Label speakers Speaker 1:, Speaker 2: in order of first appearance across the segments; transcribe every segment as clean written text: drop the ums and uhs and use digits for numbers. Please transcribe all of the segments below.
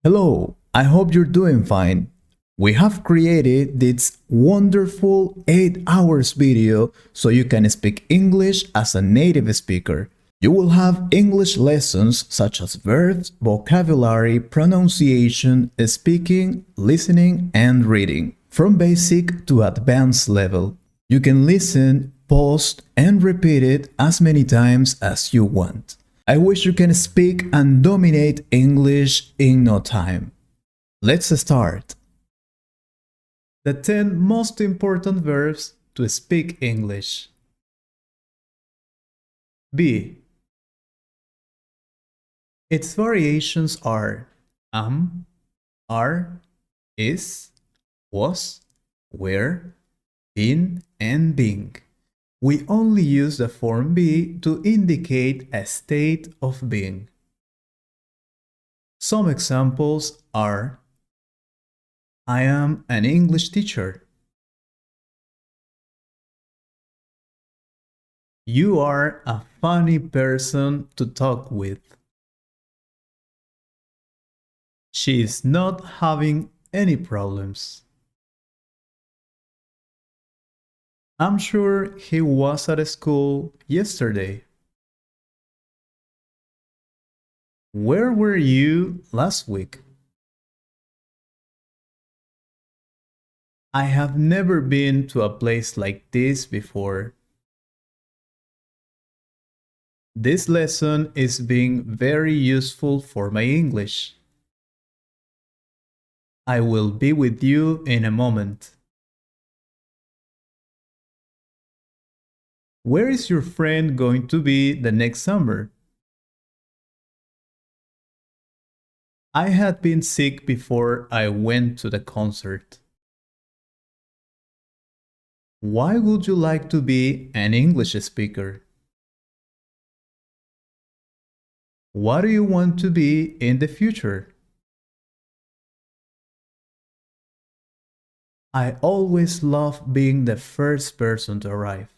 Speaker 1: Hello, I hope you're doing fine. We have created this wonderful 8 hours video so you can speak English as a native speaker. You will have English lessons such as verbs, vocabulary, pronunciation, speaking, listening, and reading, from basic to advanced level. You can listen, pause, and repeat it as many times as you want. I wish you can speak and dominate English in no time. Let's start. The 10 most important verbs to speak English. Be. Its variations are are, is, was, were, been, and being. We only use the form be to indicate a state of being. Some examples are: I am an English teacher. You are a funny person to talk with. She is not having any problems. I'm sure he was at school yesterday. Where were you last week? I have never been to a place like this before. This lesson is being very useful for my English. I will be with you in a moment. Where is your friend going to be the next summer? I had been sick before I went to the concert. Why would you like to be an English speaker? What do you want to be in the future? I always love being the first person to arrive.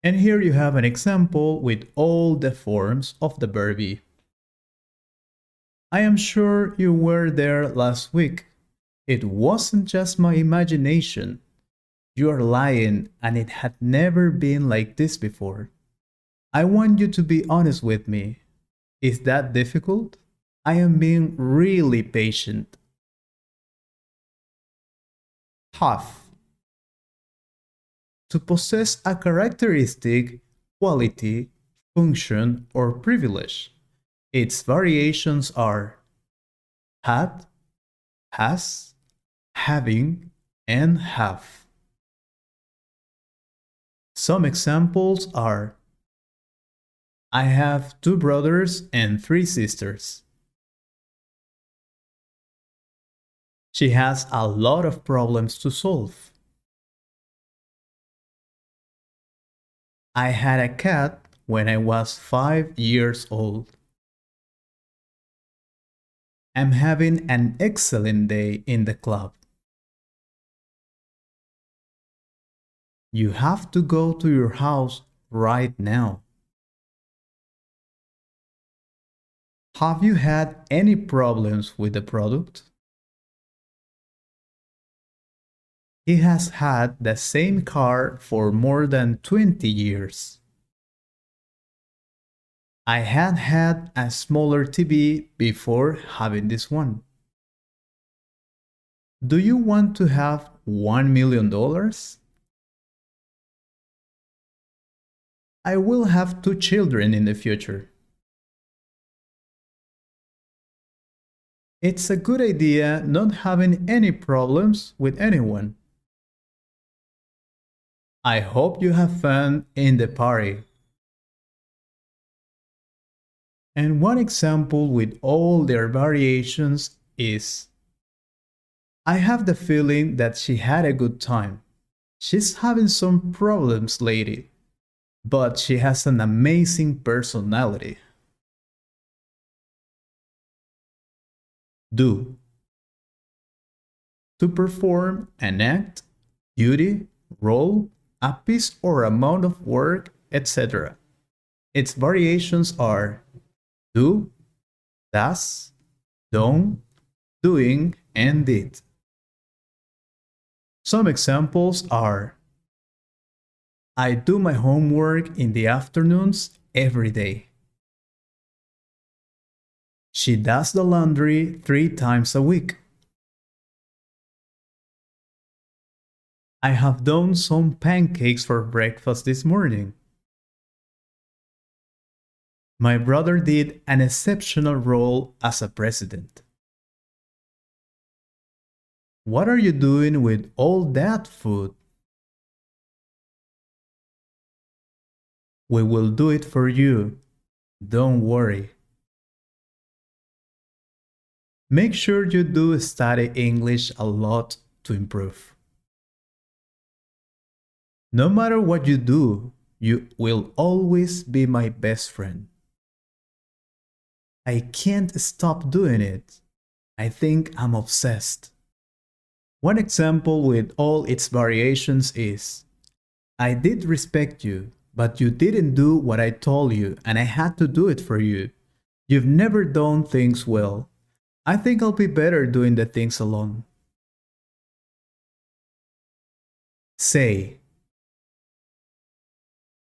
Speaker 1: And here you have an example with all the forms of the verb be. I am sure you were there last week. It wasn't just my imagination. You are lying, and it had never been like this before. I want you to be honest with me. Is that difficult? I am being really patient. Have. To possess a characteristic, quality, function, or privilege. Its variations are had, has, having, and have. Some examples are: I have 2 brothers and 3 sisters. She has a lot of problems to solve. I had a cat when I was 5 years old. I'm having an excellent day in the club. You have to go to your house right now. Have you had any problems with the product? He has had the same car for more than 20 years. I had a smaller TV before having this one. Do you want to have $1 million? I will have 2 children in the future. It's a good idea not having any problems with anyone. I hope you have fun in the party. And one example with all their variations is: I have the feeling that she had a good time. She's having some problems lately, but she has an amazing personality. Do. To perform an act, duty, role, a piece or amount of work, etc. Its variations are do, does, done, doing, and did. Some examples are: I do my homework in the afternoons every day. She does the laundry 3 times a week. I have done some pancakes for breakfast this morning. My brother did an exceptional role as a president. What are you doing with all that food? We will do it for you. Don't worry. Make sure you do study English a lot to improve. No matter what you do, you will always be my best friend. I can't stop doing it. I think I'm obsessed. One example with all its variations is: I did respect you, but you didn't do what I told you and I had to do it for you. You've never done things well. I think I'll be better doing the things alone. Say.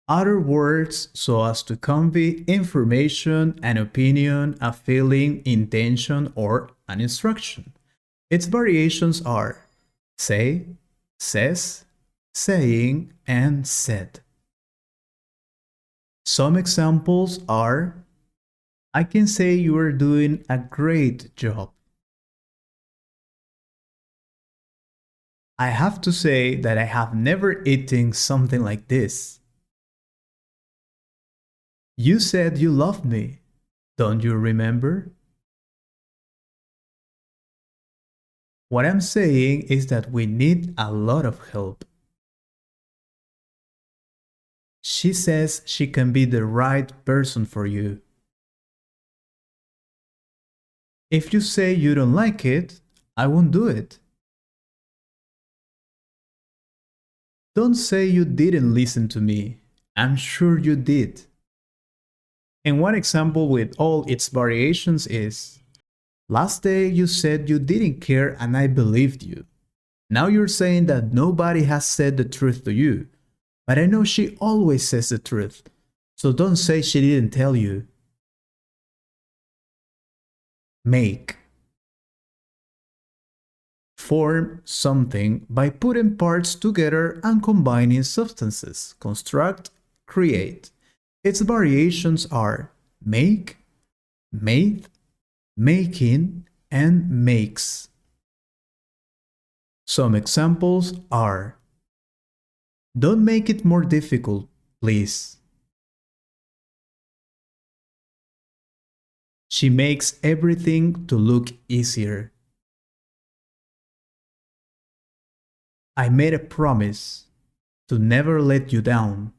Speaker 1: Utter words so as to convey information, an opinion, a feeling, intention, or an instruction. Its variations are say, says, saying, and said. Some examples are: I can say you are doing a great job. I have to say that I have never eaten something like this. You said you loved me. Don't you remember? What I'm saying is that we need a lot of help. She says she can be the right person for you. If you say you don't like it, I won't do it. Don't say you didn't listen to me. I'm sure you did. And one example with all its variations is: last day you said you didn't care and I believed you. Now you're saying that nobody has said the truth to you. But I know she always says the truth. So don't say she didn't tell you. Make. Form something by putting parts together and combining substances. Construct, create. Its variations are make, made, making, and makes. Some examples are: don't make it more difficult, please. She makes everything to look easier. I made a promise to never let you down.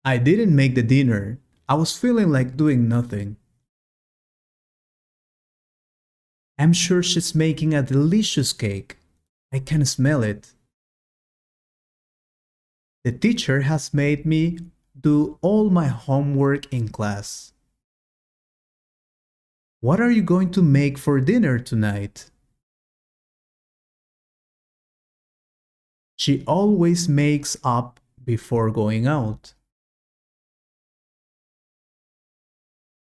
Speaker 1: I didn't make the dinner. I was feeling like doing nothing. I'm sure she's making a delicious cake. I can smell it. The teacher has made me do all my homework in class. What are you going to make for dinner tonight? She always makes up before going out.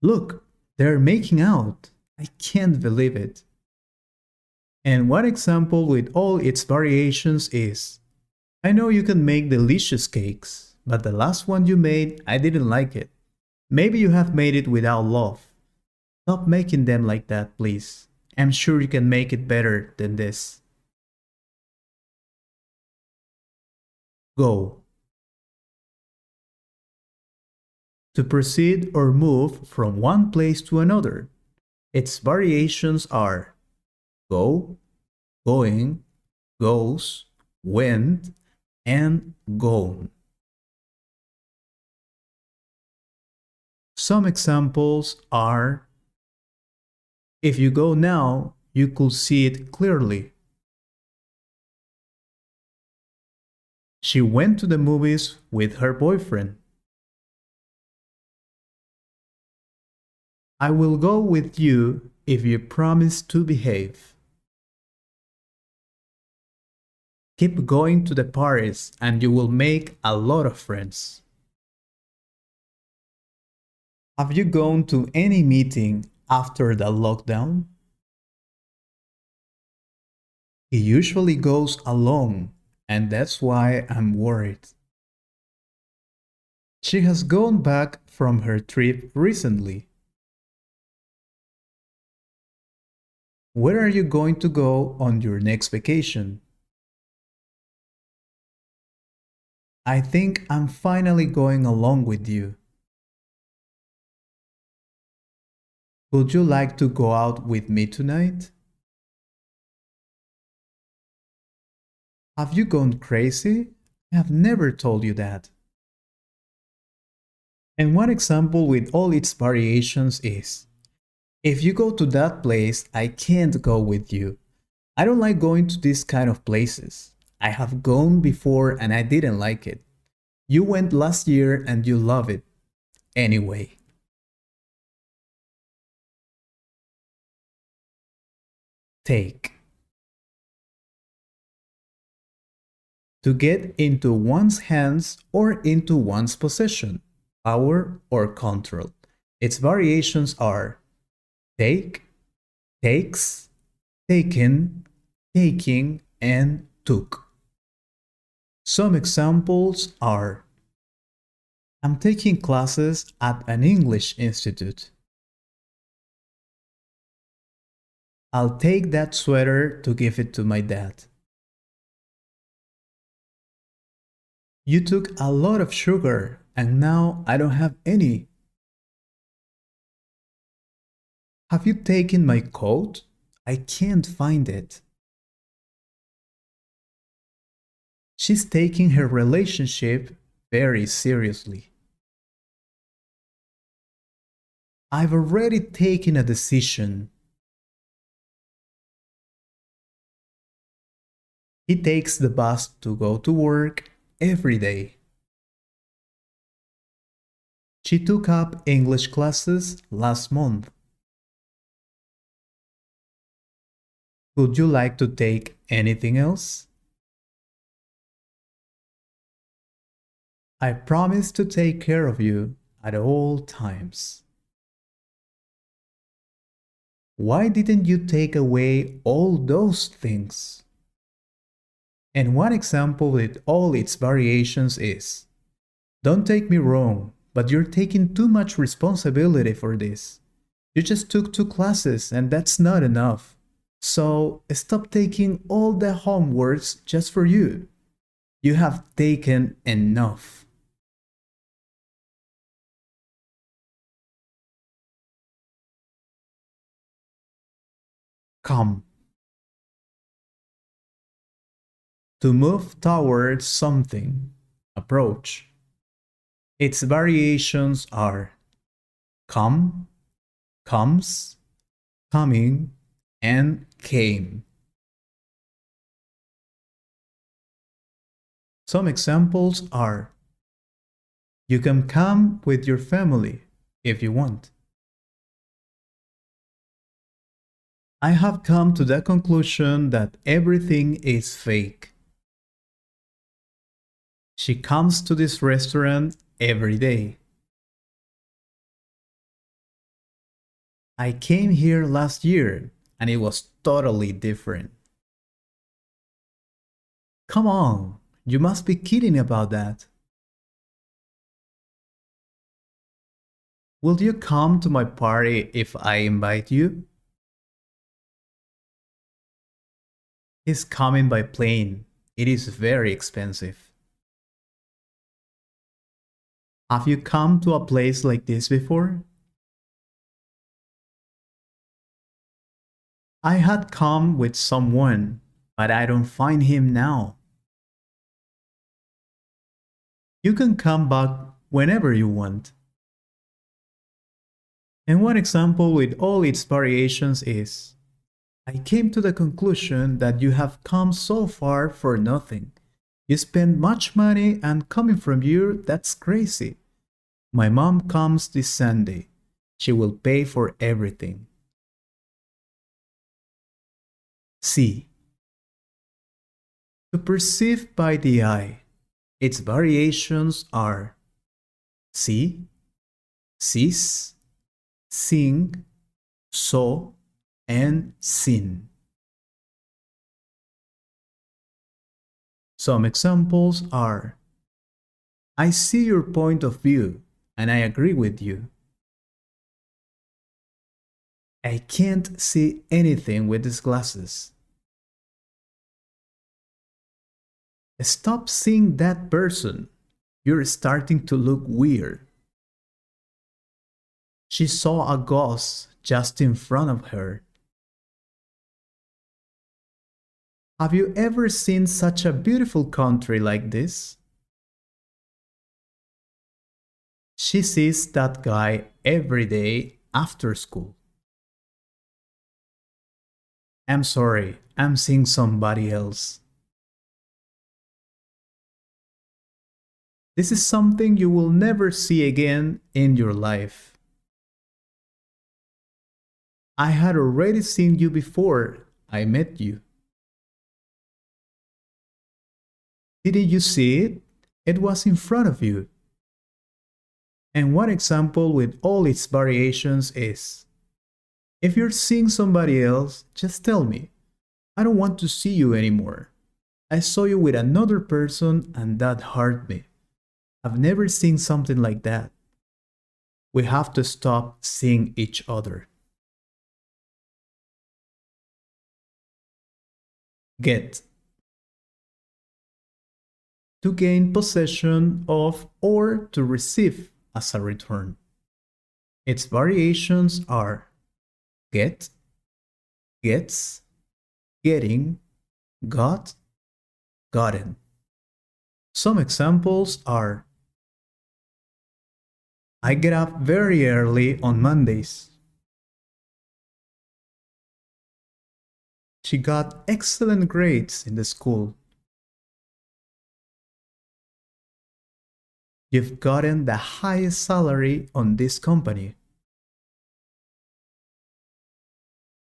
Speaker 1: Look, they're making out. I can't believe it. And one example with all its variations is: I know you can make delicious cakes, but the last one you made, I didn't like it. Maybe you have made it without love. Stop making them like that, please. I'm sure you can make it better than this. Go. To proceed or move from one place to another. Its variations are go, going, goes, went, and gone. Some examples are: if you go now, you could see it clearly. She went to the movies with her boyfriend. I will go with you if you promise to behave. Keep going to the parties and you will make a lot of friends. Have you gone to any meeting after the lockdown? He usually goes alone, and that's why I'm worried. She has gone back from her trip recently. Where are you going to go on your next vacation? I think I'm finally going along with you. Would you like to go out with me tonight? Have you gone crazy? I have never told you that. And one example with all its variations is, if you go to that place, I can't go with you. I don't like going to these kind of places. I have gone before and I didn't like it. You went last year and you love it. Anyway. Take. To get into one's hands or into one's possession, power or control. Its variations are take, takes, taken, taking, and took. Some examples are: I'm taking classes at an English institute. I'll take that sweater to give it to my dad. You took a lot of sugar and now I don't have any. Have you taken my coat? I can't find it. She's taking her relationship very seriously. I've already taken a decision. He takes the bus to go to work every day. She took up English classes last month. Would you like to take anything else? I promise to take care of you at all times. Why didn't you take away all those things? And one example with all its variations is, don't take me wrong, but you're taking too much responsibility for this. You just took 2 classes and that's not enough. So stop taking all the homeworks just for you. You have taken enough. Come. To move towards something, approach. Its variations are come, comes, coming, and came. Some examples are: you can come with your family if you want. I have come to the conclusion that everything is fake. She comes to this restaurant every day. I came here last year and it was totally different. Come on, you must be kidding about that. Will you come to my party if I invite you? He's coming by plane. It is very expensive. Have you come to a place like this before? I had come with someone, but I don't find him now. You can come back whenever you want. And one example with all its variations is, I came to the conclusion that you have come so far for nothing. You spend much money and coming from you, that's crazy. My mom comes this Sunday. She will pay for everything. See. To perceive by the eye. Its variations are see, sees, sing, saw, and seen. Some examples are: I see your point of view and I agree with you. I can't see anything with these glasses. Stop seeing that person. You're starting to look weird. She saw a ghost just in front of her. Have you ever seen such a beautiful country like this? She sees that guy every day after school. I'm sorry, I'm seeing somebody else. This is something you will never see again in your life. I had already seen you before I met you. Didn't you see it? It was in front of you. And one example with all its variations is: if you're seeing somebody else, just tell me. I don't want to see you anymore. I saw you with another person and that hurt me. I've never seen something like that. We have to stop seeing each other. Get. To gain possession of or to receive as a return. Its variations are get, gets, getting, got, gotten. Some examples are: I get up very early on Mondays. She got excellent grades in the school. You've gotten the highest salary on this company.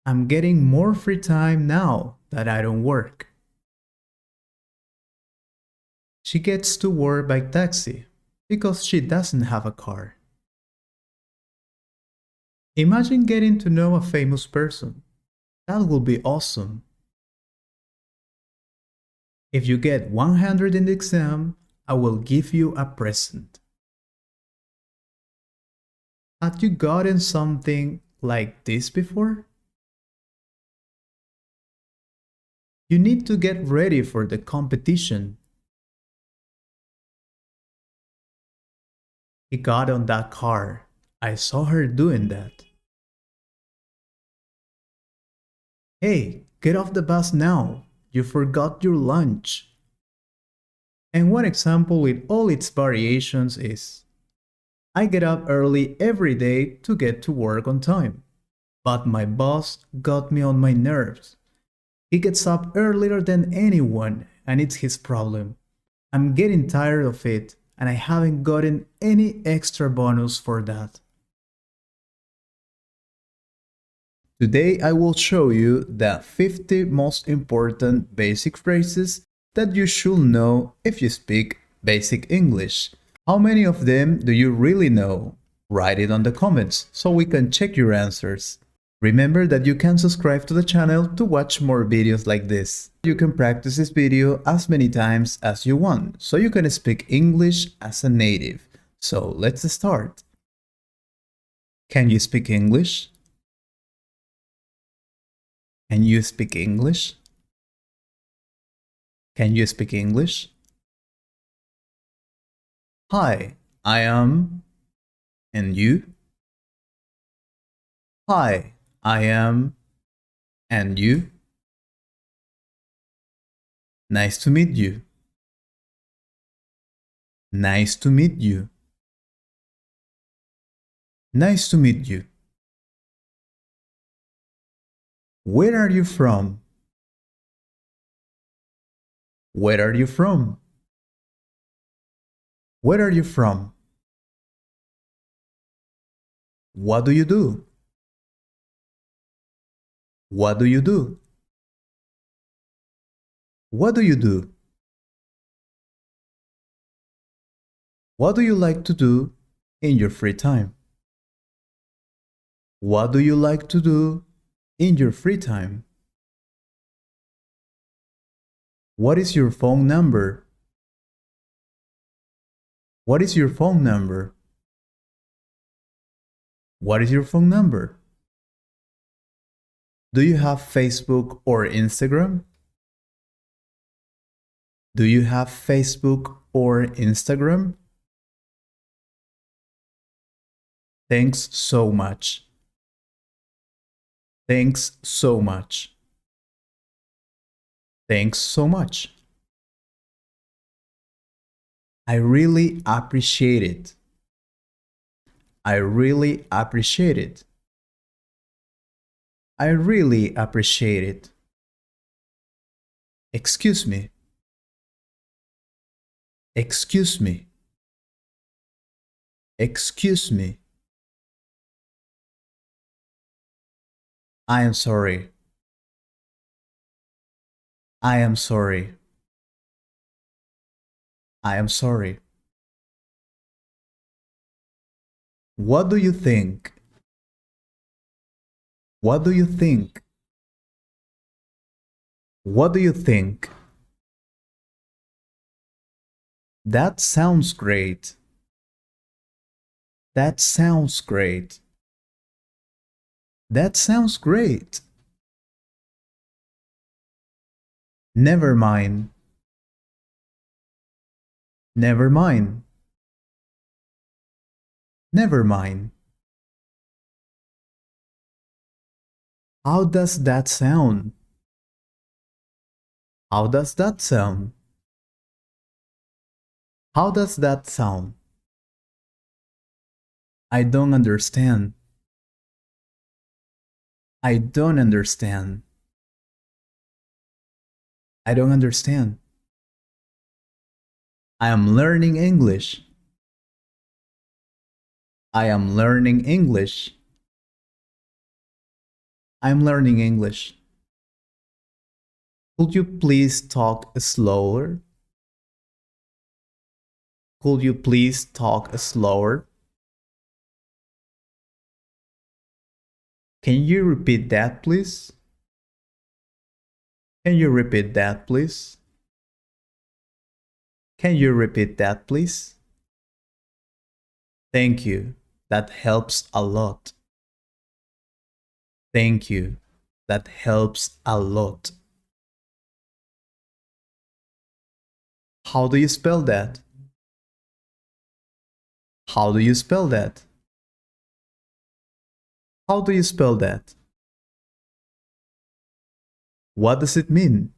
Speaker 1: I'm getting more free time now that I don't work. She gets to work by taxi because she doesn't have a car. Imagine getting to know a famous person. That will be awesome. If you get 100 in the exam, I will give you a present. Have you gotten something like this before? You need to get ready for the competition. He got on that car. I saw her doing that. Hey, get off the bus now. You forgot your lunch. And one example with all its variations is: I get up early every day to get to work on time. But my boss got me on my nerves. He gets up earlier than anyone and it's his problem. I'm getting tired of it and I haven't gotten any extra bonus for that. Today I will show you the 50 most important basic phrases that you should know if you speak basic English. How many of them do you really know? Write it on the comments so we can check your answers. Remember that you can subscribe to the channel to watch more videos like this. You can practice this video as many times as you want so you can speak English as a native. So let's start. Can you speak English? Can you speak English? Can you speak English? Hi, I am. And you? Hi, I am. And you? Nice to meet you. Nice to meet you. Nice to meet you. Where are you from? Where are you from? Where are you from? What do you do? What do you do? What do you do? What do you like to do in your free time? What do you like to do in your free time? What is your phone number? What is your phone number? What is your phone number? Do you have Facebook or Instagram? Do you have Facebook or Instagram? Thanks so much. Thanks so much. Thanks so much. I really appreciate it. I really appreciate it. I really appreciate it. Excuse me. Excuse me. Excuse me. I am sorry. I am sorry. I am sorry. What do you think? What do you think? What do you think? That sounds great. That sounds great. That sounds great. Never mind. Never mind. Never mind. How does that sound? How does that sound? How does that sound? I don't understand. I don't understand. I don't understand. I am learning English. I am learning English. I'm learning English. Could you please talk slower? Could you please talk slower? Can you repeat that, please? Can you repeat that, please? Can you repeat that, please? Thank you. That helps a lot. Thank you. That helps a lot. How do you spell that? How do you spell that? How do you spell that? What does it mean?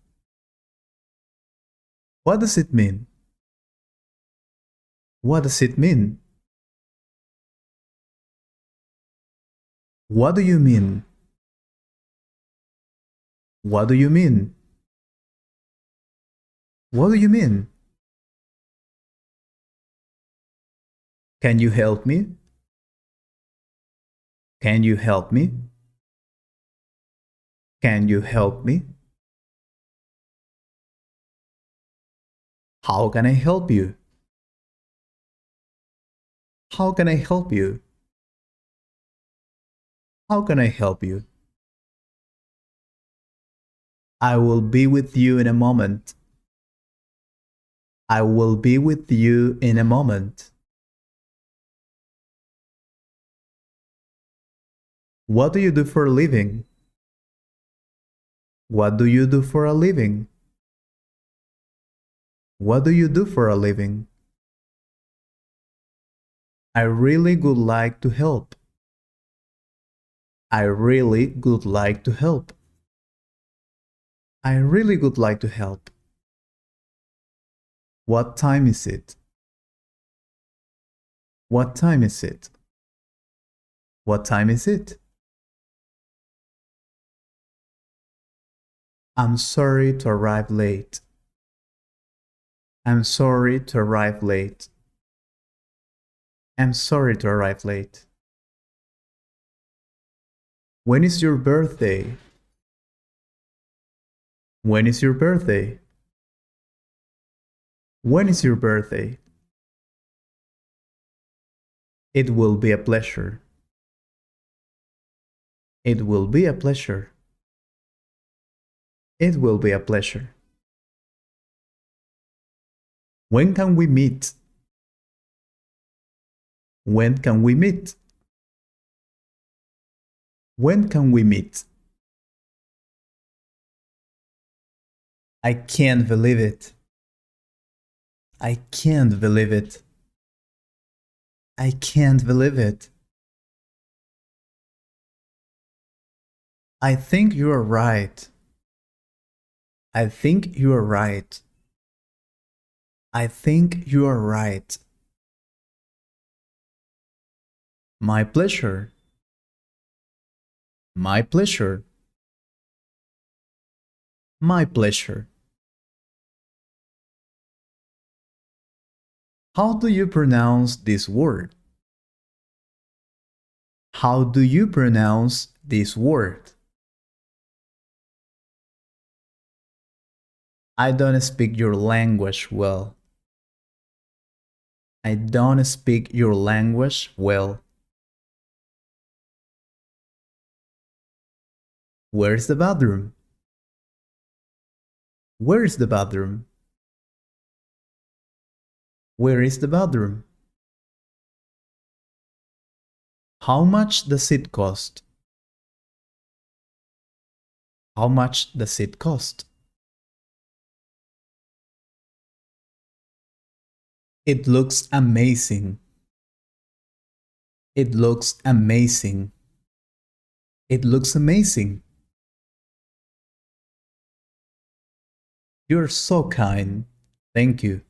Speaker 1: What does it mean? What does it mean? What do you mean? What do you mean? What do you mean? Can you help me? Can you help me? Can you help me? How can I help you? How can I help you? How can I help you? I will be with you in a moment. I will be with you in a moment. What do you do for a living? What do you do for a living? What do you do for a living? I really would like to help. I really would like to help. I really would like to help. What time is it? What time is it? What time is it? I'm sorry to arrive late. I'm sorry to arrive late. I'm sorry to arrive late. When is your birthday? When is your birthday? When is your birthday? It will be a pleasure. It will be a pleasure. It will be a pleasure. When can we meet? When can we meet? When can we meet? I can't believe it. I can't believe it. I can't believe it. I think you are right. I think you are right. I think you are right. My pleasure. My pleasure. My pleasure. How do you pronounce this word? How do you pronounce this word? I don't speak your language well. I don't speak your language well. Where's the bathroom? Where's the bathroom? Where is the bathroom? How much does it cost? How much does it cost? It looks amazing. It looks amazing. It looks amazing. You're so kind. Thank you.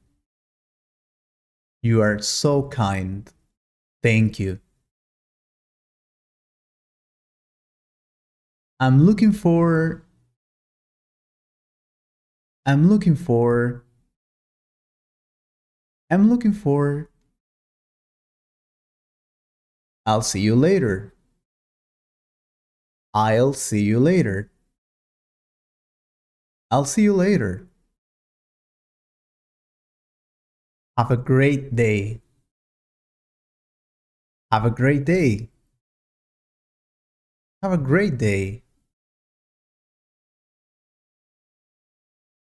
Speaker 1: You are so kind. Thank you. I'm looking for. I'm looking for. I'm looking for. I'll see you later. I'll see you later. I'll see you later. Have a great day. Have a great day. Have a great day.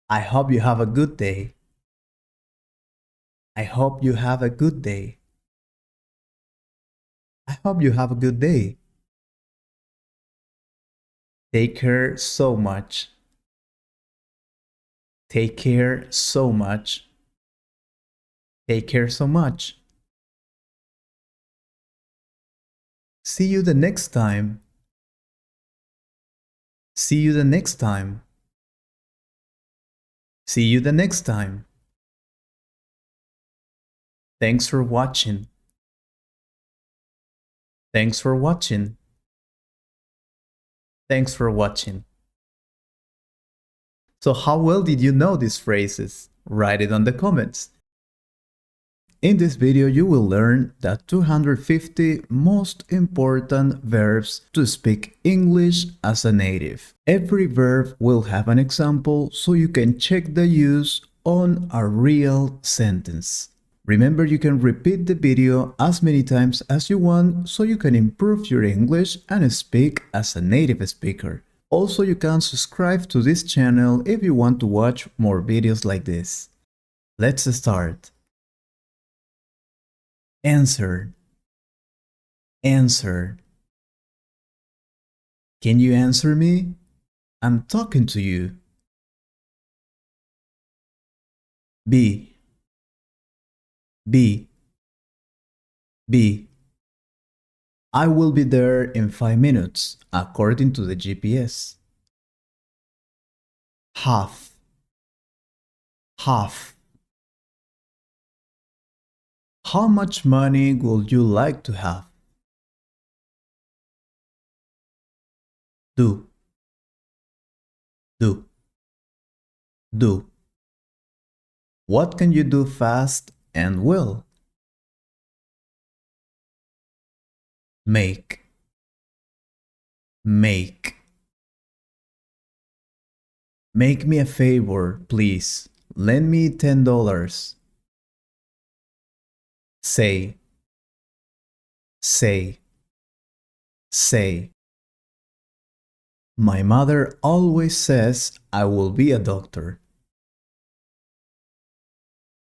Speaker 1: I hope you have a good day. I hope you have a good day. I hope you have a good day. Take care so much. Take care so much. Take care so much. See you the next time. See you the next time. See you the next time. Thanks for watching. Thanks for watching. Thanks for watching. So how well did you know these phrases? Write it on the comments. In this video, you will learn the 250 most important verbs to speak English as a native. Every verb will have an example so you can check the use on a real sentence. Remember, you can repeat the video as many times as you want so you can improve your English and speak as a native speaker. Also, you can subscribe to this channel if you want to watch more videos like this. Let's start. Answer. Answer. Can you answer me? I'm talking to you. Be. Be. Be. I will be there in 5 minutes, according to the GPS. Half. Half. How much money would you like to have? Do. Do. Do. What can you do fast and well? Make. Make. Make me a favor, please. Lend me $10. Say. Say. Say. My mother always says I will be a doctor.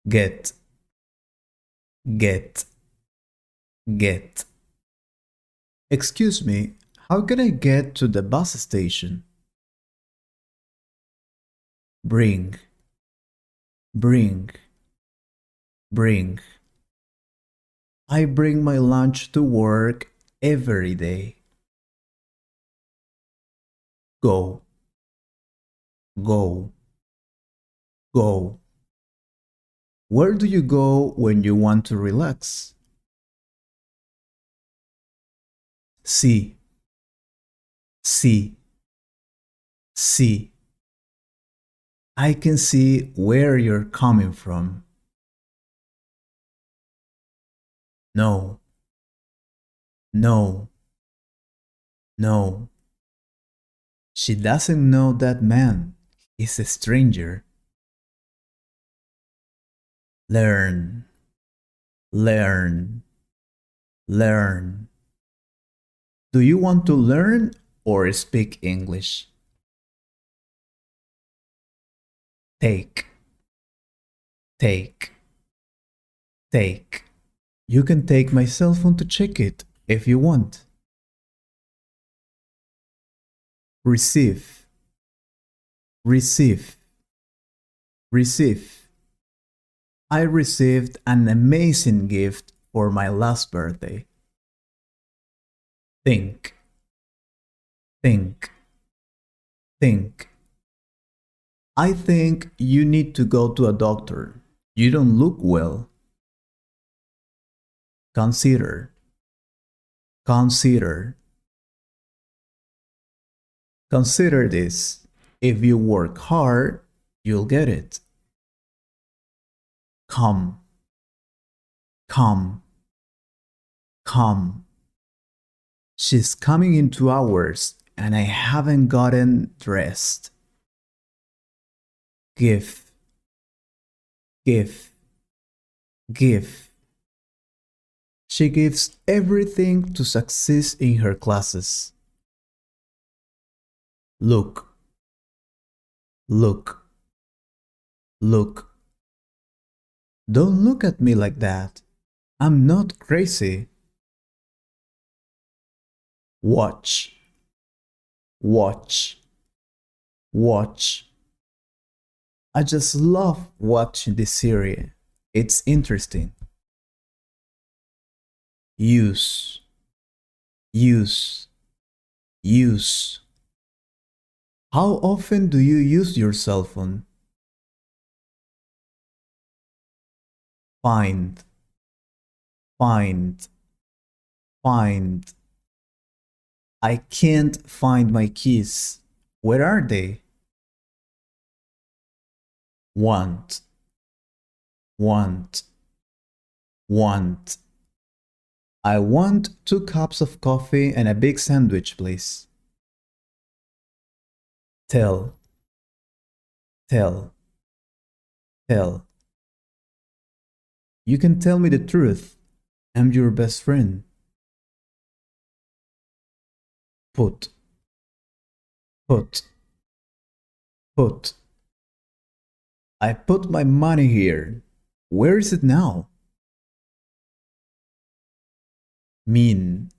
Speaker 1: Get. Get. Get. Excuse me, how can I get to the bus station? Bring. Bring. Bring. I bring my lunch to work every day. Go. Go. Go. Where do you go when you want to relax? See. See. See. I can see where you're coming from. No. No. No. She doesn't know that man. He's a stranger. Learn. Learn. Learn. Do you want to learn or speak English? Take. Take. Take. You can take my cell phone to check it if you want. Receive. Receive. Receive. I received an amazing gift for my last birthday. Think. Think. Think. I think you need to go to a doctor. You don't look well. Consider. Consider. Consider this. If you work hard, you'll get it. Come. Come. Come. She's coming in 2 hours and I haven't gotten dressed. Give. Give. Give. She gives everything to succeed in her classes. Look. Look. Look. Don't look at me like that. I'm not crazy. Watch. Watch. Watch. I just love watching this series. It's interesting. Use. Use. Use. How often do you use your cell phone? Find. Find. Find. I can't find my keys. Where are they? Want. Want. Want. I want 2 cups of coffee and a big sandwich, please. Tell. Tell. Tell. You can tell me the truth. I'm your best friend. Put. Put. Put. I put my money here. Where is it now? Mean.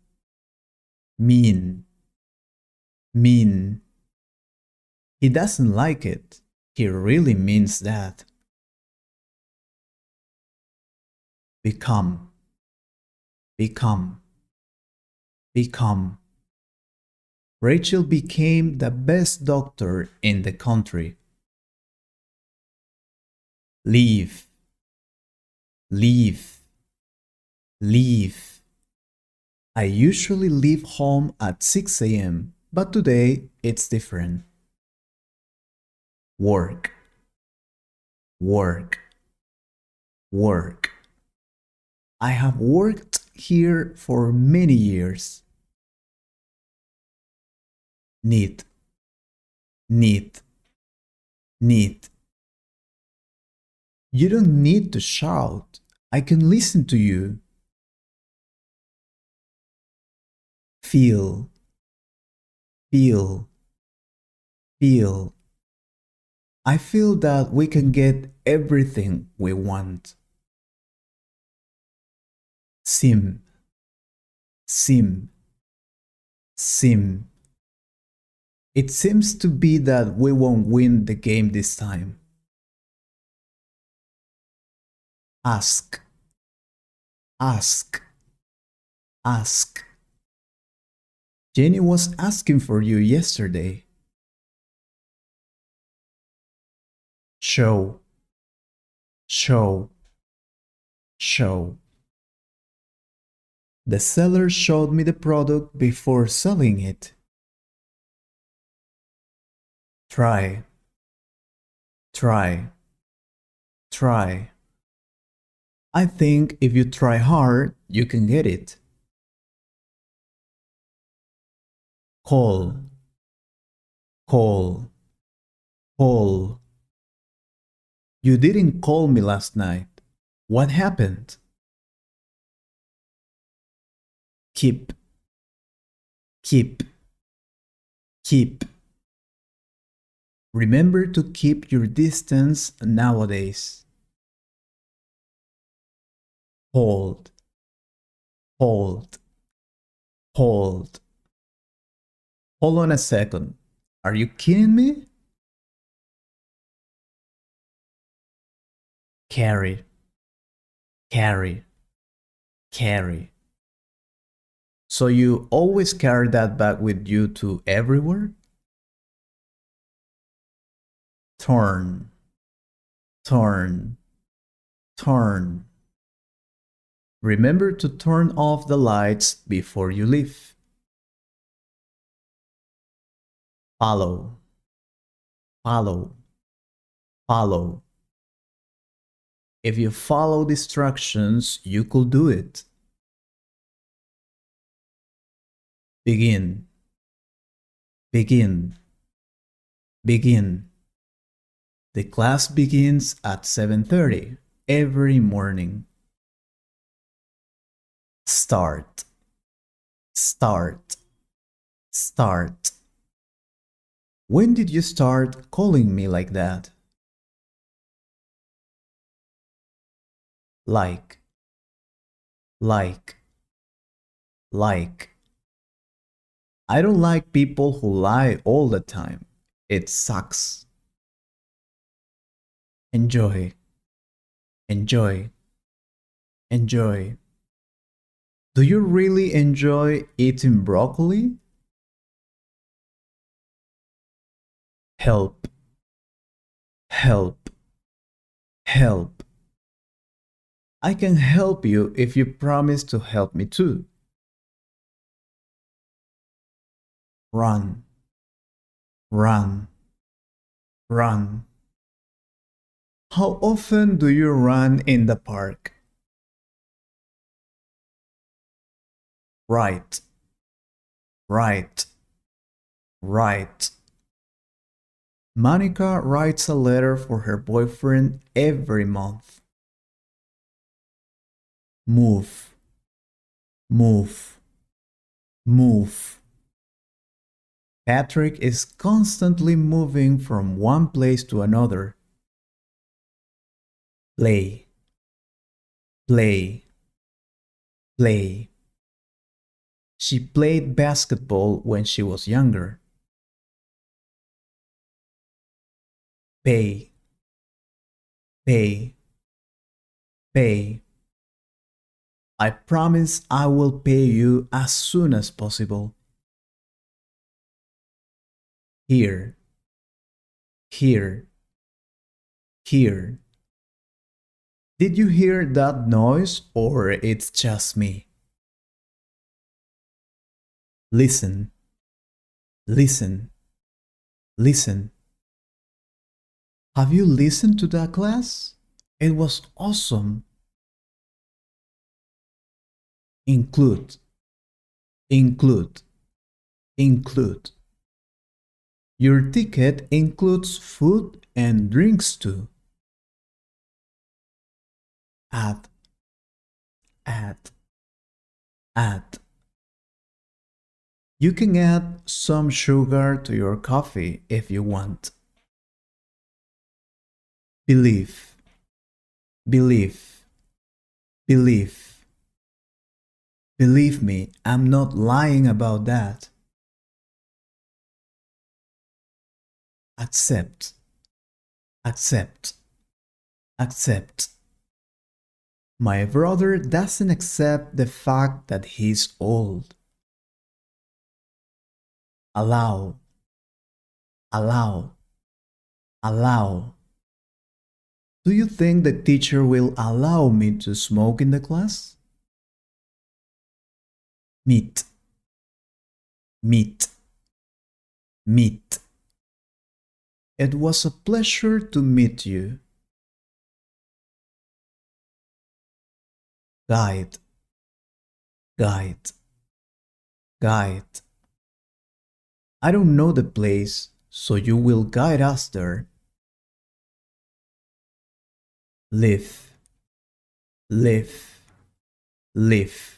Speaker 1: Mean. Mean. He doesn't like it. He really means that. Become. Become. Become. Rachel became the best doctor in the country. Leave. Leave. Leave. I usually leave home at 6 a.m., but today it's different. Work. Work. Work. I have worked here for many years. need, need, need. You don't need to shout. I can listen to you. Feel, feel, feel. I feel that we can get everything we want. Seem, seem, seem. It seems to be that we won't win the game this time. Ask, ask, ask. Jenny was asking for you yesterday. Show, show, show. The seller showed me the product before selling it. Try, try, try. I think if you try hard, you can get it. Call, call, call. You didn't call me last night. What happened? Keep, keep, keep. Remember to keep your distance nowadays. Hold, hold, hold. Hold on a second. Are you kidding me? Carry, carry, carry. So you always carry that bag with you to everywhere? Turn, turn, turn. Remember to turn off the lights before you leave. Follow, follow, follow. If you follow the instructions, you could do it. Begin, begin, begin. The class begins at 7:30 every morning. Start, start, start. When did you start calling me like that? Like, like, like. I don't like people who lie all the time. It sucks. Enjoy, enjoy, enjoy. Do you really enjoy eating broccoli? Help, help, help. I can help you if you promise to help me too. Run, run, run. How often do you run in the park? Right, right, right. Monica writes a letter for her boyfriend every month. Move, move, move. Patrick is constantly moving from one place to another. Play, play, play. She played basketball when she was younger. Pay, pay, pay. I promise I will pay you as soon as possible. Here, here, here. Did you hear that noise or it's just me? Listen, listen, listen. Have you listened to that class? It was awesome. Include, include, include. Your ticket includes food and drinks too. Add, add, add. You can add some sugar to your coffee if you want. Believe, believe, believe. Believe me, I'm not lying about that. Accept, accept, accept. My brother doesn't accept the fact that he's old. Allow, allow, allow. Do you think the teacher will allow me to smoke in the class? Meet, meet, meet. It was a pleasure to meet you. Guide, guide, guide. I don't know the place, so you will guide us there. Live, live, live.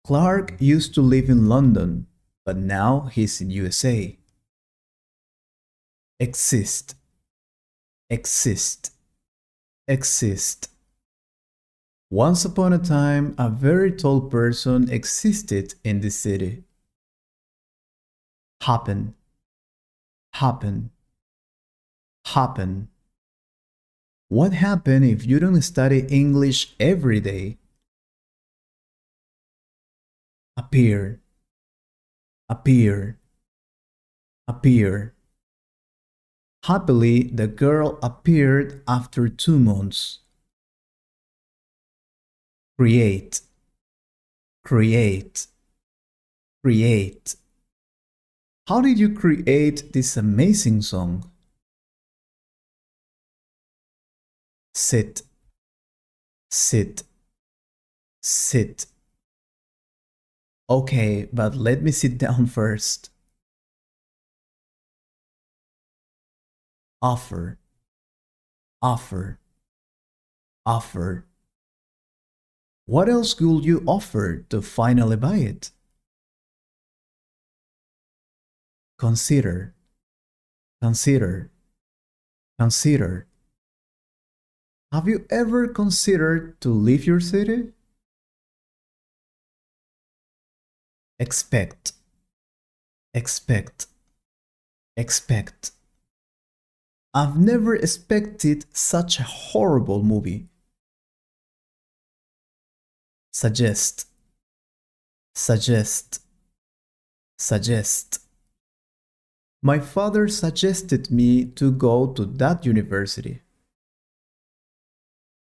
Speaker 1: Clark used to live in London, but now he's in USA. Exist, exist, exist. Once upon a time, a very tall person existed in this city. Happen, happen, happen. What happens if you don't study English every day? Appear, appear, appear. Happily, the girl appeared after 2 months. Create, create, create. How did you create this amazing song? Sit, sit, sit. Okay, but let me sit down first. Offer, offer, offer. What else could you offer to finally buy it? Consider, consider, consider. Have you ever considered to leave your city? Expect, expect, expect. I've never expected such a horrible movie. Suggest, suggest, suggest. My father suggested me to go to that university.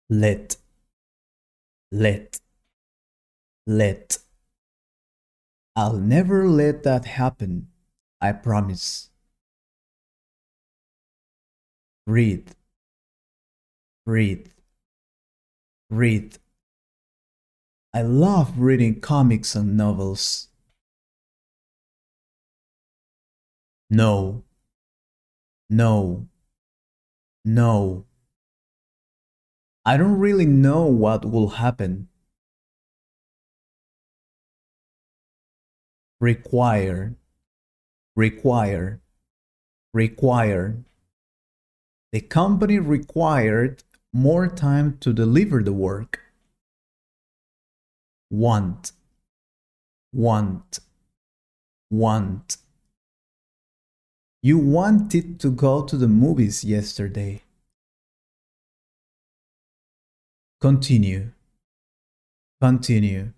Speaker 1: Let, let, let. I'll never let that happen, I promise. Read, read, read. I love reading comics and novels. No, no, no. I don't really know what will happen. Require, require, require. The company required more time to deliver the work. Want, want, want. You wanted to go to the movies yesterday. Continue, continue,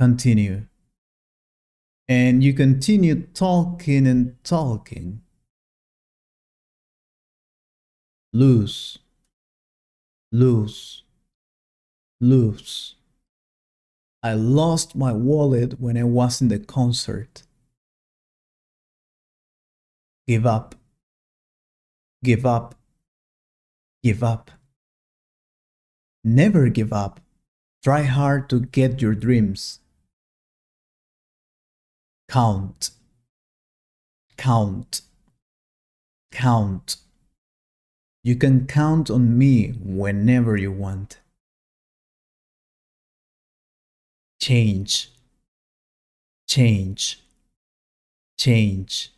Speaker 1: continue. And you continue talking and talking. Lose, lose, lose. I lost my wallet when I was in the concert. Give up, give up, give up. Never give up. Try hard to get your dreams. Count, Count. Count. You can count on me whenever you want. Change. Change. Change.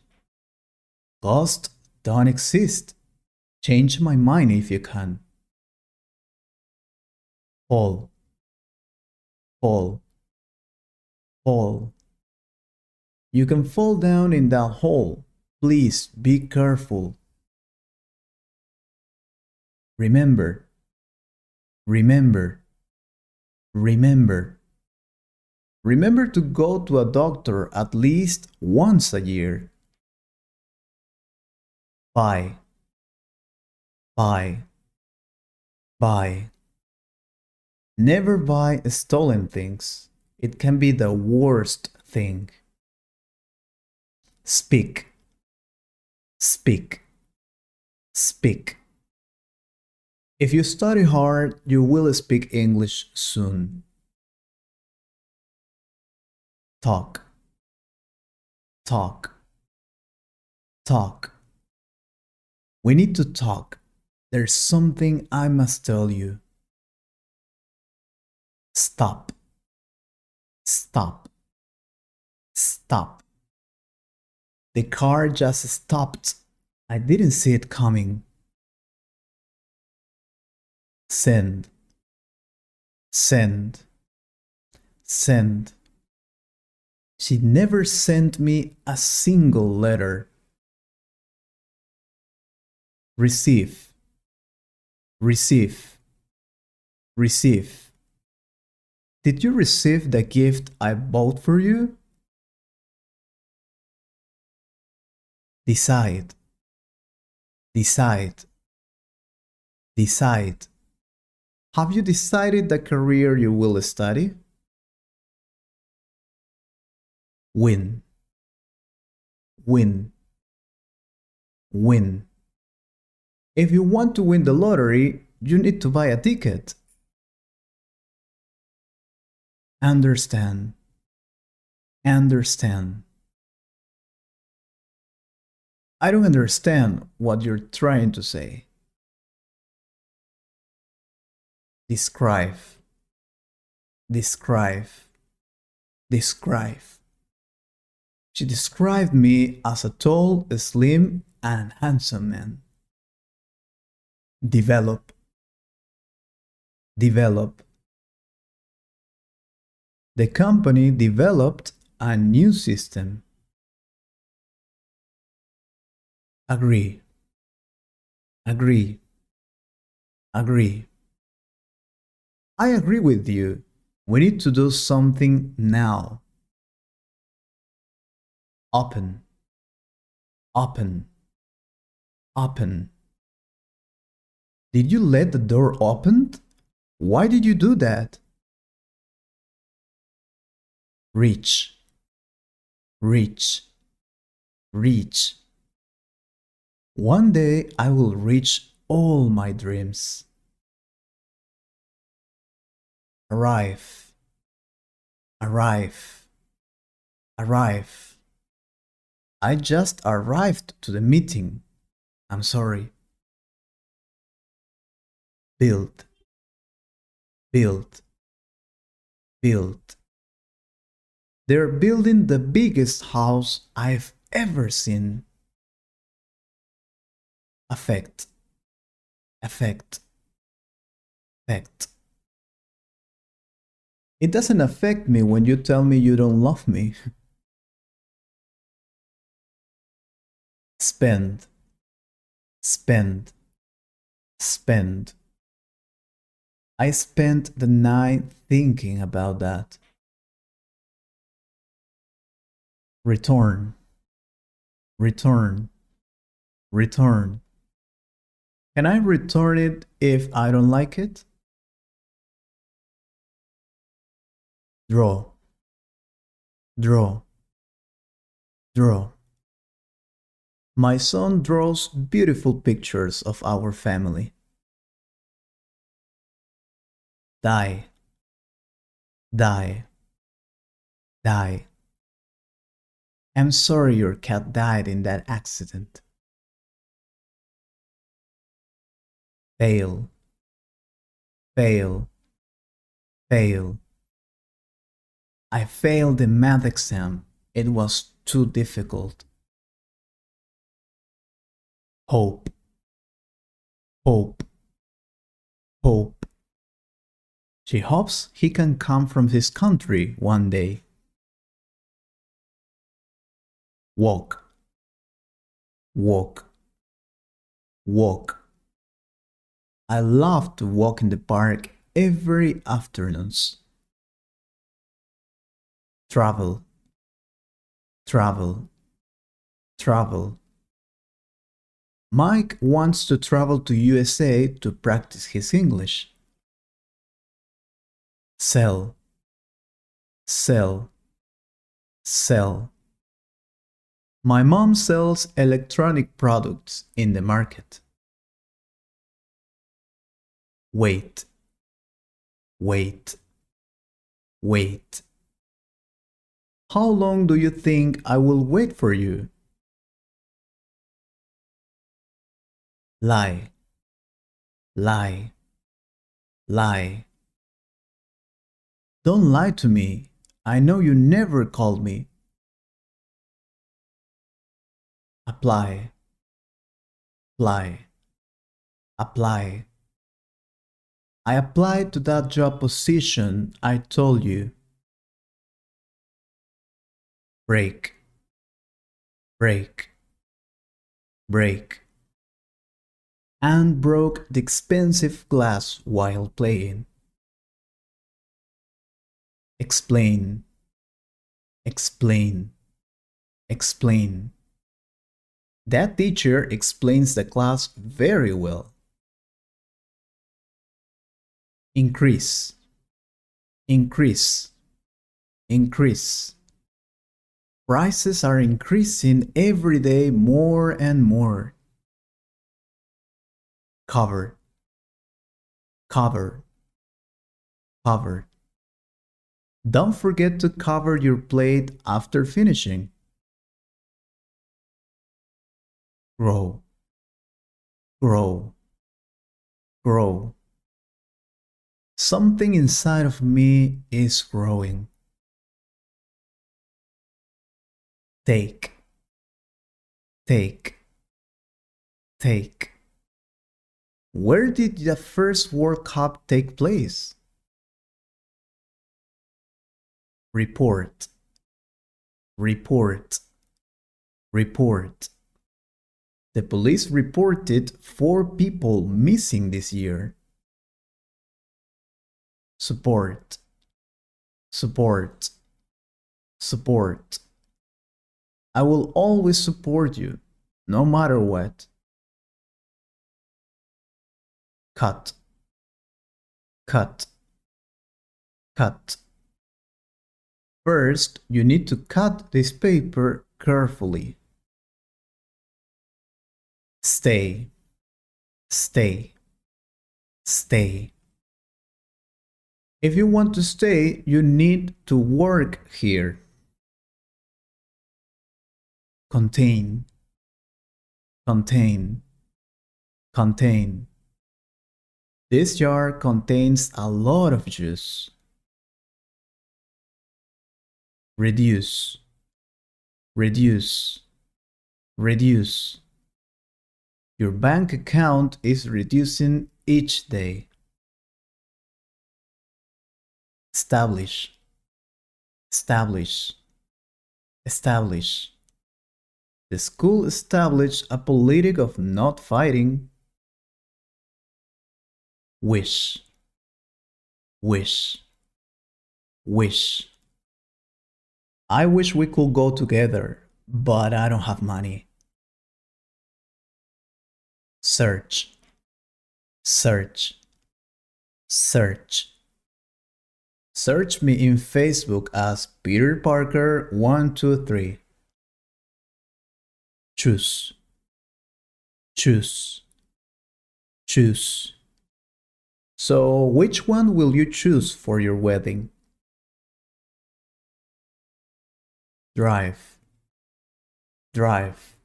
Speaker 1: Ghosts don't exist. Change my mind if you can. Fall. Fall. Fall. You can fall down in that hole. Please be careful. Remember. Remember. Remember. Remember to go to a doctor at least once a year. Buy. Buy. Buy. Never buy stolen things. It can be the worst thing. Speak. Speak. Speak. If you study hard, you will speak English soon. Talk. Talk. Talk. We need to talk. There's something I must tell you. Stop. Stop. Stop. The car just stopped. I didn't see it coming. Send. Send. Send. She never sent me a single letter. Receive. Receive. Receive. Did you receive the gift I bought for you? Decide. Decide. Decide. Have you decided the career you will study? Win. Win. Win. If you want to win the lottery, you need to buy a ticket. Understand. Understand. I don't understand what you're trying to say. Describe. Describe. Describe. She described me as a tall, slim, and handsome man. Develop. Develop. The company developed a new system. Agree. Agree. Agree. I agree with you. We need to do something now. Open. Open. Open. Did you let the door open? Why did you do that? Reach. Reach. Reach. One day I will reach all my dreams. Arrive. Arrive. Arrive. I just arrived to the meeting. I'm sorry. Build. Build. Build. They're building the biggest house I've ever seen. Affect. Affect. Affect. It doesn't affect me when you tell me you don't love me. Spend. Spend. Spend. I spent the night thinking about that. Return. Return. Return. Can I return it if I don't like it? Draw. Draw. Draw. My son draws beautiful pictures of our family. Die. Die. Die. I'm sorry your cat died in that accident. Fail, fail, fail. I failed the math exam. It was too difficult. Hope, hope, hope. She hopes he can come from his country one day. Walk, walk, walk. I love to walk in the park every afternoons. Travel, travel, travel. Mike wants to travel to USA to practice his English. Sell, sell, sell. My mom sells electronic products in the market. Wait, wait, wait. How long do you think I will wait for you? Lie, lie, lie. Don't lie to me. I know you never called me. Apply, apply, apply. I applied to that job position I told you. Break, break, break. And broke the expensive glass while playing. Explain, explain, explain. That teacher explains the class very well. Increase, increase, increase. Prices are increasing every day more and more. Cover, cover, cover. Don't forget to cover your plate after finishing. Grow, grow, grow. Something inside of me is growing. Take, take, take. Where did the first World Cup take place? Report, report, report. The police reported 4 people missing this year. Support, support, support. I will always support you, no matter what. Cut, cut, cut. First, you need to cut this paper carefully. Stay, stay, stay. If you want to stay, you need to work here. Contain, contain, contain. This jar contains a lot of juice. Reduce, reduce, reduce. Your bank account is reducing each day. Establish, establish, establish. The school established a policy of not fighting. Wish, wish, wish. I wish we could go together, but I don't have money. Search, search, search. Search me in Facebook as Peter Parker 123. Choose, choose, choose. So, which one will you choose for your wedding? Drive, drive,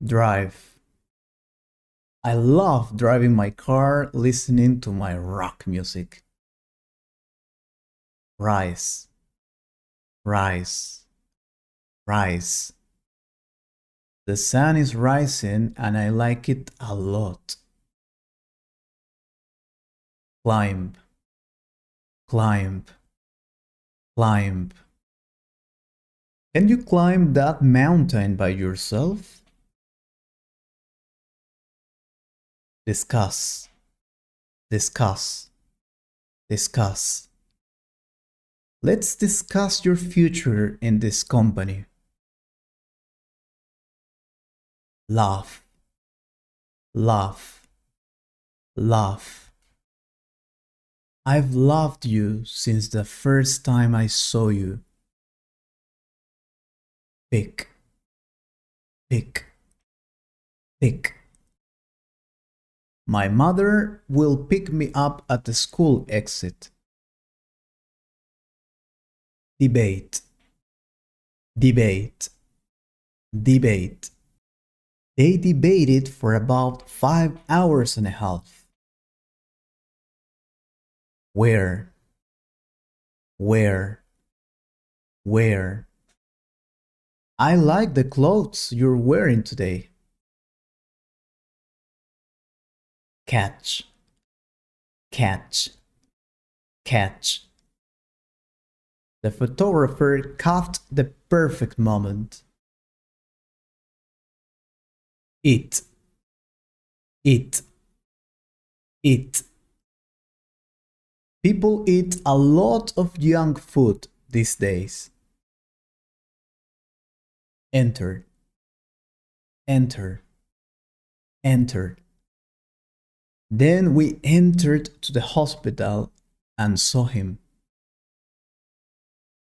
Speaker 1: drive. I love driving my car listening to my rock music. Rise, rise, rise. The sun is rising and I like it a lot. Climb, climb, climb. Can you climb that mountain by yourself? Discuss, discuss, discuss. Let's discuss your future in this company. Laugh, laugh, laugh. I've loved you since the first time I saw you. Pick, pick, pick. My mother will pick me up at the school exit. Debate, debate, debate. They debated for about 5 hours and a half. Where, where, where? I like the clothes you're wearing today. Catch, catch, catch. The photographer caught the perfect moment. Eat, eat, eat. People eat a lot of junk food these days. Enter, enter, enter. Then we entered to the hospital and saw him.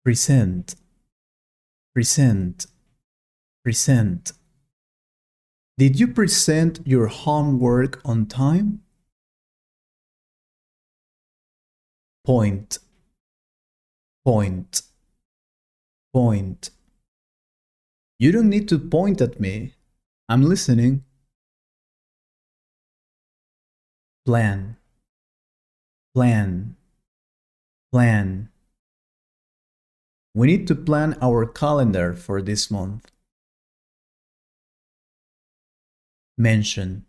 Speaker 1: Present, present, present. Did you present your homework on time? Point, point, point. You don't need to point at me. I'm listening. Plan, plan, plan. We need to plan our calendar for this month. Mention,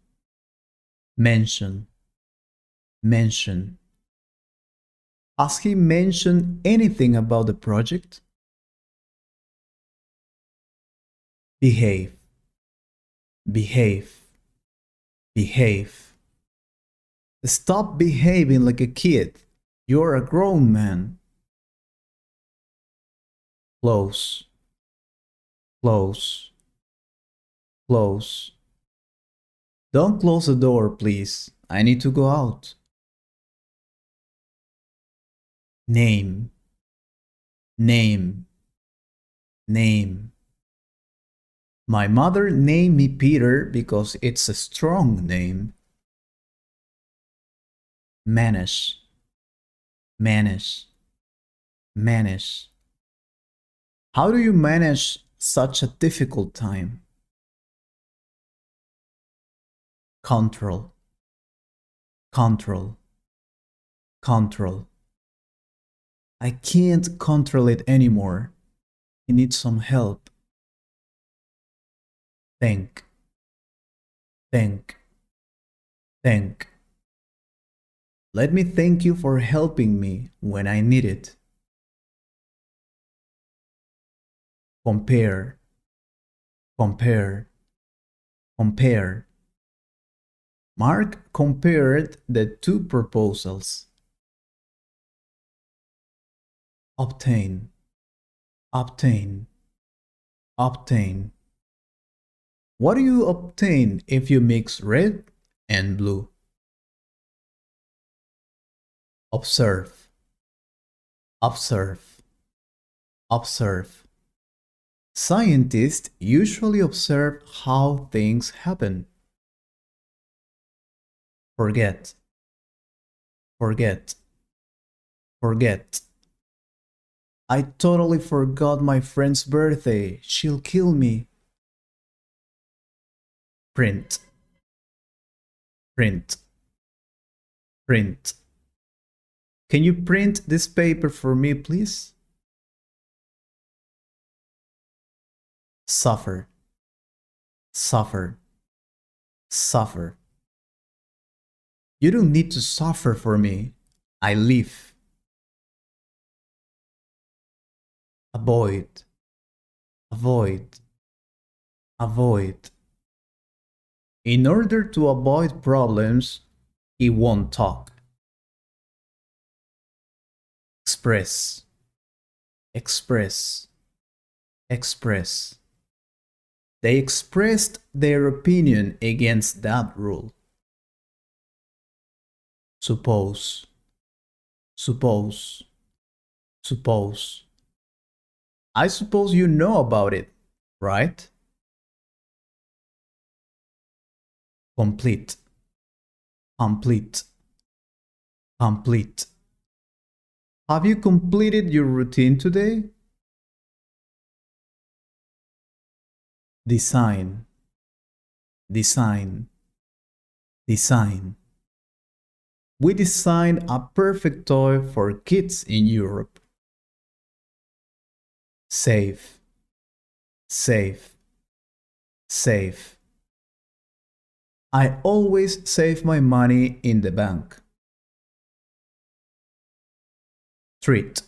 Speaker 1: mention, mention. Has he mentioned anything about the project? Behave, behave, behave. Stop behaving like a kid. You're a grown man. Close, close, close. Don't close the door, please. I need to go out. Name, name, name. My mother named me Peter because it's a strong name. Manage, manage, manage. How do you manage such a difficult time? Control, control, control. I can't control it anymore. He needs some help. Think, think, think. Let me thank you for helping me when I need it. Compare, compare, compare. Mark compared the two proposals. Obtain, obtain, obtain. What do you obtain if you mix red and blue? Observe, observe, observe. Scientists usually observe how things happen. Forget, forget, forget. I totally forgot my friend's birthday. She'll kill me. print, print, print. Can you print this paper for me, please? Suffer, suffer, suffer. You don't need to suffer for me. I live. Avoid, avoid, avoid. In order to avoid problems, he won't talk. Express, express, express. They expressed their opinion against that rule. Suppose, suppose, suppose. I suppose you know about it, right? Complete, complete, complete. Have you completed your routine today? Design, design, design. We designed a perfect toy for kids in Europe. Save, save, save. I always save my money in the bank. Treat,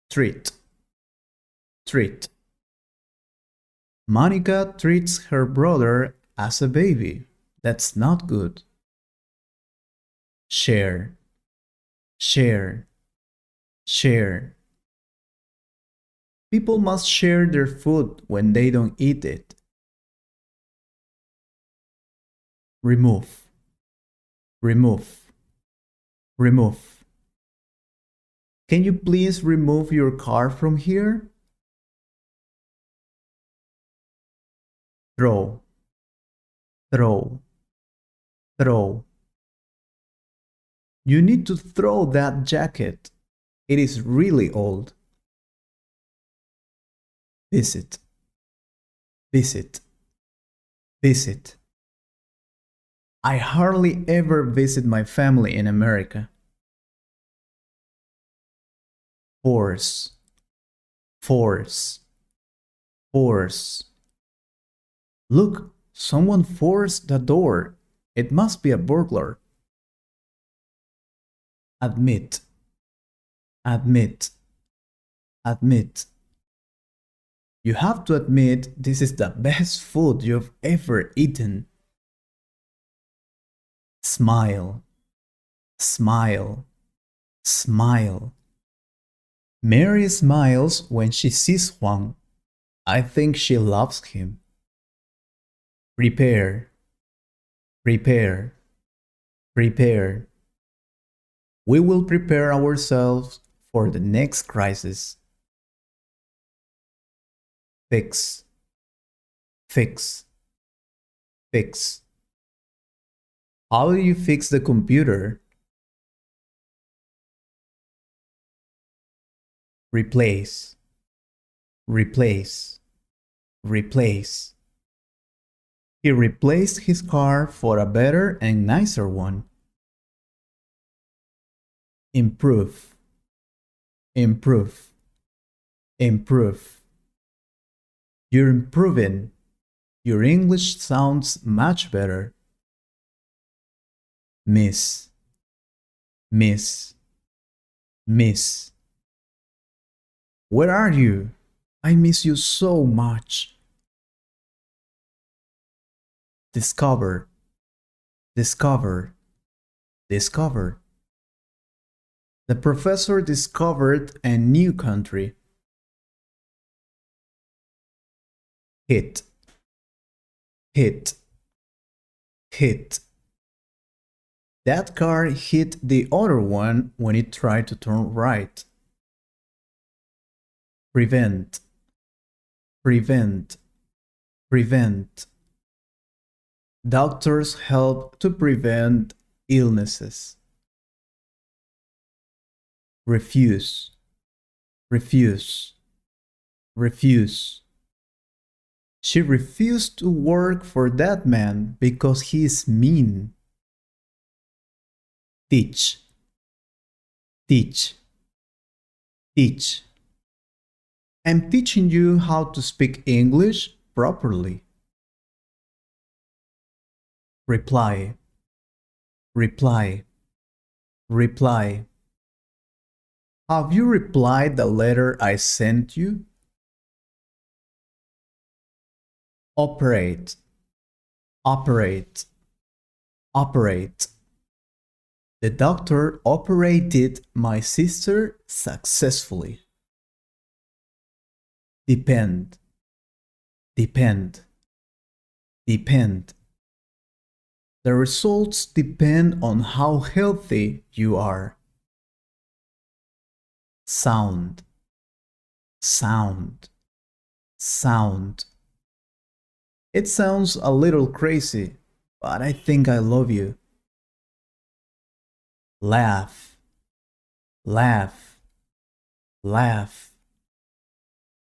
Speaker 1: treat, treat. Monica treats her brother as a baby. That's not good. Share, share, share. People must share their food when they don't eat it. Remove, remove, remove. Can you please remove your car from here? Throw, throw, throw. You need to throw that jacket. It is really old. Visit, visit, visit. I hardly ever visit my family in America. Force, force, force. Look, someone forced the door. It must be a burglar. Admit, admit, admit. You have to admit this is the best food you've ever eaten. Smile, smile, smile. Mary smiles when she sees Juan. I think she loves him. Prepare, prepare, prepare. We will prepare ourselves for the next crisis. Fix, fix, fix. How do you fix the computer? Replace, replace, replace. He replaced his car for a better and nicer one. Improve, improve, improve. You're improving. Your English sounds much better. Miss, miss, miss. Where are you? I miss you so much. Discover, discover, discover. The professor discovered a new country. Hit, hit, hit. That car hit the other one when it tried to turn right. Prevent, prevent, prevent. Doctors help to prevent illnesses. Refuse, refuse, refuse. She refused to work for that man because he is mean. Teach, teach, teach. I'm teaching you how to speak English properly. Reply, reply, reply. Have you replied the letter I sent you? Operate, operate, operate. The doctor operated my sister successfully. Depend, depend, depend. The results depend on how healthy you are. Sound, sound, sound. It sounds a little crazy, but I think I love you. Laugh, laugh, laugh.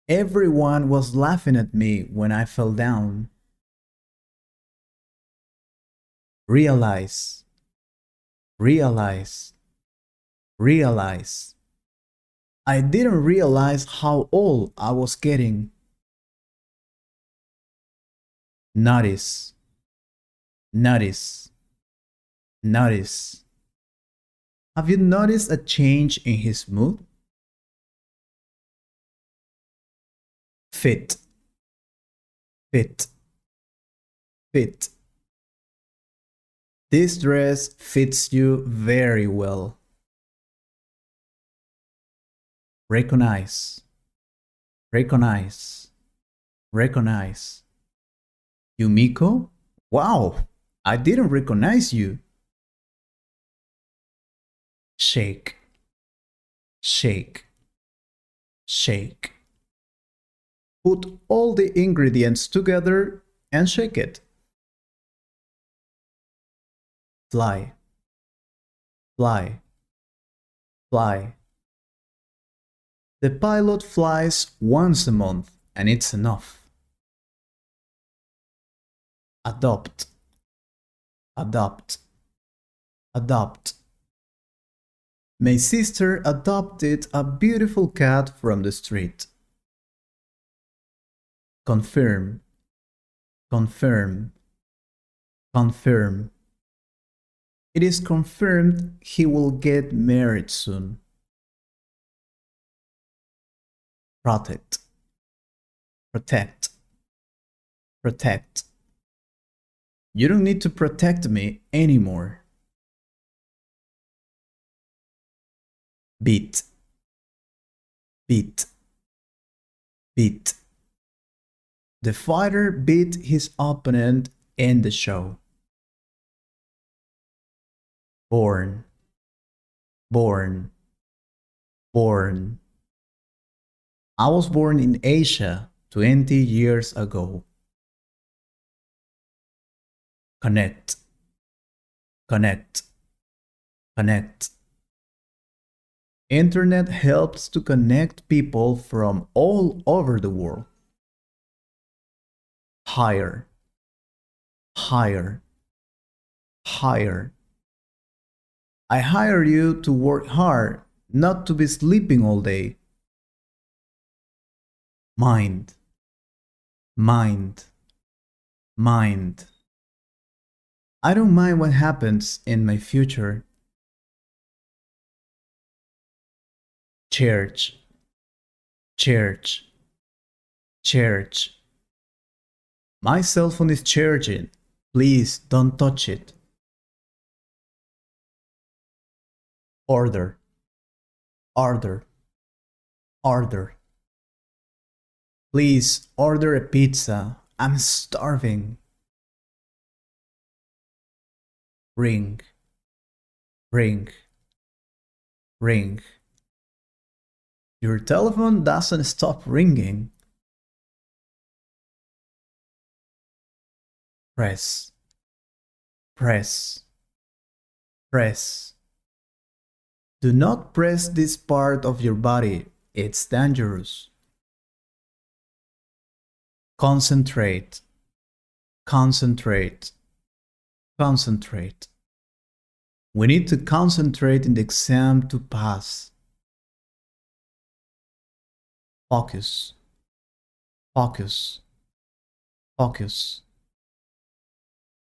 Speaker 1: Everyone was laughing at me when I fell down. Realize, realize, realize. I didn't realize how old I was getting. Notice, notice, notice. Have you noticed a change in his mood? Fit, fit, fit. This dress fits you very well. Recognize, recognize, recognize. Yumiko? Wow, I didn't recognize you. Shake, shake, shake. Put all the ingredients together and shake it. Fly, fly, fly. The pilot flies once a month and it's enough. Adopt, adopt, adopt. My sister adopted a beautiful cat from the street. Confirm, confirm, confirm. It is confirmed he will get married soon. Protect, protect, protect. You don't need to protect me anymore. Beat, beat, beat. The fighter beat his opponent in the show. Born, born, born. I was born in Asia 20 years ago. Connect, connect, connect. Internet helps to connect people from all over the world. Hire, hire, hire. I hire you to work hard, not to be sleeping all day. Mind, mind, mind. I don't mind what happens in my future. Church, church, church. My cell phone is charging. Please don't touch it. Order, order, order. Please order a pizza. I'm starving. Ring, ring, ring. Your telephone doesn't stop ringing. Press, press, press. Do not press this part of your body. It's dangerous. Concentrate, concentrate, concentrate. We need to concentrate in the exam to pass. Focus, focus, focus.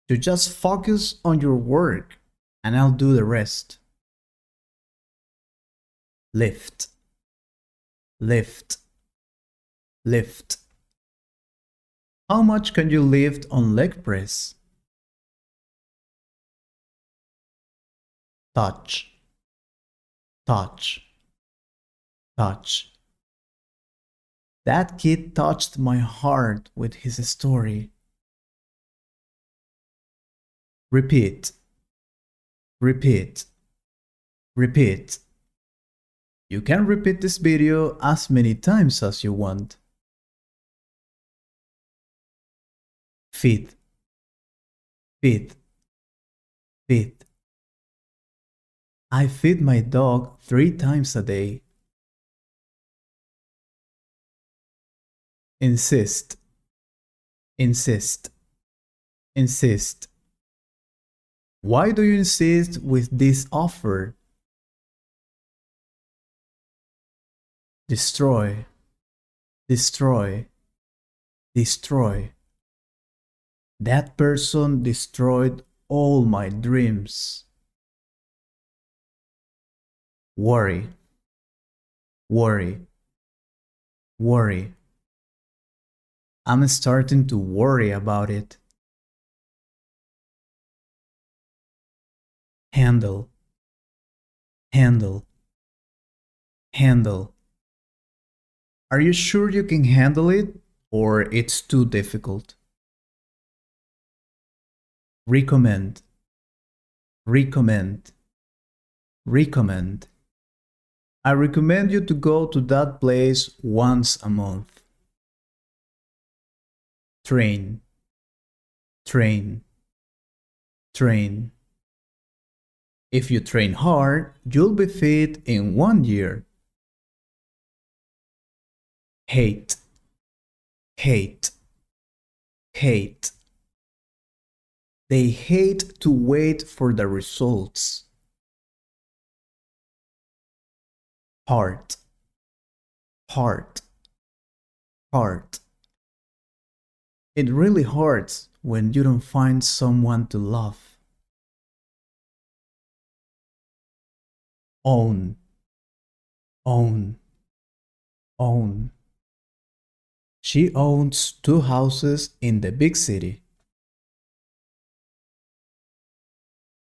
Speaker 1: You just focus on your work and I'll do the rest. Lift, lift, lift. How much can you lift on leg press? Touch, touch, touch. That kid touched my heart with his story. Repeat, repeat, repeat. You can repeat this video as many times as you want. Feed, feed, feed. I feed my dog 3 times a day. Insist, insist, insist. Why do you insist with this offer? Destroy, destroy, destroy. That person destroyed all my dreams. Worry, worry, worry. I'm starting to worry about it. Handle, handle, handle. Are you sure you can handle it, or it's too difficult? Recommend, recommend, recommend. I recommend you to go to that place once a month. Train, train, train. If you train hard, you'll be fit in 1 year. Hate, hate, hate. They hate to wait for the results. Heart, heart, heart. It really hurts when you don't find someone to love. Own, own, own. She owns 2 houses in the big city.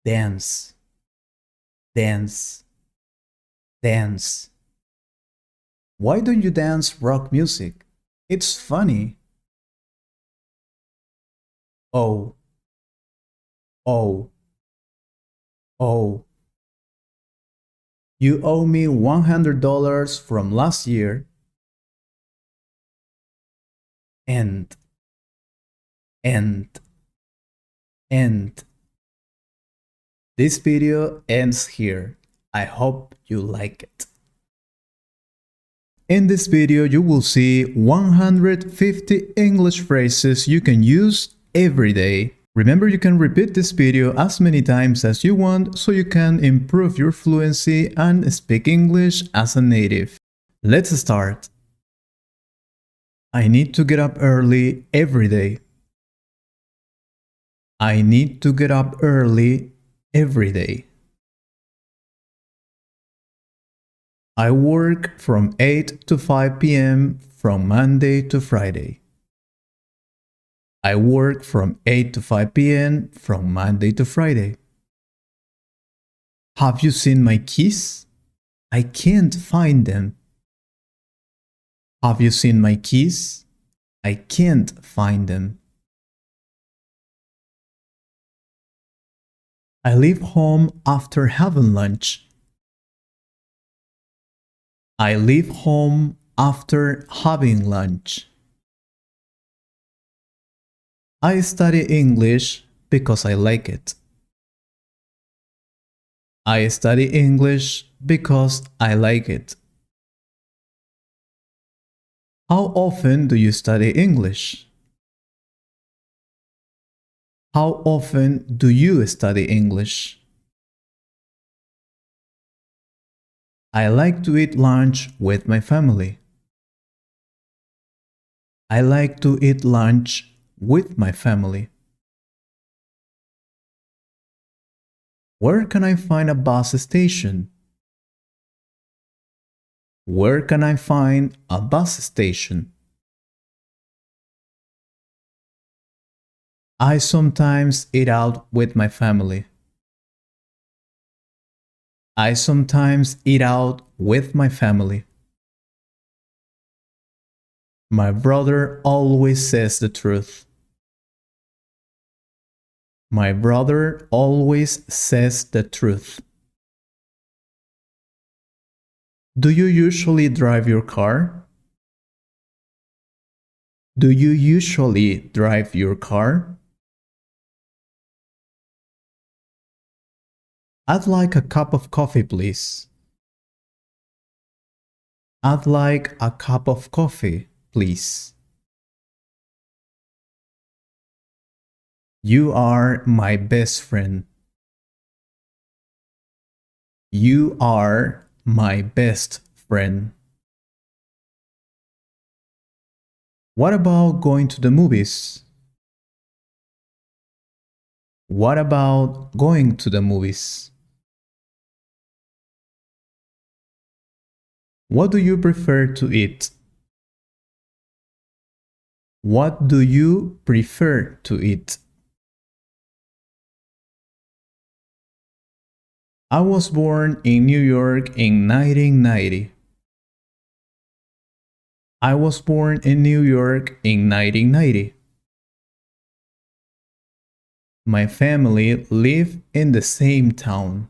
Speaker 1: Dance, dance, dance. Why don't you dance rock music? It's funny. Oh, oh, oh. You owe me $100 from last year. End, end, end. This video ends here. I hope you like it. In this video, you will see 150 English phrases you can use every day. Remember, you can repeat this video as many times as you want so you can improve your fluency and speak English as a native. Let's start. I need to get up early every day. I need to get up early every day. I work from 8 to 5 p.m. from Monday to Friday. I work from 8 to 5 p.m. from Monday to Friday. Have you seen my keys? I can't find them. Have you seen my keys? I can't find them. I leave home after having lunch. I leave home after having lunch. I study English because I like it. I study English because I like it. How often do you study English? How often do you study English? I like to eat lunch with my family. I like to eat lunch with my family. Where can I find a bus station? Where can I find a bus station? I sometimes eat out with my family. I sometimes eat out with my family. My brother always says the truth. My brother always says the truth. Do you usually drive your car? Do you usually drive your car? I'd like a cup of coffee, please. I'd like a cup of coffee, please. You are my best friend. You are my best friend. What about going to the movies? What about going to the movies? What do you prefer to eat? What do you prefer to eat? I was born in New York in 1990. I was born in New York in 1990. My family live in the same town.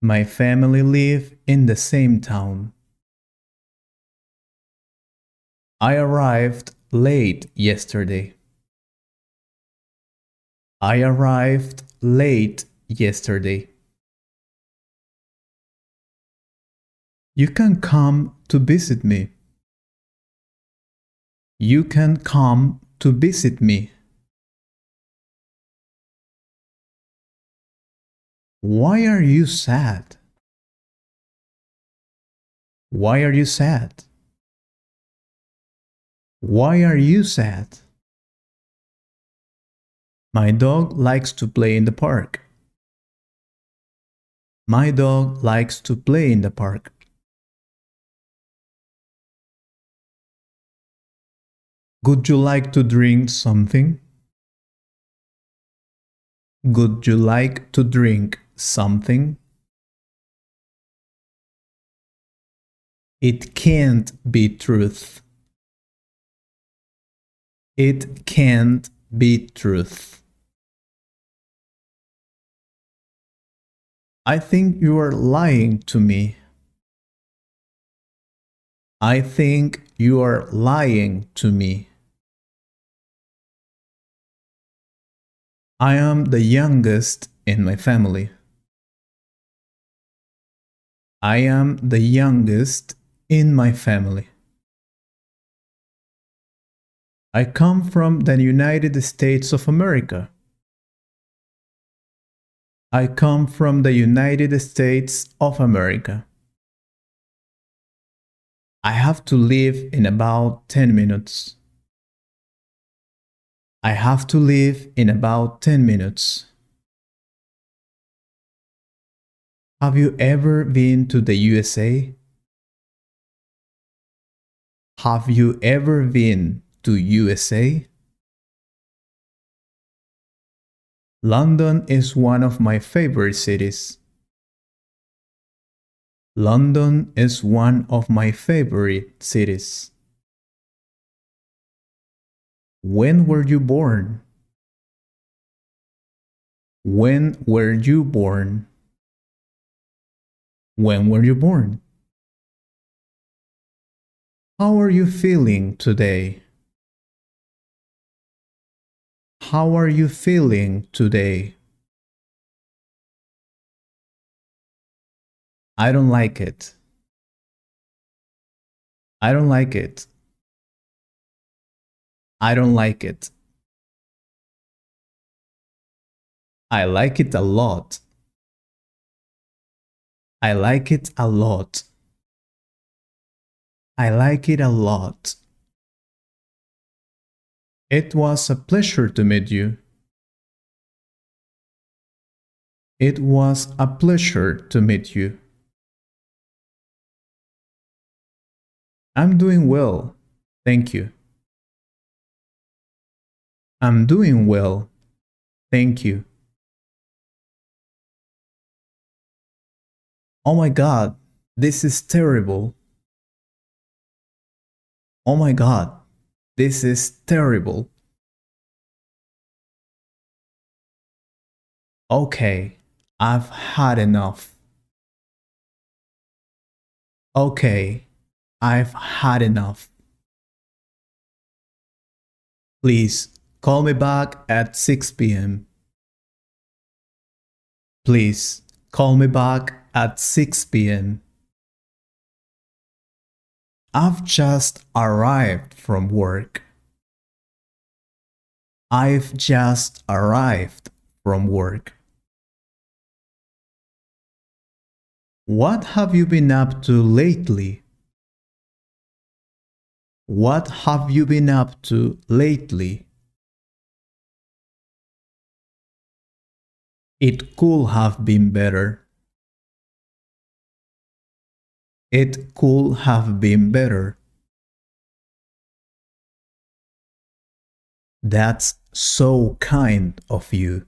Speaker 1: My family live in the same town. I arrived late yesterday. I arrived late yesterday. You can come to visit me. You can come to visit me. Why are you sad? Why are you sad? Why are you sad? My dog likes to play in the park. My dog likes to play in the park. Would you like to drink something? Would you like to drink something? It can't be truth. It can't be truth. I think you are lying to me. I think you are lying to me. I am the youngest in my family. I am the youngest in my family. I come from the United States of America. I come from the United States of America. I have to leave in about 10 minutes. I have to leave in about 10 minutes. Have you ever been to the USA? Have you ever been to USA? London is one of my favorite cities. London is one of my favorite cities. When were you born? When were you born? When were you born? How are you feeling today? How are you feeling today? I don't like it. I don't like it. I don't like it. I like it a lot. I like it a lot. I like it a lot. It was a pleasure to meet you. It was a pleasure to meet you. I'm doing well, thank you. I'm doing well, thank you. Oh my God, this is terrible. Oh my God, this is terrible. Okay, I've had enough. Okay, I've had enough. Please call me back at 6 p.m. Please call me back at 6 p.m. I've just arrived from work. I've just arrived from work. What have you been up to lately? What have you been up to lately? It could have been better. It could have been better. That's so kind of you.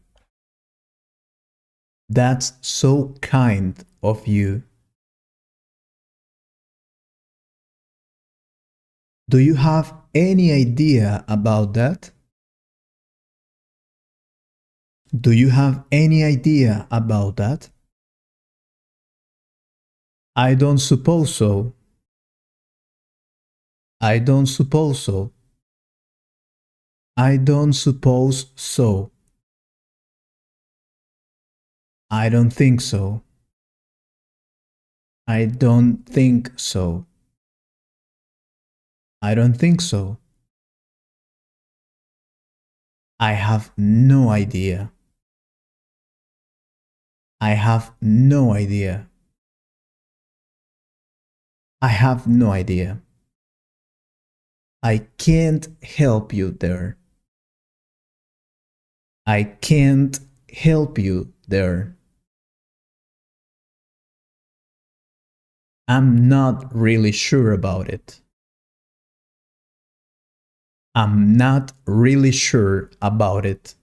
Speaker 1: That's so kind of you. Do you have any idea about that? Do you have any idea about that? I don't suppose so. I don't suppose so. I don't suppose so. I don't think so. I don't think so. I don't think so. I have no idea. I have no idea. I have no idea. I can't help you there. I can't help you there. I'm not really sure about it. I'm not really sure about it.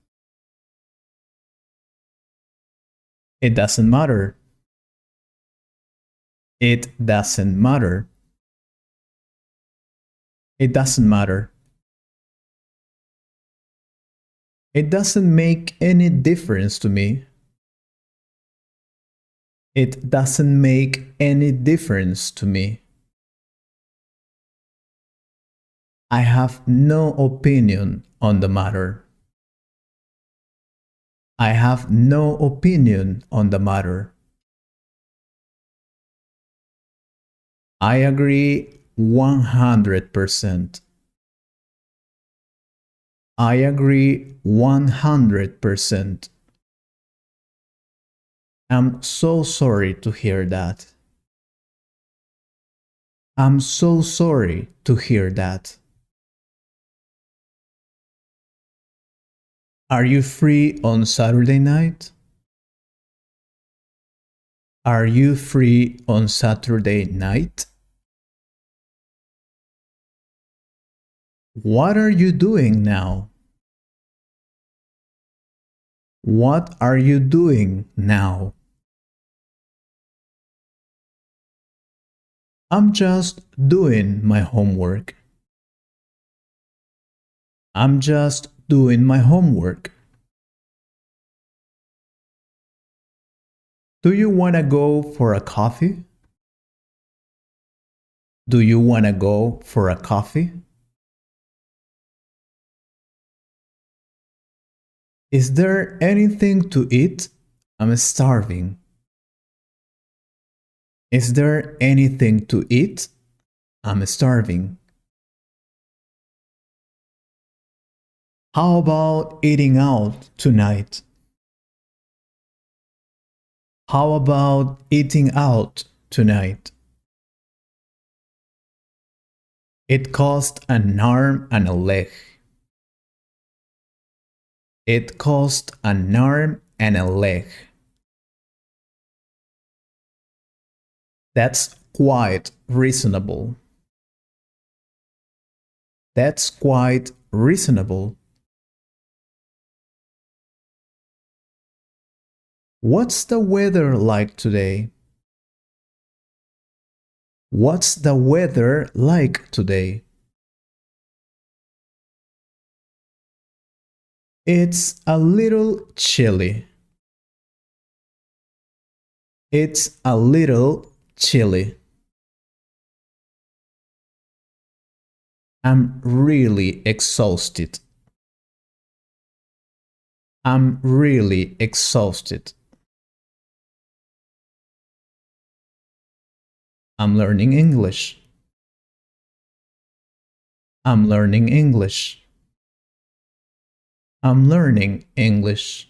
Speaker 1: It doesn't matter. It doesn't matter. It doesn't matter. It doesn't make any difference to me. It doesn't make any difference to me. I have no opinion on the matter. I have no opinion on the matter. I agree 100%. I agree 100%. I'm so sorry to hear that. I'm so sorry to hear that. Are you free on Saturday night? Are you free on Saturday night? What are you doing now? What are you doing now? I'm just doing my homework. I'm just doing my homework. Do you want to go for a coffee? Do you want to go for a coffee? Is there anything to eat? I'm starving. Is there anything to eat? I'm starving. How about eating out tonight? How about eating out tonight? It cost an arm and a leg. It cost an arm and a leg. That's quite reasonable. That's quite reasonable. What's the weather like today? What's the weather like today? It's a little chilly. It's a little chilly. I'm really exhausted. I'm really exhausted. I'm learning English. I'm learning English. I'm learning English.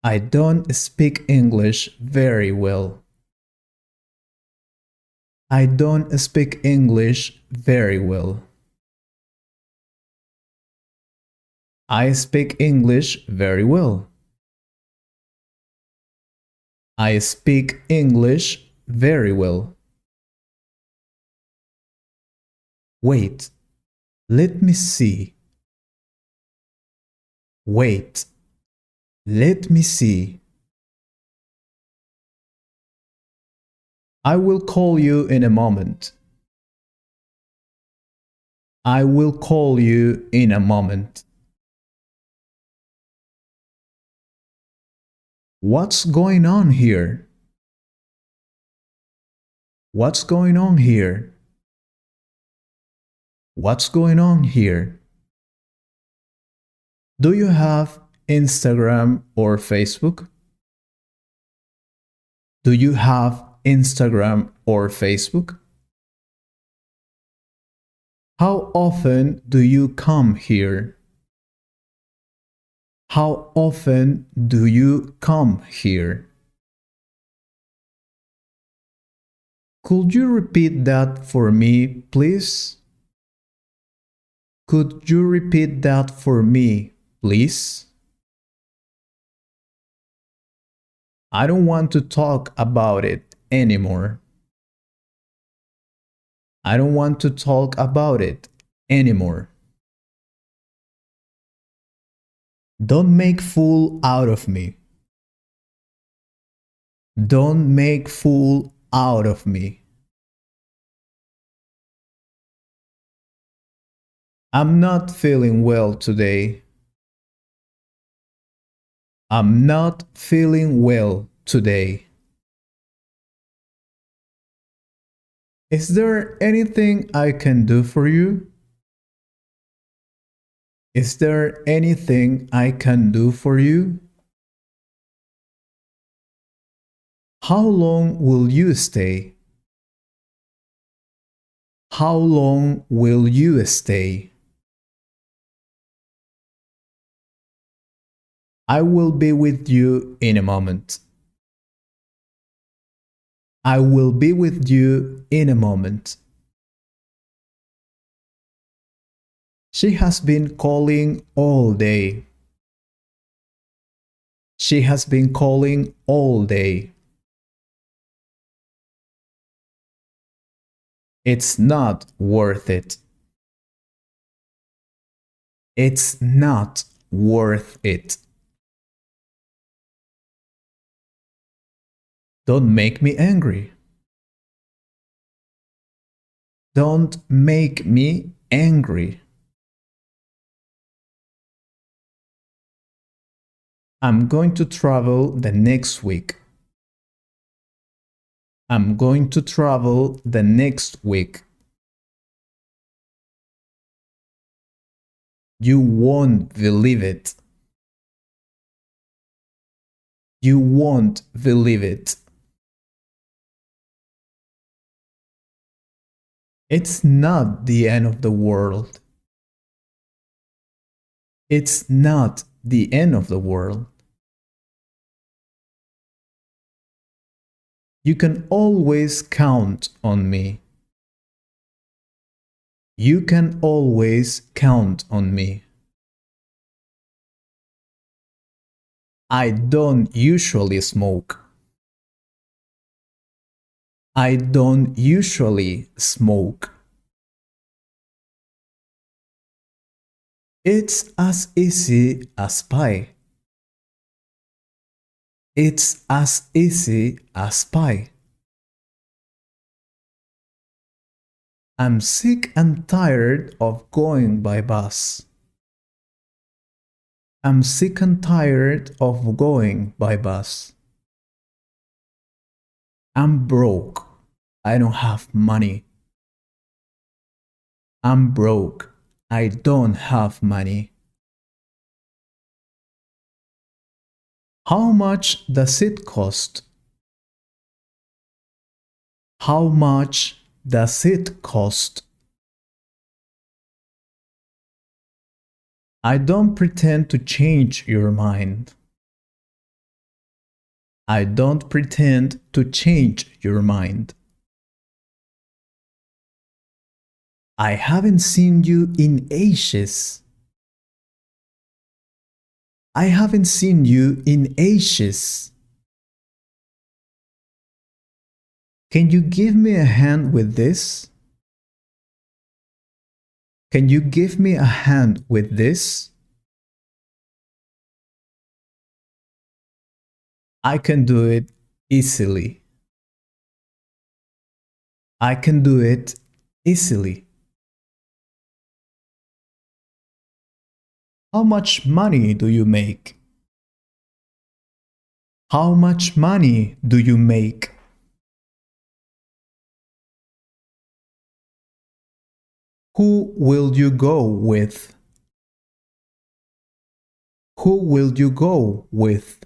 Speaker 1: I don't speak English very well. I don't speak English very well. I speak English very well. I speak English very well. Wait, let me see. Wait, let me see. I will call you in a moment. I will call you in a moment. What's going on here? What's going on here? What's going on here? Do you have Instagram or Facebook? Do you have Instagram or Facebook? How often do you come here? How often do you come here? Could you repeat that for me, please? Could you repeat that for me, please? I don't want to talk about it anymore. I don't want to talk about it anymore. Don't make fool out of me. Don't make fool out of me. I'm not feeling well today. I'm not feeling well today. Is there anything I can do for you? Is there anything I can do for you? How long will you stay? How long will you stay? I will be with you in a moment. I will be with you in a moment. She has been calling all day. She has been calling all day. It's not worth it. It's not worth it. Don't make me angry. Don't make me angry. I'm going to travel the next week. I'm going to travel the next week. You won't believe it. You won't believe it. It's not the end of the world. It's not the end of the world. You can always count on me. You can always count on me. I don't usually smoke. I don't usually smoke. It's as easy as pie. It's as easy as pie. I'm sick and tired of going by bus. I'm sick and tired of going by bus. I'm broke. I don't have money. I'm broke. I don't have money. How much does it cost? How much does it cost? I don't pretend to change your mind. I don't pretend to change your mind. I haven't seen you in ages. I haven't seen you in ages. Can you give me a hand with this? Can you give me a hand with this? I can do it easily. I can do it easily. How much money do you make? How much money do you make? Who will you go with? Who will you go with?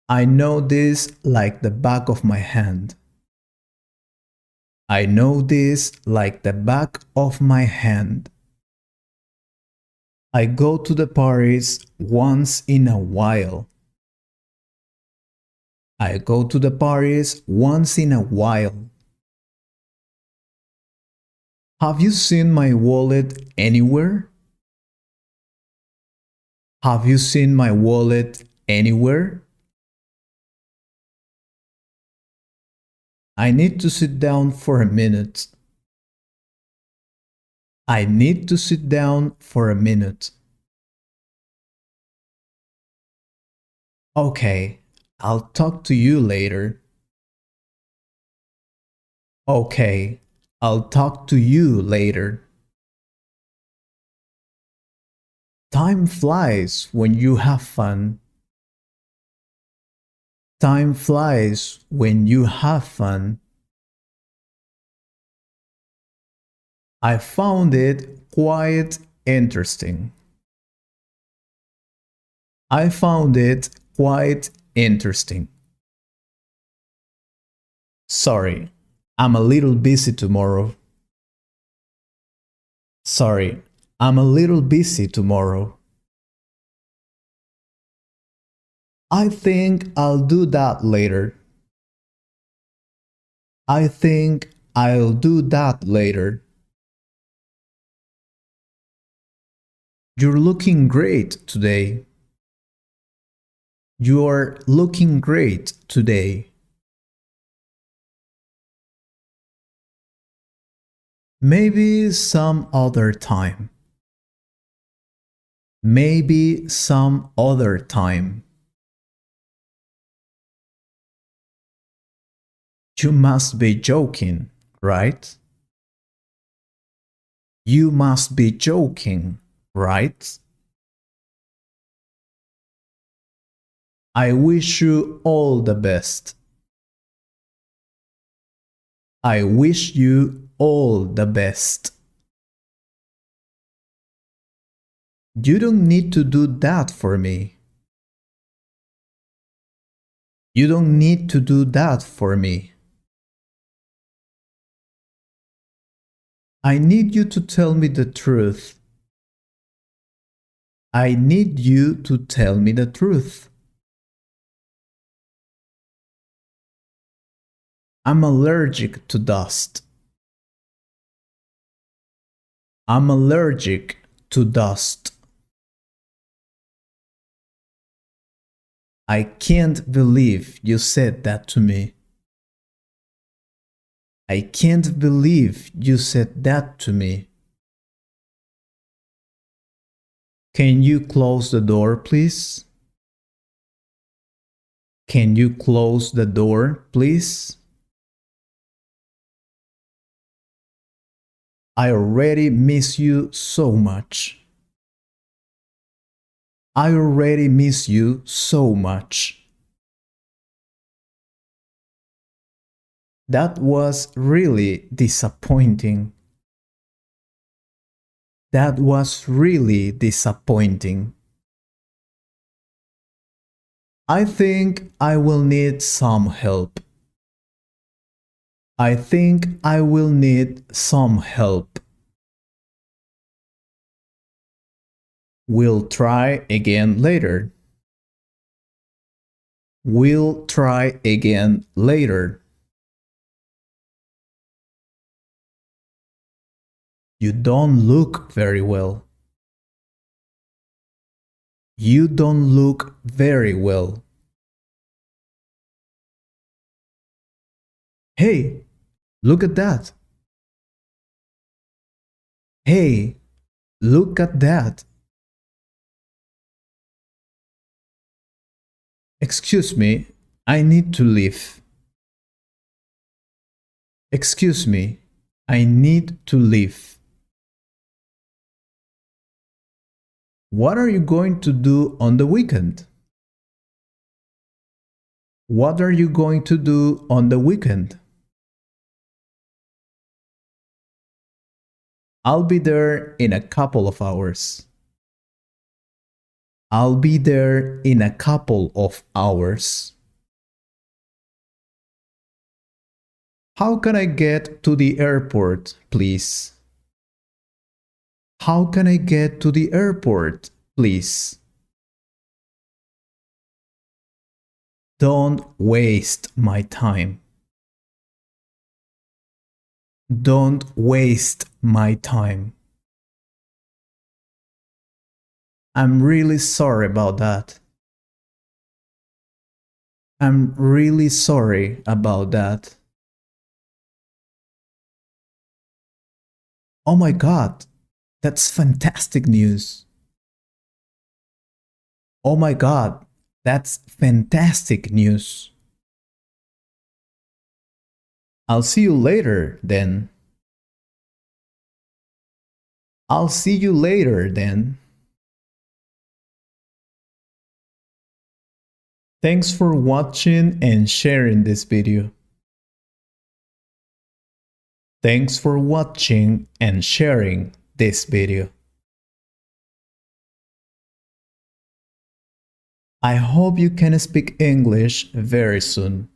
Speaker 1: I know this like the back of my hand. I know this like the back of my hand. I go to the parties once in a while. I go to the parties once in a while. Have you seen my wallet anywhere? Have you seen my wallet anywhere? I need to sit down for a minute. I need to sit down for a minute. Okay, I'll talk to you later. Okay, I'll talk to you later. Time flies when you have fun. Time flies when you have fun. I found it quite interesting. I found it quite interesting. Sorry, I'm a little busy tomorrow. Sorry, I'm a little busy tomorrow. I think I'll do that later. I think I'll do that later. You're looking great today. You're looking great today. Maybe some other time. Maybe some other time. You must be joking, right? You must be joking, right? I wish you all the best. I wish you all the best. You don't need to do that for me. You don't need to do that for me. I need you to tell me the truth. I need you to tell me the truth. I'm allergic to dust. I'm allergic to dust. I can't believe you said that to me. I can't believe you said that to me. Can you close the door, please? Can you close the door, please? I already miss you so much. I already miss you so much. That was really disappointing. That was really disappointing. I think I will need some help. I think I will need some help. We'll try again later. We'll try again later. You don't look very well. You don't look very well. Hey, look at that. Hey, look at that. Excuse me, I need to leave. Excuse me, I need to leave. What are you going to do on the weekend? What are you going to do on the weekend? I'll be there in a couple of hours. I'll be there in a couple of hours. How can I get to the airport, please? How can I get to the airport, please? Don't waste my time. Don't waste my time. I'm really sorry about that. I'm really sorry about that. Oh my God, that's fantastic news. Oh my God, that's fantastic news. I'll see you later then. I'll see you later then. Thanks for watching and sharing this video. Thanks for watching and sharing this video. I hope you can speak English very soon.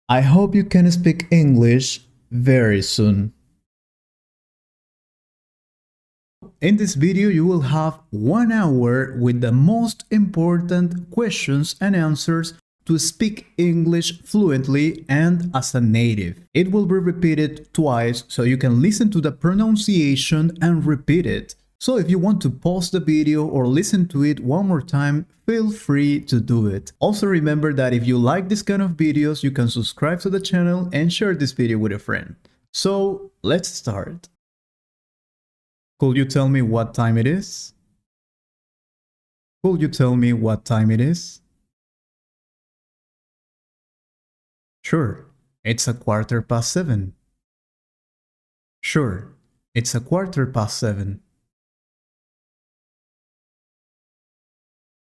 Speaker 1: I hope you can speak English very soon. In this video, you will have 1 hour with the most important questions and answers to speak English fluently and as a native. It will be repeated twice so you can listen to the pronunciation and repeat it. So if you want to pause the video or listen to it one more time, feel free to do it. Also remember that if you like this kind of videos, you can subscribe to the channel and share this video with a friend. So let's start. Could you tell me what time it is? Could you tell me what time it is? Sure, it's 7:15. Sure, it's 7:15.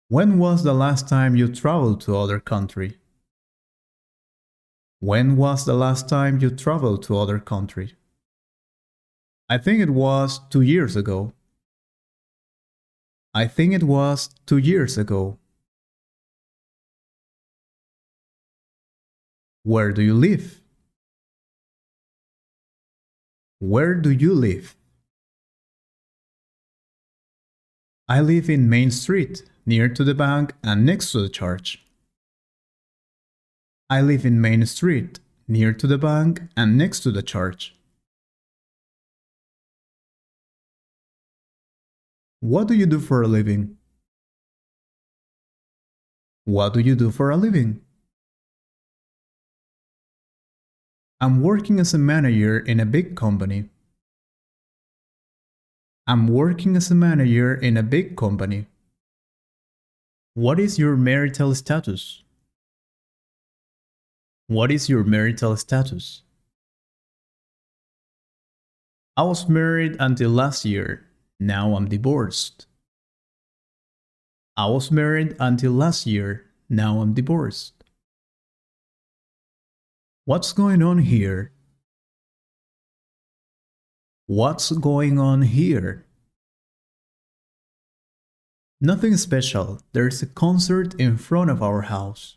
Speaker 1: When was the last time you traveled to other country? When was the last time you traveled to other country? I think it was 2 years ago. I think it was 2 years ago. Where do you live? Where do you live? I live in Main Street, near to the bank and next to the church. I live in Main Street, near to the bank and next to the church. What do you do for a living? What do you do for a living? I'm working as a manager in a big company. I'm working as a manager in a big company. What is your marital status? What is your marital status? I was married until last year. Now I'm divorced. I was married until last year. Now I'm divorced. What's going on here? What's going on here? Nothing special. There's a concert in front of our house.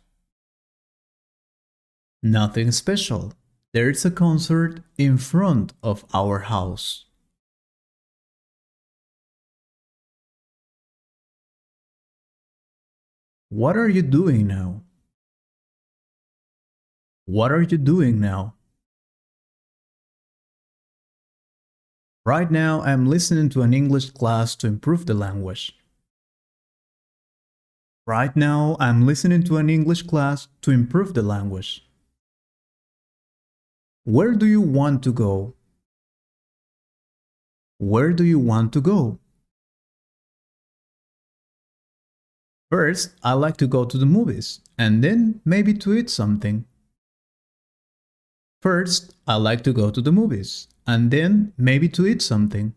Speaker 1: Nothing special. There's a concert in front of our house. What are you doing now? What are you doing now? Right now, I'm listening to an English class to improve the language. Right now, I'm listening to an English class to improve the language. Where do you want to go? Where do you want to go? First, I like to go to the movies, and then maybe to eat something. First, I like to go to the movies, and then maybe to eat something.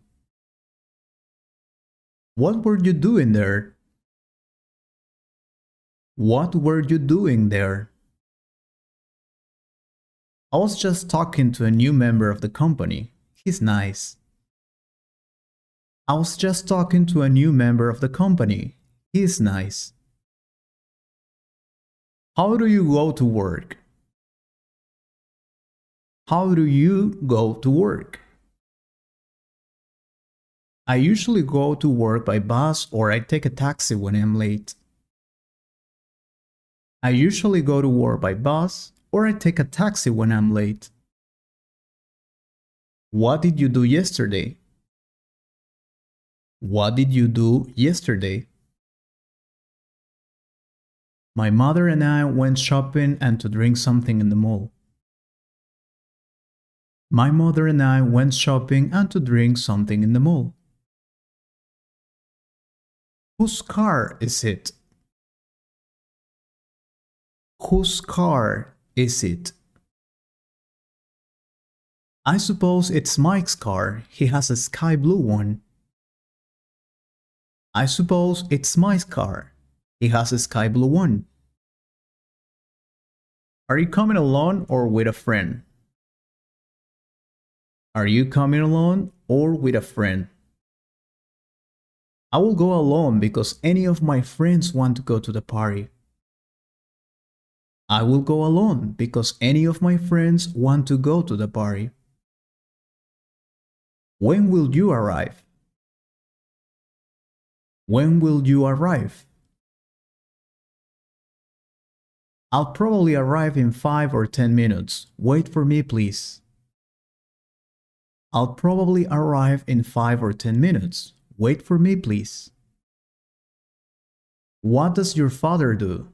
Speaker 1: What were you doing there? What were you doing there? I was just talking to a new member of the company. He's nice. I was just talking to a new member of the company. He's nice. How do you go to work? How do you go to work? I usually go to work by bus or I take a taxi when I'm late. I usually go to work by bus or I take a taxi when I'm late. What did you do yesterday? What did you do yesterday? My mother and I went shopping and to drink something in the mall. My mother and I went shopping and to drink something in the mall. Whose car is it? Whose car is it? I suppose it's Mike's car. He has a sky blue one. I suppose it's Mike's car. He has a sky blue one. Are you coming alone or with a friend? Are you coming alone or with a friend? I will go alone because any of my friends want to go to the party. I will go alone because any of my friends want to go to the party. When will you arrive? When will you arrive? I'll probably arrive in 5 or 10 minutes. Wait for me, please. I'll probably arrive in 5 or 10 minutes. Wait for me, please. What does your father do?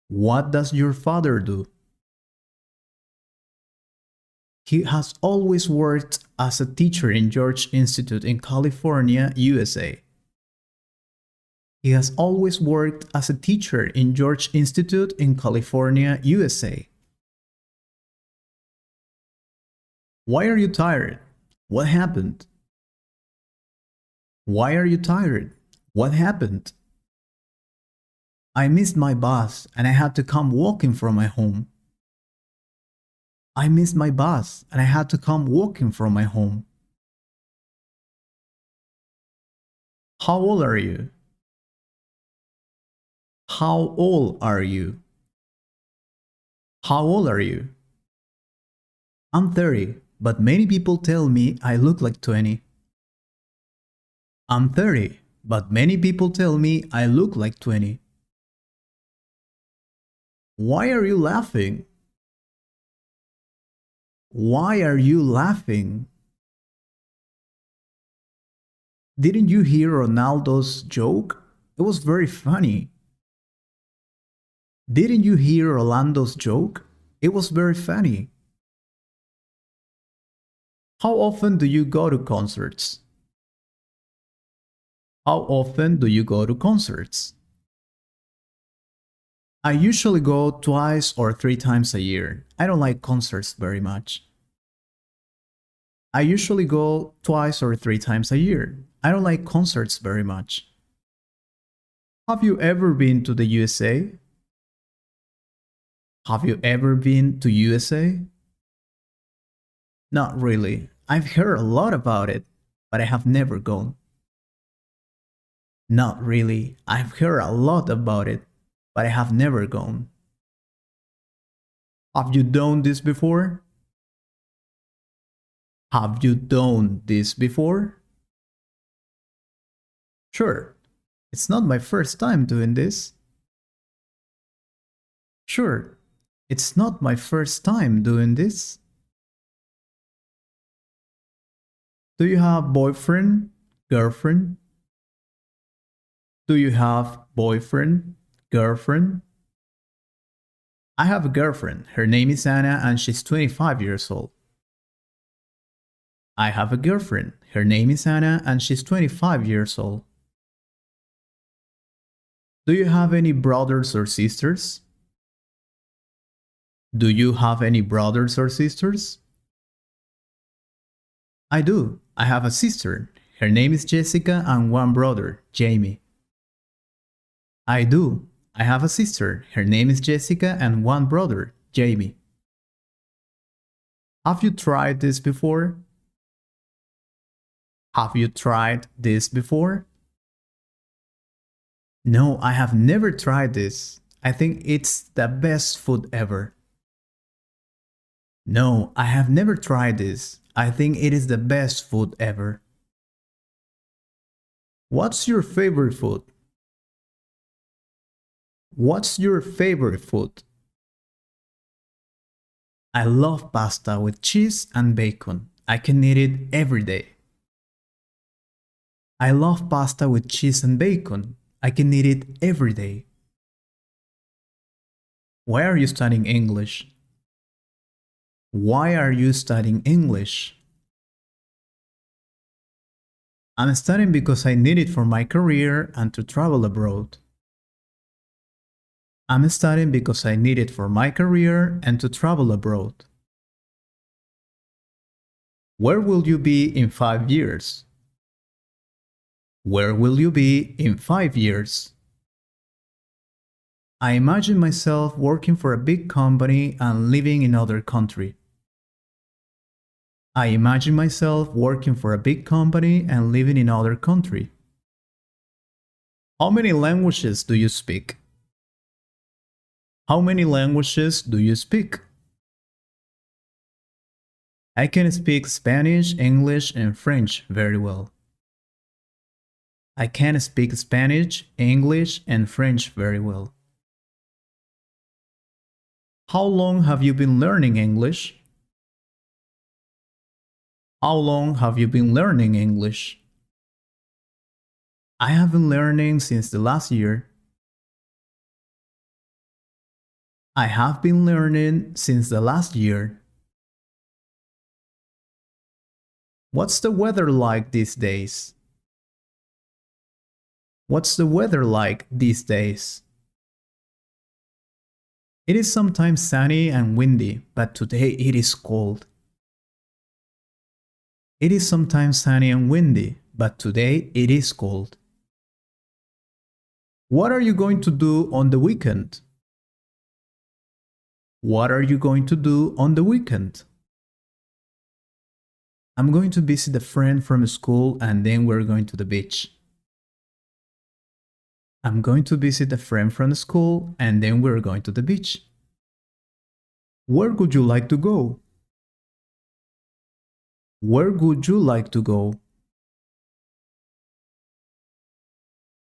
Speaker 1: What does your father do? He has always worked as a teacher in George Institute in California, USA. He has always worked as a teacher in George Institute in California, USA. Why are you tired? What happened? Why are you tired? What happened? I missed my bus and I had to come walking from my home. I missed my bus and I had to come walking from my home. How old are you? How old are you? How old are you? I'm 30, but many people tell me I look like 20. I'm 30, but many people tell me I look like 20. Why are you laughing? Why are you laughing? Didn't you hear Ronaldo's joke? It was very funny. Didn't you hear Orlando's joke? It was very funny. How often do you go to concerts? How often do you go to concerts? I usually go twice or 3 times a year. I don't like concerts very much. I usually go twice or 3 times a year. I don't like concerts very much. Have you ever been to the USA? Have you ever been to USA? Not really. I've heard a lot about it, but I have never gone. Not really. I've heard a lot about it, but I have never gone. Have you done this before? Have you done this before? Sure. It's not my first time doing this. Sure. It's not my first time doing this. Do you have boyfriend, girlfriend? Do you have boyfriend, girlfriend? I have a girlfriend. Her name is Anna and she's 25 years old. I have a girlfriend. Her name is Anna and she's 25 years old. Do you have any brothers or sisters? Do you have any brothers or sisters? I do. I have a sister. Her name is Jessica and one brother, Jamie. I do. I have a sister. Her name is Jessica and one brother, Jamie. Have you tried this before? Have you tried this before? No, I have never tried this. I think it's the best food ever. No, I have never tried this. I think it is the best food ever. What's your favorite food? What's your favorite food? I love pasta with cheese and bacon. I can eat it every day. I love pasta with cheese and bacon. I can eat it every day. Why are you studying English? Why are you studying English? I'm studying because I need it for my career and to travel abroad. I'm studying because I need it for my career and to travel abroad. Where will you be in 5 years? Where will you be in 5 years? I imagine myself working for a big company and living in another country. I imagine myself working for a big company and living in another country. How many languages do you speak? How many languages do you speak? I can speak Spanish, English, and French very well. I can speak Spanish, English, and French very well. How long have you been learning English? How long have you been learning English? I have been learning since the last year. I have been learning since the last year. What's the weather like these days? What's the weather like these days? It is sometimes sunny and windy, but today it is cold. It is sometimes sunny and windy, but today it is cold. What are you going to do on the weekend? What are you going to do on the weekend? I'm going to visit a friend from school and then we're going to the beach. I'm going to visit a friend from school and then we're going to the beach. Where would you like to go? Where would you like to go?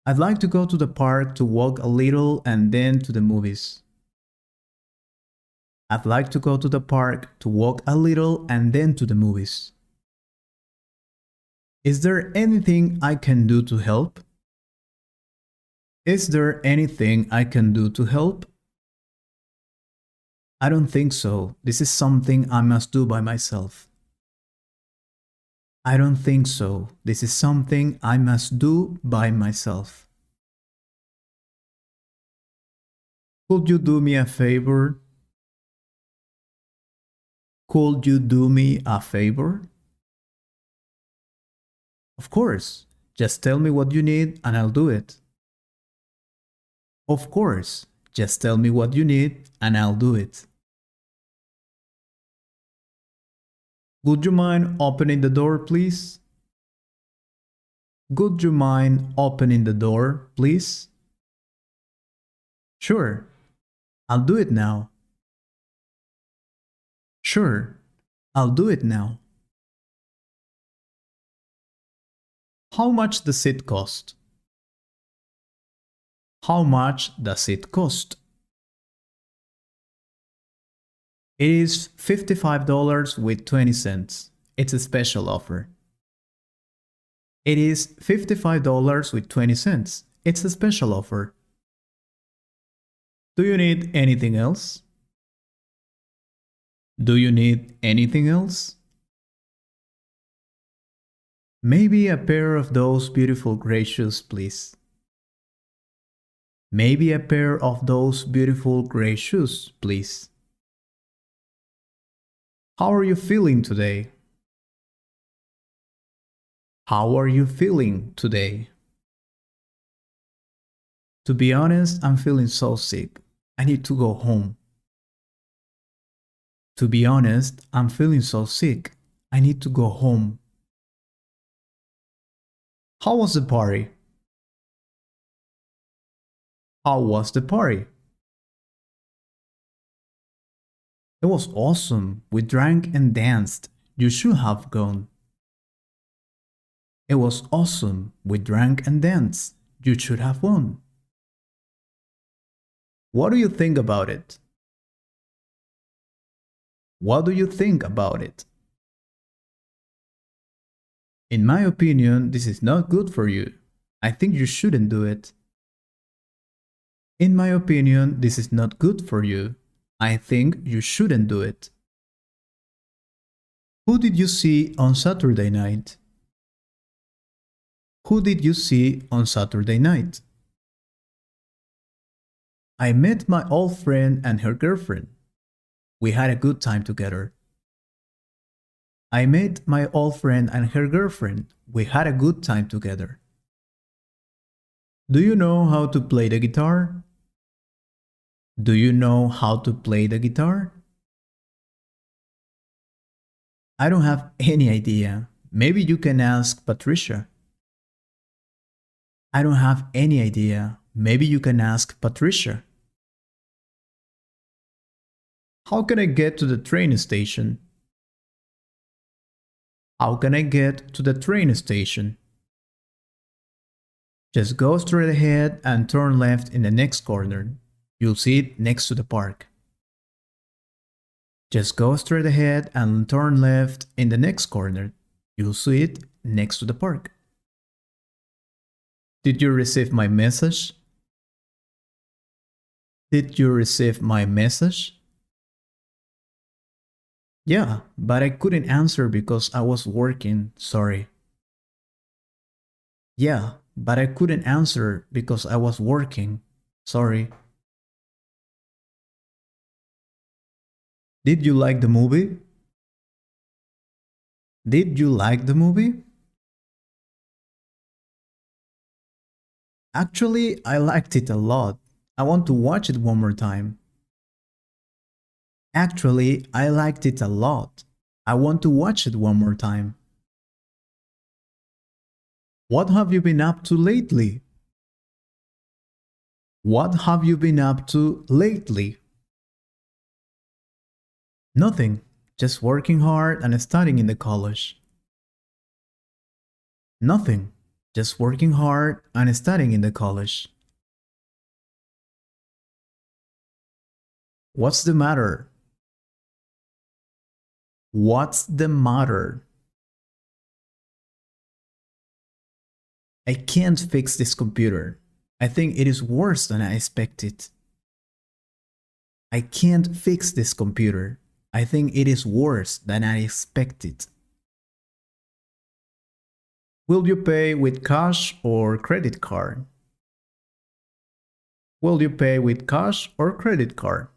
Speaker 1: I'd like to go to the park to walk a little and then to the movies. I'd like to go to the park to walk a little and then to the movies. Is there anything I can do to help? Is there anything I can do to help? I don't think so. This is something I must do by myself. I don't think so. This is something I must do by myself. Could you do me a favor? Could you do me a favor? Of course. Just tell me what you need and I'll do it. Of course. Just tell me what you need and I'll do it. Would you mind opening the door, please? Would you mind opening the door, please? Sure. I'll do it now. Sure. I'll do it now. How much does it cost? How much does it cost? It is $55 with 20 cents. It's a special offer. It is $55 with 20 cents. It's a special offer. Do you need anything else? Do you need anything else? Maybe a pair of those beautiful gray shoes, please. Maybe a pair of those beautiful gray shoes, please. How are you feeling today? How are you feeling today? To be honest, I'm feeling so sick. I need to go home. To be honest, I'm feeling so sick. I need to go home. How was the party? How was the party? It was awesome. We drank and danced. You should have gone. It was awesome. We drank and danced. You should have gone. What do you think about it? What do you think about it? In my opinion, this is not good for you. I think you shouldn't do it. In my opinion, this is not good for you. I think you shouldn't do it. Who did you see on Saturday night? Who did you see on Saturday night? I met my old friend and her girlfriend. We had a good time together. I met my old friend and her girlfriend. We had a good time together. Do you know how to play the guitar? Do you know how to play the guitar? I don't have any idea. Maybe you can ask Patricia. I don't have any idea. Maybe you can ask Patricia. How can I get to the train station? How can I get to the train station? Just go straight ahead and turn left in the next corner. You'll see it next to the park. Just go straight ahead and turn left in the next corner. You'll see it next to the park. Did you receive my message? Did you receive my message? Yeah, but I couldn't answer because I was working, sorry. Yeah, but I couldn't answer because I was working, sorry. Did you like the movie? Did you like the movie? Actually, I liked it a lot. I want to watch it one more time. Actually, I liked it a lot. I want to watch it one more time. What have you been up to lately? What have you been up to lately? Nothing, just working hard and studying in the college. Nothing, just working hard and studying in the college. What's the matter? What's the matter? I can't fix this computer. I think it is worse than I expected. I can't fix this computer. I think it is worse than I expected. Will you pay with cash or credit card? Will you pay with cash or credit card?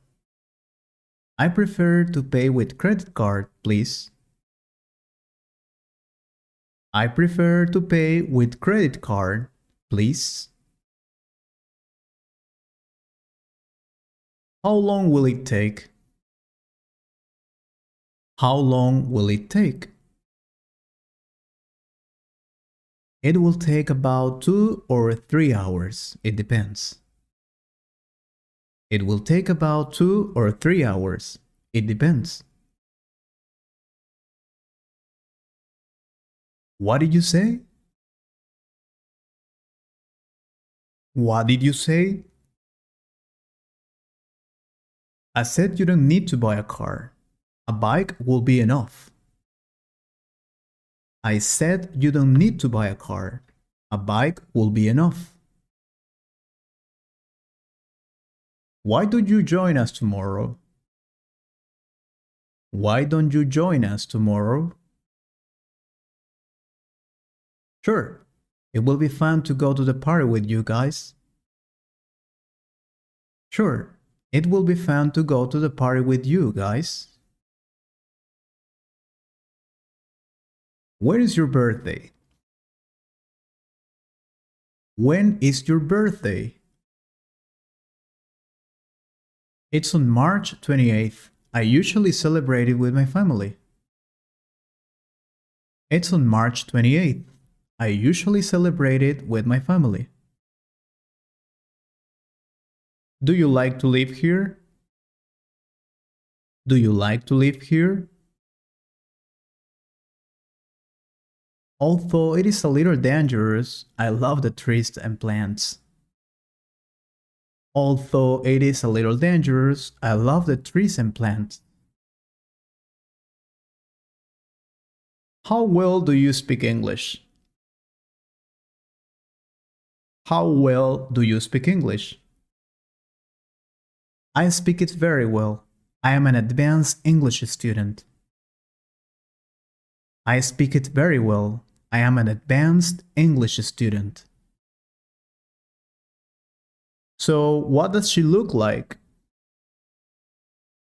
Speaker 1: I prefer to pay with credit card, please. I prefer to pay with credit card, please. How long will it take? How long will it take? It will take about 2 or 3 hours. It depends. It will take about 2 or 3 hours. It depends. What did you say? What did you say? I said you don't need to buy a car. A bike will be enough. I said you don't need to buy a car. A bike will be enough. Why don't you join us tomorrow? Why don't you join us tomorrow? Sure, it will be fun to go to the party with you guys. Sure, it will be fun to go to the party with you guys. When is your birthday? When is your birthday? It's on March 28th. I usually celebrate it with my family. It's on March 28th. I usually celebrate it with my family. Do you like to live here? Do you like to live here? Although it is a little dangerous, I love the trees and plants. Although it is a little dangerous, I love the trees and plants. How well do you speak English? How well do you speak English? I speak it very well. I am an advanced English student. I speak it very well. I am an advanced English student. So, what does she look like?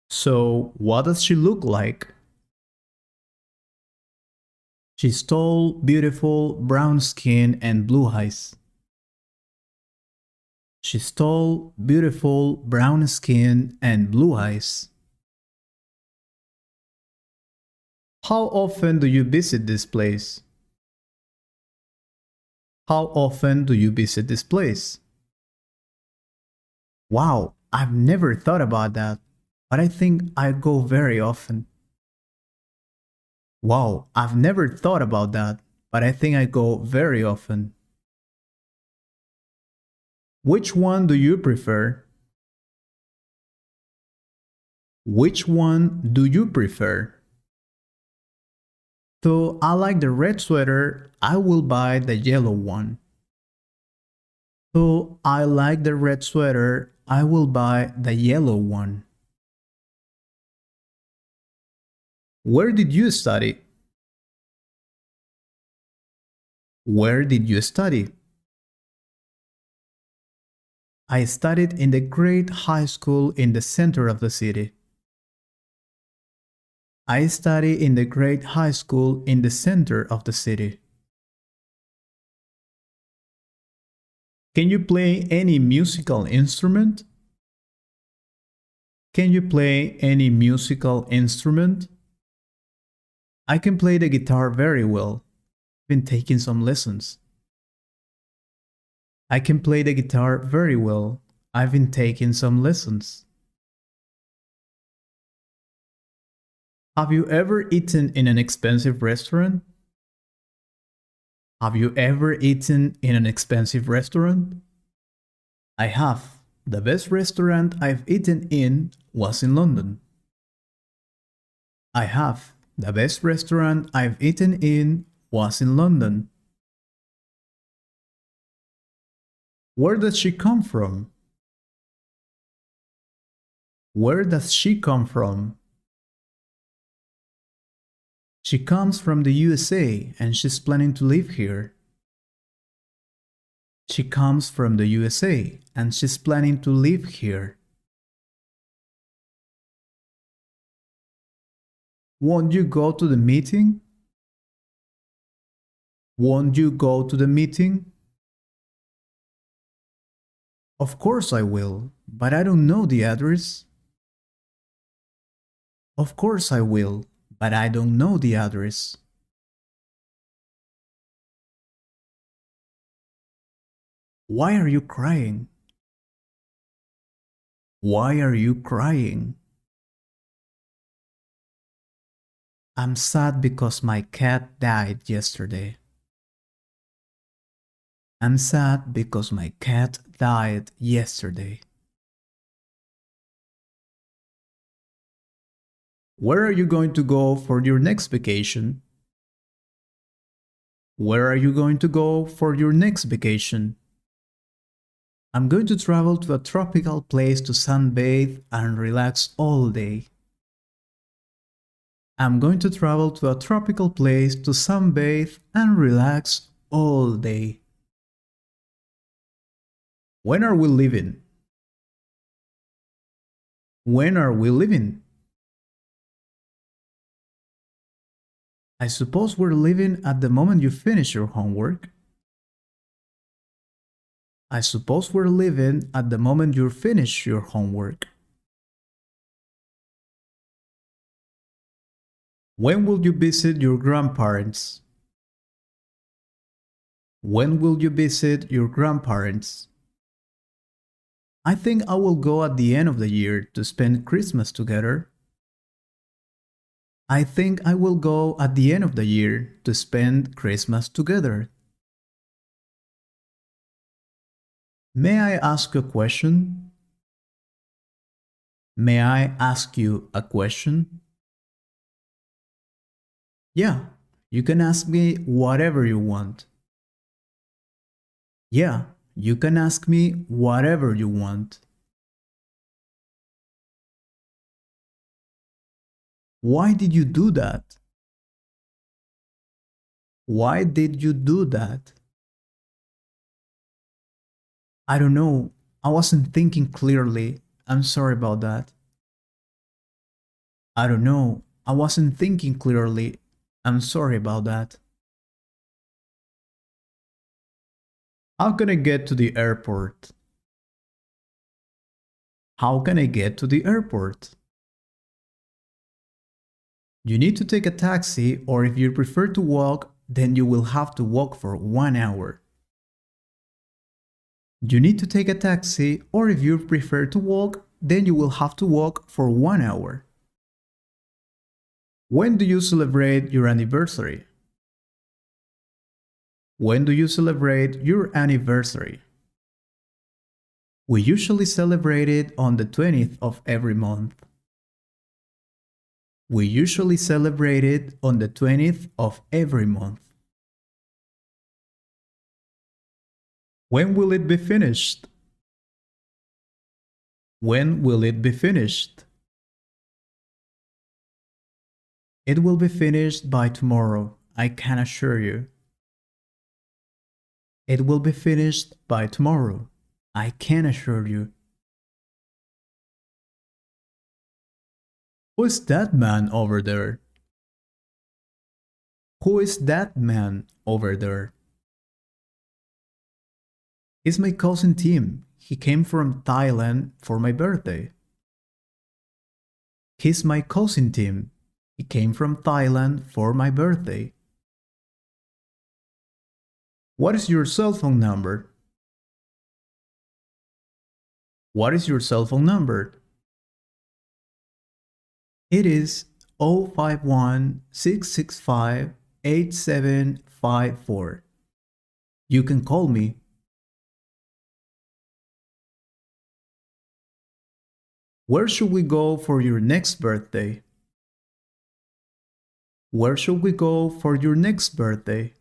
Speaker 1: So, what does she look like? She's tall, beautiful, brown skin, and blue eyes. She's tall, beautiful, brown skin, and blue eyes. How often do you visit this place? How often do you visit this place? Wow, I've never thought about that, but I think I go very often. Wow, I've never thought about that, but I think I go very often. Which one do you prefer? Which one do you prefer? So I like the red sweater, I will buy the yellow one. So I like the red sweater, I will buy the yellow one. Where did you study? Where did you study? I studied in the great high school in the center of the city. I study in the great high school in the center of the city. Can you play any musical instrument? Can you play any musical instrument? I can play the guitar very well. I've been taking some lessons. I can play the guitar very well. I've been taking some lessons. Have you ever eaten in an expensive restaurant? Have you ever eaten in an expensive restaurant? I have. The best restaurant I've eaten in was in London. I have. The best restaurant I've eaten in was in London. Where does she come from? Where does she come from? She comes from the USA and she's planning to live here. She comes from the USA and she's planning to live here. Won't you go to the meeting? Won't you go to the meeting? Of course I will, but I don't know the address. Of course I will, but I don't know the address. Why are you crying? Why are you crying? I'm sad because my cat died yesterday. I'm sad because my cat died yesterday. Where are you going to go for your next vacation? Where are you going to go for your next vacation? I'm going to travel to a tropical place to sunbathe and relax all day. I'm going to travel to a tropical place to sunbathe and relax all day. When are we leaving? When are we leaving? I suppose we're leaving at the moment you finish your homework. I suppose we're leaving at the moment you finish your homework. When will you visit your grandparents? When will you visit your grandparents? I think I will go at the end of the year to spend Christmas together. I think I will go at the end of the year to spend Christmas together. May I ask you a question? May I ask you a question? Yeah, you can ask me whatever you want. Yeah, you can ask me whatever you want. Why did you do that? Why did you do that? I don't know. I wasn't thinking clearly. I'm sorry about that. I don't know. I wasn't thinking clearly. I'm sorry about that. How can I get to the airport? How can I get to the airport? You need to take a taxi, or if you prefer to walk, then you will have to walk for 1 hour. You need to take a taxi, or if you prefer to walk, then you will have to walk for 1 hour. When do you celebrate your anniversary? When do you celebrate your anniversary? We usually celebrate it on the 20th of every month. We usually celebrate it on the 20th of every month. When will it be finished? When will it be finished? It will be finished by tomorrow, I can assure you. It will be finished by tomorrow, I can assure you. Who is that man over there? Who is that man over there? He's my cousin Tim. He came from Thailand for my birthday. He's my cousin Tim. He came from Thailand for my birthday. What is your cell phone number? What is your cell phone number? It is 051 665 8754. You can call me. Where should we go for your next birthday? Where should we go for your next birthday?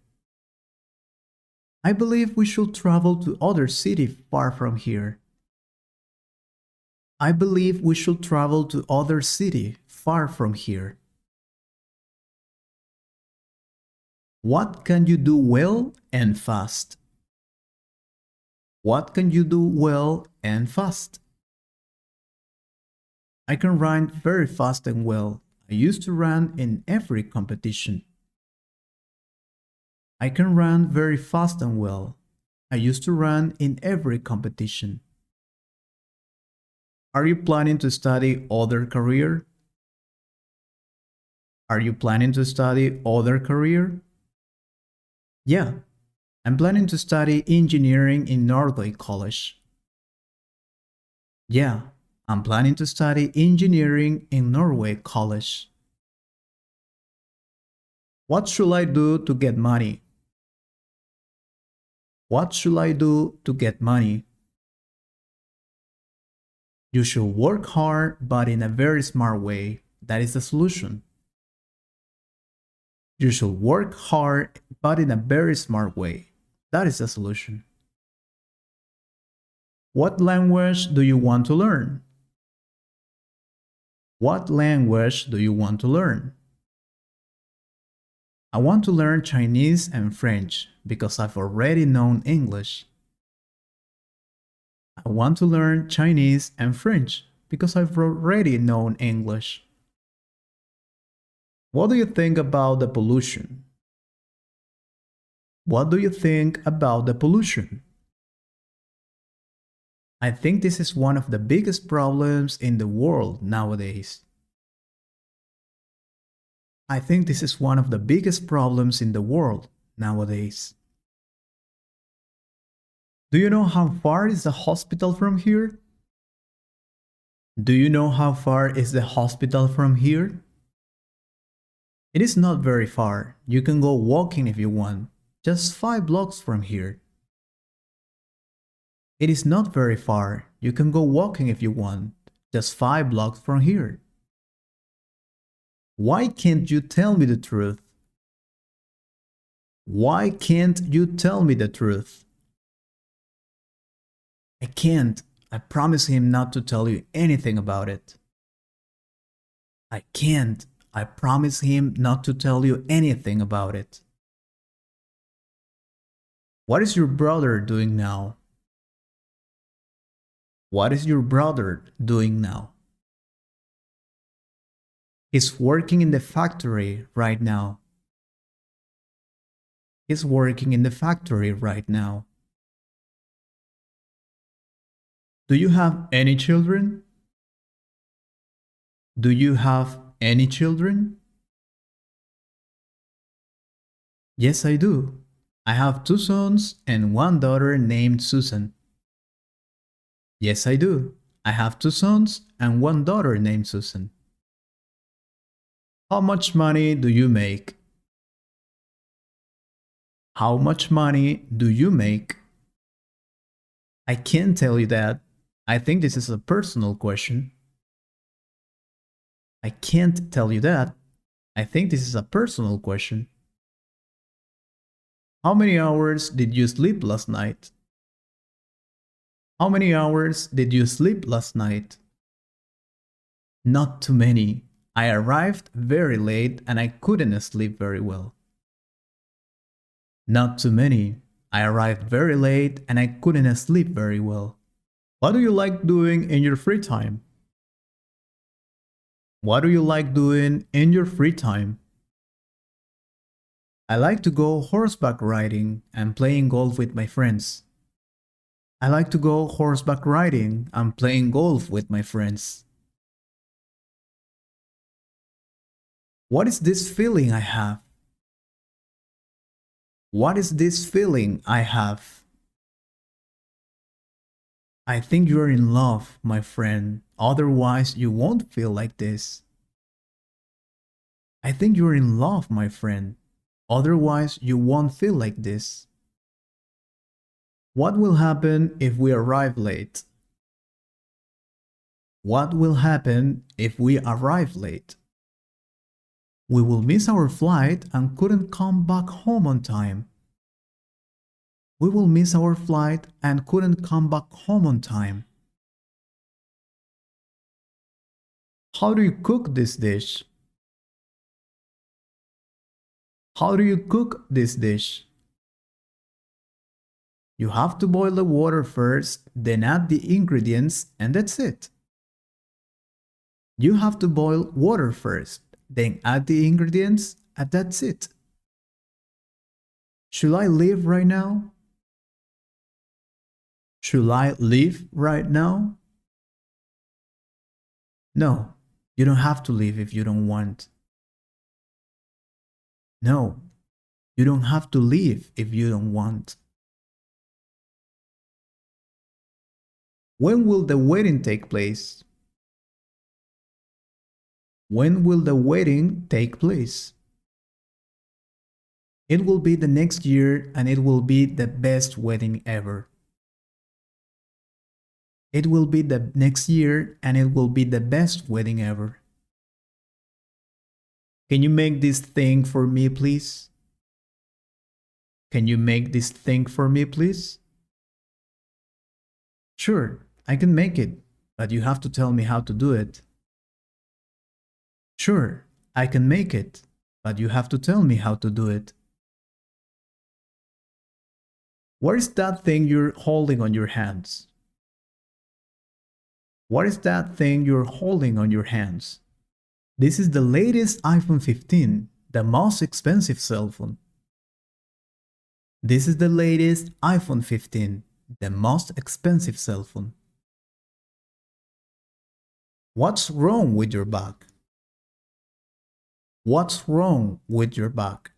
Speaker 1: I believe we should travel to other city far from here. I believe we should travel to other city far from here. What can you do well and fast? What can you do well and fast? I can run very fast and well. I used to run in every competition. I can run very fast and well. I used to run in every competition. Are you planning to study other career? Are you planning to study other career? Yeah, I'm planning to study engineering in Norway College. Yeah, I'm planning to study engineering in Norway College. What should I do to get money? What should I do to get money? You should work hard, but in a very smart way. That is the solution. You should work hard, but in a very smart way. That is the solution. What language do you want to learn? What language do you want to learn? I want to learn Chinese and French because I've already known English. I want to learn Chinese and French because I've already known English. What do you think about the pollution? What do you think about the pollution? I think this is one of the biggest problems in the world nowadays. I think this is one of the biggest problems in the world nowadays. Do you know how far is the hospital from here? Do you know how far is the hospital from here? It is not very far. You can go walking if you want. Just 5 blocks from here. It is not very far. You can go walking if you want. Just 5 blocks from here. Why can't you tell me the truth? Why can't you tell me the truth? I can't. I promise him not to tell you anything about it. I can't. I promise him not to tell you anything about it. What is your brother doing now? What is your brother doing now? He's working in the factory right now. He's working in the factory right now. Do you have any children? Do you have any children? Yes, I do. I have 2 sons and 1 daughter named Susan. Yes, I do. I have 2 sons and 1 daughter named Susan. How much money do you make? How much money do you make? I can't tell you that. I think this is a personal question. I can't tell you that. I think this is a personal question. How many hours did you sleep last night? How many hours did you sleep last night? Not too many. I arrived very late and I couldn't sleep very well. Not too many. I arrived very late and I couldn't sleep very well. What do you like doing in your free time? What do you like doing in your free time? I like to go horseback riding and playing golf with my friends. I like to go horseback riding and playing golf with my friends. What is this feeling I have? What is this feeling I have? I think you're in love, my friend. Otherwise, you won't feel like this. I think you're in love, my friend. Otherwise, you won't feel like this. What will happen if we arrive late? What will happen if we arrive late? We will miss our flight and couldn't come back home on time. We will miss our flight and couldn't come back home on time. How do you cook this dish? How do you cook this dish? You have to boil the water first, then add the ingredients, and that's it. You have to boil water first, then add the ingredients, and that's it. Should I leave right now? Should I leave right now? No, you don't have to leave if you don't want. No, you don't have to leave if you don't want. When will the wedding take place? When will the wedding take place? It will be the next year and it will be the best wedding ever. It will be the next year and it will be the best wedding ever. Can you make this thing for me, please? Can you make this thing for me, please? Sure, I can make it, but you have to tell me how to do it. Sure, I can make it, but you have to tell me how to do it. What is that thing you're holding on your hands? What is that thing you're holding on your hands? This is the latest iPhone 15, the most expensive cell phone. This is the latest iPhone 15, the most expensive cell phone. What's wrong with your back? What's wrong with your back?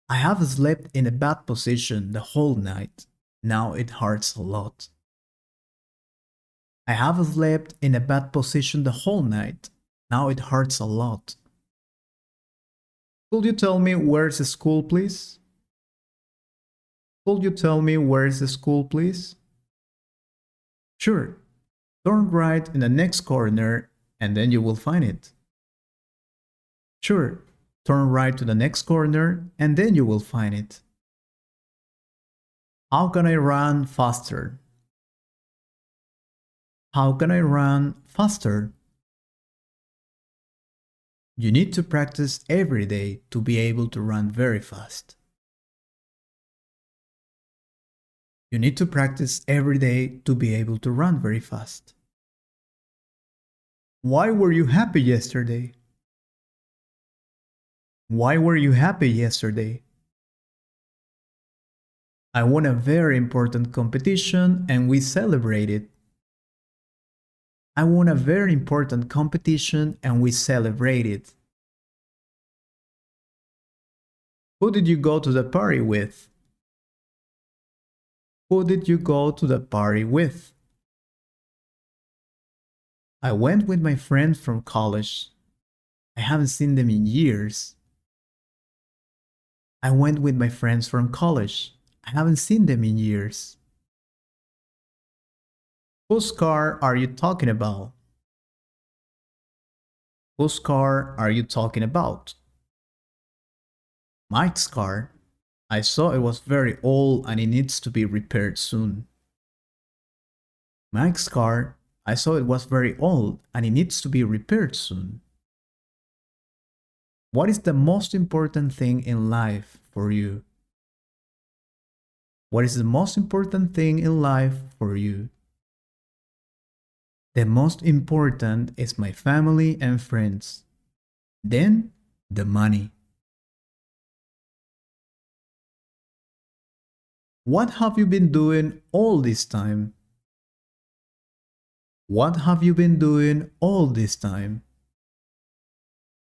Speaker 1: I have slept in a bad position the whole night. Now it hurts a lot. I have slept in a bad position the whole night. Now it hurts a lot. Could you tell me where's the school, please? Could you tell me where's the school, please? Sure. Turn right in the next corner and then you will find it. Sure. Turn right to the next corner and then you will find it. How can I run faster? How can I run faster? You need to practice every day to be able to run very fast. You need to practice every day to be able to run very fast. Why were you happy yesterday? Why were you happy yesterday? I won a very important competition and we celebrated. I won a very important competition and we celebrated. Who did you go to the party with? Who did you go to the party with? I went with my friends from college. I haven't seen them in years. I went with my friends from college. I haven't seen them in years. Whose car are you talking about? Whose car are you talking about? Mike's car. I saw it was very old and it needs to be repaired soon. Mike's car. I saw it was very old and it needs to be repaired soon. What is the most important thing in life for you? What is the most important thing in life for you? The most important is my family and friends. Then, the money. What have you been doing all this time? What have you been doing all this time?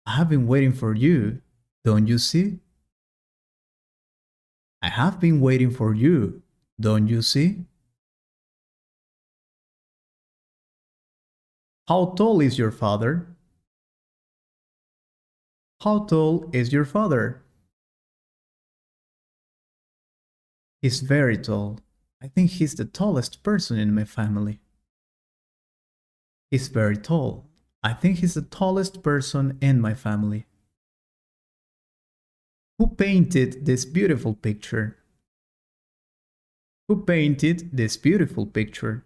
Speaker 1: I have been waiting for you, don't you see? I have been waiting for you, don't you see? How tall is your father? How tall is your father? He's very tall. I think he's the tallest person in my family. He's very tall. I think he's the tallest person in my family. Who painted this beautiful picture? Who painted this beautiful picture?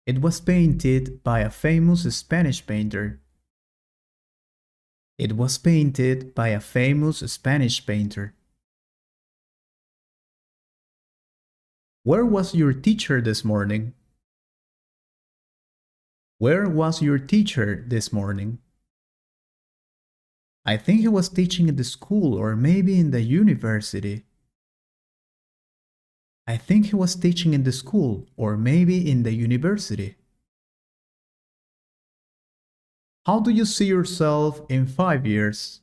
Speaker 1: It was painted by a famous Spanish painter. It was painted by a famous Spanish painter. Where was your teacher this morning? Where was your teacher this morning? I think he was teaching at the school or maybe in the university. I think he was teaching in the school or maybe in the university. How do you see yourself in 5 years?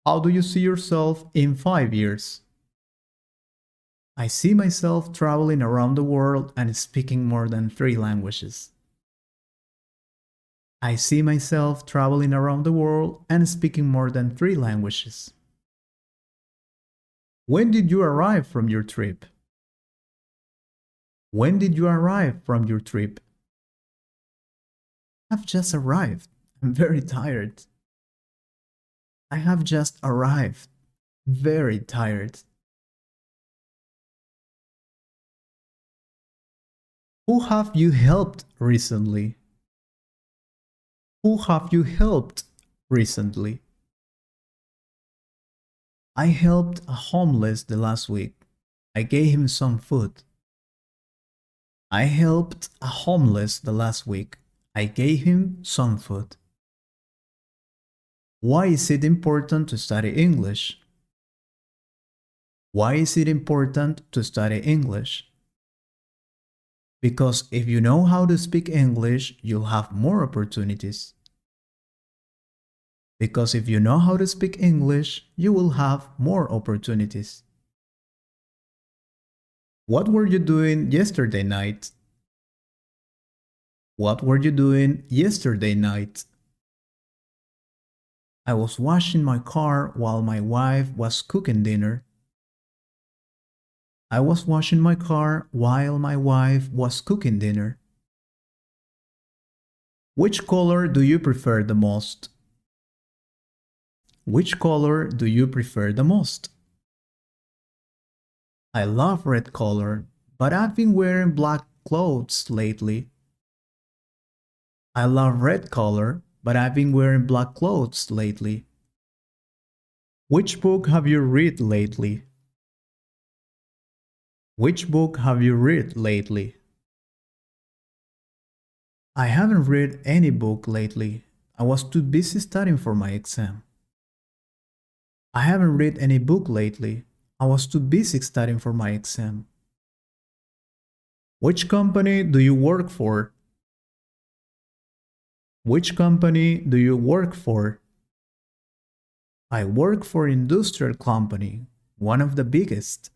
Speaker 1: How do you see yourself in 5 years? I see myself traveling around the world and speaking more than 3 languages. I see myself traveling around the world and speaking more than 3 languages. When did you arrive from your trip? When did you arrive from your trip? I've just arrived. I'm very tired. I have just arrived. Very tired. Who have you helped recently? Who have you helped recently? I helped a homeless the last week. I gave him some food. I helped a homeless the last week. I gave him some food. Why is it important to study English? Why is it important to study English? Because if you know how to speak English, you'll have more opportunities. Because if you know how to speak English, you will have more opportunities. What were you doing yesterday night? What were you doing yesterday night? I was washing my car while my wife was cooking dinner. I was washing my car while my wife was cooking dinner. Which color do you prefer the most? Which color do you prefer the most? I love red color, but I've been wearing black clothes lately. I love red color, but I've been wearing black clothes lately. Which book have you read lately? Which book have you read lately? I haven't read any book lately. I was too busy studying for my exam. I haven't read any book lately. I was too busy studying for my exam. Which company do you work for? Which company do you work for? I work for industrial company, one of the biggest.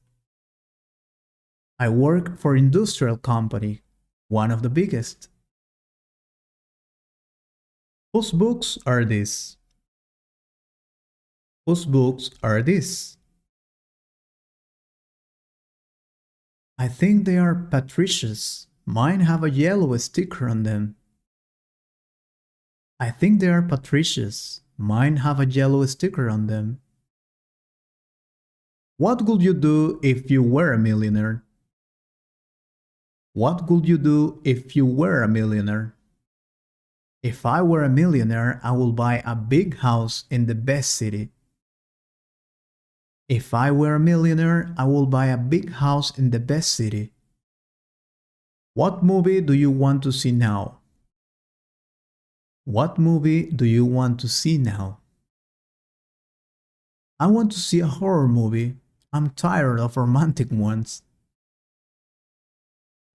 Speaker 1: I work for industrial company, one of the biggest. Whose books are these? Whose books are these? I think they are Patricia's. Mine have a yellow sticker on them. I think they are Patricia's. Mine have a yellow sticker on them. What would you do if you were a millionaire? What would you do if you were a millionaire? If I were a millionaire, I would buy a big house in the best city. If I were a millionaire, I would buy a big house in the best city. What movie do you want to see now? What movie do you want to see now? I want to see a horror movie. I'm tired of romantic ones.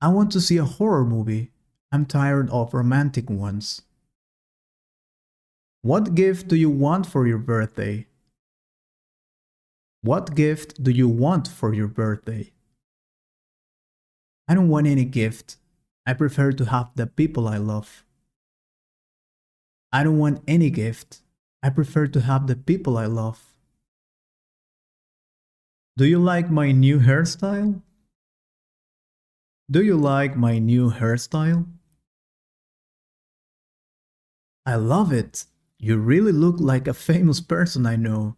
Speaker 1: I want to see a horror movie. I'm tired of romantic ones. What gift do you want for your birthday? What gift do you want for your birthday? I don't want any gift. I prefer to have the people I love. I don't want any gift. I prefer to have the people I love. Do you like my new hairstyle? Do you like my new hairstyle? I love it. You really look like a famous person I know.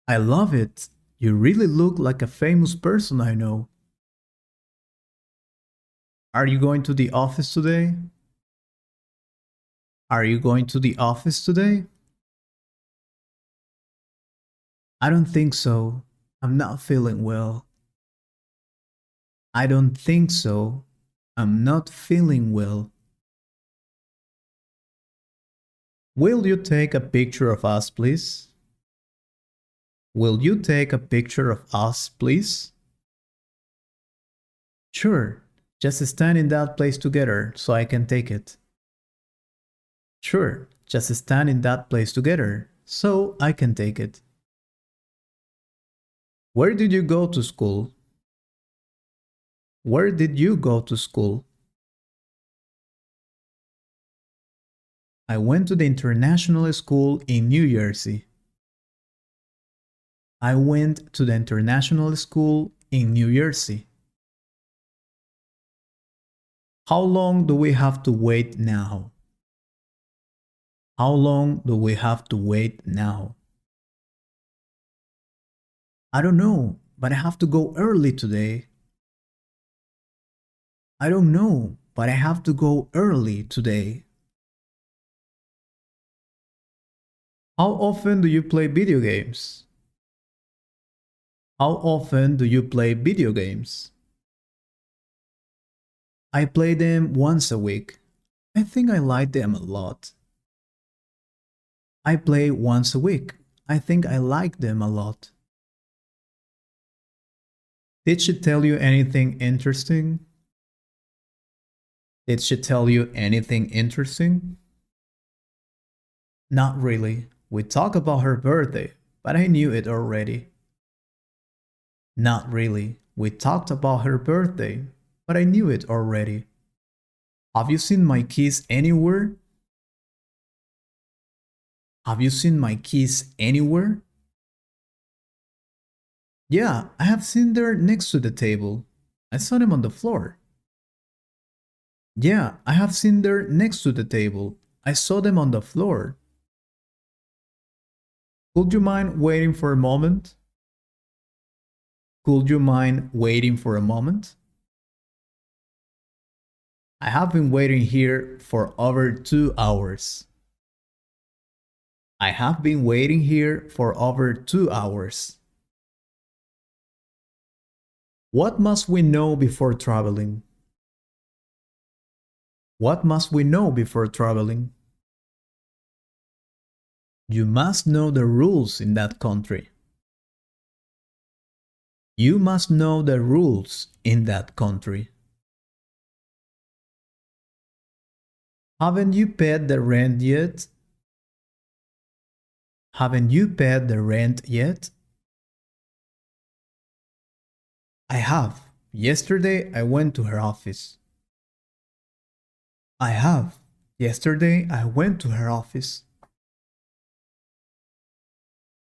Speaker 1: I love it. You really look like a famous person I know. Are you going to the office today? Are you going to the office today? I don't think so. I'm not feeling well. I don't think so. I'm not feeling well. Will you take a picture of us, please? Will you take a picture of us, please? Sure. Just stand in that place together so I can take it. Sure. Just stand in that place together so I can take it. Where did you go to school? Where did you go to school? I went to the international school in New Jersey. I went to the international school in New Jersey. How long do we have to wait now? How long do we have to wait now? I don't know, but I have to go early today. I don't know, but I have to go early today. How often do you play video games? How often do you play video games? I play them once a week. I think I like them a lot. I play once a week. I think I like them a lot. Did she tell you anything interesting? Did she tell you anything interesting? Not really. We talked about her birthday, but I knew it already. Not really. We talked about her birthday, but I knew it already. Have you seen my keys anywhere? Have you seen my keys anywhere? Yeah, I have seen them next to the table. I saw them on the floor. Yeah, I have seen them next to the table. I saw them on the floor. Would you mind waiting for a moment? Could you mind waiting for a moment? I have been waiting here for over 2 hours. I have been waiting here for over 2 hours. What must we know before traveling? What must we know before traveling? You must know the rules in that country. You must know the rules in that country. Haven't you paid the rent yet? Haven't you paid the rent yet? I have. Yesterday I went to her office. I have. Yesterday I went to her office.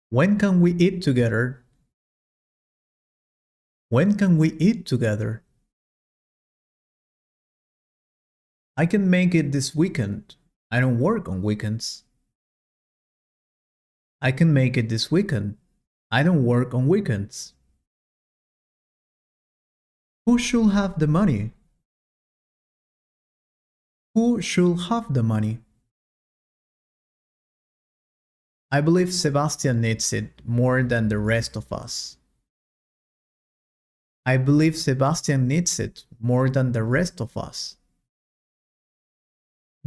Speaker 1: When can we eat together? When can we eat together? I can make it this weekend. I don't work on weekends. I can make it this weekend. I don't work on weekends. Who should have the money? Who should have the money? I believe Sebastian needs it more than the rest of us. I believe Sebastian needs it more than the rest of us.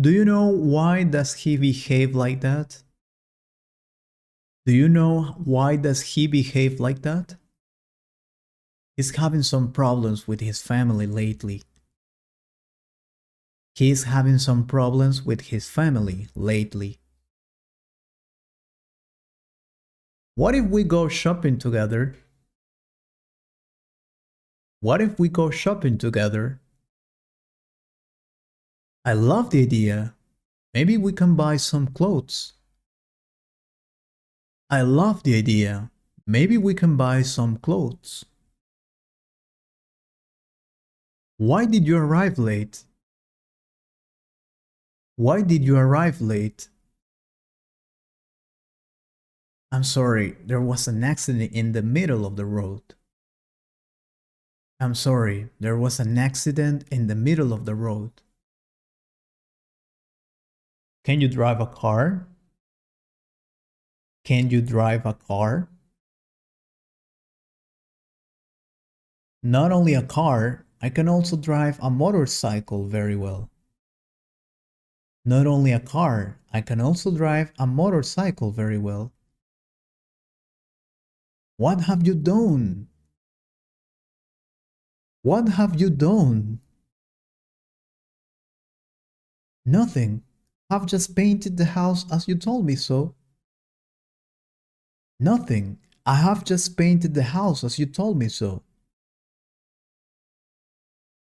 Speaker 1: Do you know why does he behave like that? Do you know why does he behave like that? He's having some problems with his family lately. He's having some problems with his family lately. What if we go shopping together? What if we go shopping together? I love the idea. Maybe we can buy some clothes. I love the idea. Maybe we can buy some clothes. Why did you arrive late? Why did you arrive late? I'm sorry, there was an accident in the middle of the road. I'm sorry, there was an accident in the middle of the road. Can you drive a car? Can you drive a car? Not only a car, I can also drive a motorcycle very well. Not only a car, I can also drive a motorcycle very well. What have you done? What have you done? Nothing. I've just painted the house as you told me so. Nothing. I have just painted the house as you told me so.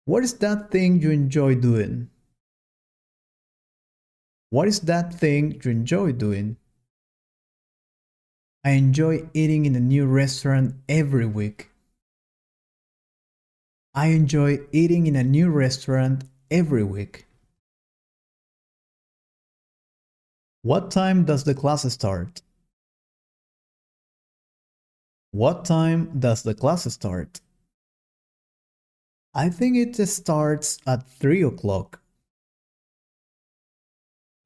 Speaker 1: What is that thing you enjoy doing? What is that thing you enjoy doing? I enjoy eating in a new restaurant every week. I enjoy eating in a new restaurant every week. What time does the class start? What time does the class start? I think it starts at 3 o'clock.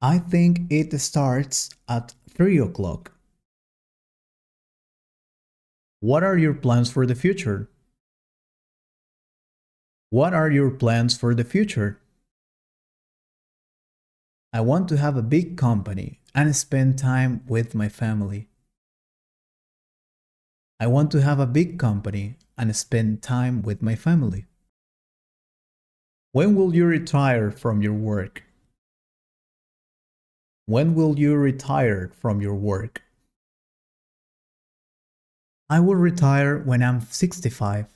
Speaker 1: I think it starts at 3 o'clock. What are your plans for the future? What are your plans for the future? I want to have a big company and spend time with my family. I want to have a big company and spend time with my family. When will you retire from your work? When will you retire from your work? I will retire when I'm 65.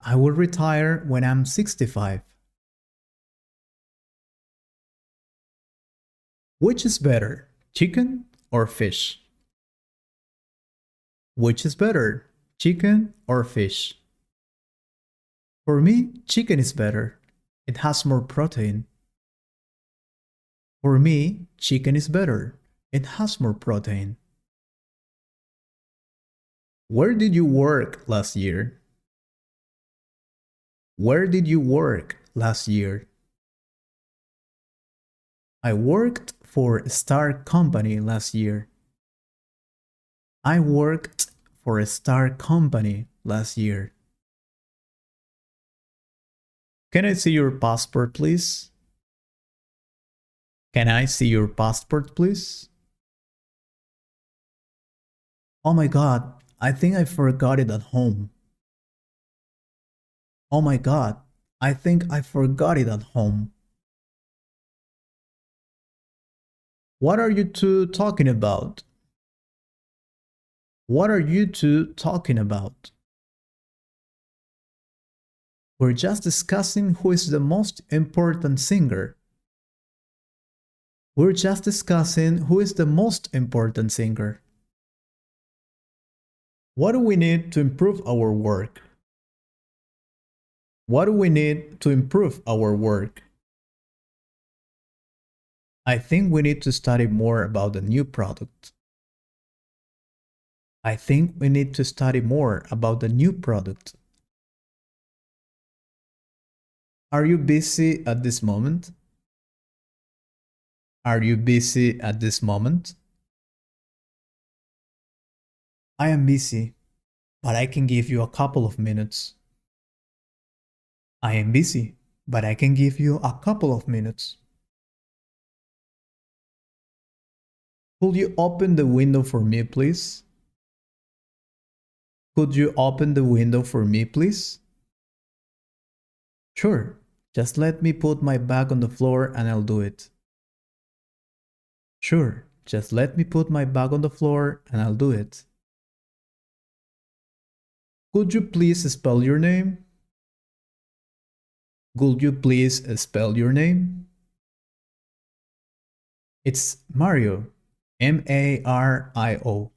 Speaker 1: I will retire when I'm 65. Which is better, chicken or fish? Which is better, chicken or fish? For me, chicken is better. It has more protein. For me, chicken is better. It has more protein. Where did you work last year? Where did you work last year? I worked for a Star Company last year. I worked for a Star Company last year. Can I see your passport, please? Can I see your passport, please? Oh my God, I think I forgot it at home. Oh my God, I think I forgot it at home. What are you two talking about? What are you two talking about? We're just discussing who is the most important singer. We're just discussing who is the most important singer. What do we need to improve our work? What do we need to improve our work? I think we need to study more about the new product. I think we need to study more about the new product. Are you busy at this moment? Are you busy at this moment? I am busy, but I can give you a couple of minutes. I am busy, but I can give you a couple of minutes. Could you open the window for me, please? Could you open the window for me, please? Sure, just let me put my bag on the floor and I'll do it. Sure, just let me put my bag on the floor and I'll do it. Could you please spell your name? Could you please spell your name? It's Mario. M-A-R-I-O.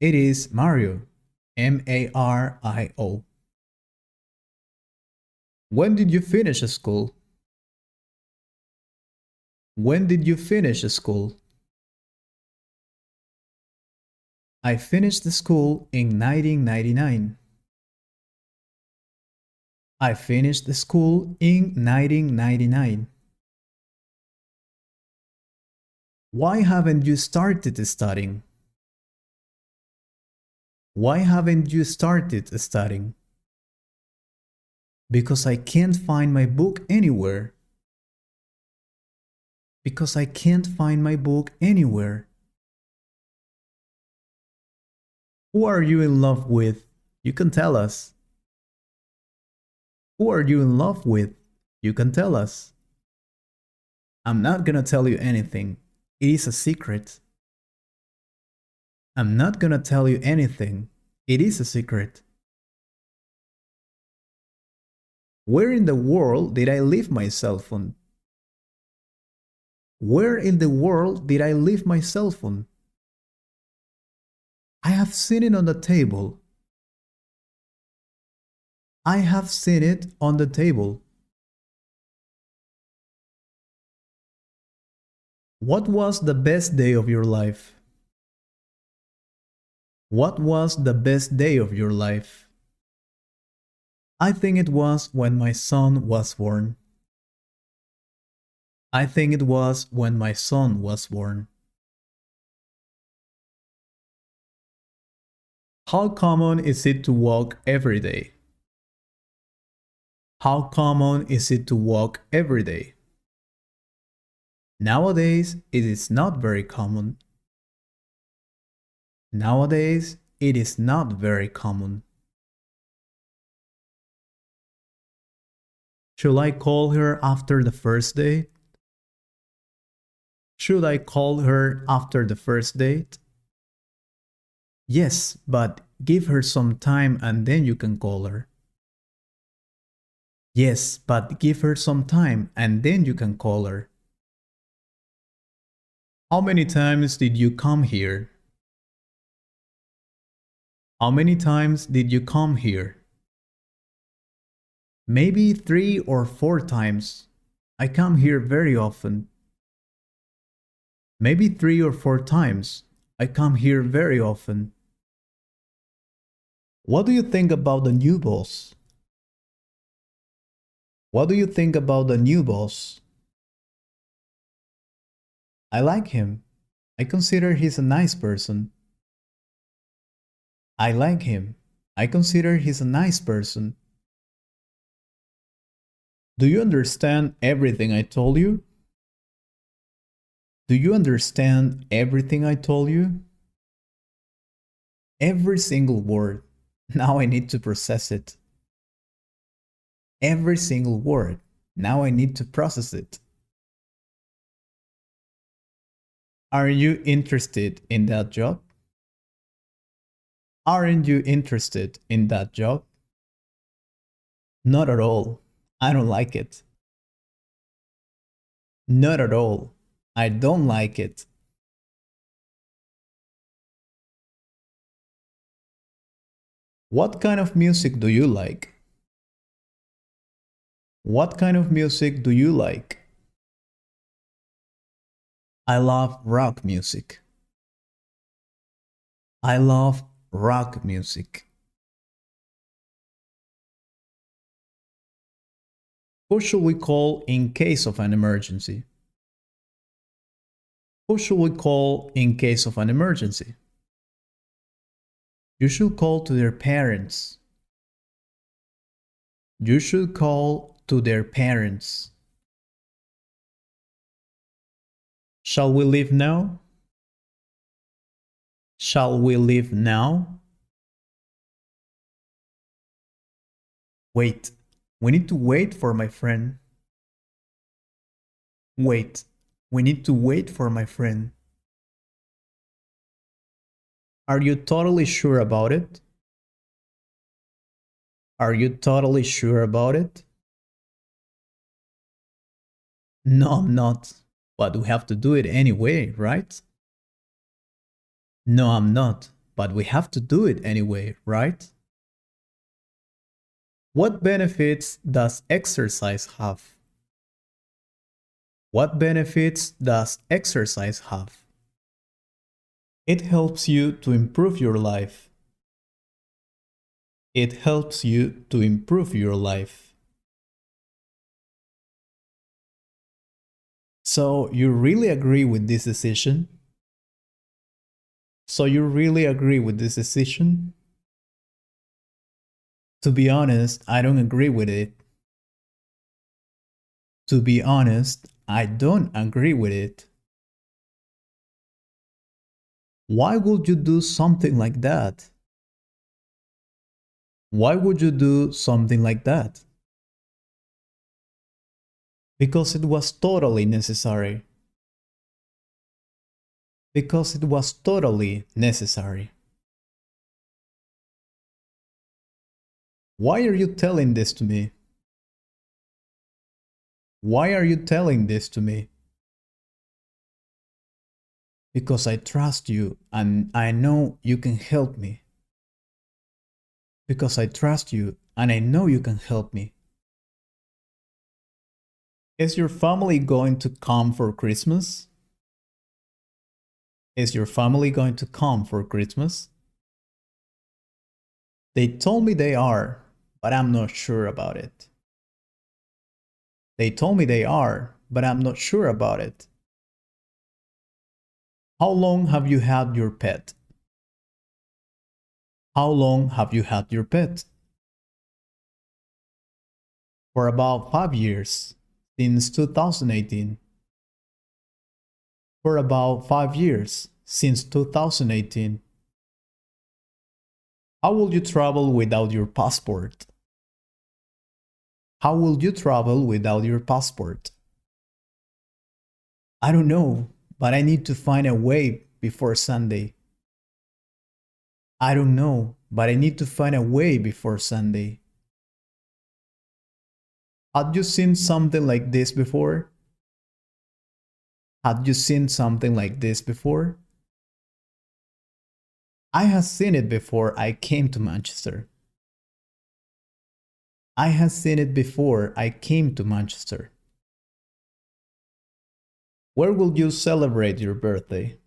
Speaker 1: It is Mario. M-A-R-I-O. When did you finish school? When did you finish school? I finished school in 1999. I finished school in 1999. Why haven't you started studying? Why haven't you started studying? Because I can't find my book anywhere. Because I can't find my book anywhere. Who are you in love with? You can tell us. Who are you in love with? You can tell us. I'm not gonna tell you anything. It is a secret. I'm not gonna tell you anything. It is a secret. Where in the world did I leave my cell phone? Where in the world did I leave my cell phone? I have seen it on the table. I have seen it on the table. What was the best day of your life? What was the best day of your life? I think it was when my son was born. I think it was when my son was born. How common is it to walk every day? How common is it to walk every day? Nowadays, it is not very common. Nowadays, it is not very common. Should I call her after the first date? Should I call her after the first date? Yes, but give her some time and then you can call her. Yes, but give her some time and then you can call her. How many times did you come here? How many times did you come here? Maybe 3 or 4 times. I come here very often. Maybe 3 or 4 times. I come here very often. What do you think about the new boss? What do you think about the new boss? I like him. I consider he's a nice person. I like him. I consider he's a nice person. Do you understand everything I told you? Do you understand everything I told you? Every single word. Now I need to process it. Every single word. Now I need to process it. Are you interested in that job? Aren't you interested in that job? Not at all. I don't like it. Not at all. I don't like it. What kind of music do you like? What kind of music do you like? I love rock music. I love rock music. Who should we call in case of an emergency? Who should we call in case of an emergency? You should call to their parents. You should call to their parents. Shall we leave now? Shall we leave now? Wait. We need to wait for my friend. Wait. We need to wait for my friend. Are you totally sure about it? Are you totally sure about it? No, I'm not. But we have to do it anyway, right? No, I'm not. But we have to do it anyway, right? What benefits does exercise have? What benefits does exercise have? It helps you to improve your life. It helps you to improve your life. So you really agree with this decision? So you really agree with this decision? To be honest, I don't agree with it. To be honest, I don't agree with it. Why would you do something like that? Why would you do something like that? Because it was totally necessary. Because it was totally necessary. Why are you telling this to me? Why are you telling this to me? Because I trust you and I know you can help me. Because I trust you and I know you can help me. Is your family going to come for Christmas? Is your family going to come for Christmas? They told me they are, but I'm not sure about it. They told me they are, but I'm not sure about it. How long have you had your pet? How long have you had your pet? For about 5 years, since 2018. For about 5 years, since 2018. How will you travel without your passport? How will you travel without your passport? I don't know, but I need to find a way before Sunday. I don't know, but I need to find a way before Sunday. Had you seen something like this before? Had you seen something like this before? I have seen it before I came to Manchester. I have seen it before I came to Manchester. Where will you celebrate your birthday?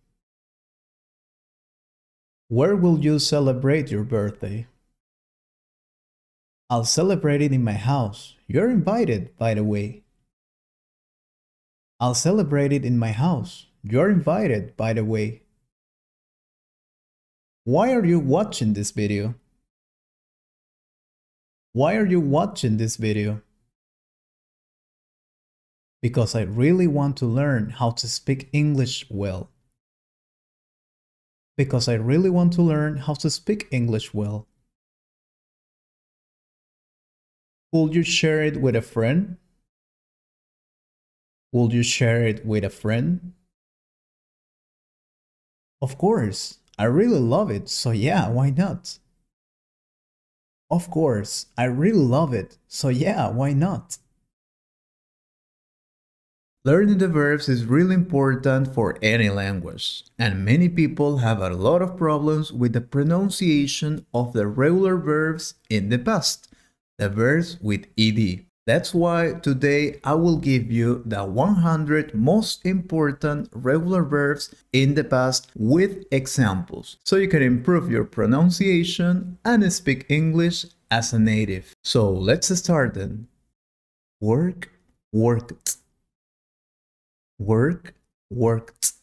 Speaker 1: Where will you celebrate your birthday? I'll celebrate it in my house. You're invited, by the way. I'll celebrate it in my house. You're invited, by the way. Why are you watching this video? Why are you watching this video? Because I really want to learn how to speak English well. Because I really want to learn how to speak English well. Will you share it with a friend? Will you share it with a friend? Of course, I really love it, so yeah, why not? Of course, I really love it, so yeah, why not? Learning the verbs is really important for any language, and many people have a lot of problems with the pronunciation of the regular verbs in the past, the verbs with ed. That's why today I will give you the 100 most important regular verbs in the past with examples, so you can improve your pronunciation and speak English as a native. So let's start then. Work, worked. Work, worked.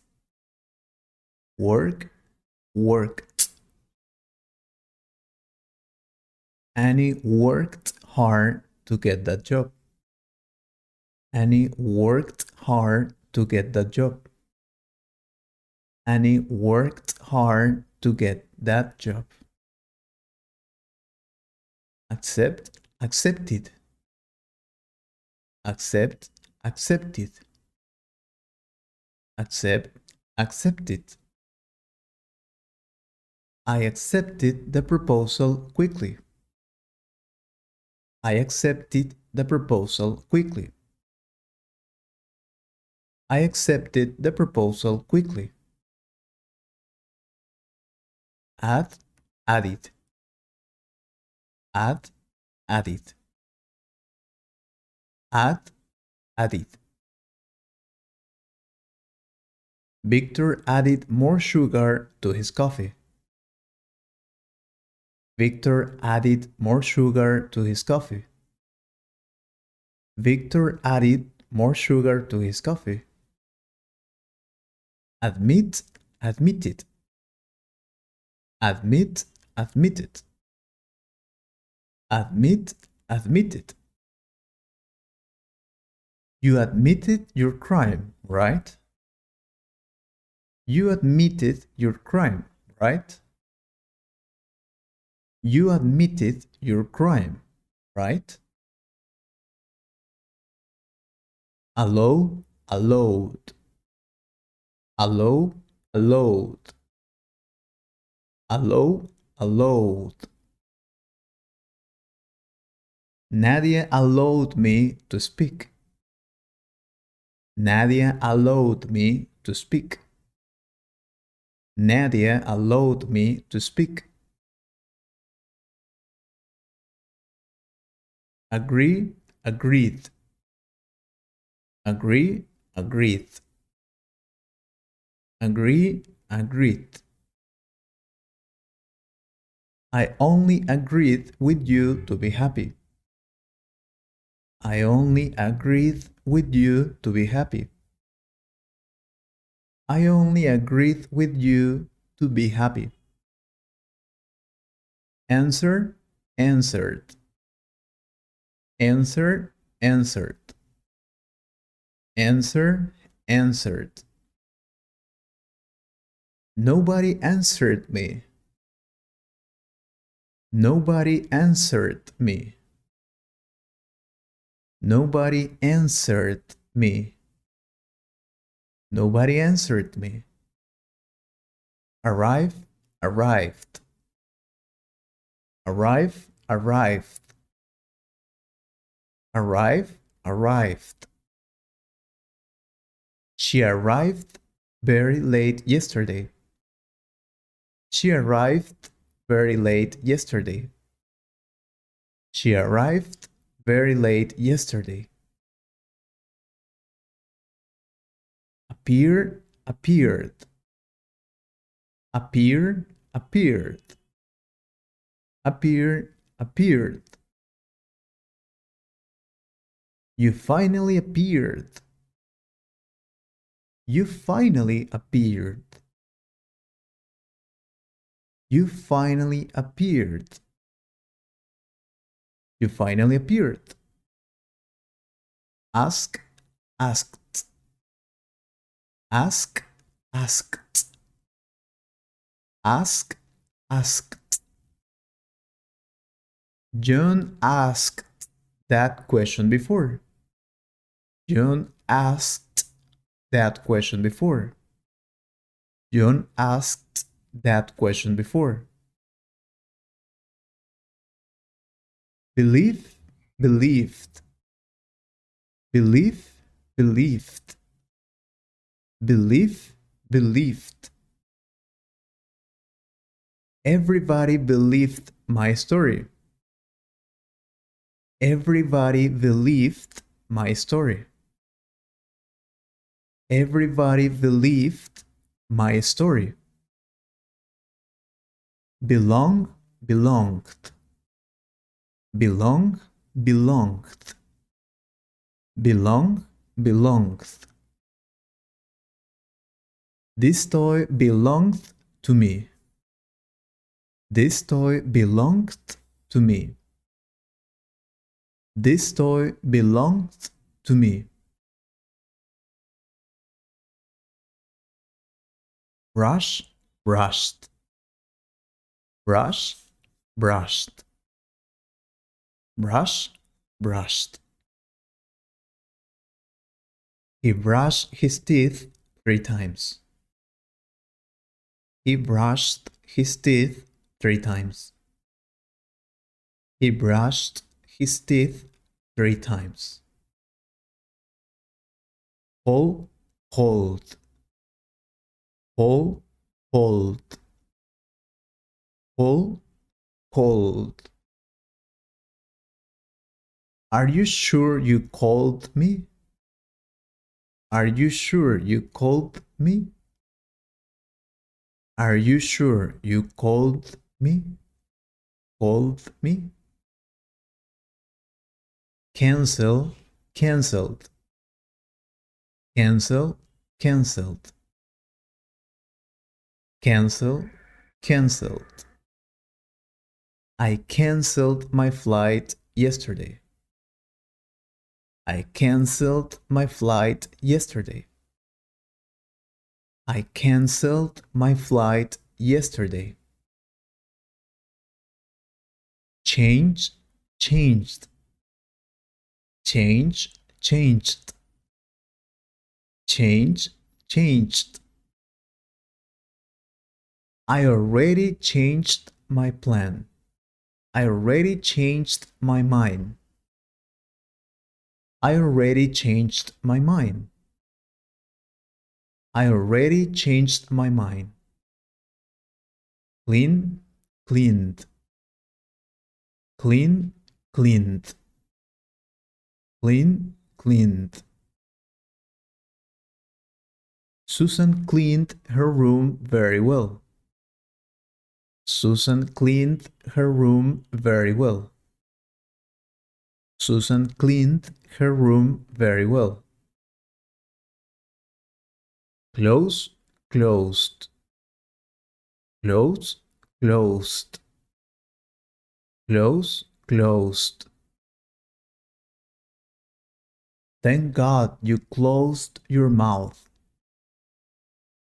Speaker 1: Work, worked. Annie worked hard to get that job. Annie worked hard to get that job. Annie worked hard to get that job. Accept, accepted. Accept, accepted. Accept, accepted. I accepted the proposal quickly. I accepted the proposal quickly. I accepted the proposal quickly. Add, added. Add, added. Added. Victor added more sugar to his coffee. Victor added more sugar to his coffee. Victor added more sugar to his coffee. Admit, admitted. Admit, admitted. Admit, admitted. You admitted your crime, right? You admitted your crime, right? You admitted your crime, right? Allow, allowed. Allow, allowed. Allow, allowed. Nadia allowed me to speak. Nadia allowed me to speak. Nadia allowed me to speak. Agree, agreed. Agree, agreed. Agree, agreed. I only agreed with you to be happy. I only agreed with you to be happy. I only agreed with you to be happy. Answer, answered. Answer, answered. Answer, answered. Nobody answered me. Nobody answered me. Nobody answered me. Nobody answered me. Arrive, arrived. Arrive, arrived. Arrive, arrived. She arrived very late yesterday. She arrived very late yesterday. She arrived very late yesterday. Appear, appeared. Appear, appeared. Appear, appeared. You finally appeared. You finally appeared. You finally appeared. You finally appeared. Ask, asked. Ask, asked. Ask, asked. John asked that question before. John asked that question before. John asked that question before. Believe, believed. Believe, believed. Believe, believed. Everybody believed my story. Everybody believed my story. Everybody believed my story. Belong, belonged. Belong, belonged. Belong, belonged. This toy belonged to me. This toy belonged to me. This toy belonged to me. Brush, brushed. Brush, brushed. Brush, brushed. He brushed his teeth 3 times. He brushed his teeth 3 times. He brushed his teeth 3 times. Hold, hold. Hold, hold. Hold, hold. Are you sure you called me? Are you sure you called me? Are you sure you called me? Called me? Cancel, canceled. Cancel, canceled. Cancel, canceled. I canceled my flight yesterday. I canceled my flight yesterday. I canceled my flight yesterday. Change, changed. Change, changed. Change, changed. I already changed my plan. I already changed my mind. I already changed my mind. I already changed my mind. Clean, cleaned. Clean, cleaned. Clean, cleaned. Susan cleaned her room very well. Susan cleaned her room very well. Susan cleaned her room very well. Close, closed. Close, closed. Close, closed. Thank God you closed your mouth.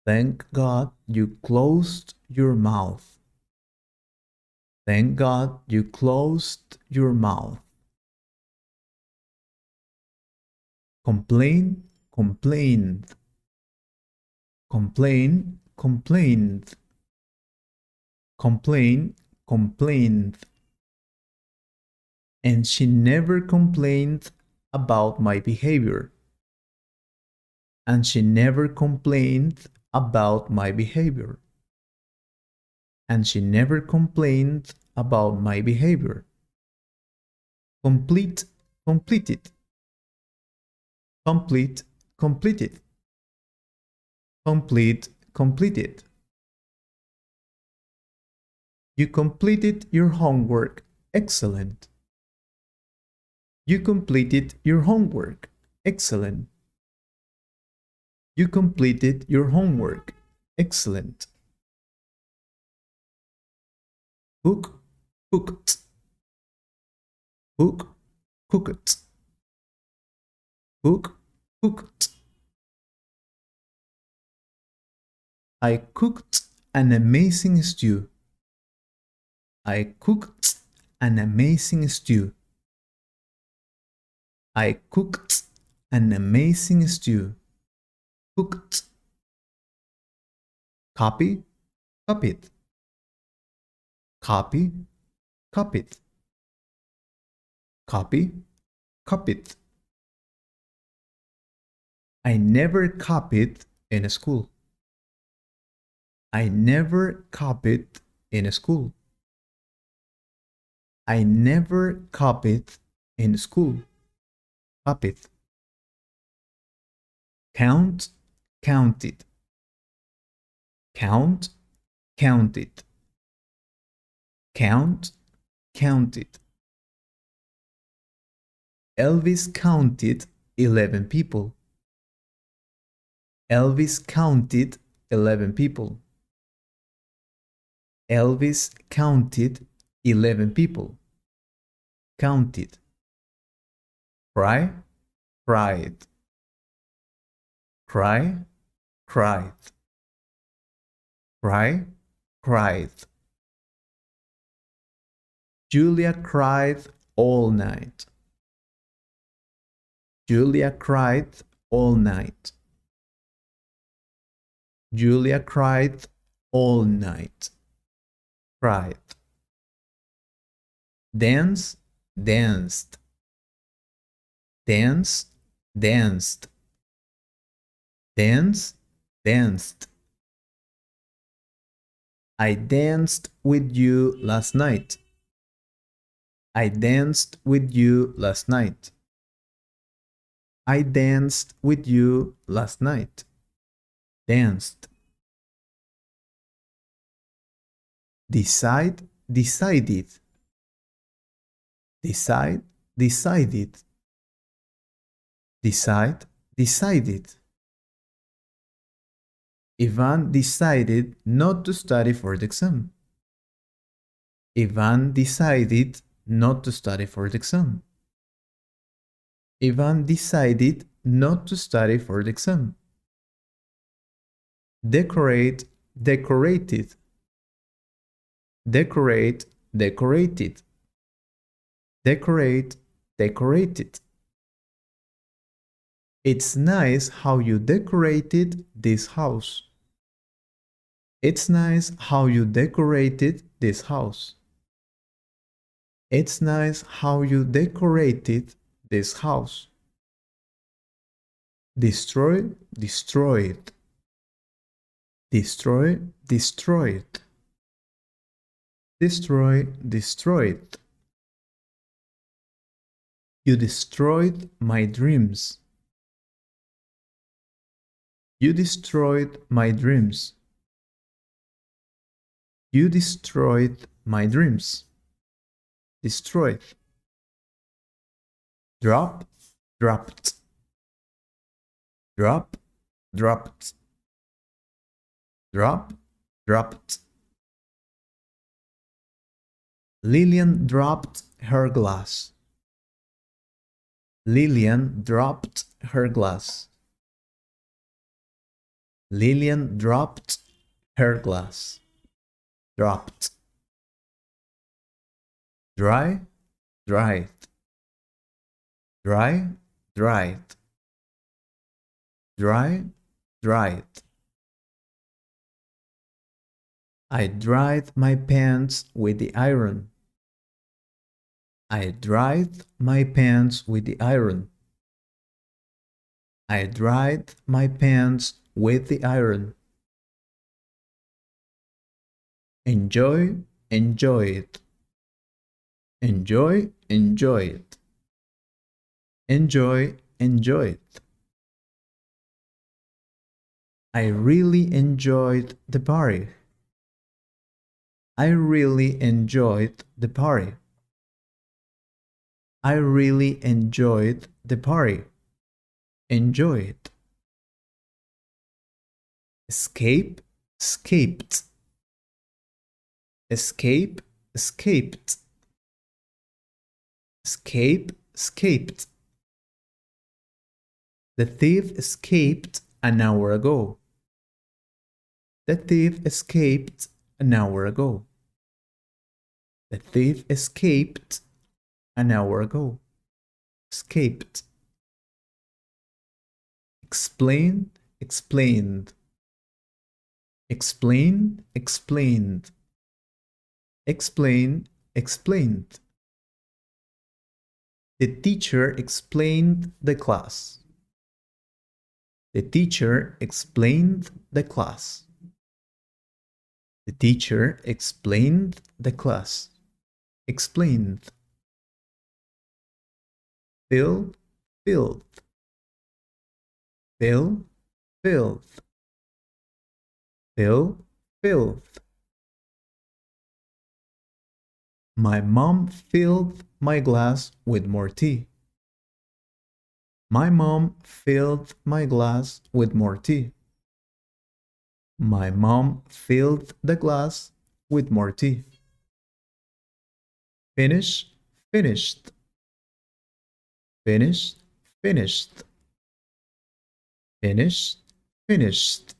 Speaker 1: Thank God you closed your mouth. Thank God you closed your mouth. Complain, complained. Complain, complained. Complain, complained. And she never complained about my behavior. And she never complained about my behavior. And she never complained about my behavior. Complete, completed. Complete, completed. Complete, completed. You completed your homework. Excellent. You completed your homework. Excellent. You completed your homework. Excellent. Cook, cooked. Cook, cooked. Cook, cooked. I cooked an amazing stew. I cooked an amazing stew. I cooked an amazing stew. Cooked. Copy, copied. Copy, copied. Copy, copied. I never copied in school. I never copied in school. I never copied in school. Copied. Count, counted. Count, counted. Count, counted. Elvis counted 11 people. Elvis counted 11 people. Elvis counted 11 people. Counted. Cry, cried. Cry, cried. Cry, cried. Julia cried all night. Julia cried all night. Julia cried all night. Cried. Dance, danced. Dance, danced. Dance, danced. I danced with you last night. I danced with you last night. I danced with you last night. Danced. Decide, decided. Decide, decided. Decide, decided. Ivan decided not to study for the exam. Ivan decided not to study for the exam. Ivan decided not to study for the exam. Decorate, decorated. Decorate, decorated. Decorate, decorated. It's nice how you decorated this house. It's nice how you decorated this house. It's nice how you decorated this house. Destroy, destroyed. Destroy, destroyed. Destroy, destroyed. You destroyed my dreams. You destroyed my dreams. You destroyed my dreams. Destroyed. Drop, dropped. Drop, dropped. Drop, dropped. Lillian dropped her glass. Lillian dropped her glass. Lillian dropped her glass. Dropped. Dry, dried. Dry, dried. Dry, dried. I dried my pants with the iron. I dried my pants with the iron. I dried my pants with the iron. Enjoy, enjoy it. Enjoy, enjoy it. Enjoy, enjoy it. I really enjoyed the party. I really enjoyed the party. I really enjoyed the party. Enjoy it. Escape, escaped. Escape, escaped. Escape, escaped. The thief escaped an hour ago. The thief escaped an hour ago. The thief escaped an hour ago. Escaped. Explain, explained. Explain, explained. Explain, explained. The teacher explained the class. The teacher explained the class. The teacher explained the class. Explained. Fill, filled. Fill, filled. Fill, filled. My mom filled my glass with more tea. My mom filled my glass with more tea. My mom filled the glass with more tea. Finish, finished. Finish, finished. Finish, finished.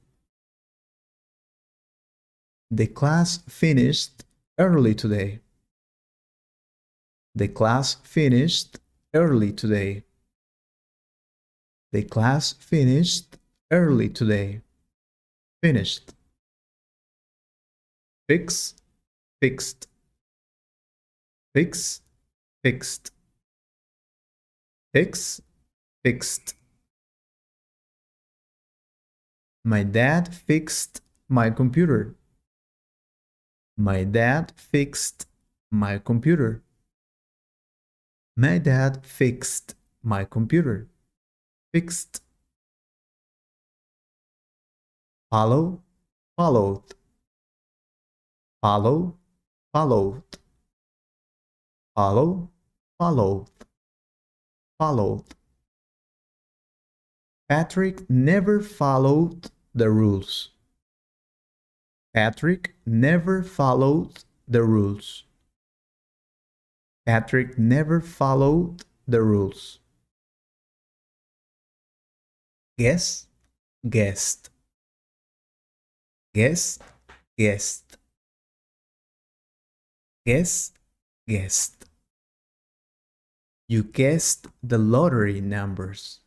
Speaker 1: The class finished early today. The class finished early today. The class finished early today. Finished. Fix, fixed. Fix, fixed. Fix, fixed. My dad fixed my computer. My dad fixed my computer. My dad fixed my computer. Fixed. Follow, followed. Follow, followed. Follow, followed. Followed. Patrick never followed the rules. Patrick never followed the rules. Patrick never followed the rules. Guess, guessed. Guess, guessed. Guess, guessed. You guessed the lottery numbers.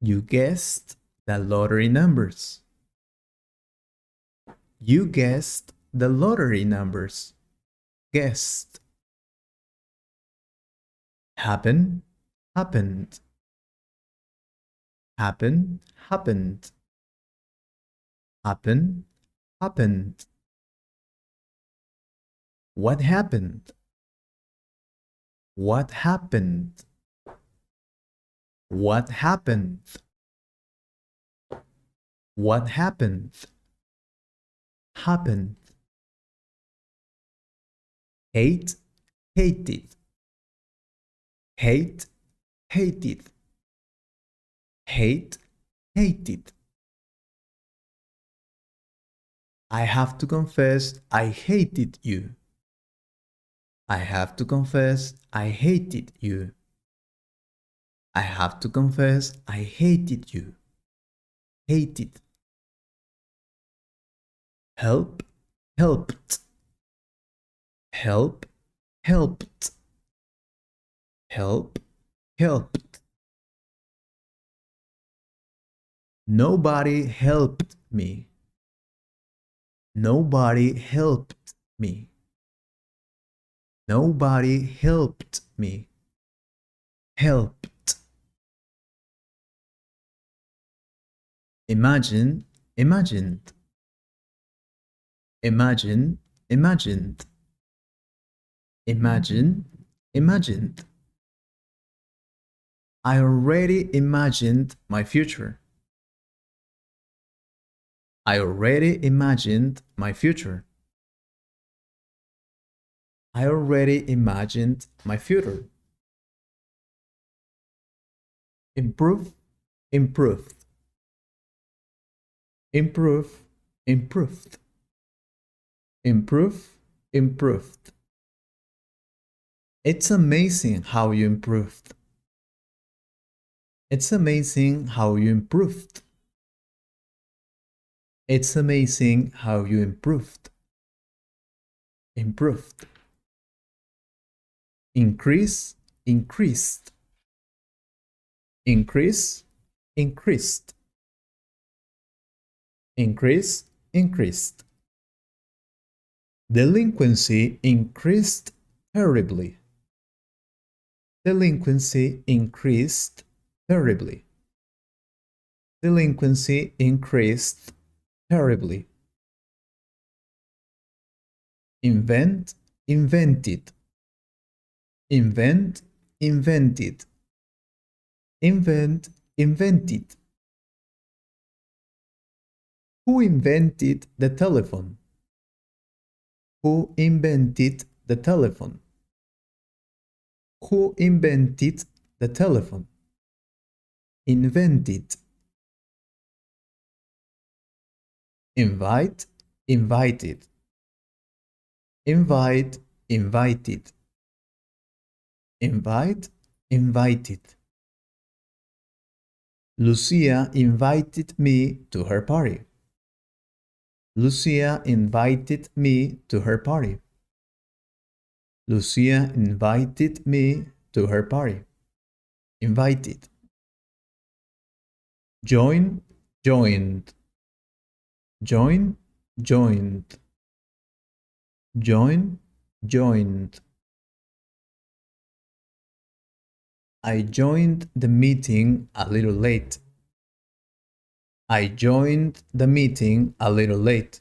Speaker 1: You guessed the lottery numbers. You guessed the lottery numbers. Guessed. Happen, happened. Happen, happened. Happen, happened. What happened? What happened? What happened? What happened? Happened. Hate, hated. Hate, hated. Hate, hated. I have to confess, I hated you. I have to confess, I hated you. I have to confess, I hated you. Hated. Help, helped. Help, helped. Help, helped. Nobody helped me. Nobody helped me. Nobody helped me. Helped. Imagine, imagined. Imagine, imagined. Imagine, imagined. I already imagined my future. I already imagined my future. I already imagined my future. Improve, improved. Improve, improved. Improve, improved. It's amazing how you improved. It's amazing how you improved. It's amazing how you improved. Improved. Increase, increased. Increase, increased. Increase, increased. Delinquency increased terribly. Delinquency increased terribly. Delinquency increased terribly. Invent, invented. Invent, invented. Invent, invented. Who invented the telephone? Who invented the telephone? Who invented the telephone? Invented. Invite, invited. Invite, invited. Invite, invited. Lucia invited me to her party. Lucia invited me to her party. Lucia invited me to her party. Invited. Join, joined. Join, joined. Join, joined. I joined the meeting a little late. I joined the meeting a little late.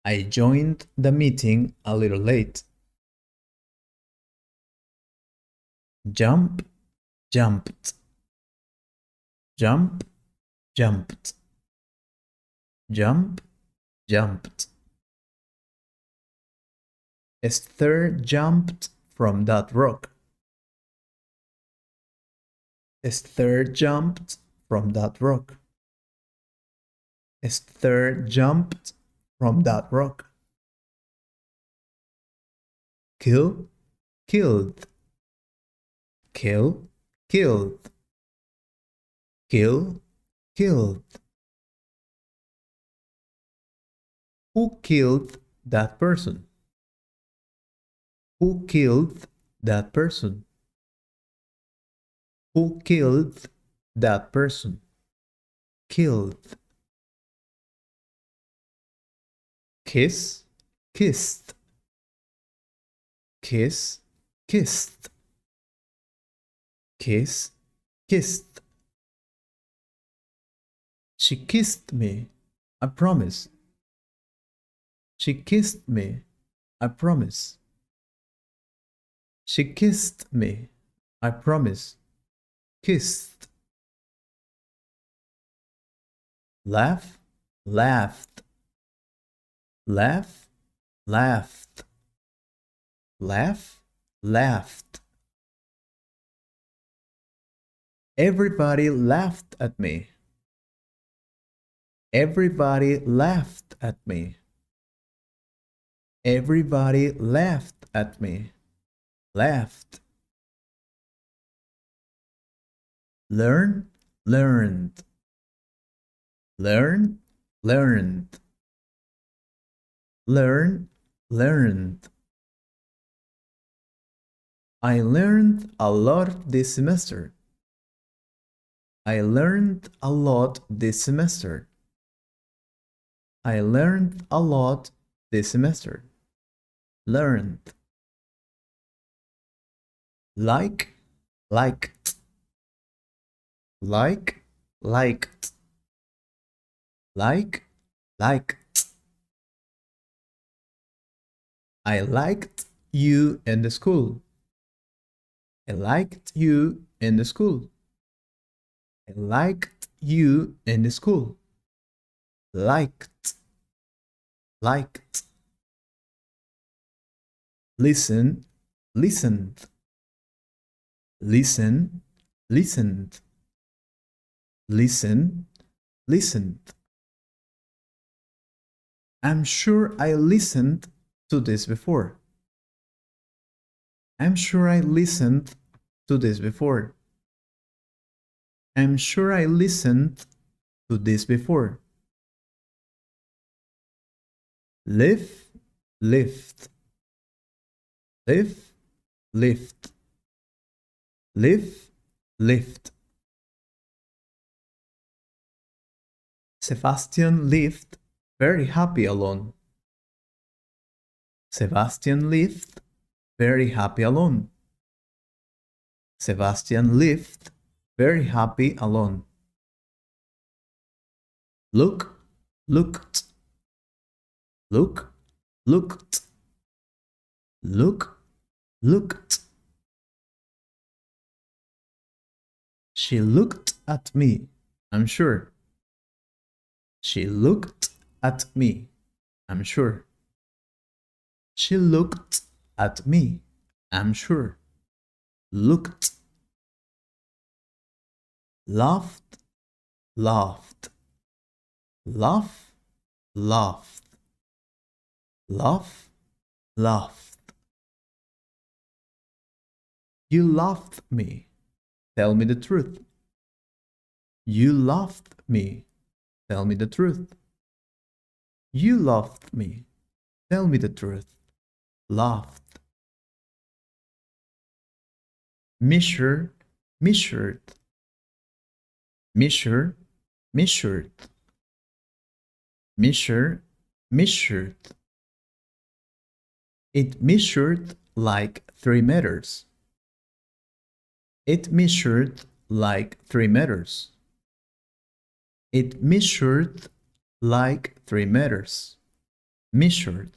Speaker 1: I joined the meeting a little late. jump, jumped, jump, jumped, jump, jumped. Esther jumped from that rock. Esther jumped from that rock. Esther jumped from that rock. Kill, killed. Kill, killed. Kill, killed. Who killed that person? Who killed that person? Who killed that person? Killed. Kiss, kissed. Kiss, kissed. Kiss, kissed. She kissed me, I promise. She kissed me, I promise. She kissed me, I promise. Kissed. Laugh, laughed. Laugh, laughed. Laugh, laughed. Everybody laughed at me. Everybody laughed at me. Everybody laughed at me. Laughed. Learn, learned. Learn, learned. Learn, learned. I learned a lot this semester. I learned a lot this semester. I learned a lot this semester. Learned. Like, liked. Like, liked. Like, liked. I liked you in the school. I liked you in the school. I liked you in the school. Liked, liked. Listen, listened. Listen, listened. Listen, listened. I'm sure I listened to this before. I'm sure I listened to this before. I'm sure I listened to this before. Live, lift. Live, lift. Live, lift. Sebastian lived very happy alone. Sebastian lived very happy alone. Sebastian lived very happy alone. Look, looked. Look, looked. Look, looked. She looked at me, I'm sure. She looked at me, I'm sure. She looked at me, I'm sure. Looked. Laughed, laughed. Laugh, laughed. Laugh, laughed. You laughed me. Tell me the truth. You laughed me. Tell me the truth. You laughed me. Tell me the truth. Laughed. Measure, measured. Measure, measured. Measure, measured. It measured like 3 meters. It measured like 3 meters. It measured like 3 meters. Measured.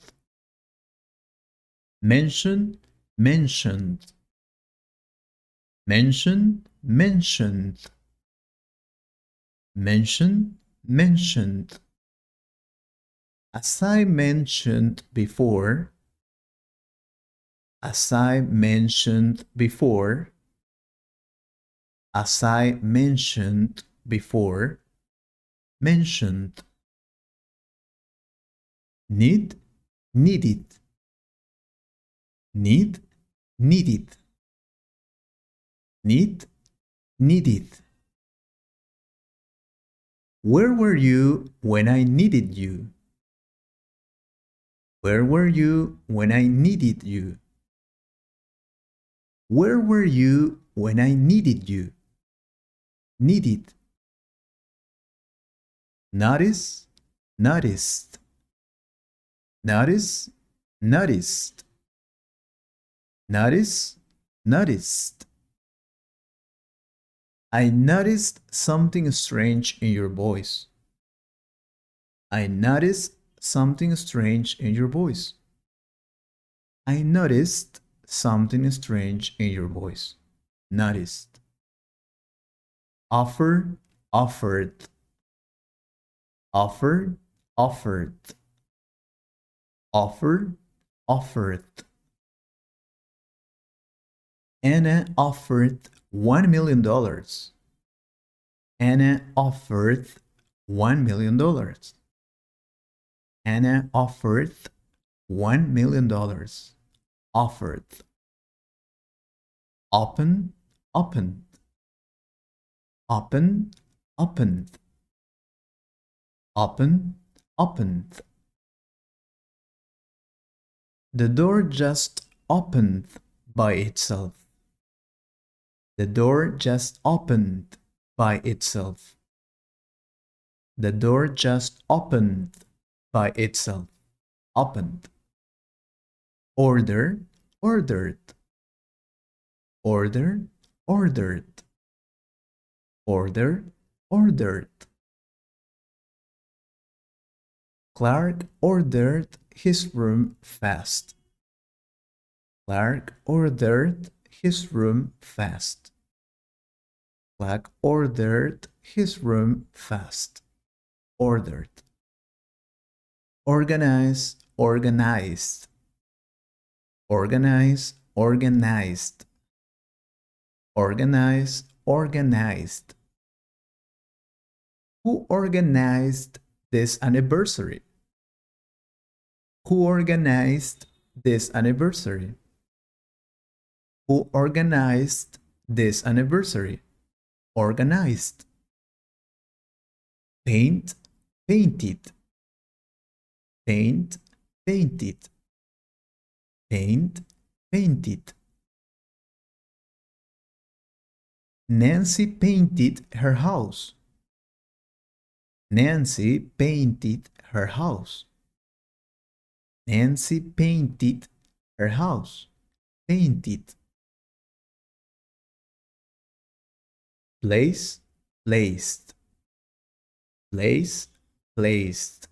Speaker 1: Mention, mentioned. mentioned, mentioned, mentioned, mentioned. As I mentioned before, as I mentioned before, as I mentioned before, mentioned. Need, needed, need, needed, need, needed. Where were you when I needed you? Where were you when I needed you? Where were you when I needed you? Needed. Notice, noticed. Notice, noticed. Notice, noticed. I noticed something strange in your voice. I noticed something strange in your voice. I noticed something strange in your voice. Noticed. Offer, offered. Offered, offered. Offered, offered. Anna offered $1 million. Anna offered $1 million. Anna offered $1 million. Offered. Open, opened. Open, opened. Open, opened. The door just opened by itself. The door just opened by itself. The door just opened by itself. Opened. Order, ordered. Order, ordered. Order, ordered. Clark ordered his room fast. Clark ordered his room fast. Clark ordered his room fast. Ordered. Organize, organized. Organize, organized. Organize, organized. Who organized this anniversary? Who organized this anniversary? Who organized this anniversary? Organized. Paint, painted. Paint, painted. Paint, painted. Nancy painted her house. Nancy painted her house. Nancy painted her house. Painted. Place, placed. Place, placed.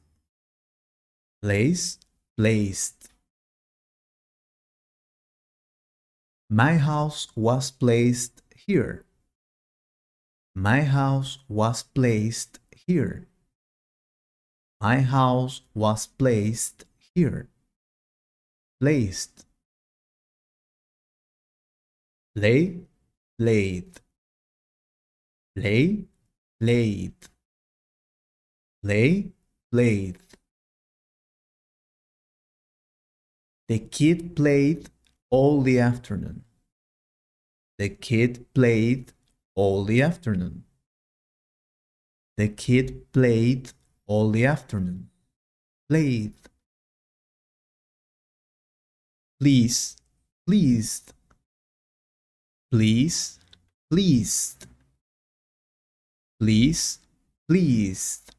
Speaker 1: Place, placed. My house was placed here. My house was placed here. My house was placed here. Placed. Lay, laid. Lay, laid. Lay, played. The kid played all the afternoon. The kid played all the afternoon. The kid played all the afternoon. Played. Please, pleased. Please, pleased. Please, pleased.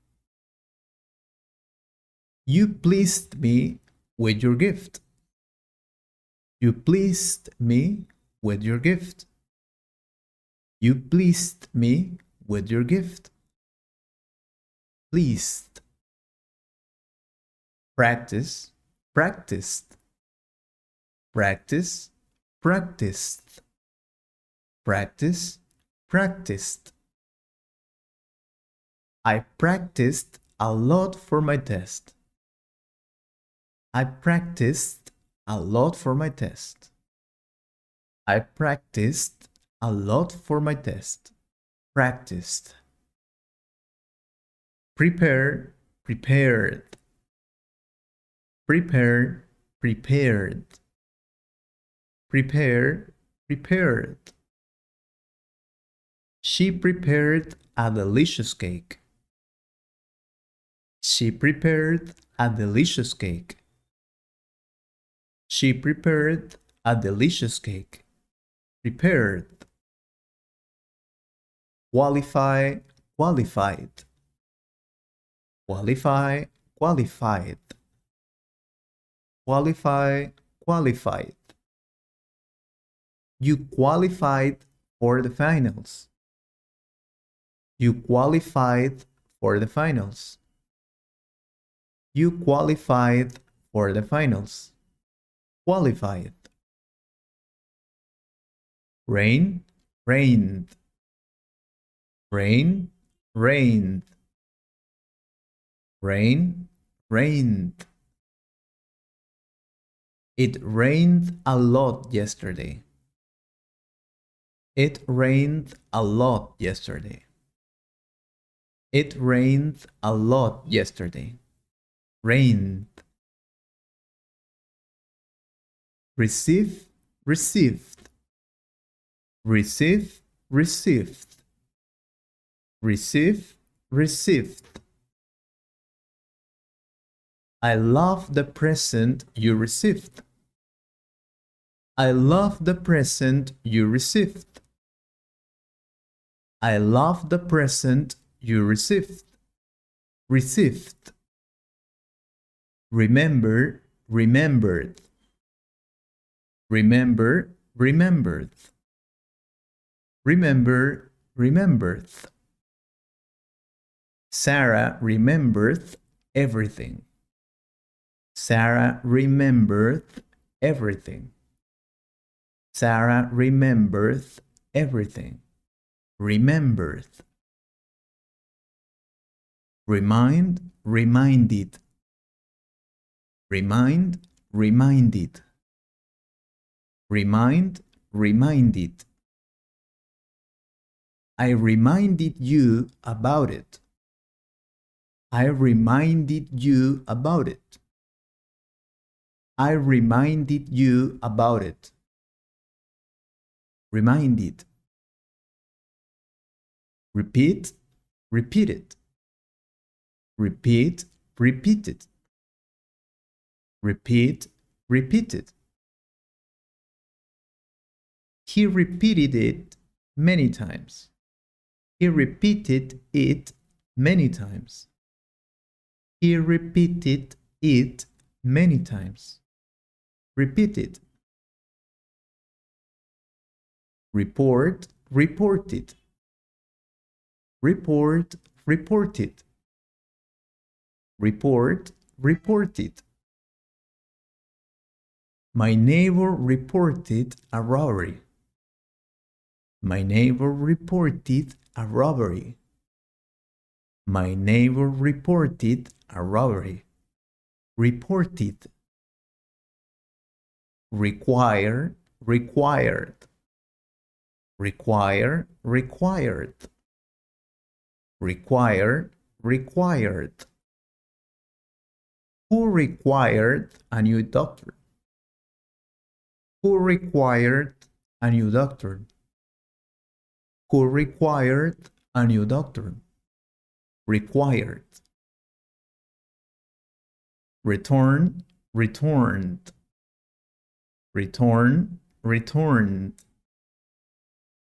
Speaker 1: You pleased me with your gift. You pleased me with your gift. You pleased me with your gift. Pleased. Practice, practiced. Practice, practiced. practice, practiced. I practiced a lot for my test. I practiced a lot for my test. I practiced a lot for my test. Practiced. Prepare, prepared. Prepare, prepared. Prepare, prepared. She prepared a delicious cake. She prepared a delicious cake. She prepared a delicious cake. Prepared. Qualify, qualified. Qualify, qualified. Qualify, qualified. You qualified for the finals. You qualified for the finals. You qualified for the finals. Qualified. Rain, rained. Rain, rained. Rain, rained. It rained a lot yesterday. It rained a lot yesterday. It rained a lot yesterday. Rained. Receive, received. Receive, received. Receive, received. I love the present you received. I love the present you received. I love the present you received. Received. Remember, remembered. Remember, remembered. Remember, remembered. Sarah remembered everything. Sarah remembered everything. Sarah remembered everything. Remembered. Remind, reminded. Remind, reminded. Remind, reminded. I reminded you about it. I reminded you about it. I reminded you about it. Reminded. Repeat, repeated. Repeat, repeated. Repeat, repeated. He repeated it many times. He repeated it many times. He repeated it many times. Repeated. Report, reported. Report, reported. Report, reported. My neighbor reported a robbery. My neighbor reported a robbery. My neighbor reported a robbery. Reported. Require, required. Require, required. Require, required. Who required a new doctor? Who required a new doctor? Who required a new doctor? Required. Return, returned. Return, returned.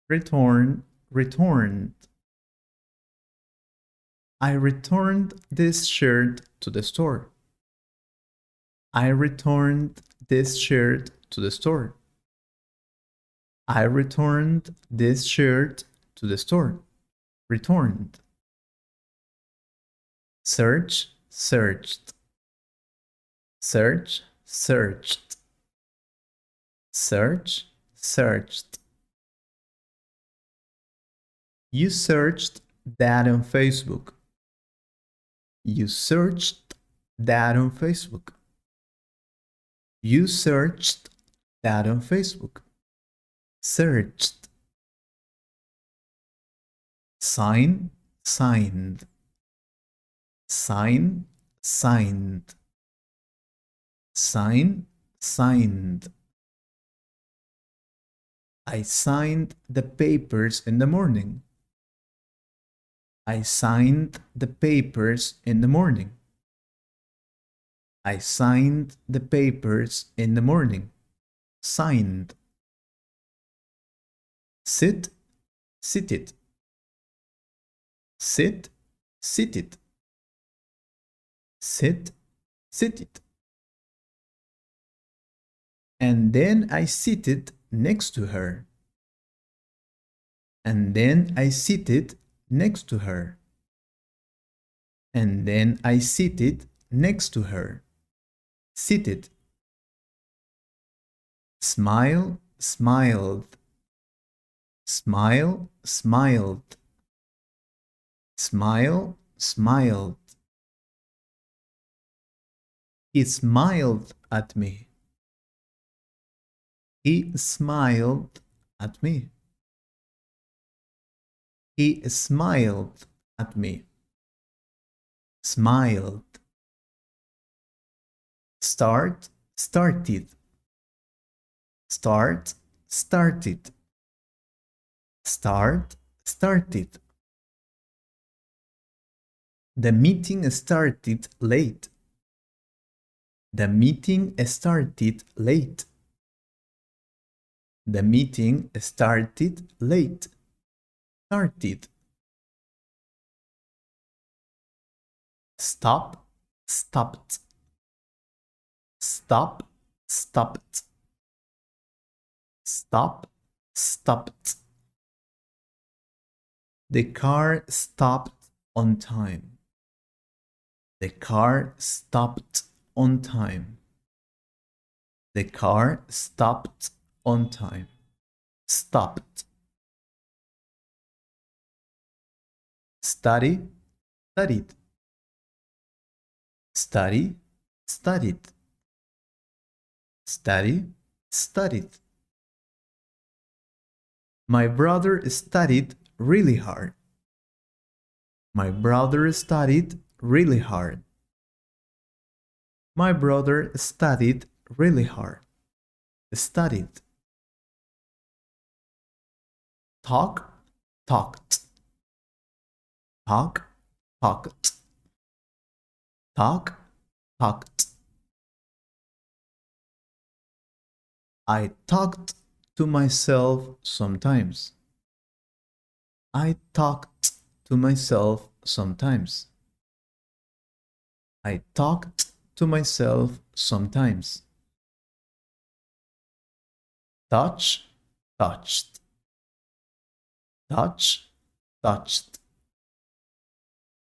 Speaker 1: Return, returned. I returned this shirt to the store. I returned this shirt to the store. I returned this shirt to the store. Returned. Search, searched. Search, searched. Search, searched. You searched that on Facebook. You searched that on Facebook. You searched that on Facebook. Searched. Sign, signed. Sign, signed. Sign, signed. I signed the papers in the morning. I signed the papers in the morning. I signed the papers in the morning. Signed. Sit, seated. Sit, seated. Sit, seated. And then I seated next to her. And then I seated next to her. And then I seated next to her. Seated. Smile, smiled. Smile, smiled. Smile, smiled. He smiled at me. He smiled at me. He smiled at me. Smiled. Start, started. Start, started. Start, started. The meeting started late. The meeting started late. The meeting started late. Started. Stop, stopped. Stop, stopped. Stop, stopped. The car stopped on time. The car stopped on time. The car stopped on time. Stopped. Study, studied. Study, studied. Study, studied. My brother studied really hard. My brother studied really hard. My brother studied really hard. Studied. Talk, talked. Talk, talked. Talk, talked. I talked to myself sometimes. I talked to myself sometimes. I talked to myself sometimes. Touch, touched. Touch, touched.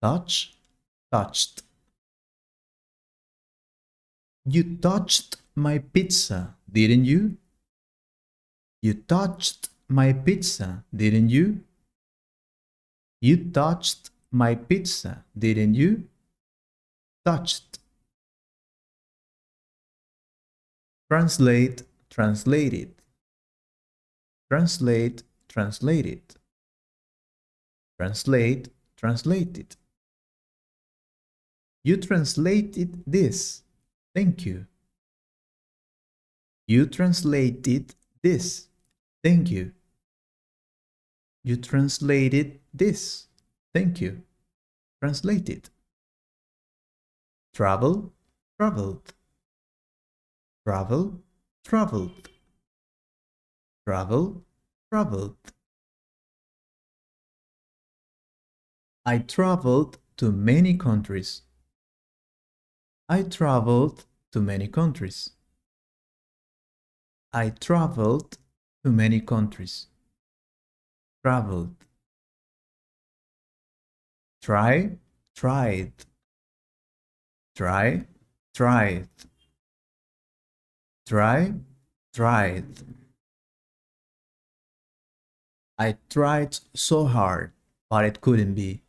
Speaker 1: Touch, touched. You touched my pizza, didn't you? You touched my pizza, didn't you? You touched my pizza, didn't you? Touched. Translate, translated. Translate, translated. Translate, translated. You translated this. Thank you. You translated this. Thank you. You translated this. Thank you. Translated. Travel, traveled. Travel, traveled. Travel, traveled. I traveled to many countries. I traveled to many countries. I traveled to many countries. Traveled. Try, tried. Try, tried. Try, tried. I tried so hard, but it couldn't be.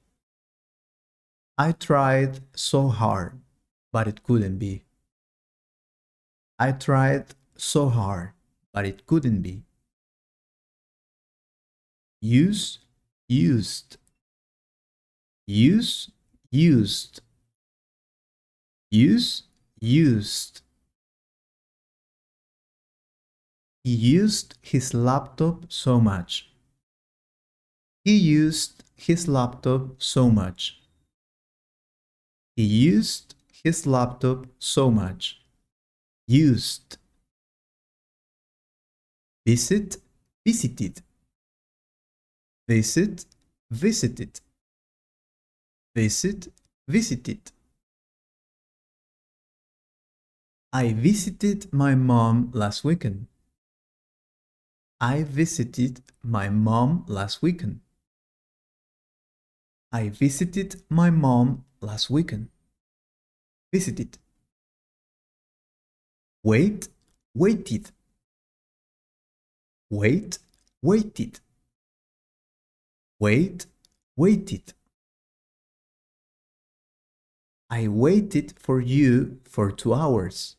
Speaker 1: I tried so hard, but it couldn't be. I tried so hard, but it couldn't be. Use, used. Use, used. Use, used. He used his laptop so much. He used his laptop so much. He used his laptop so much. Used. Visit, visited. Visit, visited. Visit, visited. I visited my mom last weekend. I visited my mom last weekend. I visited my mom last weekend. Visited. Wait, waited. Wait, waited. Wait, waited. I waited for you for 2 hours.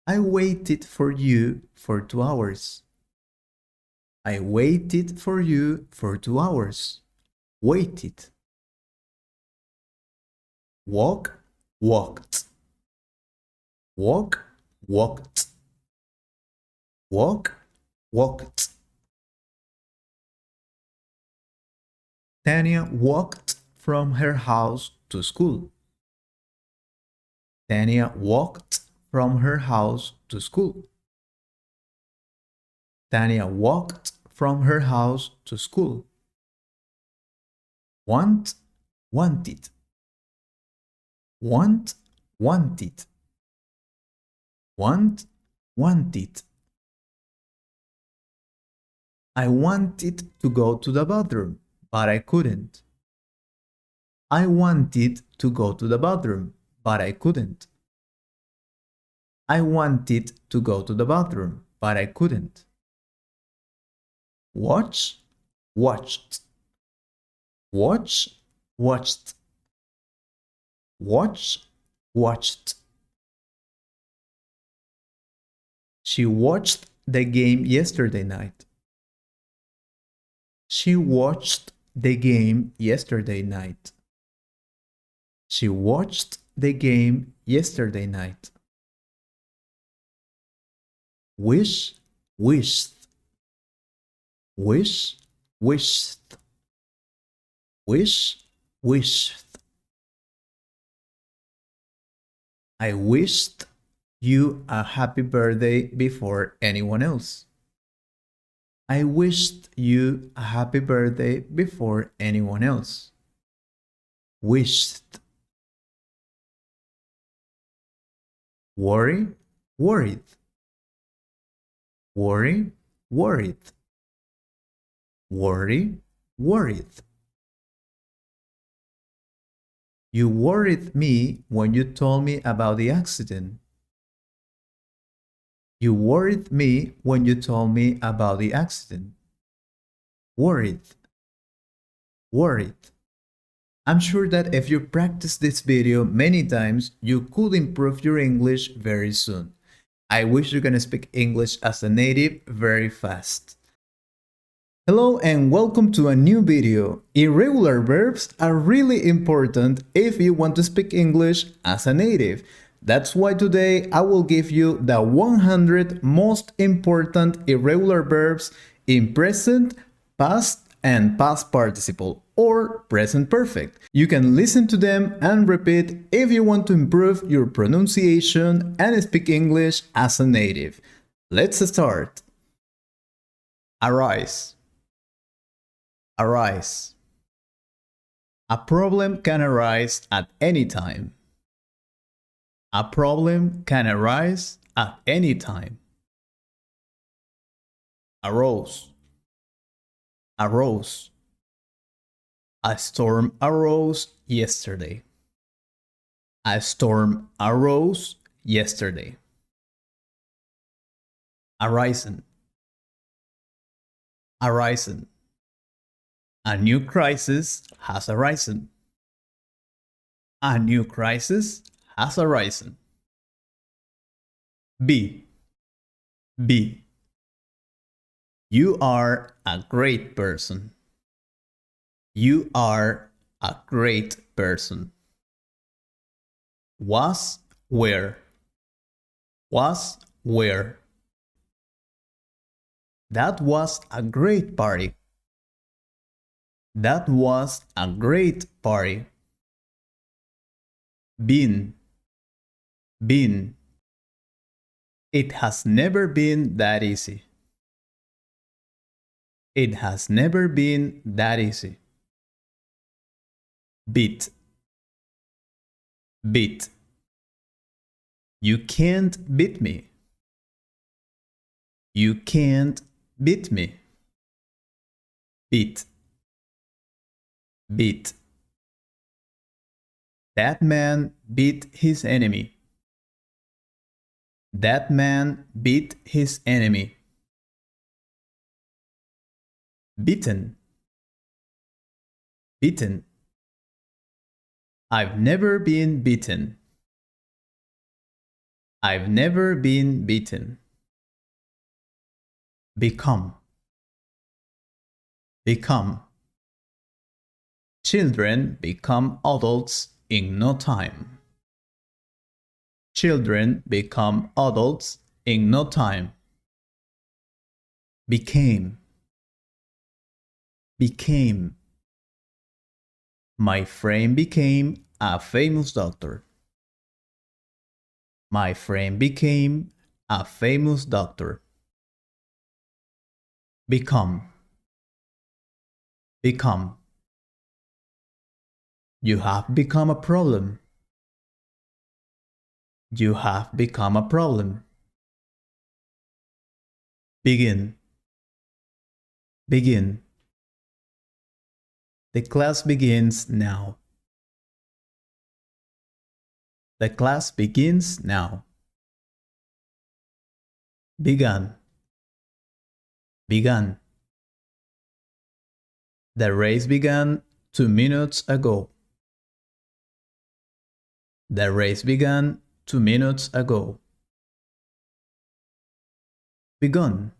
Speaker 1: I waited for you for 2 hours. I waited for you for 2 hours. Waited. Walk, walked. Walk, walked. Walk, walked. Tanya walked from her house to school. Tanya walked from her house to school. Tanya walked from her house to school. Want, wanted. Want, wanted. Want, wanted. I wanted to go to the bathroom, but I couldn't. I wanted to go to the bathroom, but I couldn't. I wanted to go to the bathroom, but I couldn't. Watch, watched. Watch, watched. Watch, watched. She watched the game yesterday night. She watched the game yesterday night. She watched the game yesterday night. Wish, wished. Wish, wished. Wish, wished. I wished you a happy birthday before anyone else. I wished you a happy birthday before anyone else. Wished. Worry, worried. Worry, worried. Worry, worried. You worried me when you told me about the accident. You worried me when you told me about the accident. Worried. Worried. I'm sure that if you practice this video many times, you could improve your English very soon. I wish you can speak English as a native very fast. Hello and welcome to a new video. Irregular verbs are really important if you want to speak English as a native. That's why today I will give you the 100 most important irregular verbs in present, past, and past participle or present perfect. You can listen to them and repeat if you want to improve your pronunciation and speak English as a native. Let's start. Arise. Arise. A problem can arise at any time. A problem can arise at any time. Arose. Arose. A storm arose yesterday. A storm arose yesterday. Arisen. arisen. A new crisis has arisen. A new crisis has arisen. Be. Be. You are a great person. You are a great person. Was, where. Was, where. That was a great party. That was a great party. Been. Been. It has never been that easy. It has never been that easy. Beat. Beat. You can't beat me. You can't beat me. Beat. Beat. That man beat his enemy. That man beat his enemy. Beaten. Beaten. I've never been beaten. I've never been beaten. Become. Become. Children become adults in no time. Children become adults in no time. Became. Became. My friend became a famous doctor. My friend became a famous doctor. Become. Become. You have become a problem. You have become a problem. Begin. Begin. The class begins now. The class begins now. Began. Began. The race began 2 minutes ago. The race began 2 minutes ago. Begun.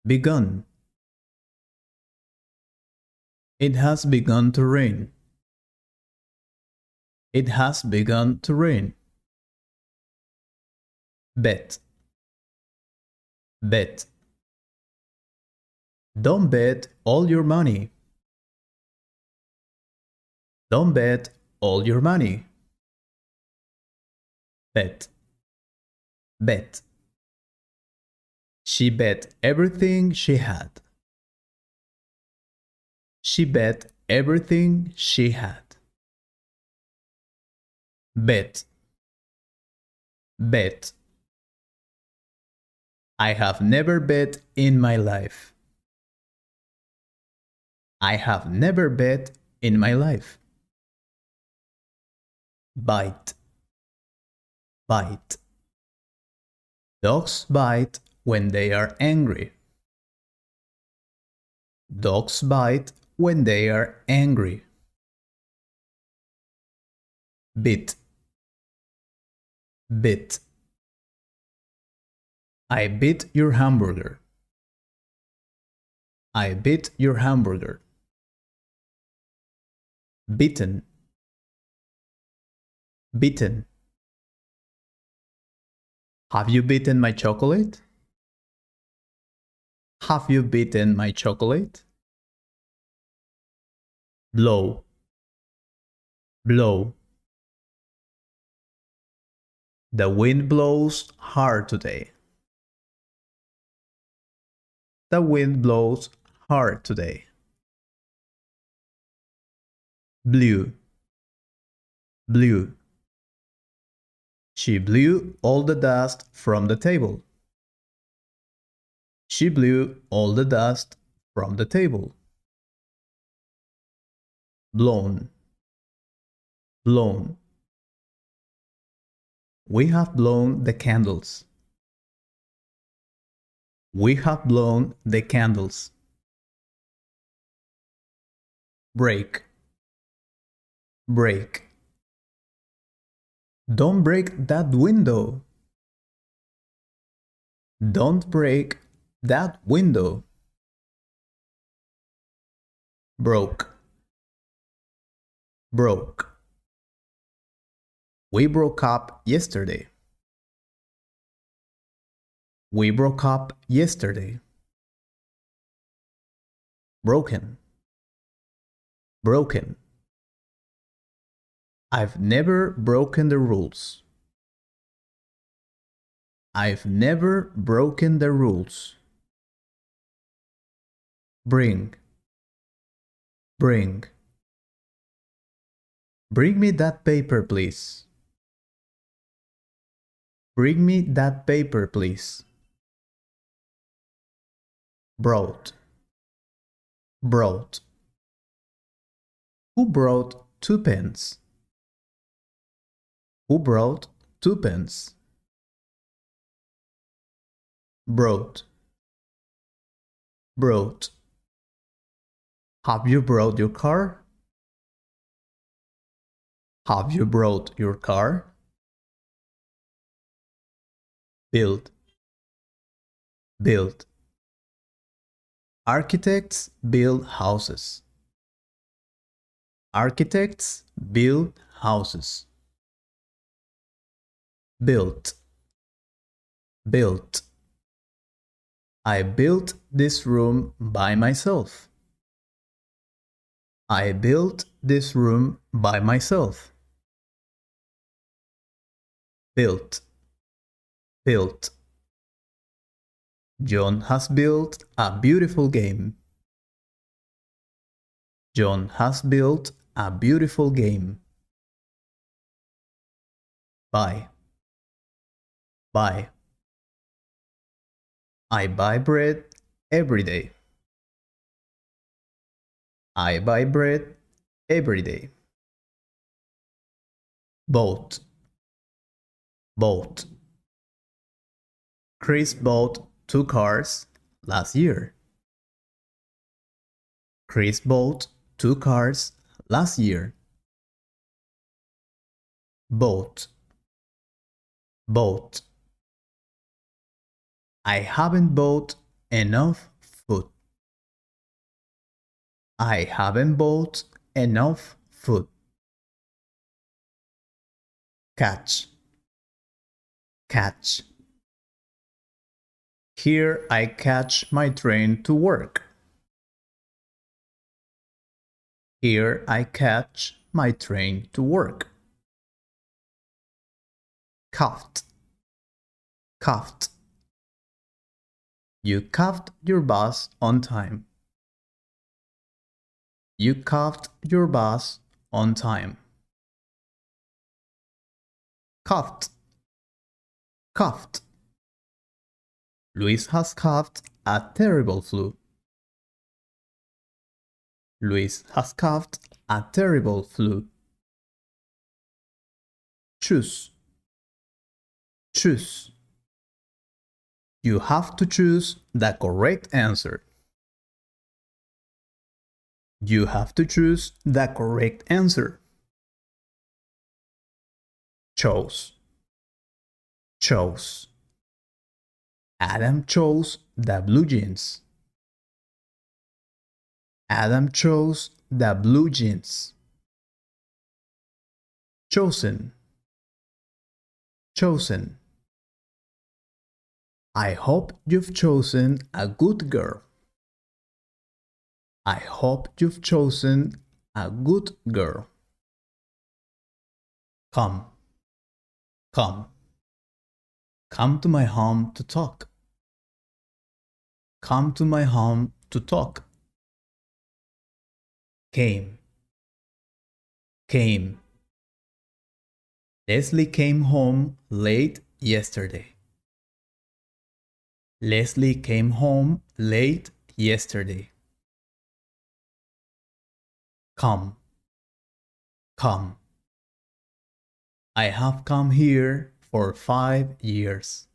Speaker 1: Begun. It has begun to rain. It has begun to rain. Bet. Bet. Don't bet all your money. Don't bet all your money. Bet. Bet. She bet everything she had. She bet everything she had. Bet. Bet. I have never bet in my life. I have never bet in my life. Bite. Bite. Dogs bite when they are angry. Dogs bite when they are angry. Bit. Bit. I bit your hamburger. I bit your hamburger. Bitten. Bitten. Have you bitten my chocolate? Have you bitten my chocolate? Blow. Blow. The wind blows hard today. The wind blows hard today. Blew. Blew. She blew all the dust from the table. She blew all the dust from the table. Blown. Blown. We have blown the candles. We have blown the candles. Break. Break. Don't break that window. Don't break that window. Broke. Broke. We broke up yesterday. We broke up yesterday. Broken. Broken. I've never broken the rules. I've never broken the rules. Bring. Bring. Bring me that paper, please. Bring me that paper, please. Brought. Brought. Who brought 2 pens? Who brought 2 pens? Brought. Brought. Have you brought your car? Have you brought your car? Build. Build. Architects build houses. Architects build houses. Built. Built. I built this room by myself. I built this room by myself. Built. Built. John has built a beautiful game. John has built a beautiful game. Buy. Buy. I buy bread every day. I buy bread every day. Bought. Bought. Chris bought 2 cars last year. Chris bought 2 cars last year. Bought. Bought. I haven't bought enough food. I haven't bought enough food. Catch. Catch. Here I catch my train to work. Here I catch my train to work. Cuffed. Cuffed. You cuffed your bus on time. You cuffed your bus on time. Cuffed. Cuffed. Luis has cuffed a terrible flu. Luis has cuffed a terrible flu. Choose. Choose. You have to choose the correct answer. You have to choose the correct answer. Chose. Chose. Adam chose the blue jeans. Adam chose the blue jeans. Chosen. Chosen. I hope you've chosen a good girl. I hope you've chosen a good girl. Come. Come. Come to my home to talk. Come to my home to talk. Came. Came. Leslie came home late yesterday. Leslie came home late yesterday. Come. Come. I have come here for 5 years.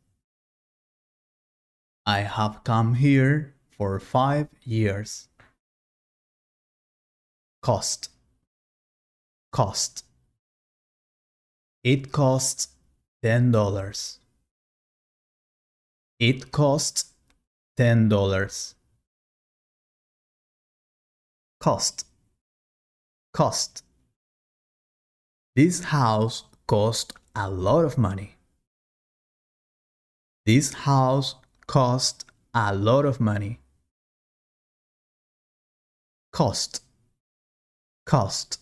Speaker 1: I have come here for 5 years. Cost. Cost. It costs $10. It costs $10. Cost. Cost. This house cost a lot of money. This house cost a lot of money. Cost. Cost.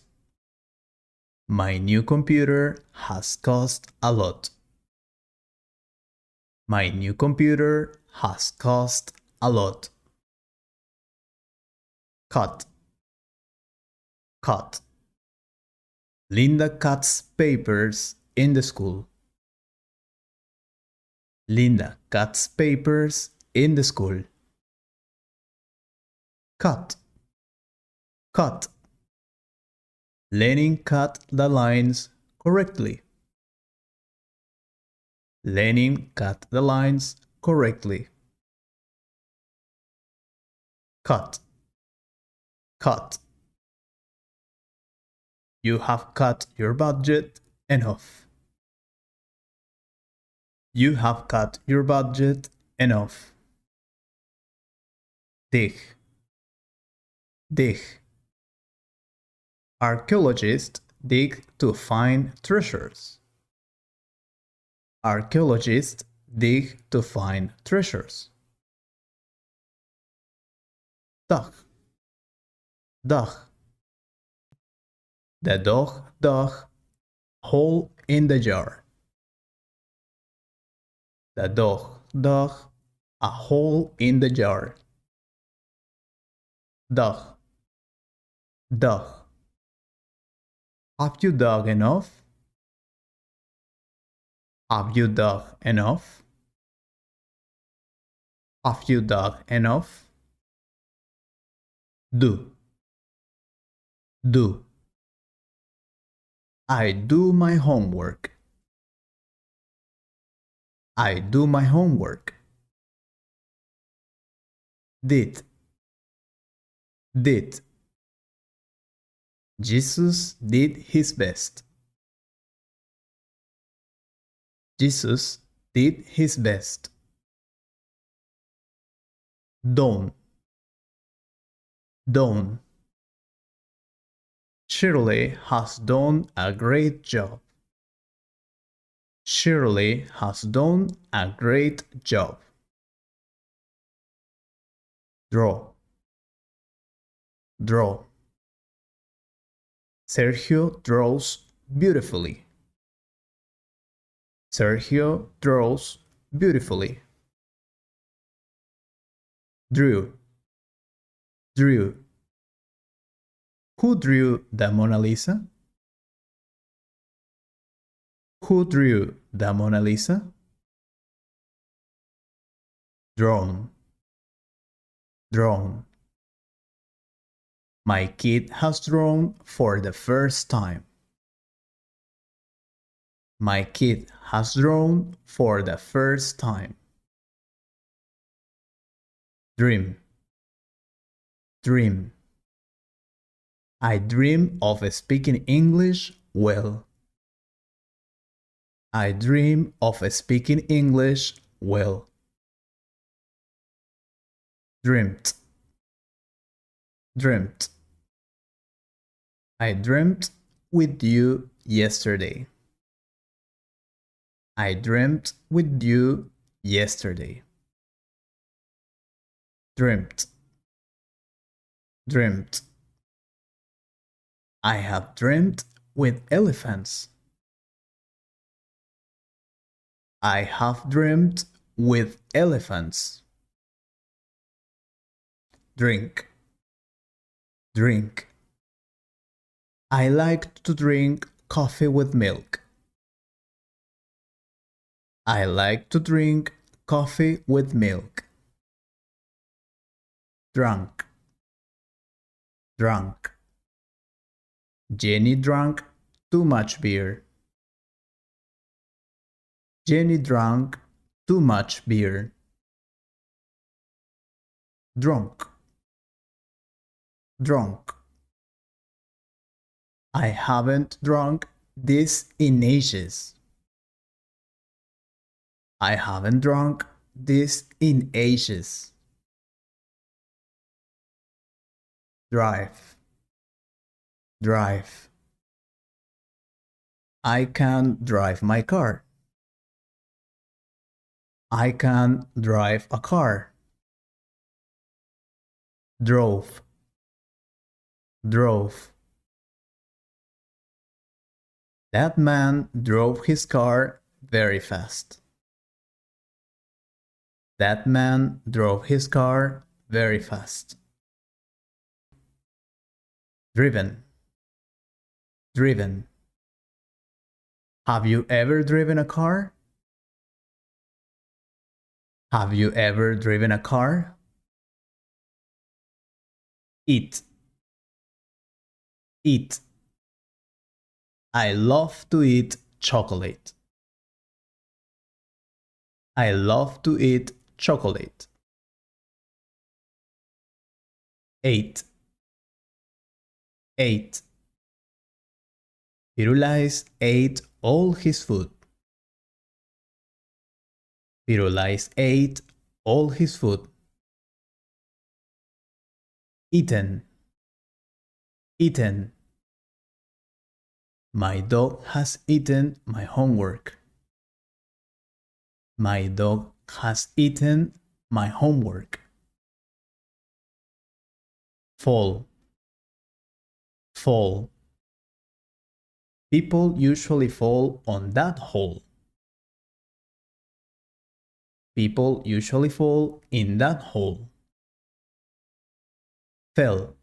Speaker 1: My new computer has cost a lot. My new computer has cost a lot. Cut. Cut. Linda cuts papers in the school. Linda cuts papers in the school. Cut. Cut. Lenin cut the lines correctly. Lenin cut the lines correctly. Cut. Cut. You have cut your budget enough. You have cut your budget enough. Dig. Dig. Archaeologists dig to find treasures. Archaeologists dig to find treasures. Dug. Dug. The dog dug a hole in the jar. The dog dug a hole in the jar. Dug. Dug. Have you dug enough? Have you dug enough? Have you dug enough? Do. Do. I do my homework. I do my homework. Did. Did. Jesus did his best. Jesus did his best. Done. Done. Shirley has done a great job. Shirley has done a great job. Draw. Draw. Sergio draws beautifully. Sergio draws beautifully. Drew. Drew. Who drew the Mona Lisa? Who drew the Mona Lisa? Drawn. Drawn. My kid has drawn for the first time. My kid has drawn for the first time. Dream. Dream. I dream of speaking English well. I dream of speaking English well. Dreamt. Dreamt. I dreamt with you yesterday. I dreamt with you yesterday. Dreamt. Dreamt. I have dreamt with elephants. I have dreamt with elephants. Drink. Drink. I like to drink coffee with milk. I like to drink coffee with milk. Drunk. Drunk. Jenny drank too much beer. Jenny drank too much beer. drunk, drunk. I haven't drunk this in ages. I haven't drunk this in ages. Drive, drive. I can't drive my car. I can't drive a car. Drove, drove. That man drove his car very fast. That man drove his car very fast. Driven, driven. Have you ever driven a car? Have you ever driven a car? Eat, eat. I love to eat chocolate. I love to eat chocolate. 8, 8. Firulais ate all his food. Firulais ate all his food. Eaten, eaten. My dog has eaten my homework. My dog has eaten my homework. Fall, fall. People usually fall on that hole. People usually fall in that hole. Fell,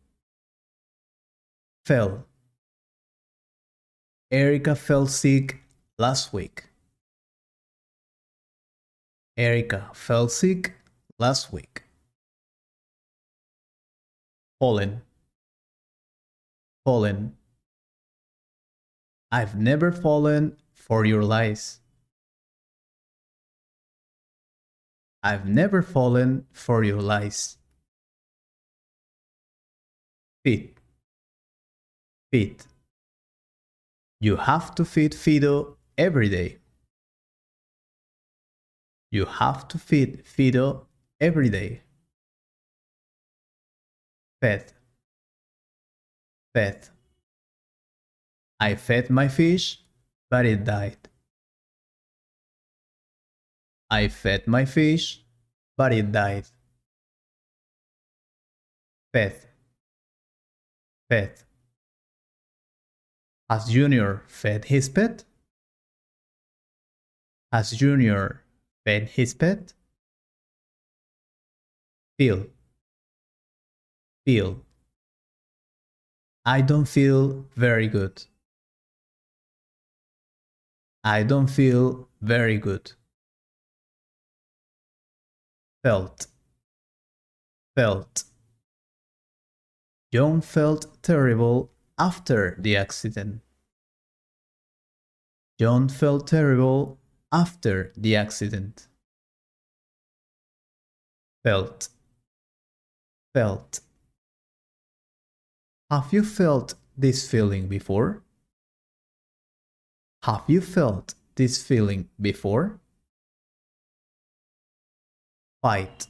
Speaker 1: fell. Erica fell sick last week. Erica fell sick last week. Fallen, fallen. I've never fallen for your lies. I've never fallen for your lies. Feed, feed. You have to feed Fido every day. You have to feed Fido every day. Fed, fed. I fed my fish, but it died. I fed my fish, but it died. Fed, fed. Has Junior fed his pet? Has Junior fed his pet? Feel, feel. I don't feel very good. I don't feel very good. Felt, felt. John felt terrible after the accident. John felt terrible after the accident. Felt, felt. Have you felt this feeling before? Have you felt this feeling before? Fight,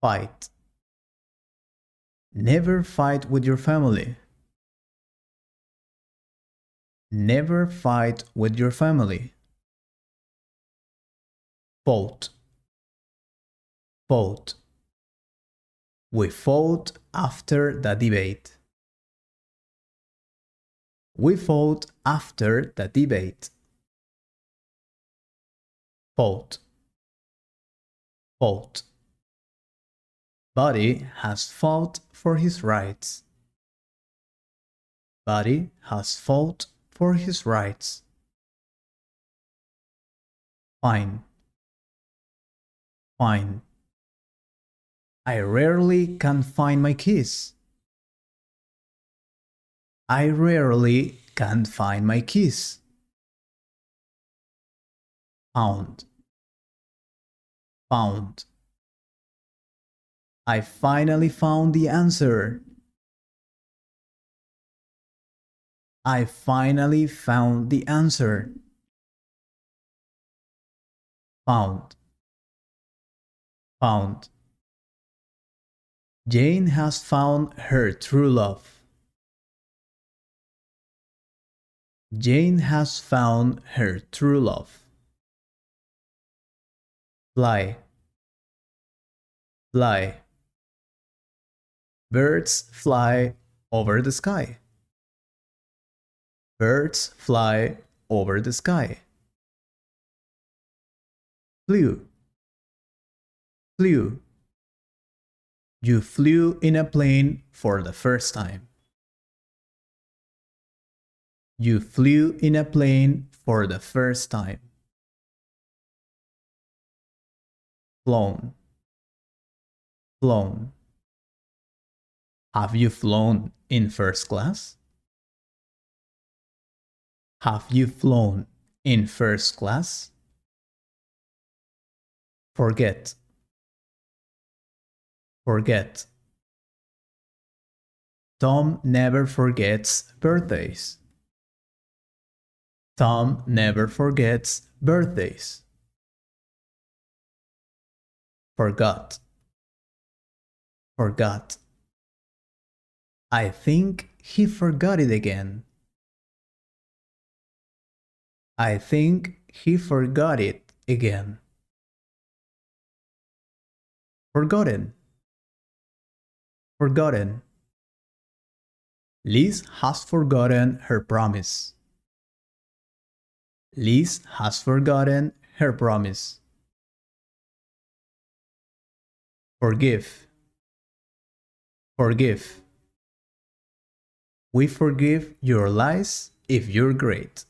Speaker 1: fight. Never fight with your family. Never fight with your family. Fought, fought. We fought after the debate. We fought after the debate. Fought, fought. Buddy has fought for his rights. Buddy has fought for his rights. Fine, fine. I rarely can find my keys. I rarely can find my keys. Found, found. I finally found the answer. I finally found the answer. Found. Found. Jane has found her true love. Jane has found her true love. Fly. Fly. Birds fly over the sky. Birds fly over the sky. Flew. Flew. You flew in a plane for the first time. You flew in a plane for the first time. Flown. Flown. Have you flown in first class? Have you flown in first class? Forget. Forget. Tom never forgets birthdays. Tom never forgets birthdays. Forgot. Forgot. I think he forgot it again. I think he forgot it again. Forgotten. Forgotten. Liz has forgotten her promise. Liz has forgotten her promise. Forgive. Forgive. We forgive your lies if you're great.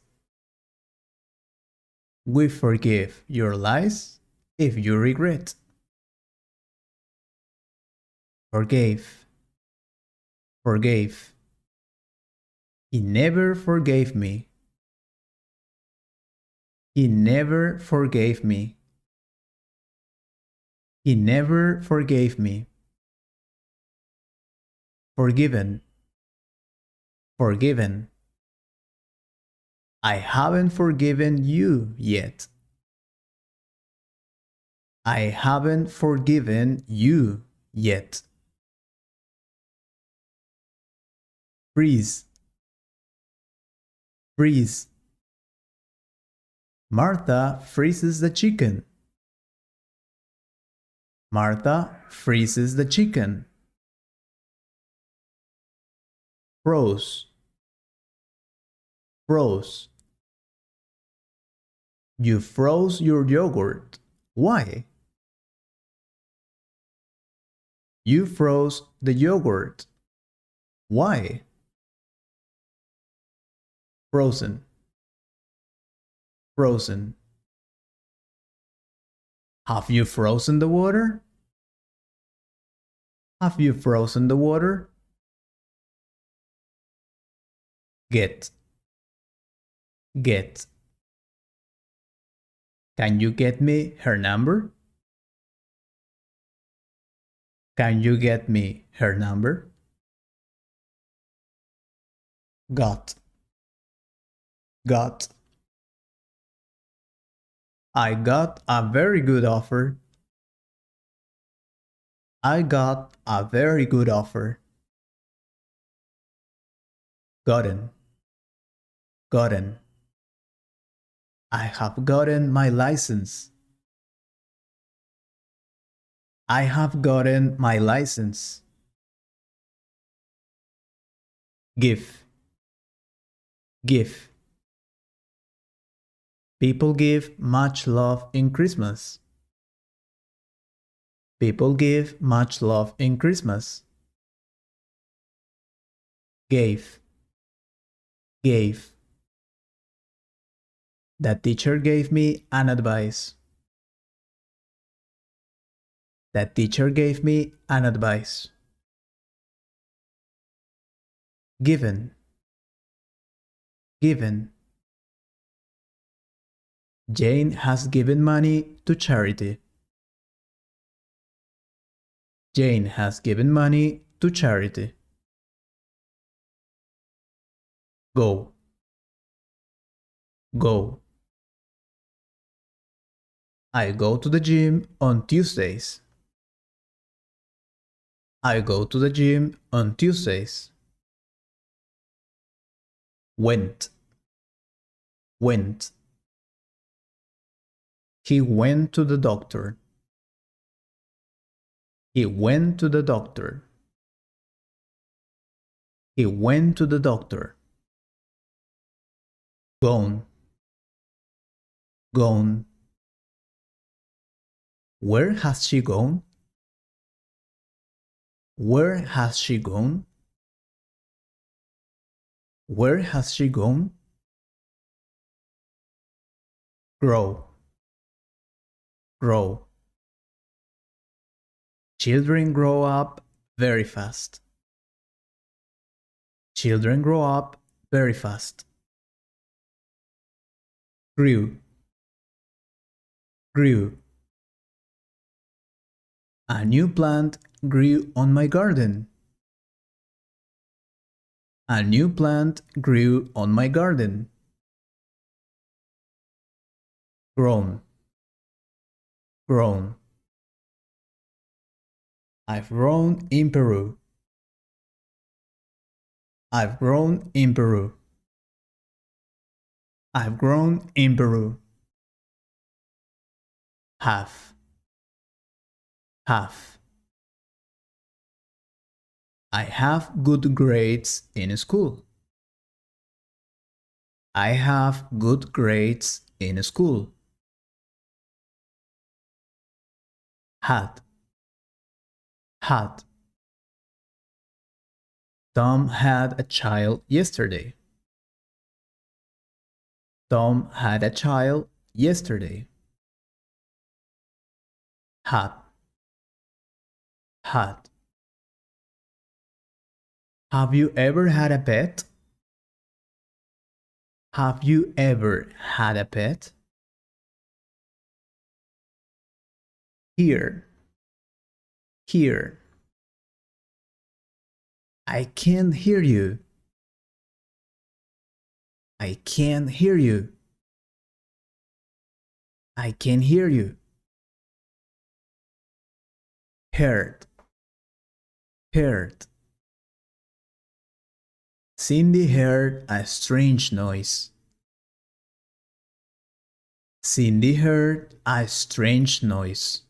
Speaker 1: We forgive your lies if you regret. Forgave. Forgave. He never forgave me. He never forgave me. He never forgave me. Forgiven. Forgiven. I haven't forgiven you yet. I haven't forgiven you yet. Freeze. Freeze. Martha freezes the chicken. Martha freezes the chicken. Froze. Froze. You froze your yogurt. Why? You froze the yogurt. Why? Frozen. Frozen. Have you frozen the water? Have you frozen the water? Get. Get. Can you get me her number? Can you get me her number? Got. Got. I got a very good offer. I got a very good offer. Gotten. Gotten. I have gotten my license. I have gotten my license. Give. Give. People give much love in Christmas. People give much love in Christmas. Gave. Gave. The teacher gave me an advice. The teacher gave me an advice. Given. Given. Jane has given money to charity. Jane has given money to charity. Go. Go. I go to the gym on Tuesdays. I go to the gym on Tuesdays. Went. Went. He went to the doctor. He went to the doctor. He went to the doctor. Gone. Gone. Where has she gone? Where has she gone? Where has she gone? Grow. Grow. Children grow up very fast. Children grow up very fast. Grew. Grew. A new plant grew on my garden. A new plant grew on my garden. Grown. Grown. I've grown in Peru. I've grown in Peru. I've grown in Peru. Have. Have. I have good grades in school. I have good grades in school. Had. Had. Tom had a child yesterday. Tom had a child yesterday. Had. Had. Have you ever had a pet? Have you ever had a pet? Here. Here. I can't hear you. I can't hear you. I can't hear you. Heard. Heard. Cindy heard a strange noise. Cindy heard a strange noise.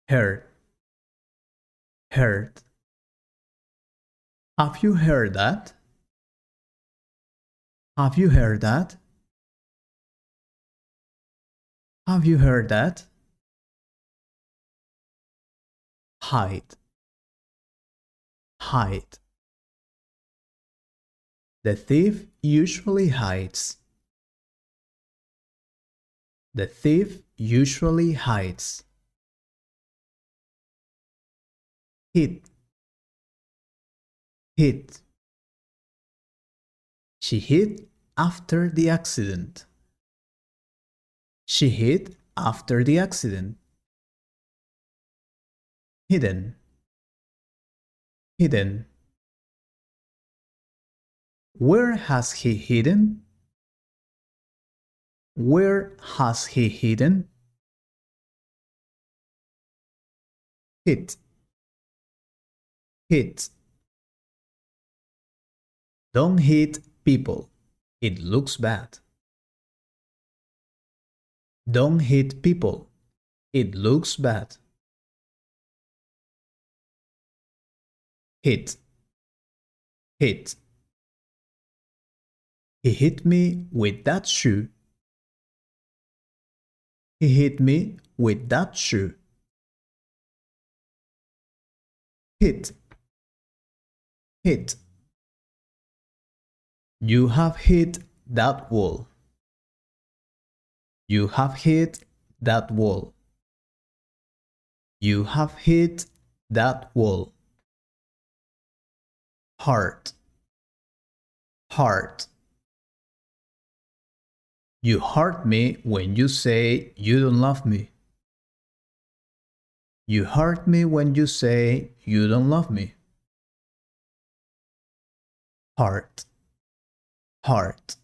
Speaker 1: Heard. Heard. Have you heard that? Have you heard that? Have you heard that? Hide. Hide. The thief usually hides. The thief usually hides. Hit. Hit. She hid after the accident. She hid after the accident. Hidden. Hidden. Where has he hidden? Where has he hidden? Hit. Hit. Don't hit people. It looks bad. Don't hit people. It looks bad. Hit. Hit. He hit me with that shoe. He hit me with that shoe. Hit. Hit. You have hit that wall. You have hit that wall. You have hit that wall. Heart. Heart. You hurt me when you say you don't love me. You hurt me when you say you don't love me. Hurt, hurt.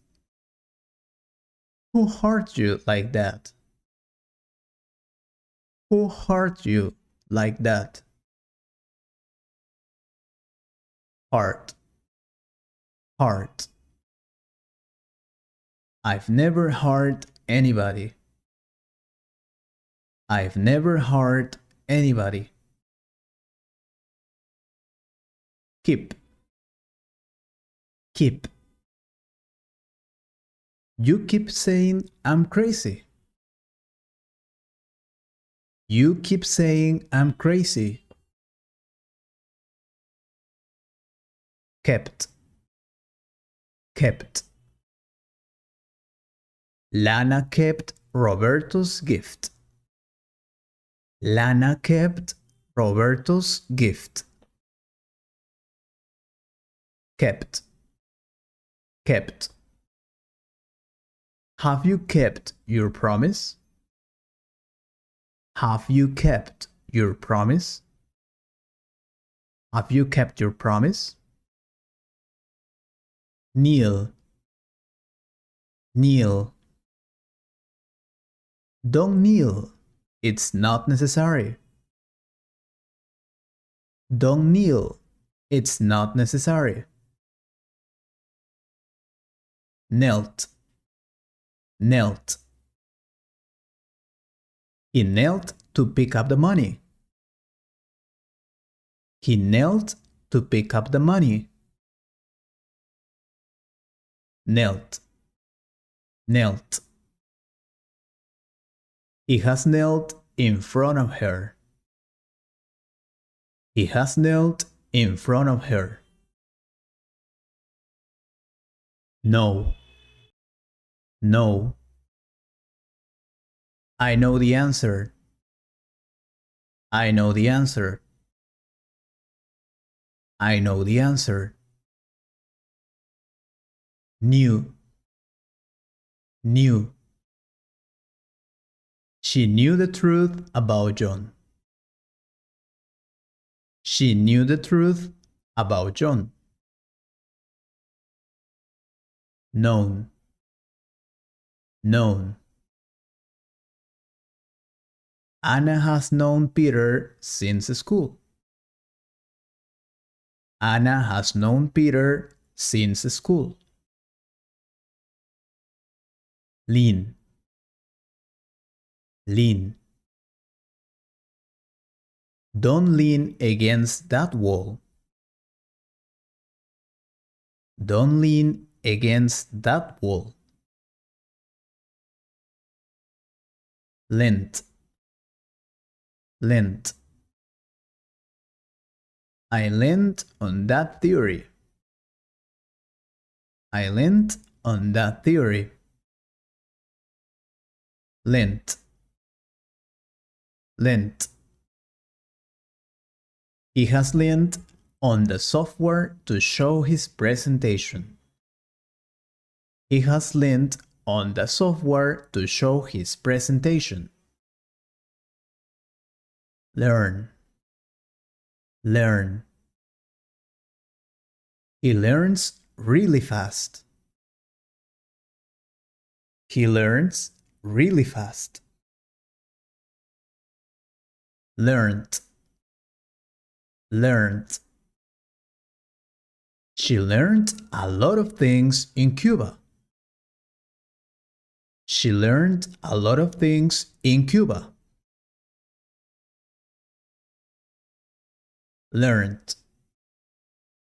Speaker 1: Who hurt you like that? Who hurt you like that? Hurt, hurt. I've never hurt anybody. I've never hurt anybody. Keep, keep. You keep saying I'm crazy. You keep saying I'm crazy. Kept, kept. Lana kept Roberto's gift. Lana kept Roberto's gift. Kept, kept. Have you kept your promise? Have you kept your promise? Have you kept your promise? Kneel, kneel. Don't kneel. It's not necessary. Don't kneel. It's not necessary. Knelt, knelt. He knelt to pick up the money. He knelt to pick up the money. Knelt, knelt. He has knelt in front of her. He has knelt in front of her. No, no. I know the answer. I know the answer. I know the answer. Knew, knew. She knew the truth about John. She knew the truth about John. Known, known. Anna has known Peter since school. Anna has known Peter since school. Lean, lean. Don't lean against that wall. Don't lean against that wall. Lent, lent. I lent on that theory. I lent on that theory. Lent, lent. He has lent on the software to show his presentation. He has lent on the software to show his presentation. Learn, learn. He learns really fast. He learns really fast. Learned, learned. She learned a lot of things in Cuba. She learned a lot of things in Cuba. Learned,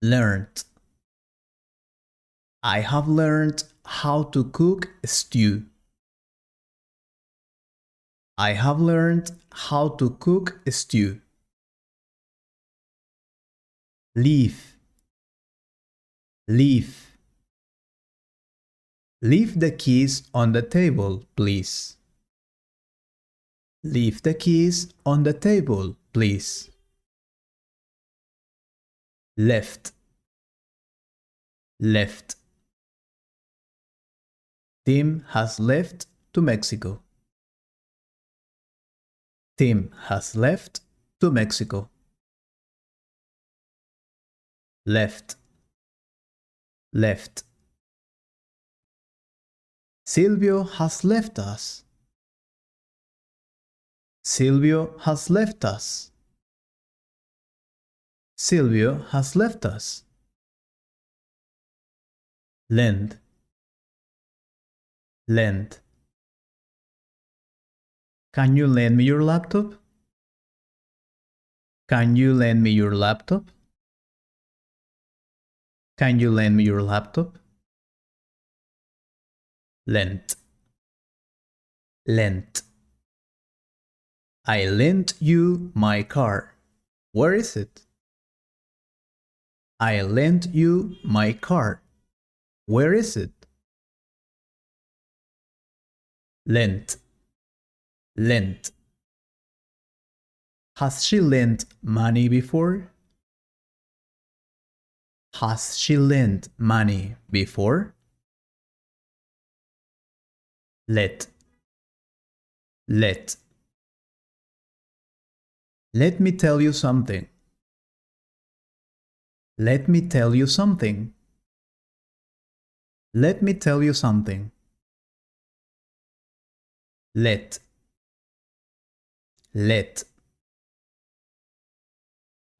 Speaker 1: learned. I have learned how to cook stew. I have learned how to cook stew. Leave, leave. Leave the keys on the table, please. Leave the keys on the table, please. Left, left. Tim has left to Mexico. Tim has left to Mexico. Left, left. Silvio has left us. Silvio has left us. Silvio has left us. Lend, lend. Can you lend me your laptop? Can you lend me your laptop? Can you lend me your laptop? Lent, lent. I lent you my car. Where is it? I lent you my car. Where is it? Lent, lent. Has she lent money before? Has she lent money before? Let, let. Let me tell you something. Let me tell you something. Let me tell you something. Let, let.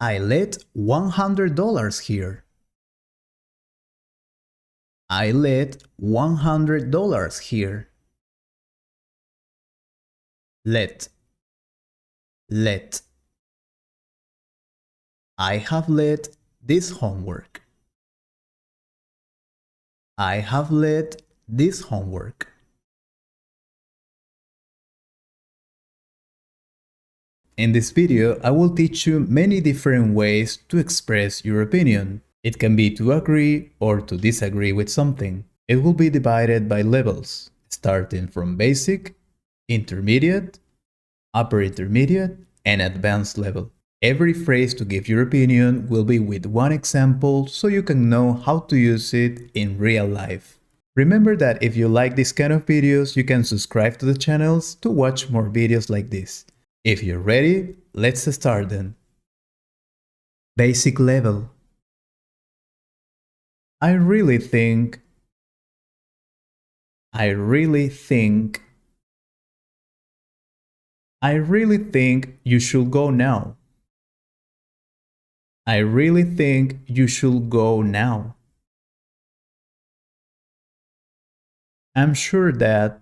Speaker 1: I let $100 here. I let $100 here. Let, let. I have let this homework. I have let this homework. In this video, I will teach you many different ways to express your opinion. It can be to agree or to disagree with something. It will be divided by levels, starting from basic, intermediate, upper intermediate, and advanced level. Every phrase to give your opinion will be with one example so you can know how to use it in real life. Remember that if you like this kind of videos, you can subscribe to the channels to watch more videos like this. If you're ready, let's start then. Basic level. I really think you should go now. I really think you should go now. I'm sure that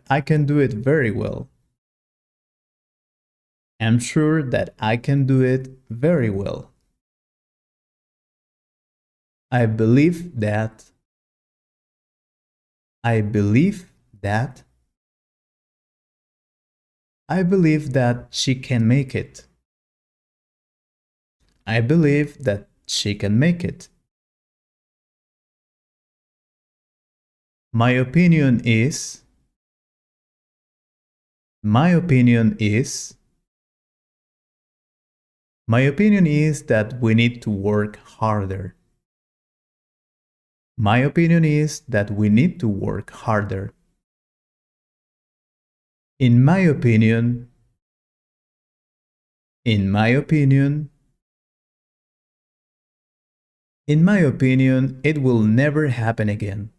Speaker 1: I can do it very well. I'm sure that I can do it very well. I believe that she can make it. I believe that she can make it. My opinion is that we need to work harder. My opinion is that we need to work harder. In my opinion, it will never happen again.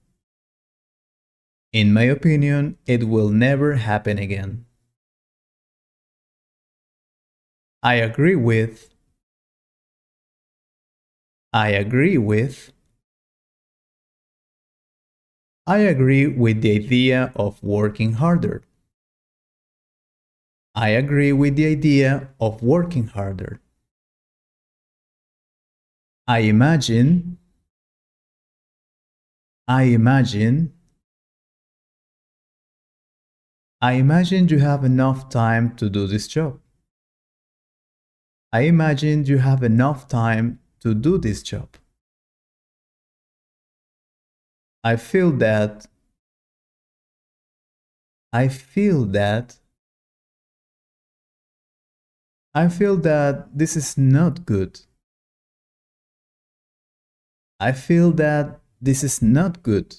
Speaker 1: In my opinion, it will never happen again. I agree with. I agree with the idea of working harder. I agree with the idea of working harder. I imagine you have enough time to do this job. I imagine you have enough time to do this job. I feel that this is not good. I feel that this is not good.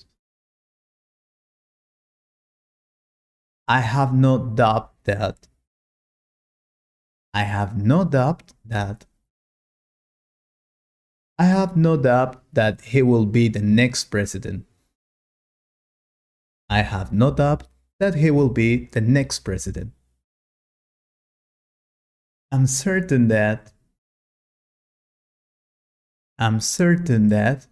Speaker 1: I have no doubt that. I have no doubt that. I have no doubt that he will be the next president. I have no doubt that he will be the next president. I'm certain that. I'm certain that.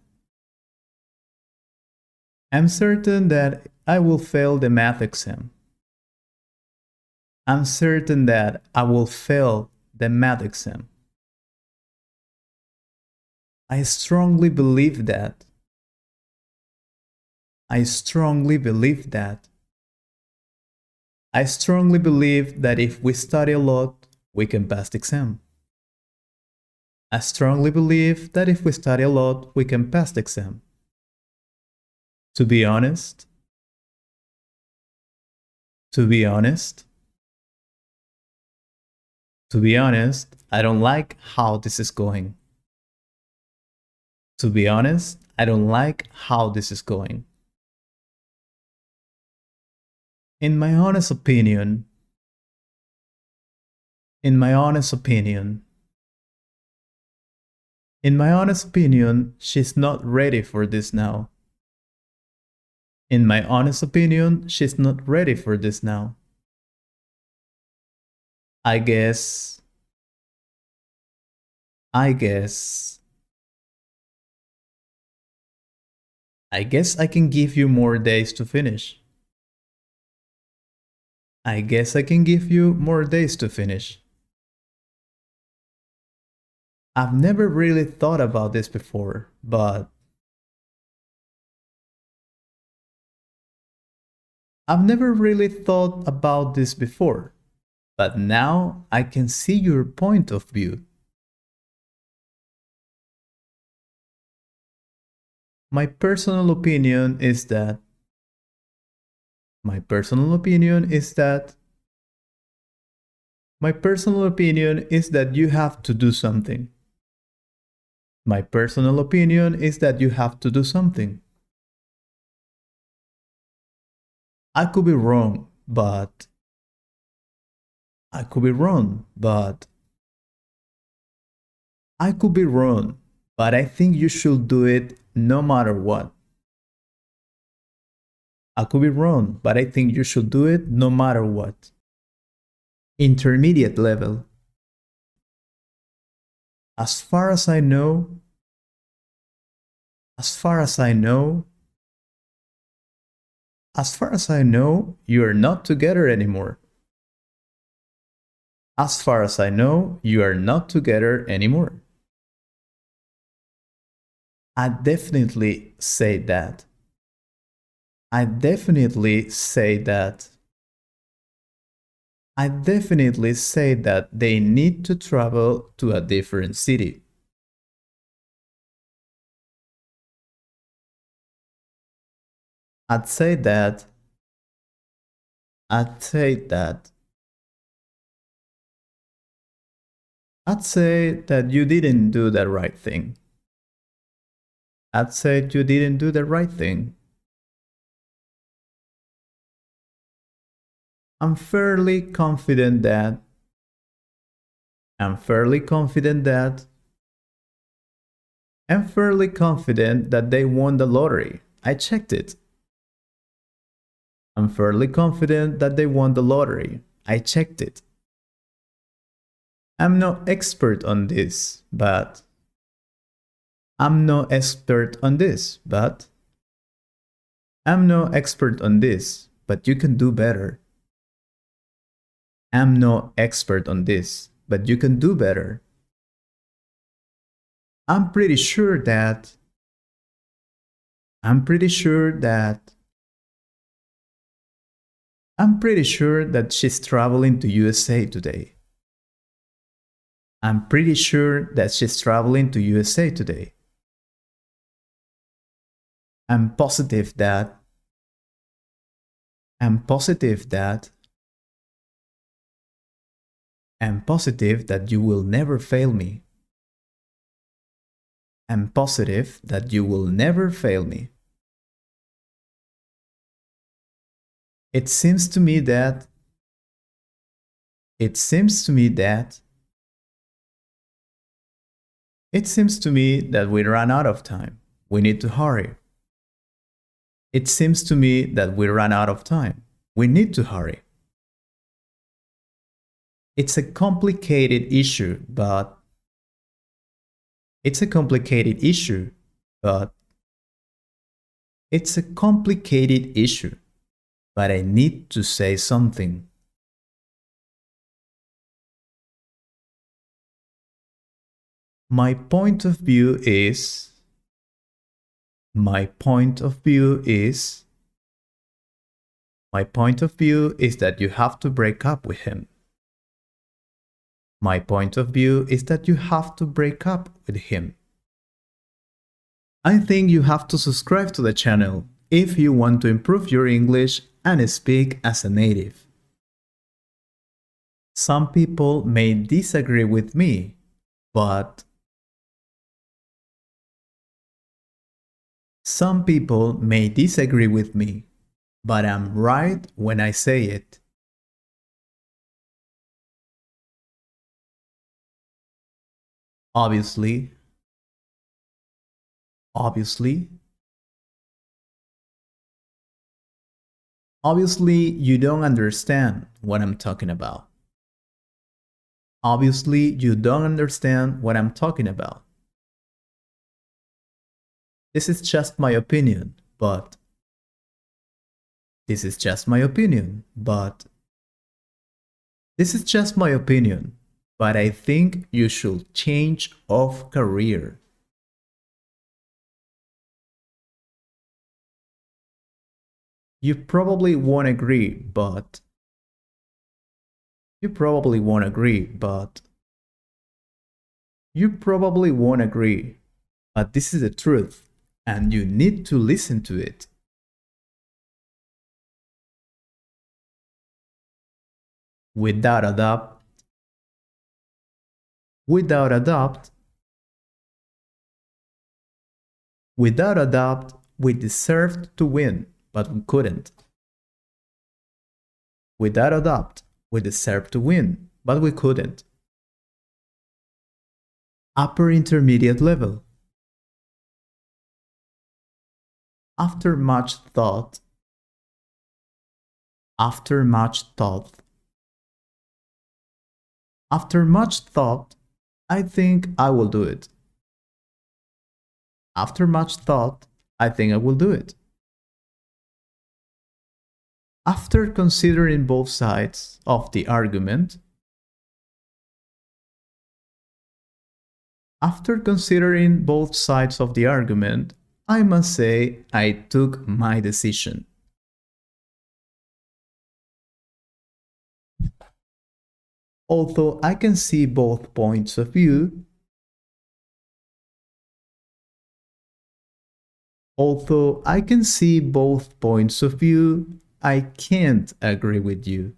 Speaker 1: I'm certain that I will fail the math exam. I'm certain that I will fail the math exam. I strongly believe that. I strongly believe that. I strongly believe that if we study a lot, we can pass the exam. I strongly believe that if we study a lot, we can pass the exam. To be honest, to be honest, to be honest, I don't like how this is going. To be honest, I don't like how this is going. In my honest opinion, in my honest opinion, in my honest opinion, she's not ready for this now. In my honest opinion, she's not ready for this now. I guess I can give you more days to finish. I guess I can give you more days to finish. I've never really thought about this before, but I've never really thought about this before, but now I can see your point of view. My personal opinion is that. My personal opinion is that. My personal opinion is that you have to do something. My personal opinion is that you have to do something. I could be wrong, but. I could be wrong, but. I could be wrong, but I think you should do it no matter what. I could be wrong, but I think you should do it no matter what. Intermediate level. As far as I know, as far as I know, as far as I know, you are not together anymore. As far as I know, you are not together anymore. I definitely say that. I definitely say that. I definitely say that they need to travel to a different city. I'd say that. I'd say that. I'd say that you didn't do the right thing. I'd say you didn't do the right thing. I'm fairly confident that. I'm fairly confident that. I'm fairly confident that they won the lottery. I checked it. I'm fairly confident that they won the lottery. I checked it. I'm no expert on this, but. I'm no expert on this, but. I'm no expert on this, but you can do better. I'm no expert on this, but you can do better. I'm pretty sure that. I'm pretty sure that. I'm pretty sure that she's traveling to USA today. I'm pretty sure that she's traveling to USA today. I'm positive that. I'm positive that. I'm positive that you will never fail me. I'm positive that you will never fail me. It seems to me that. It seems to me that. It seems to me that we ran out of time. We need to hurry. It seems to me that we ran out of time. We need to hurry. It's a complicated issue, but. It's a complicated issue, but. It's a complicated issue, but I need to say something. My point of view is. My point of view is. My point of view is that you have to break up with him. My point of view is that you have to break up with him. I think you have to subscribe to the channel if you want to improve your English and speak as a native. Some people may disagree with me, but some people may disagree with me, but I'm right when I say it. Obviously, obviously, obviously you don't understand what I'm talking about. Obviously you don't understand what I'm talking about. This is just my opinion, but. This is just my opinion, but. This is just my opinion, but I think you should change of career. You probably won't agree, but. You probably won't agree, but. You probably won't agree, but this is the truth, and you need to listen to it. Without a doubt. Without a doubt. Without a doubt, we deserved to win, but we couldn't. Without a doubt, we deserved to win, but we couldn't. Upper intermediate level. After much thought. After much thought. After much thought, I think I will do it. After much thought, I think I will do it. After considering both sides of the argument. After considering both sides of the argument, I must say I took my decision. Although I can see both points of view, although I can see both points of view, I can't agree with you.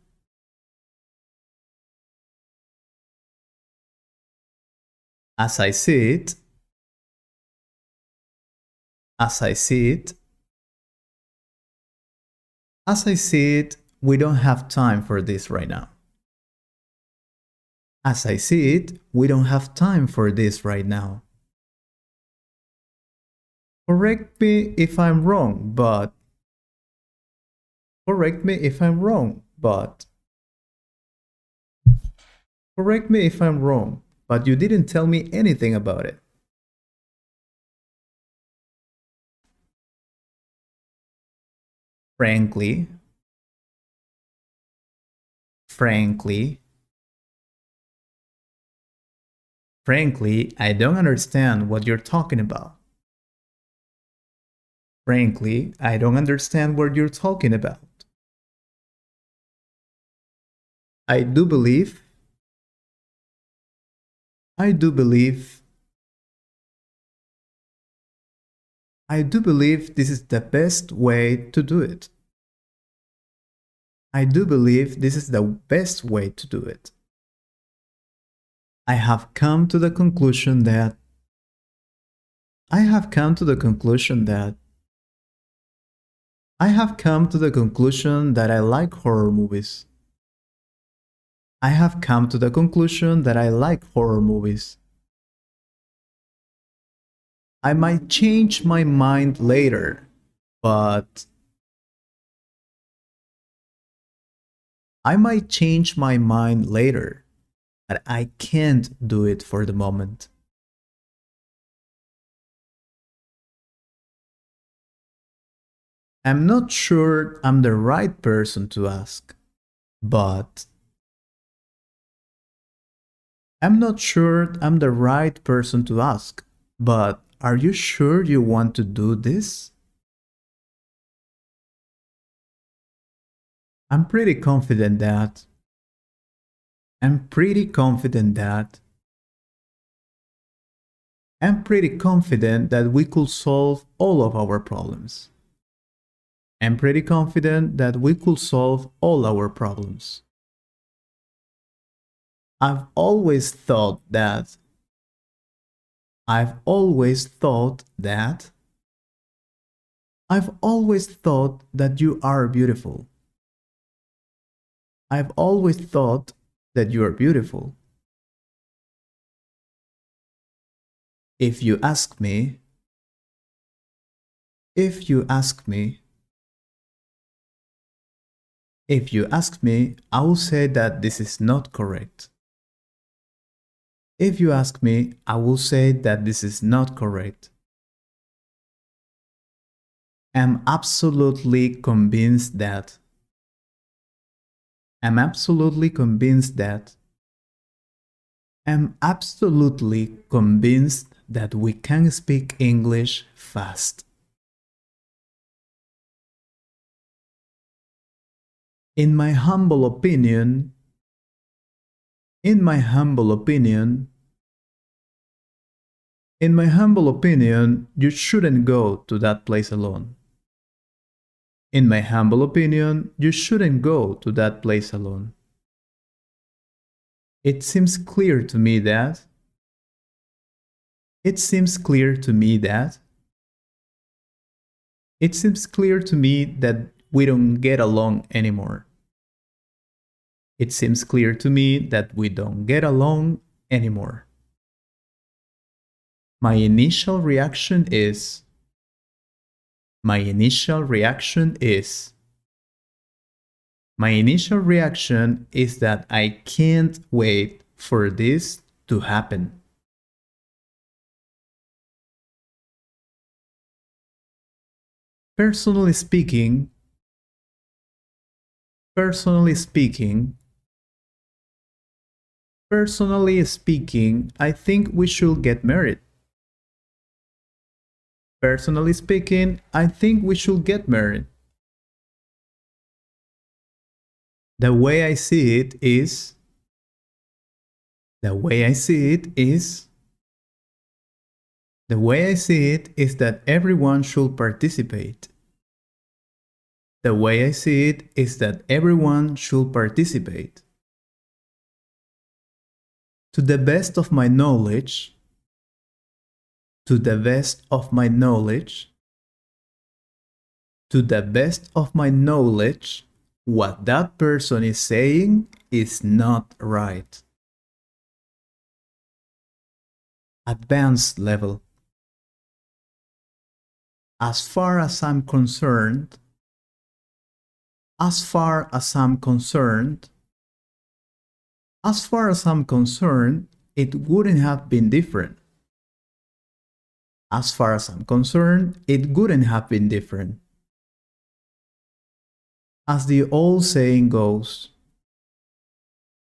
Speaker 1: As I see it, as I see it, as I see it, we don't have time for this right now. As I see it, we don't have time for this right now. Correct me if I'm wrong, but. Correct me if I'm wrong, but. Correct me if I'm wrong, but you didn't tell me anything about it. Frankly. Frankly. Frankly, I don't understand what you're talking about. Frankly, I don't understand what you're talking about. I do believe this is the best way to do it. I do believe this is the best way to do it. I have come to the conclusion that. I have come to the conclusion that. I have come to the conclusion that I like horror movies. I have come to the conclusion that I like horror movies. I might change my mind later, but I might change my mind later, but I can't do it for the moment. I'm not sure I'm the right person to ask, but I'm not sure I'm the right person to ask, but are you sure you want to do this? I'm pretty confident that. I'm pretty confident that. I'm pretty confident that we could solve all of our problems. I'm pretty confident that we could solve all our problems. I've always thought that. I've always thought that. I've always thought that you are beautiful. I've always thought that you are beautiful. If you ask me, if you ask me, if you ask me, I will say that this is not correct. If you ask me, I will say that this is not correct. I'm absolutely convinced that. I'm absolutely convinced that. I'm absolutely convinced that we can speak English fast. In my humble opinion, in my humble opinion, in my humble opinion, you shouldn't go to that place alone. In my humble opinion, you shouldn't go to that place alone. It seems clear to me that. It seems clear to me that. It seems clear to me that we don't get along anymore. It seems clear to me that we don't get along anymore. My initial reaction is. My initial reaction is. My initial reaction is that I can't wait for this to happen. Personally speaking, personally speaking, personally speaking, I think we should get married. Personally speaking, I think we should get married. The way I see it is. The way I see it is. The way I see it is that everyone should participate. The way I see it is that everyone should participate. To the best of my knowledge, to the best of my knowledge, to the best of my knowledge, what that person is saying is not right. Advanced level. As far as I'm concerned, as far as I'm concerned, as far as I'm concerned, it wouldn't have been different. As far as I'm concerned, it wouldn't have been different. As the old saying goes.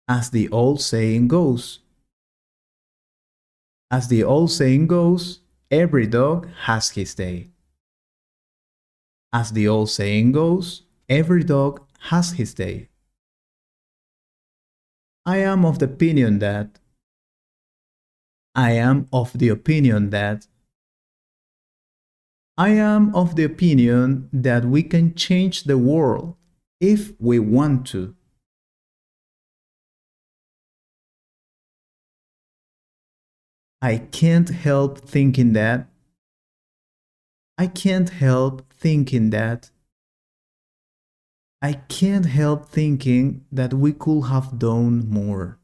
Speaker 1: As the old saying goes. As the old saying goes, every dog has his day. As the old saying goes, every dog has his day. I am of the opinion that. I am of the opinion that. I am of the opinion that we can change the world if we want to. I can't help thinking that. I can't help thinking that. I can't help thinking that we could have done more.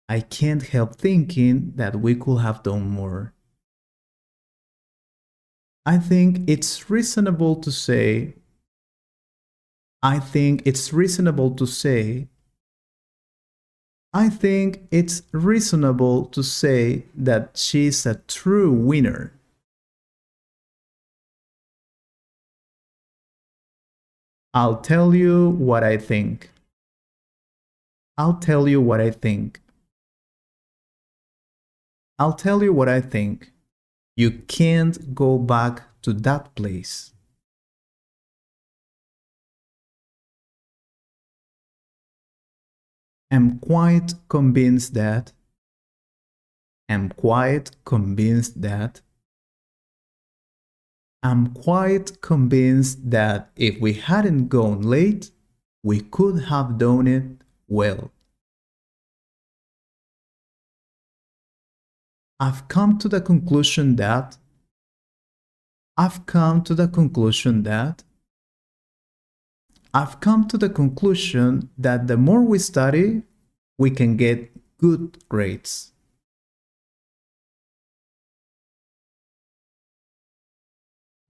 Speaker 1: I can't help thinking that we could have done more. I think it's reasonable to say. I think it's reasonable to say. I think it's reasonable to say that she's a true winner. I'll tell you what I think. I'll tell you what I think. I'll tell you what I think. You can't go back to that place. I'm quite convinced that. I'm quite convinced that. I'm quite convinced that if we hadn't gone late, we could have done it well. I've come to the conclusion that. I've come to the conclusion that. I've come to the conclusion that the more we study, we can get good grades.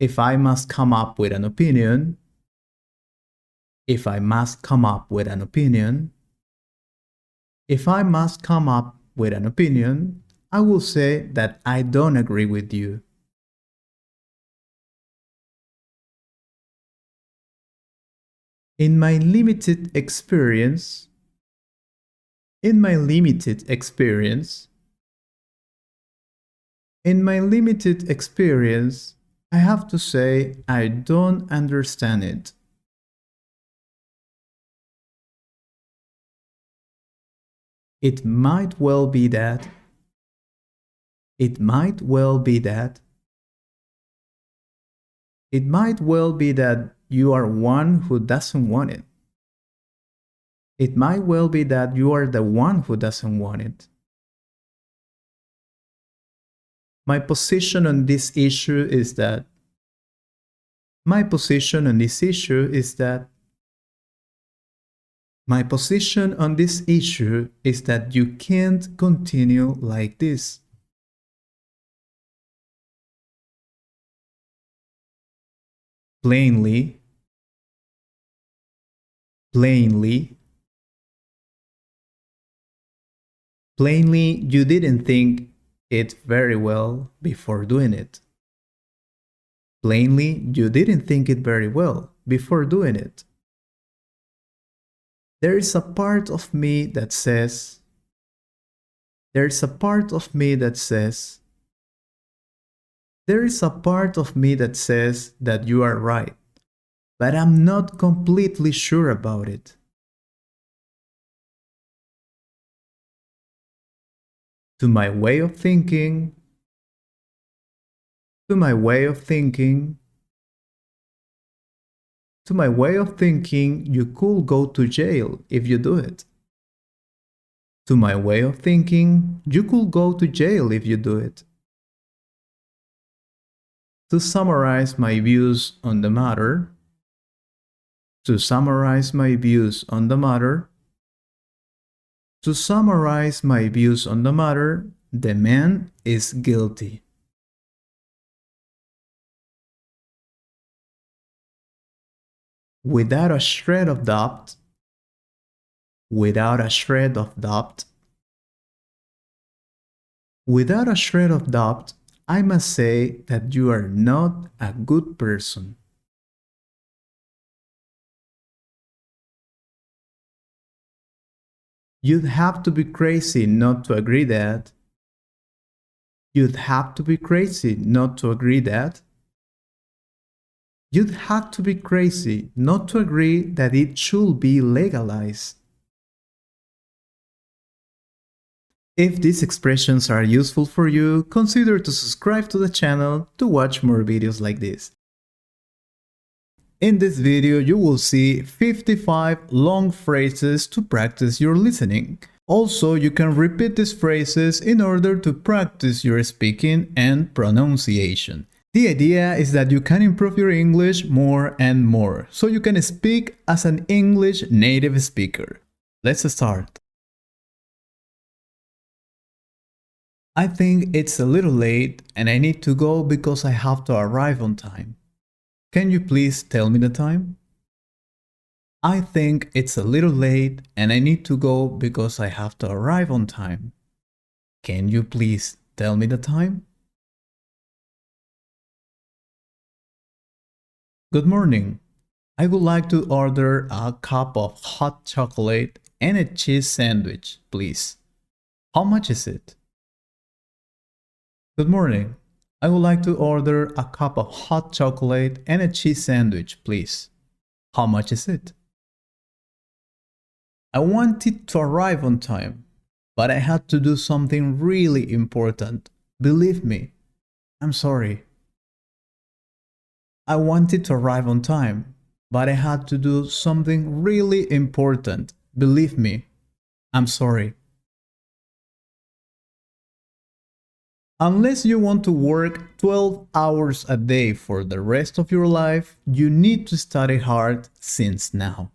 Speaker 1: If I must come up with an opinion, if I must come up with an opinion, if I must come up with an opinion, I will say that I don't agree with you. In my limited experience, in my limited experience, in my limited experience, I have to say I don't understand it. It might well be that. It might well be that. It might well be that you are one who doesn't want it. It might well be that you are the one who doesn't want it. My position on this issue is that. My position on this issue is that. My position on this issue is that you can't continue like this. Plainly, plainly, plainly, you didn't think it very well before doing it. Plainly, you didn't think it very well before doing it. There is a part of me that says. There is a part of me that says. There is a part of me that says that you are right, but I'm not completely sure about it. To my way of thinking, to my way of thinking, to my way of thinking, you could go to jail if you do it. To my way of thinking, you could go to jail if you do it. To summarize my views on the matter, to summarize my views on the matter, to summarize my views on the matter, the man is guilty. Without a shred of doubt, without a shred of doubt, without a shred of doubt, I must say that you are not a good person. You'd have to be crazy not to agree that. You'd have to be crazy not to agree that. You'd have to be crazy not to agree that it should be legalized. If these expressions are useful for you, consider to subscribe to the channel to watch more videos like this. In this video, you will see 55 long phrases to practice your listening. Also, you can repeat these phrases in order to practice your speaking and pronunciation. The idea is that you can improve your English more and more, so you can speak as an English native speaker. Let's start. I think it's a little late and I need to go because I have to arrive on time. Can you please tell me the time? I think it's a little late and I need to go because I have to arrive on time. Can you please tell me the time? Good morning. I would like to order a cup of hot chocolate and a cheese sandwich, please. How much is it? Good morning. I would like to order a cup of hot chocolate and a cheese sandwich, please. How much is it? I wanted to arrive on time, but I had to do something really important. Believe me, I'm sorry. I wanted to arrive on time, but I had to do something really important. Believe me, I'm sorry. Unless you want to work 12 hours a day for the rest of your life, you need to study hard since now.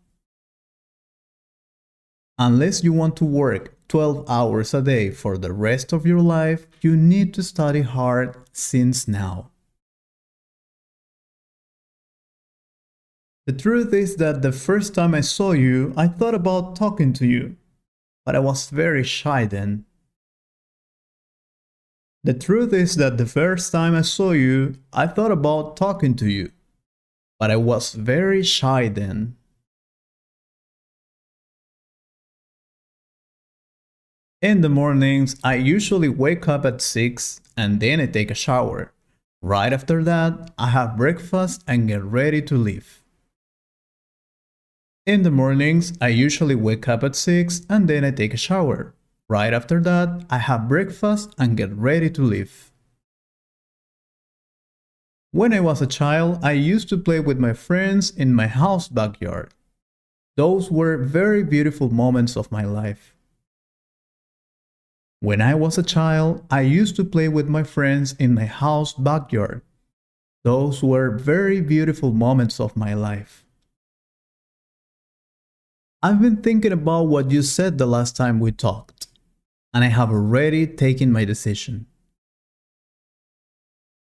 Speaker 1: Unless you want to work 12 hours a day for the rest of your life, you need to study hard since now. The truth is that the first time I saw you, I thought about talking to you, but I was very shy then. The truth is that the first time I saw you, I thought about talking to you, but I was very shy then. In the mornings, I usually wake up at 6 and then I take a shower. Right after that, I have breakfast and get ready to leave. In the mornings, I usually wake up at 6 and then I take a shower. Right after that, I have breakfast and get ready to leave. When I was a child, I used to play with my friends in my house backyard. Those were very beautiful moments of my life. When I was a child, I used to play with my friends in my house backyard. Those were very beautiful moments of my life. I've been thinking about what you said the last time we talked, and I have already taken my decision.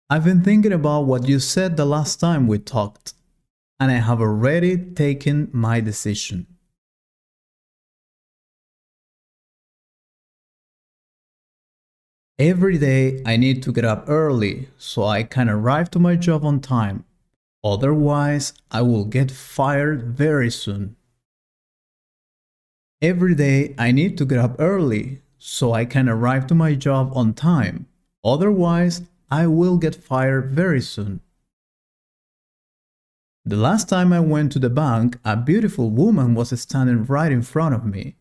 Speaker 1: I've been thinking about what you said the last time we talked, and I have already taken my decision. Every day I need to get up early so I can arrive to my job on time. Otherwise, I will get fired very soon. Every day I need to get up early so I can arrive to my job on time. Otherwise, I will get fired very soon. The last time I went to the bank, a beautiful woman was standing right in front of me.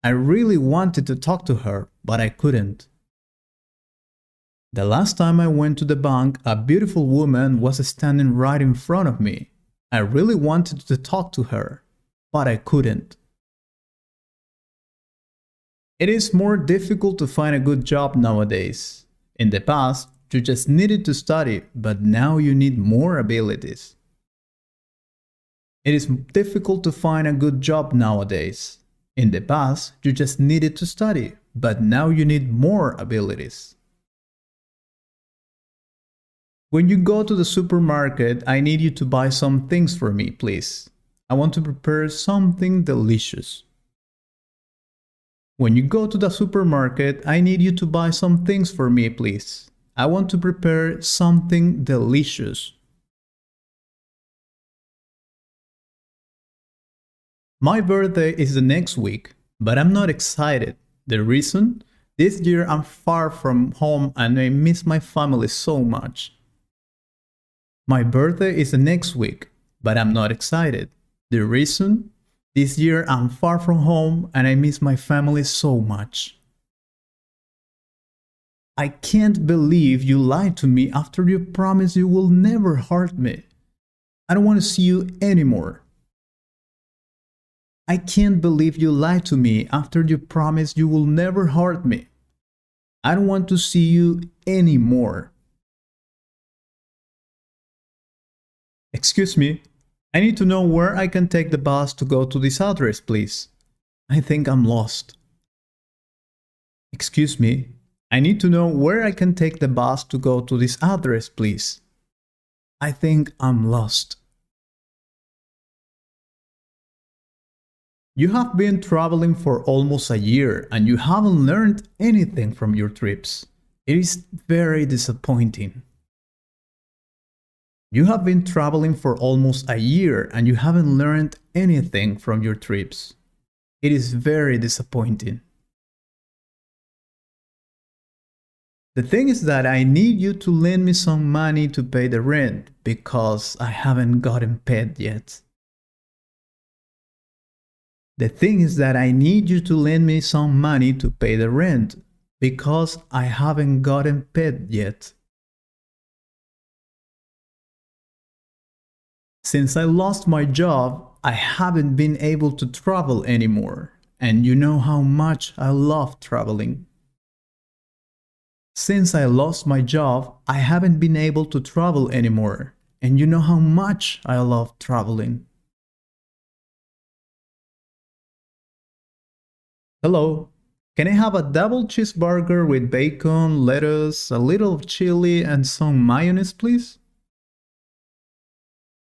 Speaker 1: I really wanted to talk to her, but I couldn't. The last time I went to the bank, a beautiful woman was standing right in front of me. I really wanted to talk to her, but I couldn't. It is more difficult to find a good job nowadays. In the past, you just needed to study, but now you need more abilities. It is difficult to find a good job nowadays. In the past, you just needed to study, but now you need more abilities. When you go to the supermarket, I need you to buy some things for me, please. I want to prepare something delicious. When you go to the supermarket, I need you to buy some things for me, please. I want to prepare something delicious. My birthday is the next week, but I'm not excited. The reason? This year I'm far from home and I miss my family so much. My birthday is the next week, but I'm not excited. The reason? This year I'm far from home and I miss my family so much. I can't believe you lied to me after you promised you will never hurt me. I don't want to see you anymore. I can't believe you lied to me after you promised you will never hurt me. I don't want to see you anymore. Excuse me, I need to know where I can take the bus to go to this address, please. I think I'm lost. Excuse me, I need to know where I can take the bus to go to this address, please. I think I'm lost. You have been traveling for almost a year and you haven't learned anything from your trips. It is very disappointing. You have been traveling for almost a year and you haven't learned anything from your trips. It is very disappointing. The thing is that I need you to lend me some money to pay the rent because I haven't gotten paid yet. The thing is that I need you to lend me some money to pay the rent because I haven't gotten paid yet. Since I lost my job, I haven't been able to travel anymore, and you know how much I love traveling. Since I lost my job, I haven't been able to travel anymore, and you know how much I love traveling. Hello, can I have a double cheeseburger with bacon, lettuce, a little of chili, and some mayonnaise, please?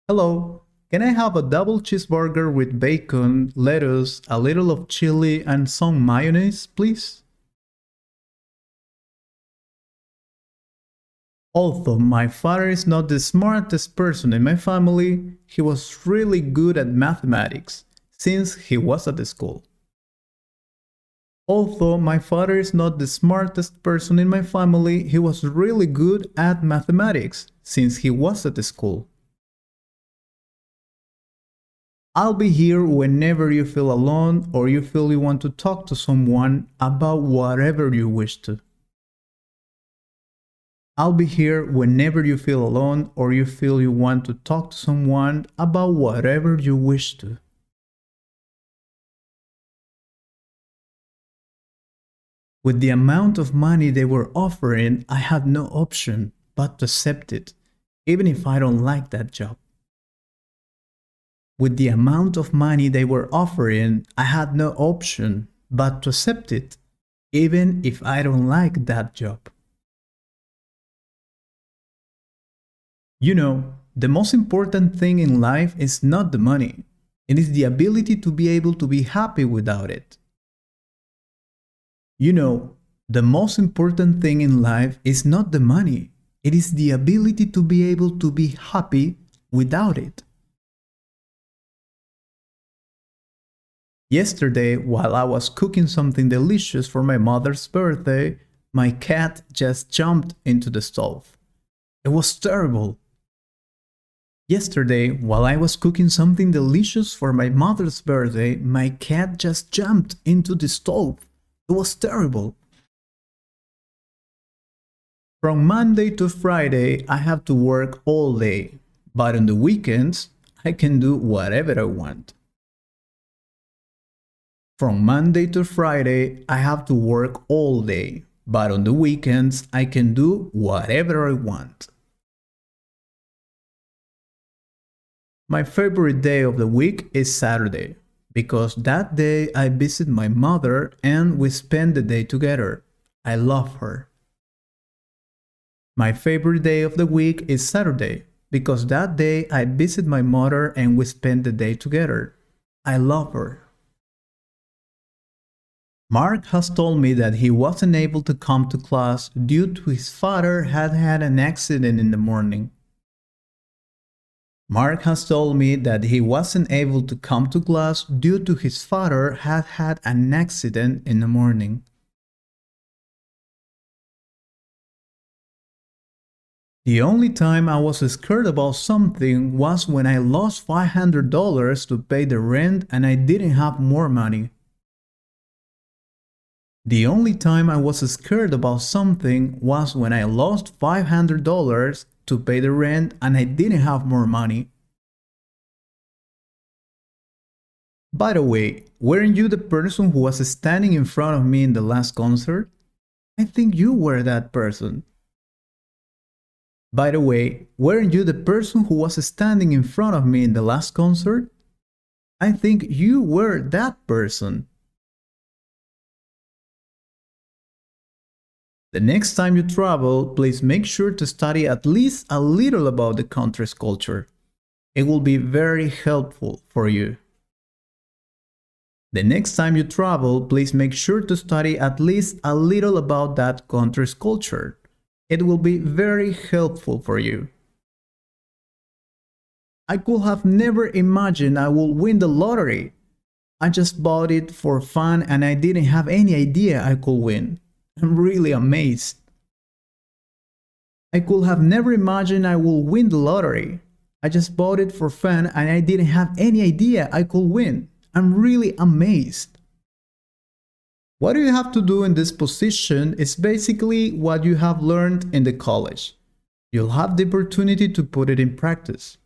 Speaker 1: Hello, can I have a double cheeseburger with bacon, lettuce, a little of chili, and some mayonnaise, please? Although my father is not the smartest person in my family, he was really good at mathematics since he was at the school. Although my father is not the smartest person in my family, he was really good at mathematics since he was at the school. I'll be here whenever you feel alone or you feel you want to talk to someone about whatever you wish to. I'll be here whenever you feel alone or you feel you want to talk to someone about whatever you wish to. With the amount of money they were offering, I had no option but to accept it, even if I don't like that job. With the amount of money they were offering, I had no option but to accept it, even if I don't like that job. You know, the most important thing in life is not the money. It is the ability to be able to be happy without it. You know, the most important thing in life is not the money. It is the ability to be able to be happy without it. Yesterday, while I was cooking something delicious for my mother's birthday, my cat just jumped into the stove. It was terrible. Yesterday, while I was cooking something delicious for my mother's birthday, my cat just jumped into the stove. It was terrible. From Monday to Friday, I have to work all day, but on the weekends, I can do whatever I want. From Monday to Friday, I have to work all day, but on the weekends, I can do whatever I want. My favorite day of the week is Saturday, because that day I visit my mother and we spend the day together. I love her. My favorite day of the week is Saturday, because that day I visit my mother and we spend the day together. I love her. Mark has told me that he wasn't able to come to class due to his father had had an accident in the morning. Mark has told me that he wasn't able to come to class due to his father had had an accident in the morning. The only time I was scared about something was when I lost $500 to pay the rent and I didn't have more money. The only time I was scared about something was when I lost $500 to pay the rent and I didn't have more money. By the way, weren't you the person who was standing in front of me in the last concert? I think you were that person. By the way, weren't you the person who was standing in front of me in the last concert? I think you were that person. The next time you travel, please make sure to study at least a little about the country's culture. It will be very helpful for you. The next time you travel, please make sure to study at least a little about that country's culture. It will be very helpful for you. I could have never imagined I would win the lottery. I just bought it for fun and I didn't have any idea I could win. I'm really amazed. I could have never imagined I would win the lottery. I just bought it for fun and I didn't have any idea I could win. I'm really amazed. What you have to do in this position is basically what you have learned in the college. You'll have the opportunity to put it in practice.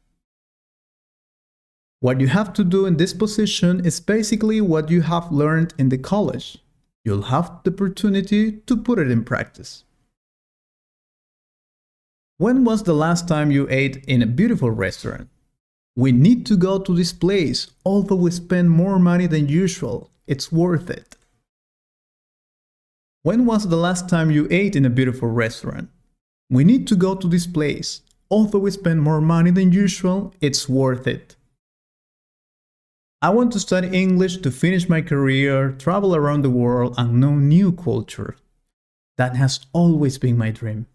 Speaker 1: What you have to do in this position is basically what you have learned in the college. You'll have the opportunity to put it in practice. When was the last time you ate in a beautiful restaurant? We need to go to this place, although we spend more money than usual. It's worth it. When was the last time you ate in a beautiful restaurant? We need to go to this place, although we spend more money than usual. It's worth it. I want to study English to finish my career, travel around the world, and know new culture. That has always been my dream.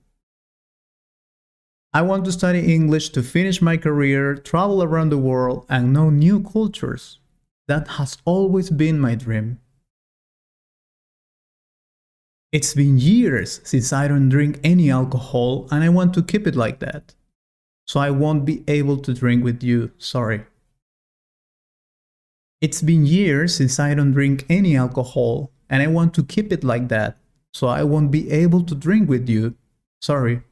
Speaker 1: I want to study English to finish my career, travel around the world, and know new cultures. That has always been my dream. It's been years since I don't drink any alcohol, and I want to keep it like that. So I won't be able to drink with you, sorry. It's been years since I don't drink any alcohol, and I want to keep it like that, so I won't be able to drink with you. Sorry.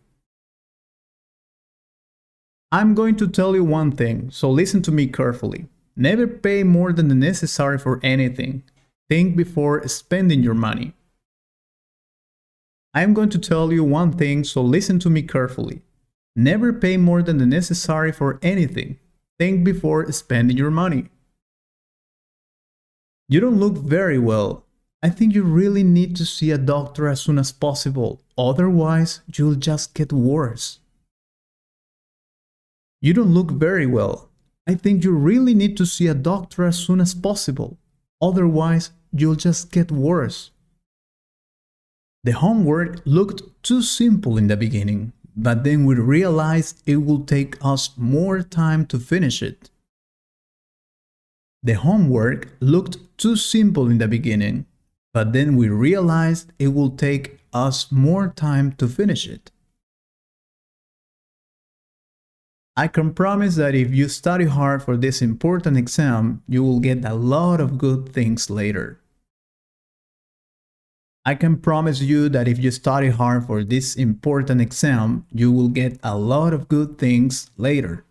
Speaker 1: I'm going to tell you one thing, so listen to me carefully. Never pay more than the necessary for anything. Think before spending your money. I'm going to tell you one thing, so listen to me carefully. Never pay more than the necessary for anything. Think before spending your money. You don't look very well. I think you really need to see a doctor as soon as possible. Otherwise, you'll just get worse. You don't look very well. I think you really need to see a doctor as soon as possible. Otherwise, you'll just get worse. The homework looked too simple in the beginning, but then we realized it will take us more time to finish it. The homework looked too simple in the beginning, but then we realized it will take us more time to finish it. I can promise that if you study hard for this important exam, you will get a lot of good things later. I can promise you that if you study hard for this important exam, you will get a lot of good things later.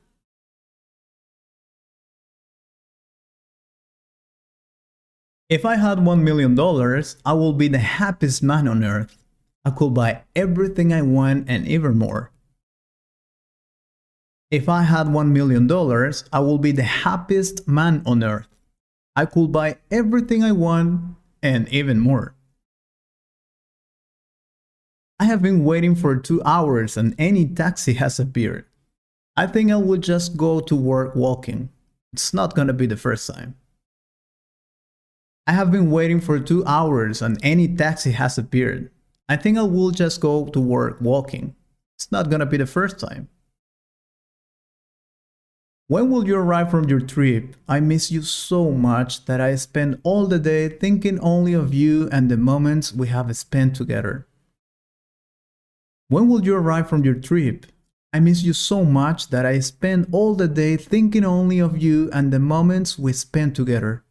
Speaker 1: If I had $1 million, I will be the happiest man on earth. I could buy everything I want and even more. If I had $1 million, I will be the happiest man on earth. I could buy everything I want and even more. I have been waiting for 2 hours and any taxi has appeared. I think I will just go to work walking. It's not gonna be the first time. I have been waiting for 2 hours and any taxi has appeared. I think I will just go to work walking. It's not gonna be the first time. When will you arrive from your trip? I miss you so much that I spend all the day thinking only of you and the moments we have spent together. When will you arrive from your trip? I miss you so much that I spend all the day thinking only of you and the moments we spent together.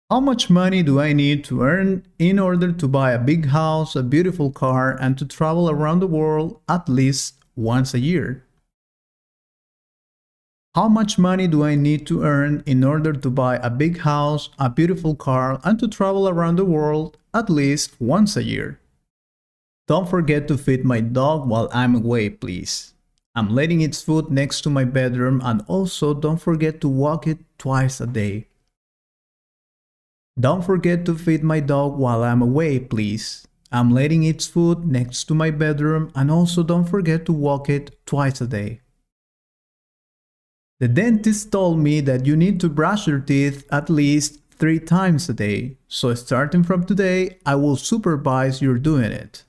Speaker 1: How much money do I need to earn in order to buy a big house, a beautiful car, and to travel around the world at least once a year? How much money do I need to earn in order to buy a big house, a beautiful car, and to travel around the world at least once a year? Don't forget to feed my dog while I'm away, please. I'm letting its food next to my bedroom, and also don't forget to walk it twice a day. Don't forget to feed my dog while I'm away, please. I'm letting its food next to my bedroom, and also don't forget to walk it twice a day. The dentist told me that you need to brush your teeth at least 3 times a day, so starting from today, I will supervise your doing it.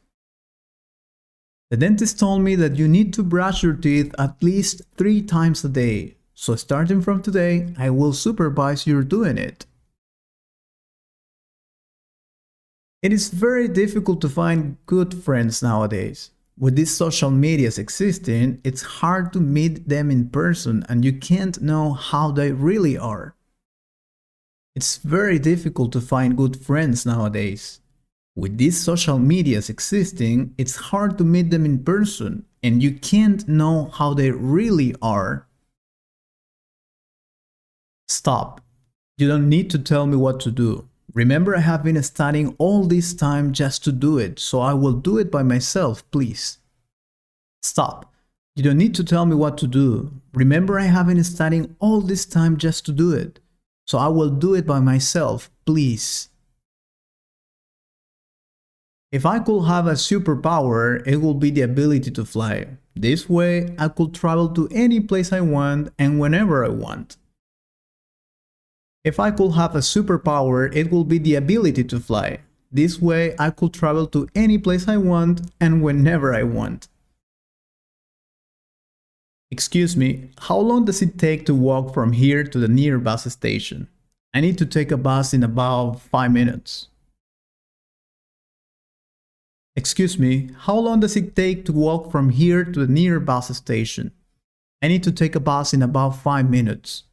Speaker 1: The dentist told me that you need to brush your teeth at least 3 times a day, so starting from today, I will supervise your doing it. It is very difficult to find good friends nowadays. With these social medias existing, it's hard to meet them in person and you can't know how they really are. It's very difficult to find good friends nowadays. With these social medias existing, it's hard to meet them in person and you can't know how they really are. Stop. You don't need to tell me what to do. Remember, I have been studying all this time just to do it, so I will do it by myself, please. Stop. You don't need to tell me what to do. Remember, I have been studying all this time just to do it, so I will do it by myself, please. If I could have a superpower, it would be the ability to fly. This way, I could travel to any place I want and whenever I want. If I could have a superpower, it will be the ability to fly. This way, I could travel to any place I want and whenever I want. Excuse me, how long does it take to walk from here to the nearest bus station? I need to take a bus in about 5 minutes. Excuse me, how long does it take to walk from here to the nearest bus station? I need to take a bus in about 5 minutes.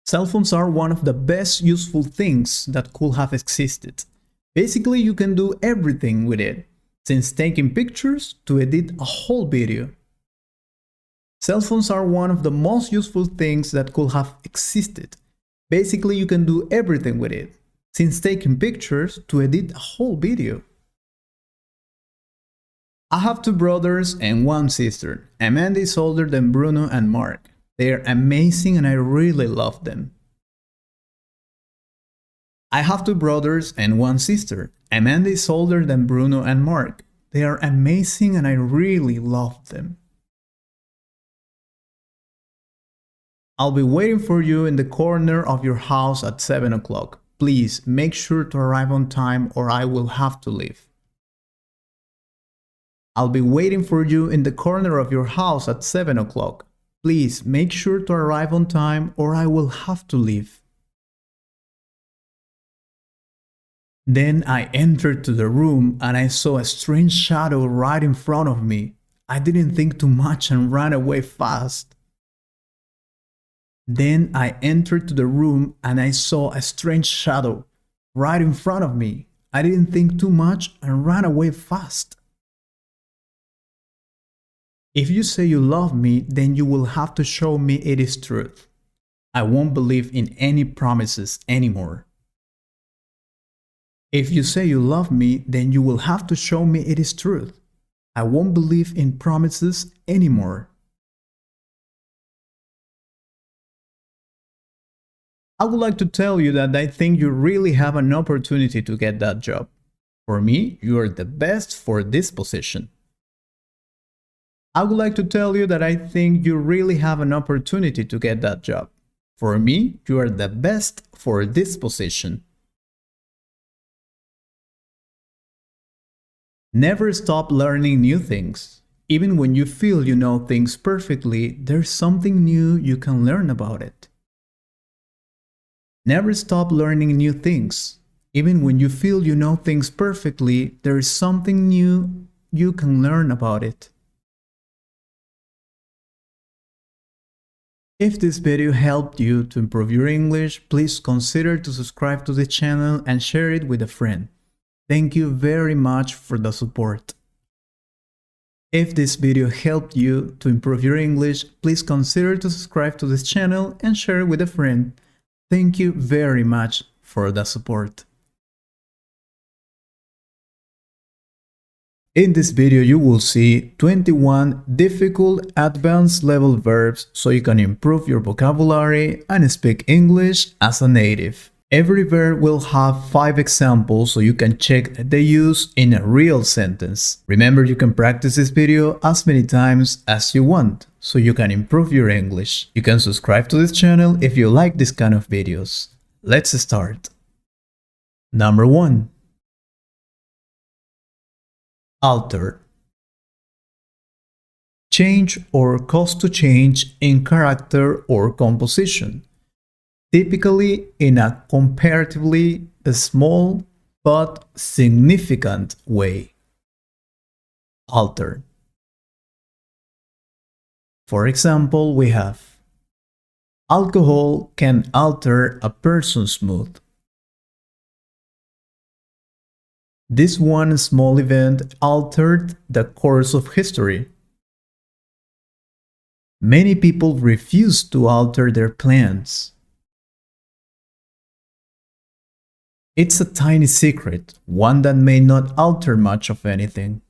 Speaker 1: Cell phones are one of the best useful things that could have existed. Basically, you can do everything with it, since taking pictures to edit a whole video. Cell phones are one of the most useful things that could have existed. Basically, you can do everything with it, since taking pictures to edit a whole video. I have 2 brothers and 1 sister. Amanda is older than Bruno and Mark. They are amazing and I really love them. I have 2 brothers and 1 sister. Amanda is older than Bruno and Mark. They are amazing and I really love them. I'll be waiting for you in the corner of your house at 7 o'clock. Please make sure to arrive on time or I will have to leave. I'll be waiting for you in the corner of your house at 7 o'clock. Please make sure to arrive on time or I will have to leave. Then I entered to the room and I saw a strange shadow right in front of me. I didn't think too much and ran away fast. Then I entered to the room and I saw a strange shadow right in front of me. I didn't think too much and ran away fast. If you say you love me, then you will have to show me it is truth. I won't believe in any promises anymore. If you say you love me, then you will have to show me it is truth. I won't believe in promises anymore. I would like to tell you that I think you really have an opportunity to get that job. For me, you are the best for this position. I would like to tell you that I think you really have an opportunity to get that job. For me, you are the best for this position. Never stop learning new things. Even when you feel you know things perfectly, there's something new you can learn about it. Never stop learning new things. Even when you feel you know things perfectly, there is something new you can learn about it. If this video helped you to improve your English, please consider to subscribe to the channel and share it with a friend. Thank you very much for the support. If this video helped you to improve your English, please consider to subscribe to this channel and share it with a friend. Thank you very much for the support. In this video, you will see 21 difficult advanced level verbs so you can improve your vocabulary and speak English as a native. Every verb will have 5 examples so you can check the use in a real sentence. Remember, you can practice this video as many times as you want so you can improve your English. You can subscribe to this channel if you like this kind of videos. Let's start. Number 1. Alter. Change or cause to change in character or composition, typically in a comparatively small but significant way. Alter. For example, we have alcohol can alter a person's mood. This one small event altered the course of history. Many people refuse to alter their plans. It's a tiny secret, one that may not alter much of anything.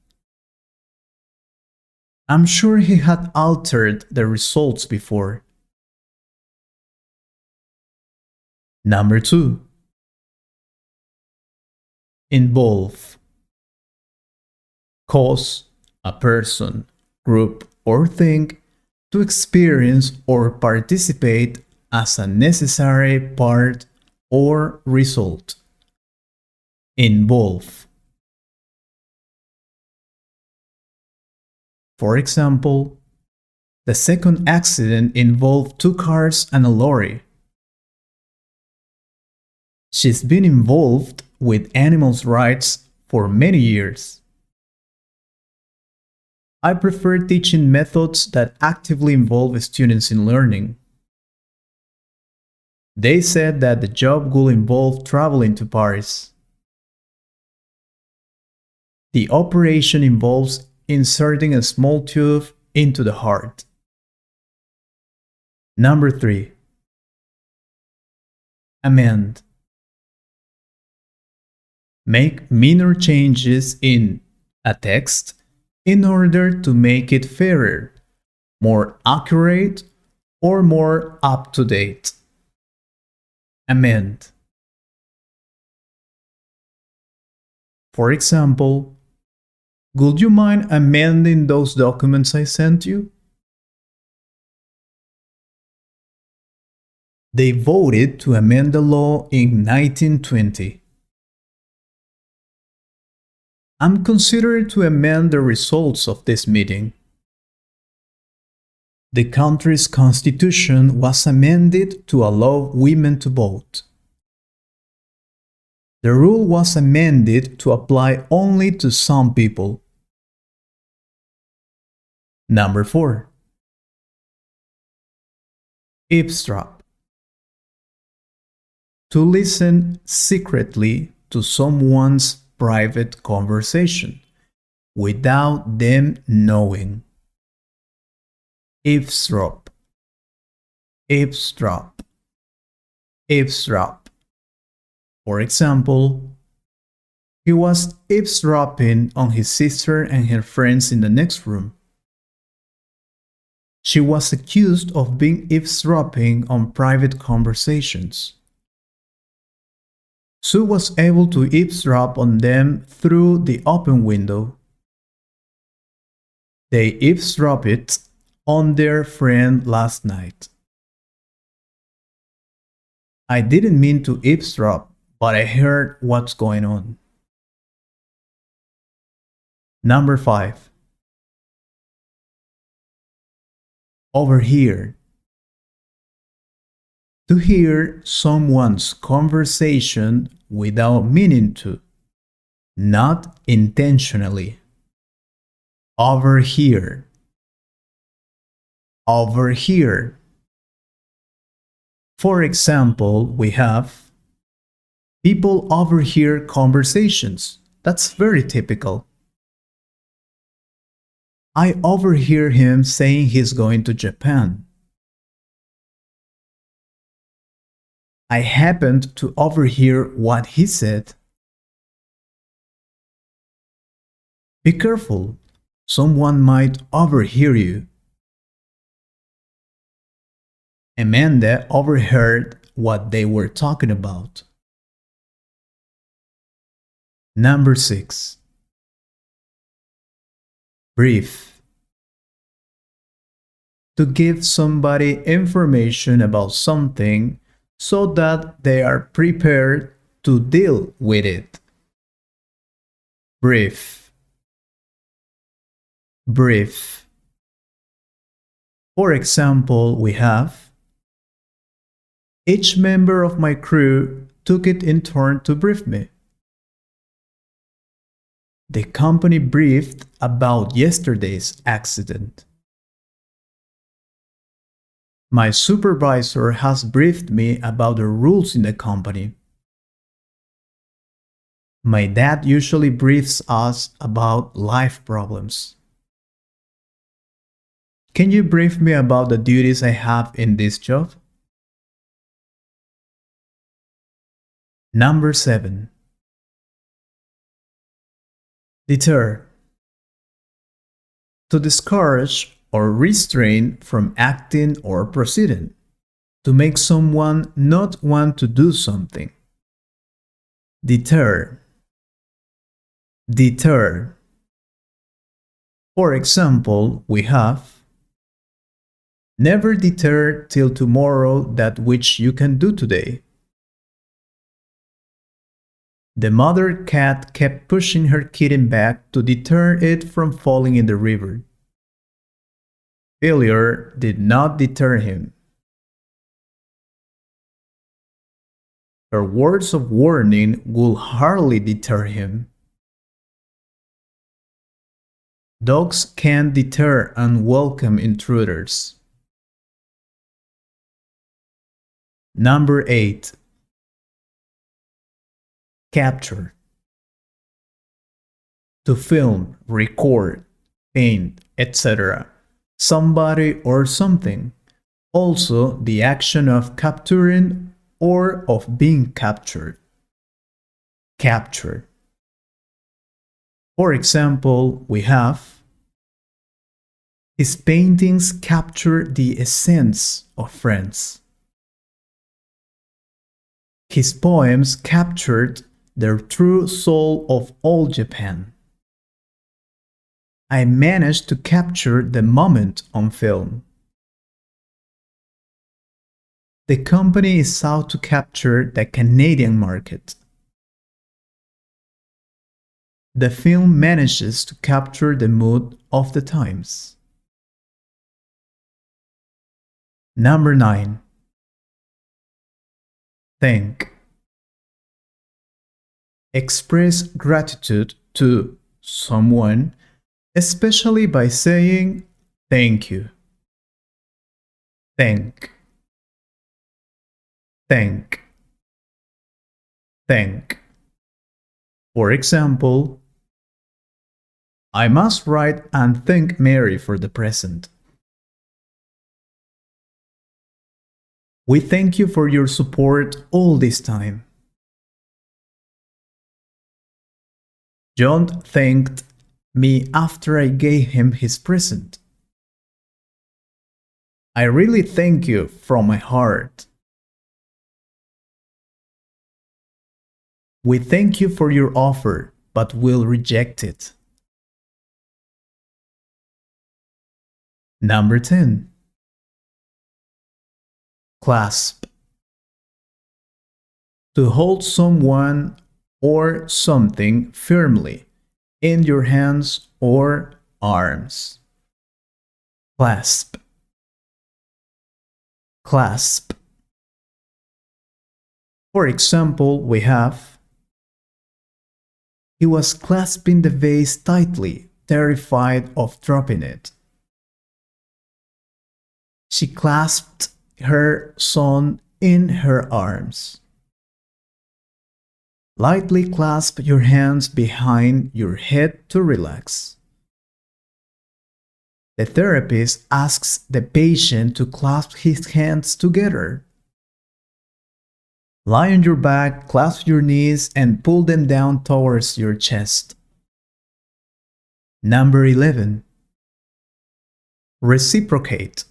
Speaker 1: I'm sure he had altered the results before. Number 2. Involve. Cause a person, group, or thing to experience or participate as a necessary part or result. Involve. For example, the second accident involved 2 cars and a lorry. She's been involved with animals' rights for many years. I prefer teaching methods that actively involve students in learning. They said that the job will involve traveling to Paris. The operation involves inserting a small tube into the heart. Number 3. Amend. Make minor changes in a text in order to make it fairer, more accurate, or more up-to-date. Amend. For example, would you mind amending those documents I sent you? They voted to amend the law in 1920. I'm considering to amend the results of this meeting. The country's constitution was amended to allow women to vote. The rule was amended to apply only to some people. Number 4. Eavesdrop. To listen secretly to someone's private conversation without them knowing. Eavesdrop. Eavesdrop. Eavesdrop. For example, he was eavesdropping on his sister and her friends in the next room. She was accused of being eavesdropping on private conversations. Sue was able to eavesdrop on them through the open window. They eavesdropped on their friend last night. I didn't mean to eavesdrop, but I heard what's going on. Number 5. Overhear. To hear someone's conversation without meaning to, not intentionally. Overhear. Overhear. For example, we have people overhear conversations. That's very typical. I overhear him saying he's going to Japan. I happened to overhear what he said. Be careful, someone might overhear you. Amanda overheard what they were talking about. Number 6. Brief. To give somebody information about something so that they are prepared to deal with it. Brief. Brief. For example, we have each member of my crew took it in turn to brief me. The company briefed about yesterday's accident. My supervisor has briefed me about the rules in the company. My dad usually briefs us about life problems. Can you brief me about the duties I have in this job? Number 7. Deter. To discourage or restrain from acting or proceeding. To make someone not want to do something. Deter. Deter. For example, we have never deter till tomorrow that which you can do today. The mother cat kept pushing her kitten back to deter it from falling in the river. Failure did not deter him. Her words of warning would hardly deter him. Dogs can deter unwelcome intruders. Number 8. Capture. To film, record, paint, etc. somebody or something. Also, the action of capturing or of being captured. Capture. For example, we have his paintings capture the essence of France. His poems captured the true soul of old Japan. I managed to capture the moment on film. The company is out to capture the Canadian market. The film manages to capture the mood of the times. Number 9. Thank. Express gratitude to someone, especially by saying thank you. Thank. Thank. Thank. For example, I must write and thank Mary for the present. We thank you for your support all this time. John thanked me after I gave him his present. I really thank you from my heart. We thank you for your offer, but will reject it. Number 10. Clasp. To hold someone or something firmly in your hands or arms. Clasp. Clasp. For example, we have he was clasping the vase tightly, terrified of dropping it. She clasped her son in her arms. Lightly clasp your hands behind your head to relax. The therapist asks the patient to clasp his hands together. Lie on your back, clasp your knees, and pull them down towards your chest. Number 11. Reciprocate.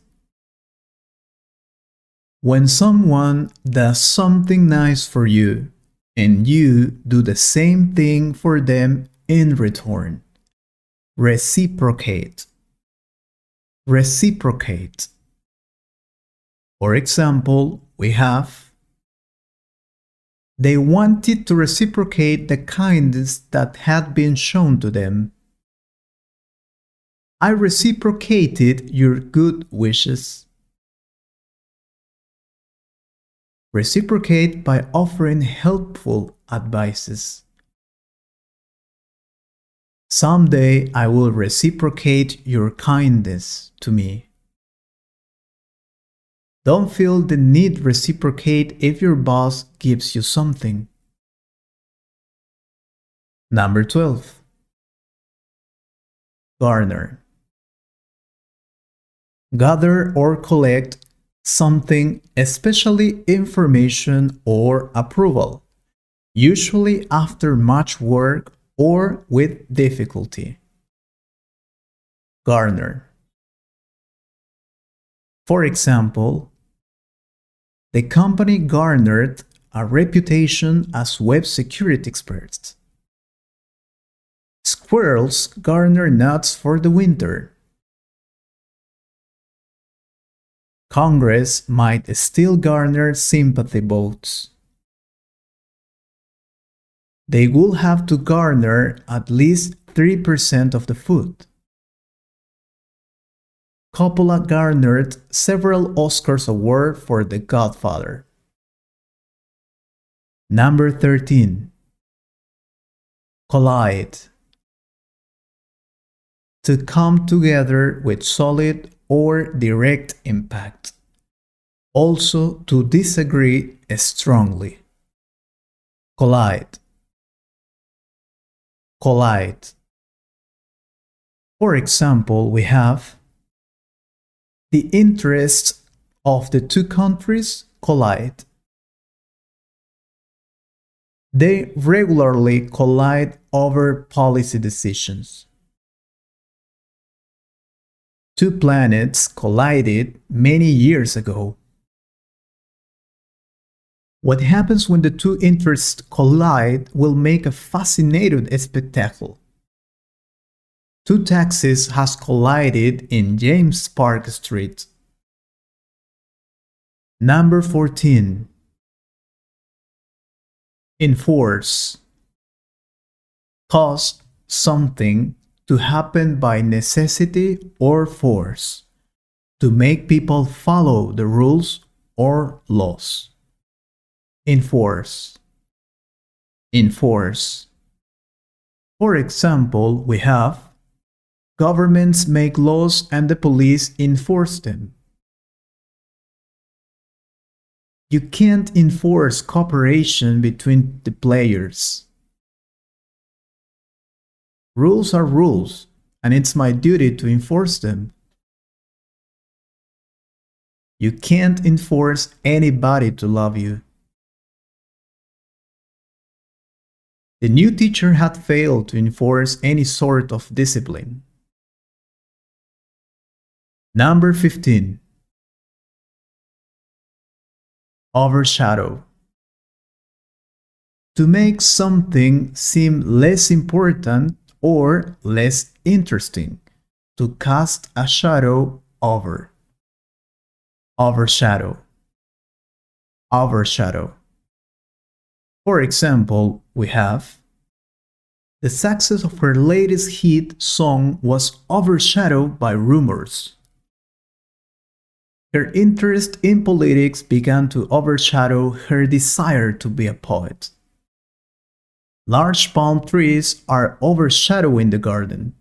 Speaker 1: When someone does something nice for you and you do the same thing for them in return. Reciprocate. Reciprocate. For example, we have: they wanted to reciprocate the kindness that had been shown to them. I reciprocated your good wishes. Reciprocate by offering helpful advices. Someday I will reciprocate your kindness to me. Don't feel the need to reciprocate if your boss gives you something. Number 12. Garner. Gather or collect something, especially information or approval, usually after much work or with difficulty. Garner. For example, the company garnered a reputation as web security experts. Squirrels garner nuts for the winter. Congress might still garner sympathy votes. They will have to garner at least 3% of the food. Coppola garnered several Oscars awards for The Godfather. Number 13. Collide. To come together with solid or direct impact. Also to disagree strongly. Collide. Collide. For example, we have: the interests of the two countries collide. They regularly collide over policy decisions. Two planets collided many years ago. What happens when the two interests collide will make a fascinating spectacle. Two taxis has collided in James Park Street. Number 14. Enforce. Cause something to happen by necessity or force, to make people follow the rules or laws. Enforce. Enforce. For example, we have: governments make laws and the police enforce them. You can't enforce cooperation between the players. Rules are rules, and it's my duty to enforce them. You can't enforce anybody to love you. The new teacher had failed to enforce any sort of discipline. Number 15. Overshadow. To make something seem less important or less interesting, to cast a shadow over. Overshadow. Overshadow. For example, we have: the success of her latest hit song was overshadowed by rumors. Her interest in politics began to overshadow her desire to be a poet. Large palm trees are overshadowing the garden.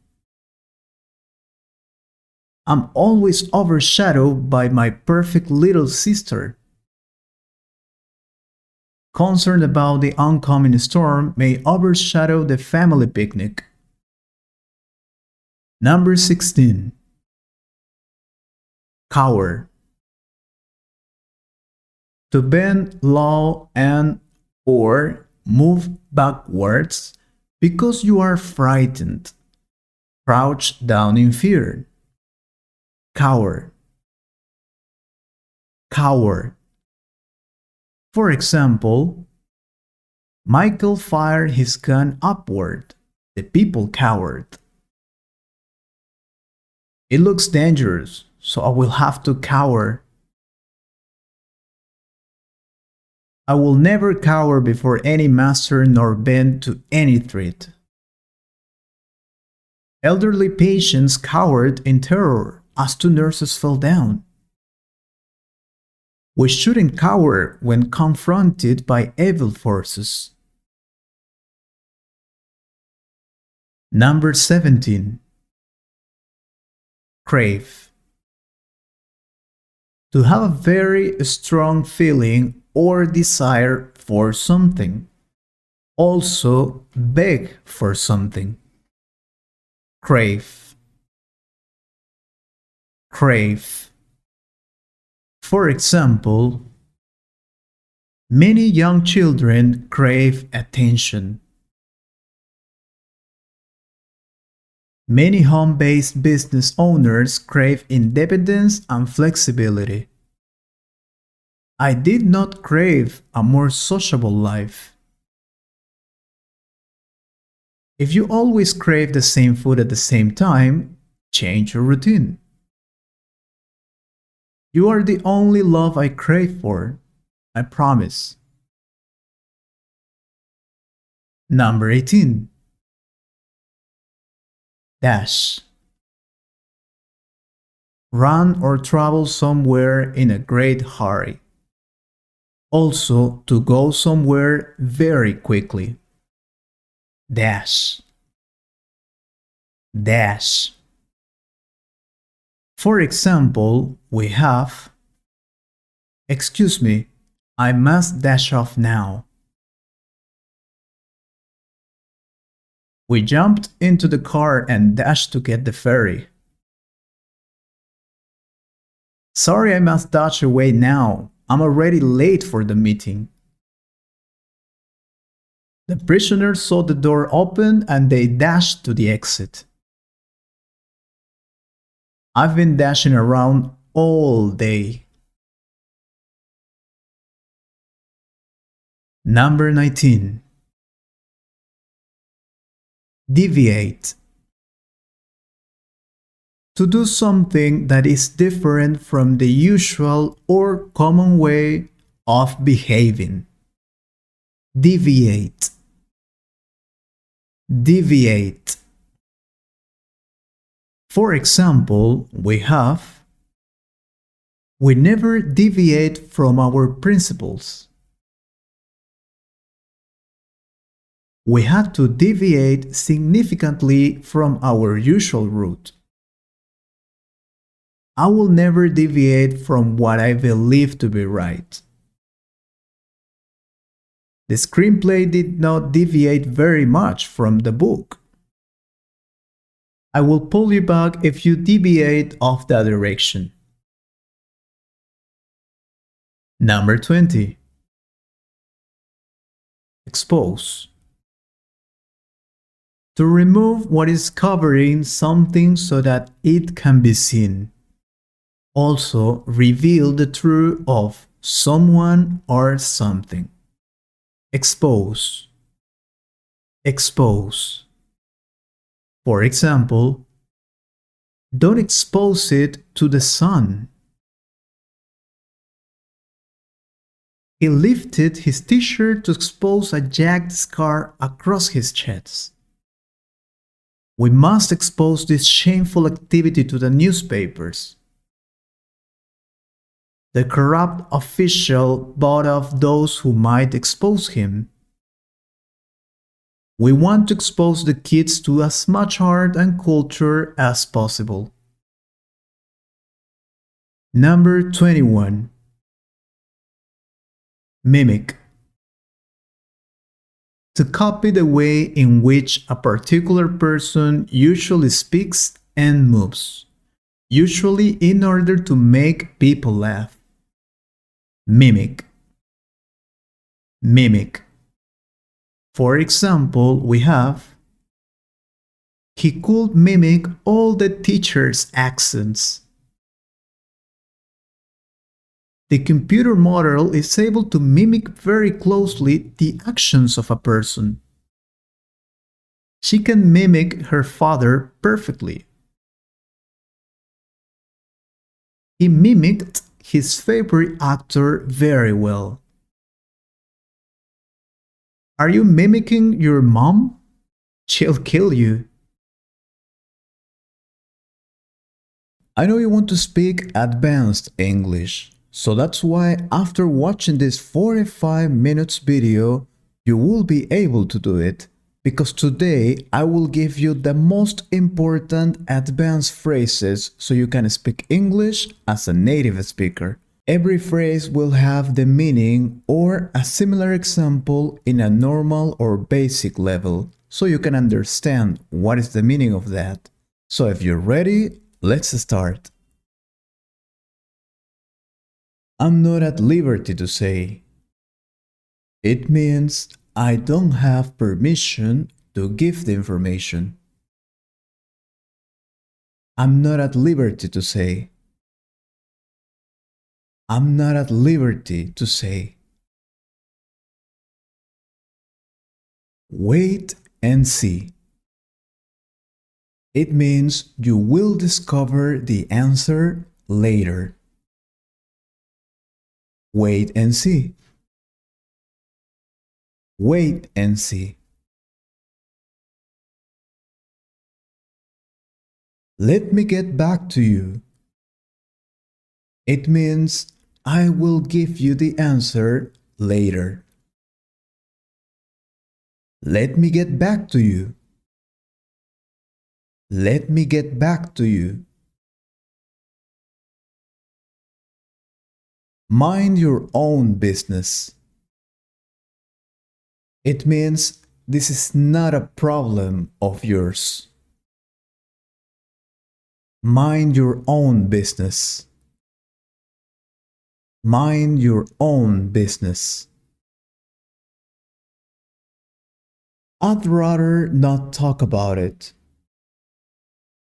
Speaker 1: I'm always overshadowed by my perfect little sister. Concern about the oncoming storm may overshadow the family picnic. Number 16. Cower. To bend low and or move backwards because you are frightened. crouch down in fear. Coward, coward. For example, Michael fired his gun upward. The people cowered. It looks dangerous, so I will have to cower. I will never cower before any master nor bend to any threat. Elderly patients cowered in terror as two nurses fell down. We shouldn't cower when confronted by evil forces. Number 17. Crave. To have a very strong feeling or desire for something. Also, beg for something. Crave. Crave. For example, many young children crave attention. Many home-based business owners crave independence and flexibility. I did not crave a more sociable life. If you always crave the same food at the same time, change your routine. You are the only love I crave for, I promise. Number 18. Dash. Run or travel somewhere in a great hurry. Also, to go somewhere very quickly. Dash. Dash. For example, we have, excuse me, I must dash off now. We jumped into the car and dashed to get the ferry. Sorry, I must dash away now. I'm already late for the meeting. The prisoners saw the door open and they dashed to the exit. I've been dashing around all day. Number 19. Deviate. To do something that is different from the usual or common way of behaving. Deviate. Deviate. For example, we have, we never deviate from our principles. We had to deviate significantly from our usual route. I will never deviate from what I believe to be right. The screenplay did not deviate very much from the book. I will pull you back if you deviate off that direction. Number 20. Expose. To remove what is covering something so that it can be seen. Also, reveal the truth of someone or something. Expose. Expose. For example, don't expose it to the sun. He lifted his t-shirt to expose a jagged scar across his chest. We must expose this shameful activity to the newspapers. The corrupt official bought off those who might expose him. We want to expose the kids to as much art and culture as possible. Number 21. Mimic. To copy the way in which a particular person usually speaks and moves, usually in order to make people laugh. Mimic. Mimic. For example, we have, He could mimic all the teachers' accents. The computer model is able to mimic very closely the actions of a person. She can mimic her father perfectly. He mimicked his favorite actor very well. Are you mimicking your mom? She'll kill you. I know you want to speak advanced English, so that's why after watching this 45 minutes video, you will be able to do it. Because today I will give you the most important advanced phrases so you can speak English as a native speaker. Every phrase will have the meaning or a similar example in a normal or basic level, so you can understand what is the meaning of that. So if you're ready, let's start. I'm not at liberty to say. It means I don't have permission to give the information. I'm not at liberty to say. I'm not at liberty to say. Wait and see. It means you will discover the answer later. Wait and see. Wait and see. Let me get back to you. It means I will give you the answer later. Let me get back to you. Let me get back to you. Mind your own business. It means this is not a problem of yours. Mind your own business. Mind your own business. I'd rather not talk about it.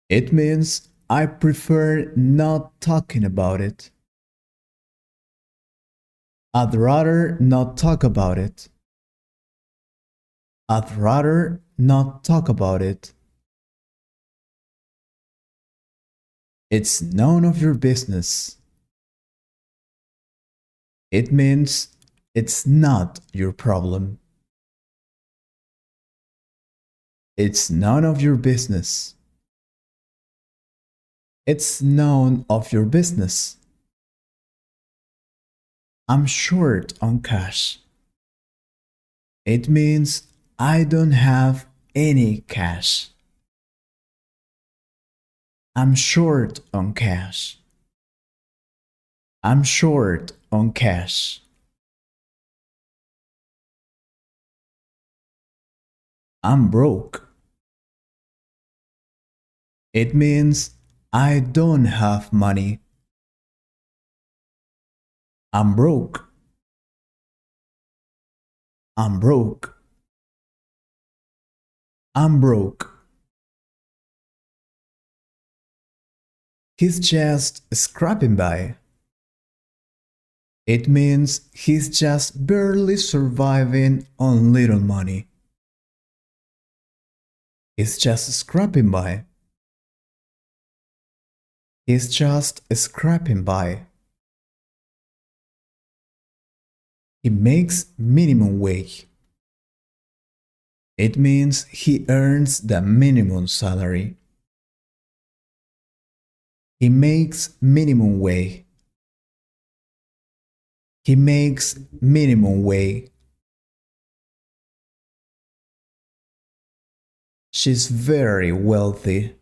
Speaker 1: It means I prefer not talking about it. I'd rather not talk about it. I'd rather not talk about it. It's none of your business. It means it's not your problem. It's none of your business. It's none of your business. I'm short on cash. It means I don't have any cash. I'm short on cash. I'm short on cash. I'm broke. It means I don't have money. I'm broke. I'm broke. I'm broke. He's just scraping by. It means he's just barely surviving on little money. He's just scraping by. He's just scraping by. He makes minimum wage. It means he earns the minimum salary. He makes minimum wage. He makes minimum wage. She's very wealthy.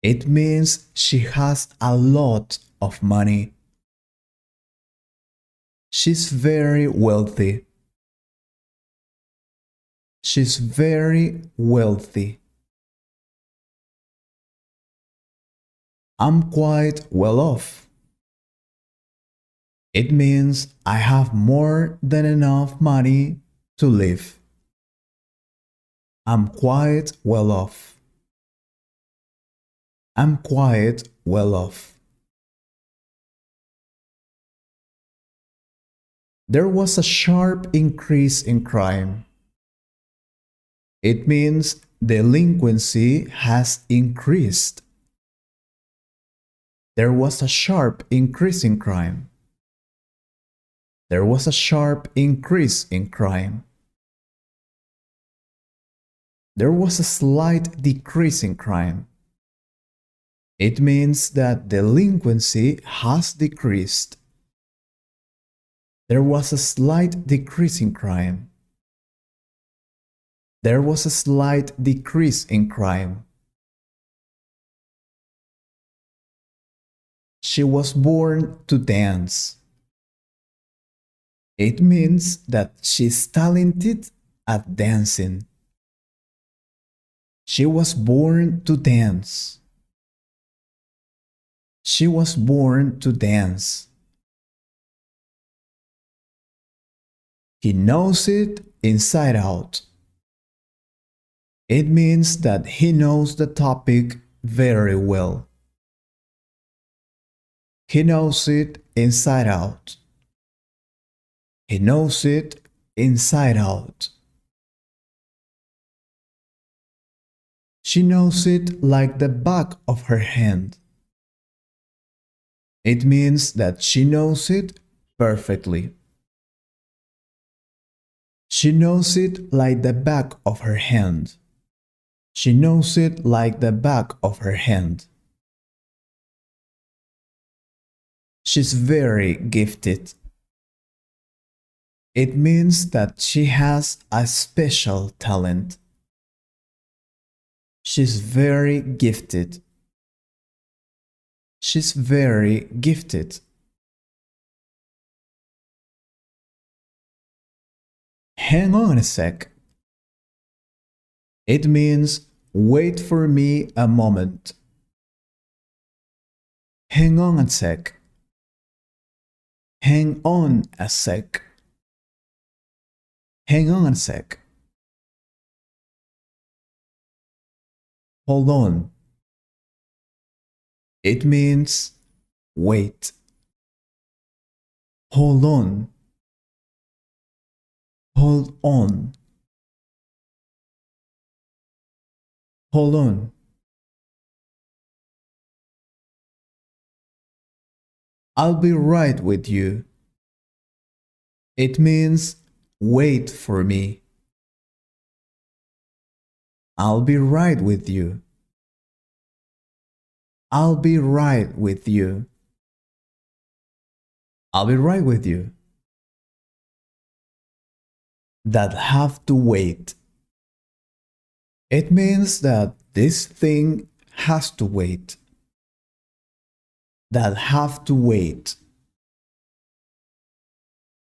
Speaker 1: It means she has a lot of money. She's very wealthy. She's very wealthy. I'm quite well off. It means I have more than enough money to live. I'm quite well off. I'm quite well off. There was a sharp increase in crime. It means delinquency has increased. There was a sharp increase in crime. There was a sharp increase in crime. There was a slight decrease in crime. It means that delinquency has decreased. There was a slight decrease in crime. There was a slight decrease in crime. She was born to dance. It means that she's talented at dancing. She was born to dance. She was born to dance. He knows it inside out. It means that he knows the topic very well. He knows it inside out. He knows it inside out. She knows it like the back of her hand. It means that she knows it perfectly. She knows it like the back of her hand. She knows it like the back of her hand. She's very gifted. It means that she has a special talent. She's very gifted. She's very gifted. Hang on a sec. It means wait for me a moment. Hang on a sec. Hang on a sec. Hang on a sec. Hold on. It means wait. Hold on. Hold on. Hold on. I'll be right with you. It means wait for me. I'll be right with you. I'll be right with you. I'll be right with you. That have to wait. It means that this thing has to wait. That have to wait.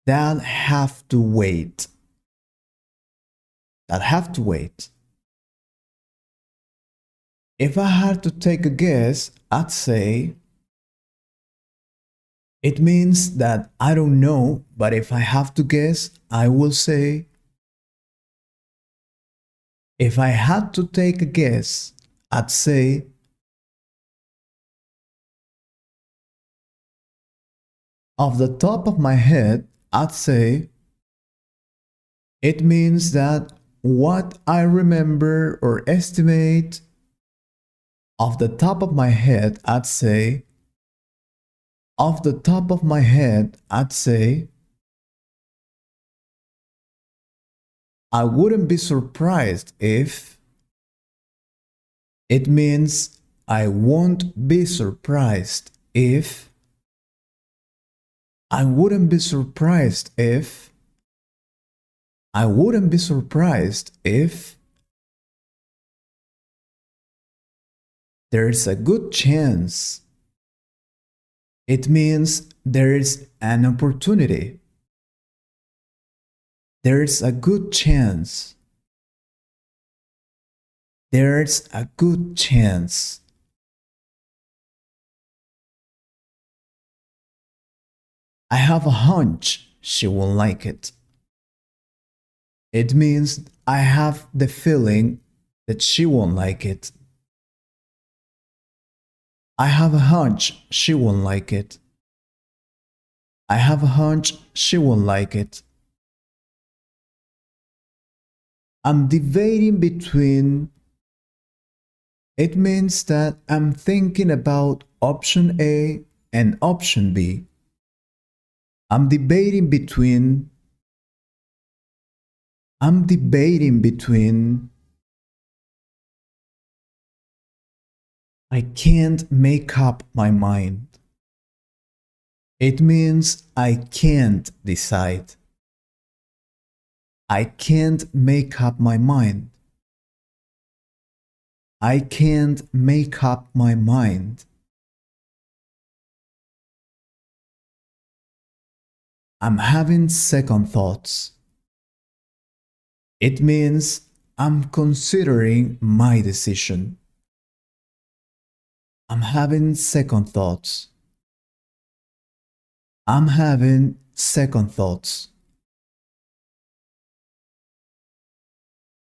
Speaker 1: That have to wait. That have to wait. If I had to take a guess, I'd say it means that I don't know, but if I have to guess, I will say, if I had to take a guess, I'd say, off the top of my head, I'd say, it means that what I remember or estimate, off the top of my head, I'd say, off the top of my head, I'd say, I wouldn't be surprised if. It means I won't be surprised if. I wouldn't be surprised if. I wouldn't be surprised if. There's a good chance. It means there is an opportunity. There's a good chance. There's a good chance. I have a hunch she will like it. It means I have the feeling that she won't like it. I have a hunch she won't like it. I have a hunch she won't like it. I'm debating between. It means that I'm thinking about option A and option B. I'm debating between. I'm debating between. I can't make up my mind. It means I can't decide. I can't make up my mind. I can't make up my mind. I'm having second thoughts. It means I'm considering my decision. I'm having second thoughts. I'm having second thoughts.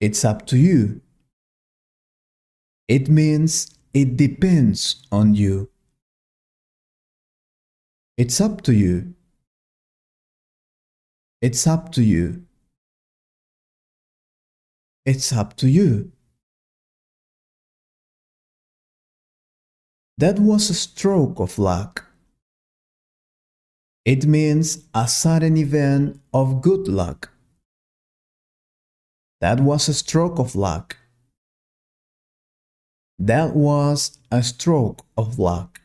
Speaker 1: It's up to you. It means it depends on you. It's up to you. It's up to you. It's up to you. That was a stroke of luck. It means a sudden event of good luck. That was a stroke of luck. That was a stroke of luck.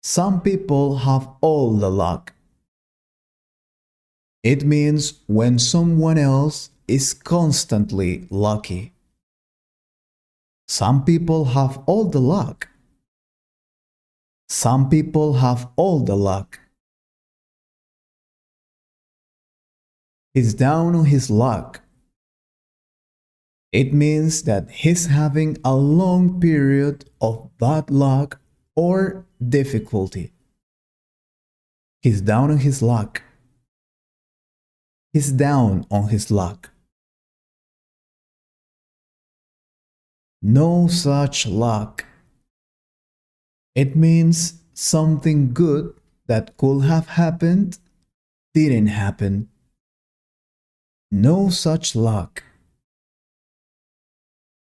Speaker 1: Some people have all the luck. It means when someone else is constantly lucky. Some people have all the luck. Some people have all the luck. He's down on his luck. It means that he's having a long period of bad luck or difficulty. He's down on his luck. He's down on his luck. No such luck. It means something good that could have happened didn't happen. No such luck.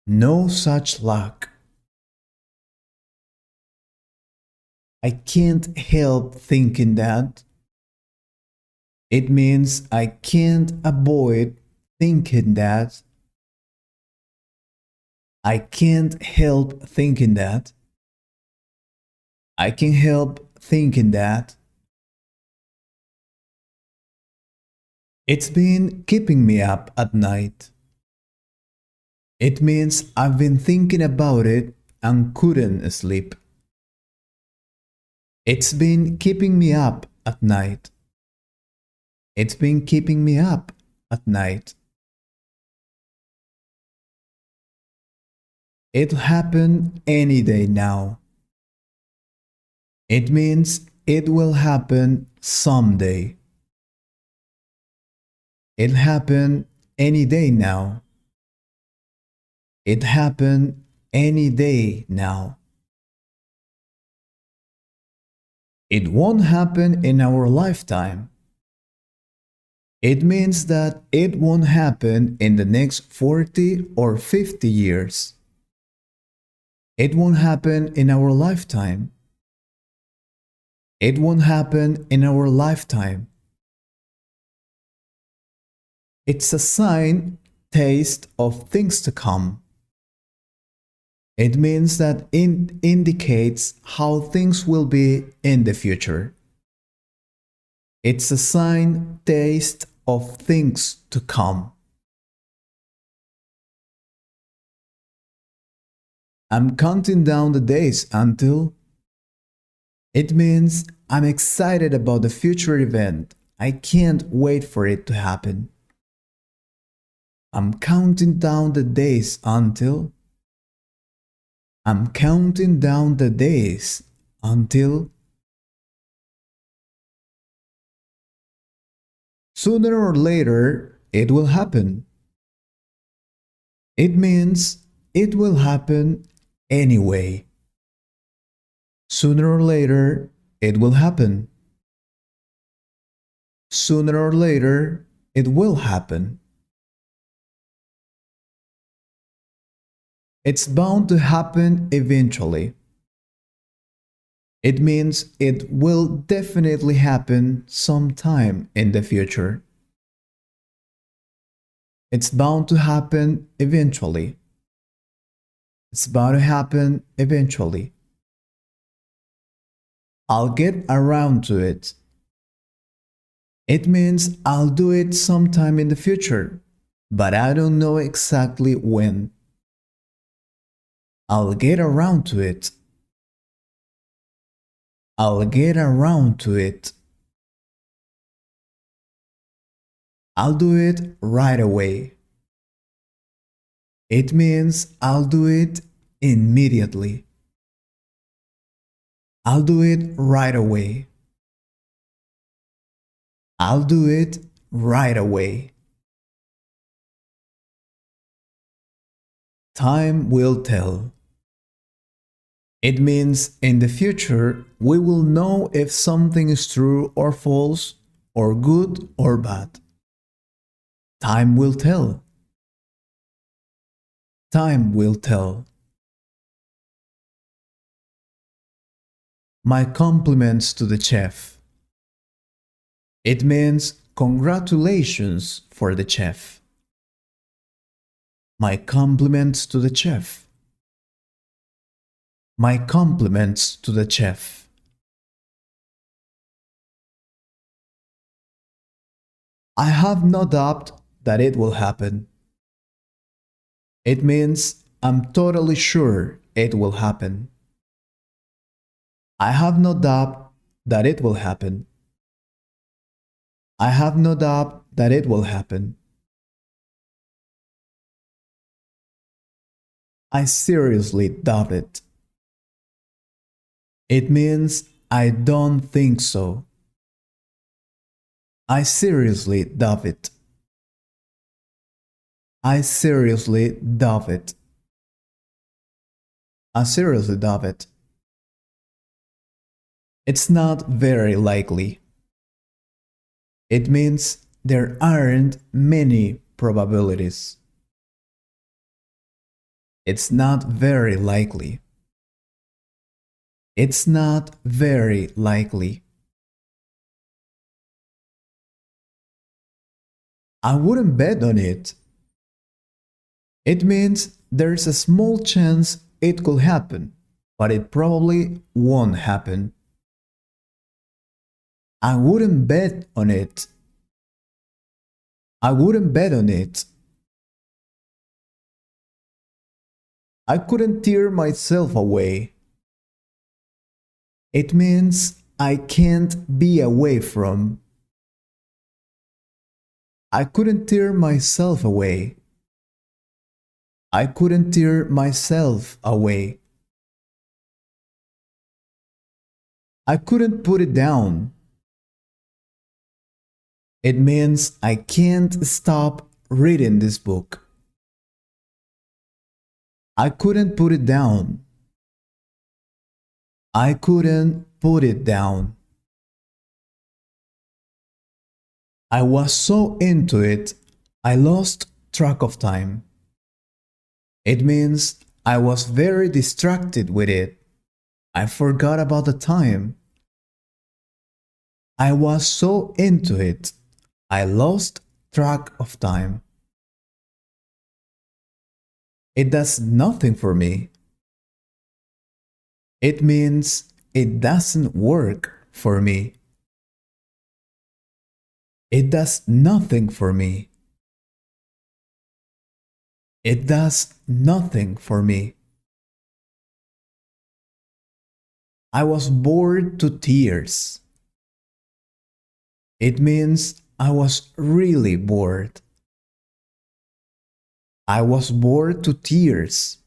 Speaker 1: No such luck. I can't help thinking that. It means I can't avoid thinking that. I can't help thinking that. I can't help thinking that. It's been keeping me up at night. It means I've been thinking about it and couldn't sleep. It's been keeping me up at night. It's been keeping me up at night. It'll happen any day now. It means it will happen someday. It'll happen any day now. It happened any day now. It won't happen in our lifetime. It means that it won't happen in the next 40 or 50 years. It won't happen in our lifetime. It won't happen in our lifetime. It's a sign, taste of things to come. It means that it indicates how things will be in the future. It's a sign, taste of things to come. I'm counting down the days until. It means I'm excited about the future event. I can't wait for it to happen. I'm counting down the days until. I'm counting down the days until. Sooner or later, it will happen. It means it will happen anyway. Sooner or later, it will happen. Sooner or later, it will happen. It's bound to happen eventually. It means it will definitely happen sometime in the future. It's bound to happen eventually. It's bound to happen eventually. I'll get around to it. It means I'll do it sometime in the future, but I don't know exactly when. I'll get around to it. I'll get around to it. I'll do it right away. It means I'll do it immediately. I'll do it right away. I'll do it right away. Time will tell. It means in the future we will know if something is true or false, or good or bad. Time will tell. Time will tell. My compliments to the chef. It means congratulations for the chef. My compliments to the chef. My compliments to the chef. I have no doubt that it will happen. It means I'm totally sure it will happen. I have no doubt that it will happen. I have no doubt that it will happen. I seriously doubt it. It means I don't think so. I seriously doubt it. I seriously doubt it. I seriously doubt it. It's not very likely. It means there aren't many probabilities. It's not very likely. It's not very likely. I wouldn't bet on it. It means there's a small chance it could happen, but it probably won't happen. I wouldn't bet on it. I wouldn't bet on it. I couldn't tear myself away. It means I can't be away from. I couldn't tear myself away. I couldn't tear myself away. I couldn't put it down. It means I can't stop reading this book. I couldn't put it down. I couldn't put it down. I was so into it, I lost track of time. It means I was very distracted with it. I forgot about the time. I was so into it, I lost track of time. It does nothing for me. It means it doesn't work for me. It does nothing for me. It does nothing for me. I was bored to tears. It means I was really bored. I was bored to tears.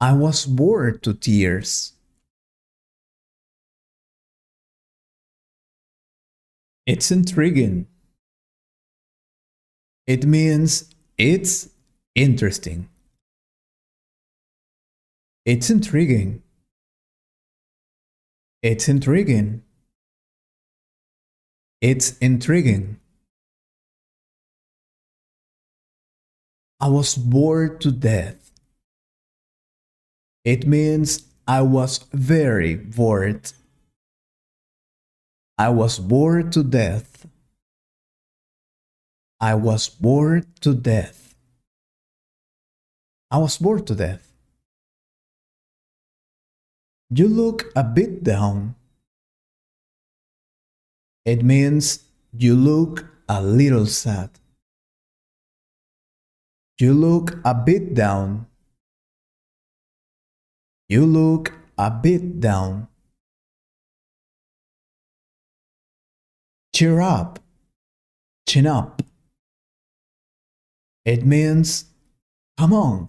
Speaker 1: I was bored to tears. It's intriguing. It means it's interesting. It's intriguing. It's intriguing. It's intriguing. I was bored to death. It means I was very bored. I was bored to death. I was bored to death. I was bored to death. You look a bit down. It means you look a little sad. You look a bit down. You look a bit down. Cheer up. Chin up. It means, come on.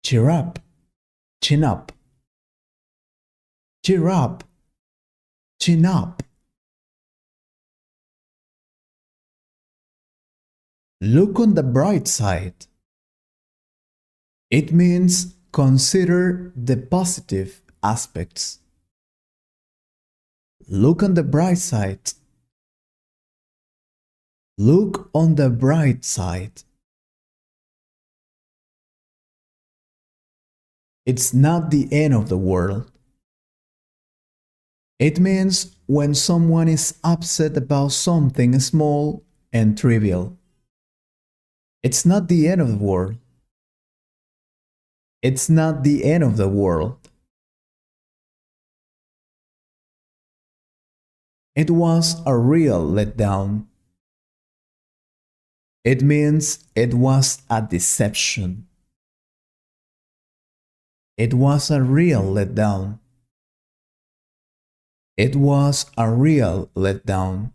Speaker 1: Cheer up. Chin up. Cheer up. Chin up. Look on the bright side. It means consider the positive aspects. Look on the bright side. Look on the bright side. It's not the end of the world. It means when someone is upset about something small and trivial. It's not the end of the world. It's not the end of the world. It was a real letdown. It means it was a deception. It was a real letdown. It was a real letdown.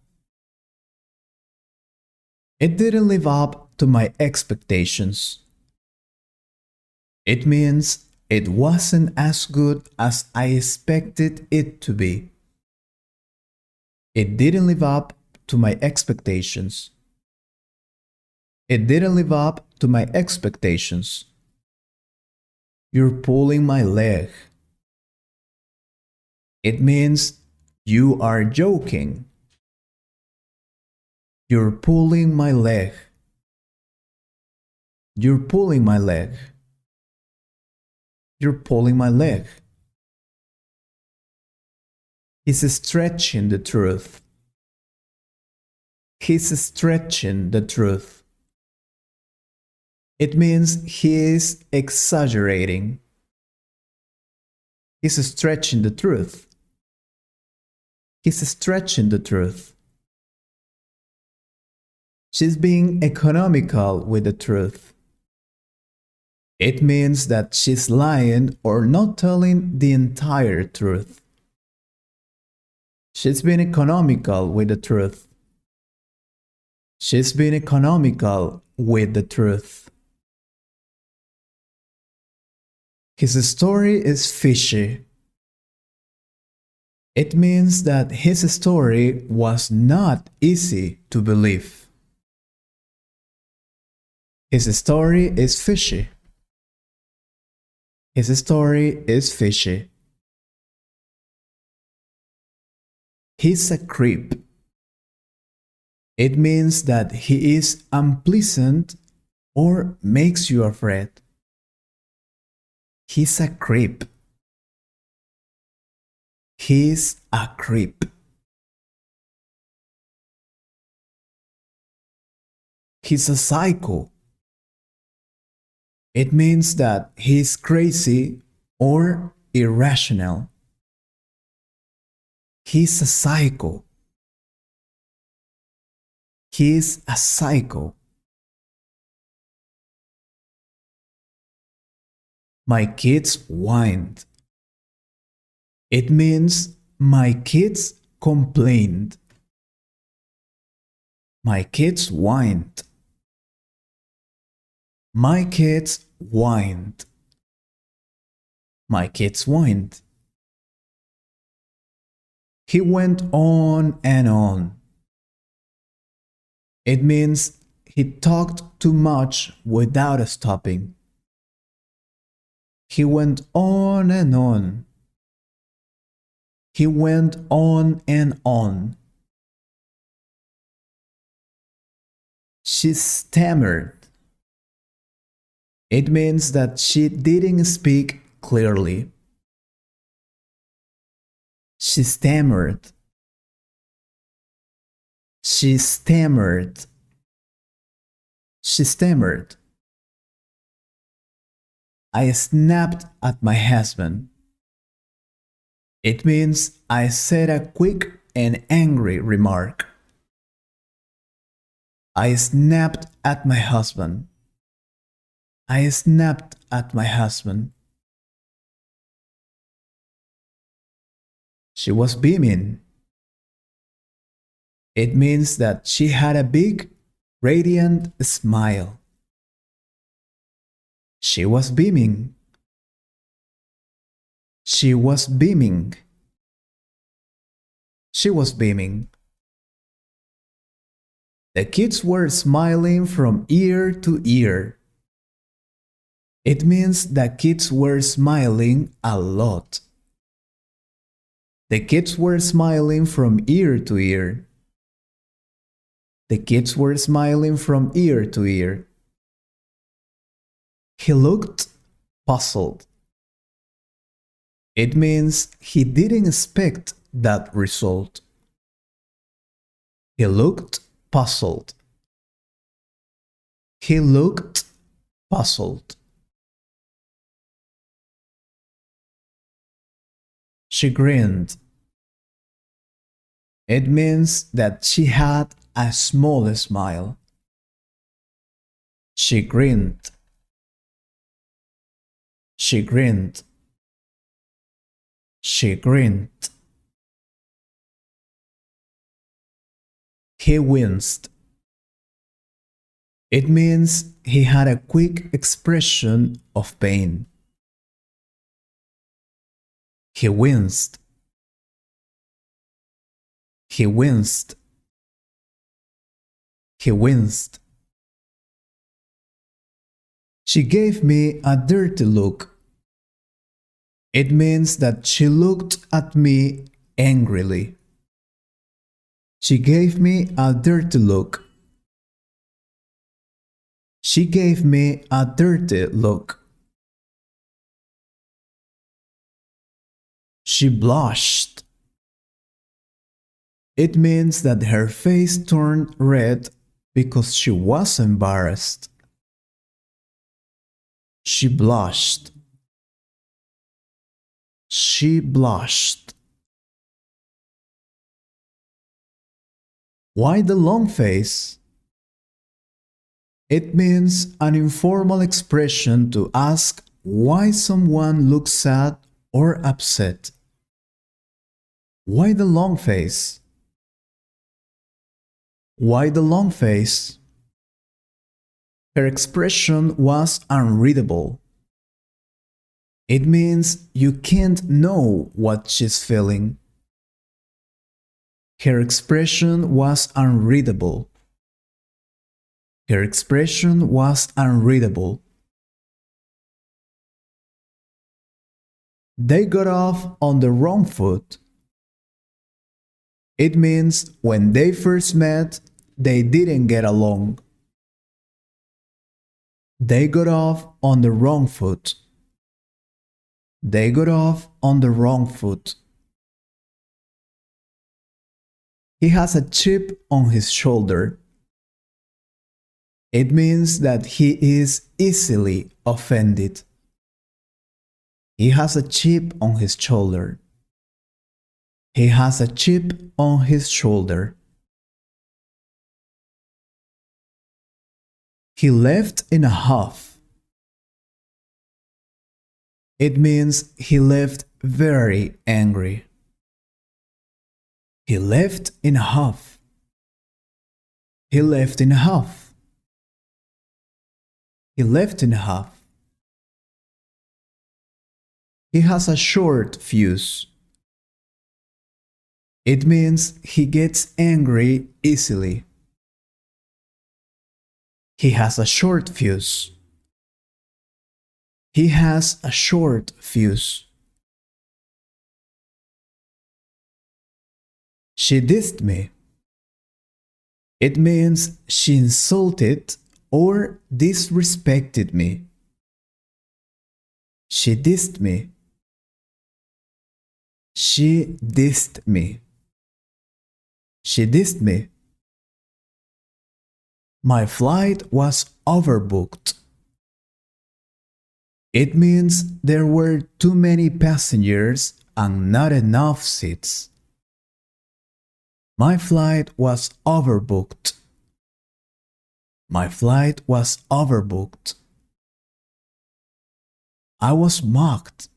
Speaker 1: It didn't live up to my expectations. It means it wasn't as good as I expected it to be. It didn't live up to my expectations. It didn't live up to my expectations. You're pulling my leg. It means you are joking. You're pulling my leg. You're pulling my leg. You're pulling my leg. He's stretching the truth. He's stretching the truth. It means he is exaggerating. He's stretching the truth. He's stretching the truth. She's being economical with the truth. It means that she's lying or not telling the entire truth. She's being economical with the truth. She's being economical with the truth. His story is fishy. It means that his story was not easy to believe. His story is fishy. His story is fishy. He's a creep. It means that he is unpleasant or makes you afraid. He's a creep. He's a creep. He's a psycho. It means that he's crazy or irrational. He's a psycho. He's a psycho. My kids whined. It means my kids complained. My kids whined. My kids whined. My kids whined. He went on and on. It means he talked too much without stopping. He went on and on. He went on and on. She stammered. It means that she didn't speak clearly. She stammered. She stammered. She stammered. I snapped at my husband. It means I said a quick and angry remark. I snapped at my husband. I snapped at my husband. She was beaming. It means that she had a big, radiant smile. She was beaming. She was beaming. She was beaming. The kids were smiling from ear to ear. It means that kids were smiling a lot. The kids were smiling from ear to ear. The kids were smiling from ear to ear. He looked puzzled. It means he didn't expect that result. He looked puzzled. He looked puzzled. She grinned. It means that she had a small smile. She grinned. She grinned. She grinned. He winced. It means he had a quick expression of pain. He winced. He winced. He winced. She gave me a dirty look. It means that she looked at me angrily. She gave me a dirty look. She gave me a dirty look. She blushed. It means that her face turned red because she was embarrassed. She blushed. She blushed. Why the long face? It means an informal expression to ask why someone looks sad or upset. Why the long face? Why the long face? Her expression was unreadable. It means you can't know what she's feeling. Her expression was unreadable. Her expression was unreadable. They got off on the wrong foot. It means when they first met, they didn't get along. They got off on the wrong foot. They got off on the wrong foot. He has a chip on his shoulder. It means that he is easily offended. He has a chip on his shoulder. He has a chip on his shoulder. He left in a huff. It means he left very angry. He left in a huff. He left in a huff. He left in a huff. He has a short fuse. It means he gets angry easily. He has a short fuse. He has a short fuse. She dissed me. It means she insulted or disrespected me. She dissed me. She dissed me. She dissed me. My flight was overbooked. It means there were too many passengers and not enough seats. My flight was overbooked. My flight was overbooked. I was mocked.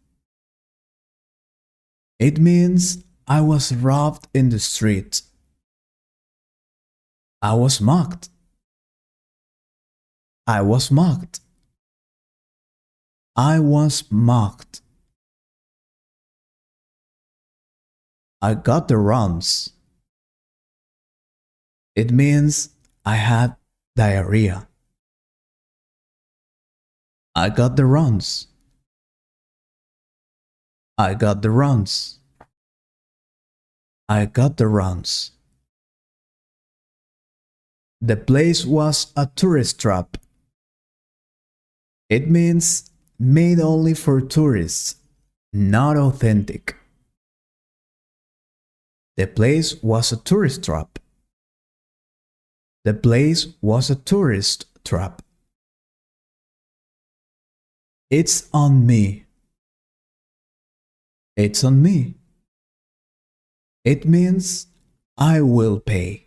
Speaker 1: It means I was robbed in the street. I was mocked. I was mocked. I was mocked. I got the runs. It means I had diarrhea. I got the runs. I got the runs. I got the runs. The place was a tourist trap. It means made only for tourists, not authentic. The place was a tourist trap. The place was a tourist trap. It's on me. It's on me. It means I will pay.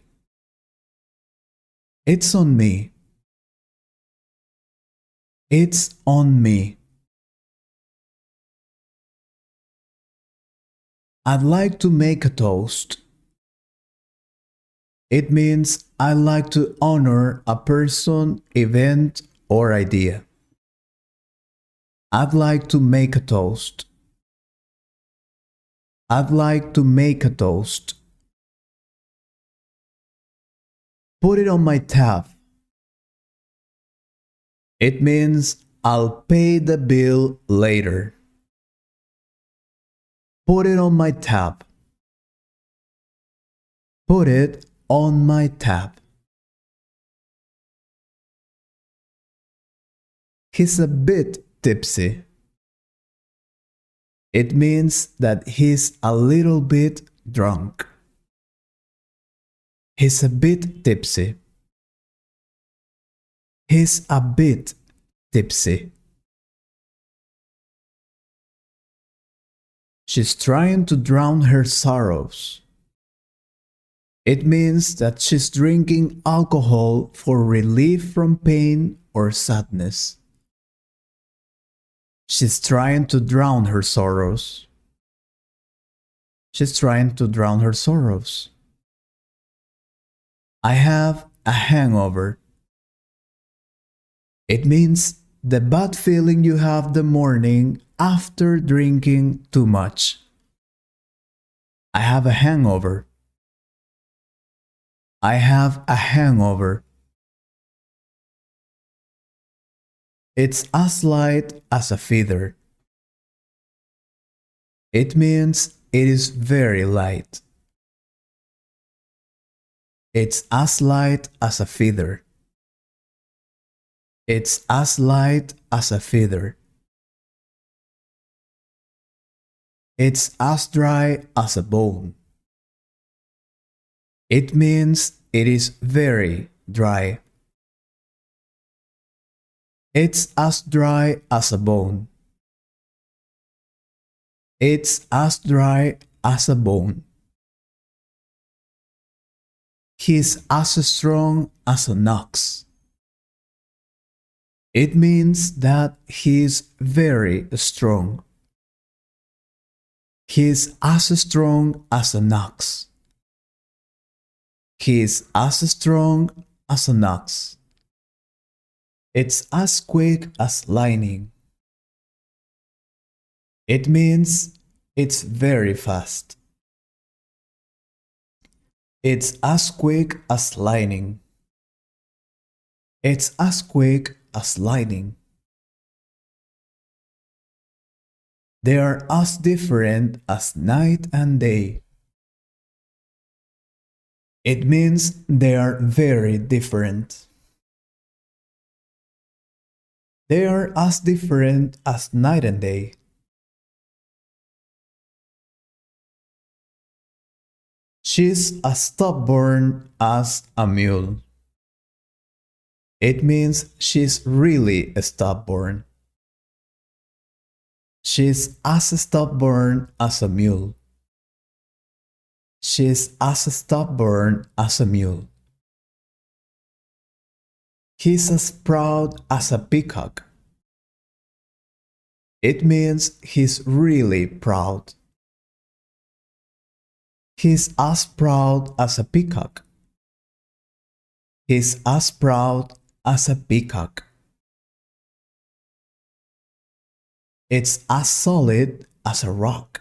Speaker 1: It's on me. It's on me. I'd like to make a toast. It means I like to honor a person, event, or idea. I'd like to make a toast. I'd like to make a toast. Put it on my tab. It means I'll pay the bill later. Put it on my tab. Put it on my tab. He's a bit tipsy. It means that he's a little bit drunk. He's a bit tipsy. He's a bit tipsy. She's trying to drown her sorrows. It means that she's drinking alcohol for relief from pain or sadness. She's trying to drown her sorrows. She's trying to drown her sorrows. I have a hangover. It means the bad feeling you have the morning after drinking too much. I have a hangover. I have a hangover. It's as light as a feather. It means it is very light. It's as light as a feather. It's as light as a feather. It's as dry as a bone. It means it is very dry. It's as dry as a bone. It's as dry as a bone. He's as strong as an ox. It means that he's very strong. He's as strong as an ox. He's as strong as an ox. It's as quick as lightning. It means it's very fast. It's as quick as lightning. It's as quick as lightning. They are as different as night and day. It means they are very different. They are as different as night and day. She's as stubborn as a mule. It means she's really stubborn. She's as stubborn as a mule. She's as stubborn as a mule. He's as proud as a peacock. It means he's really proud. He's as proud as a peacock. He's as proud as a peacock. It's as solid as a rock.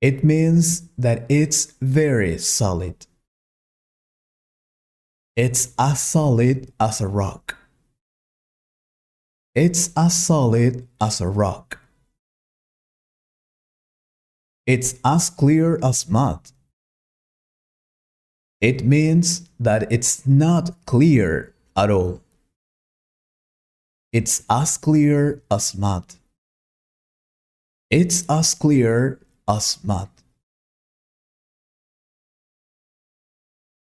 Speaker 1: It means that it's very solid. It's as solid as a rock. It's as solid as a rock. It's as clear as mud. It means that it's not clear at all. It's as clear as mud. It's as clear as mud.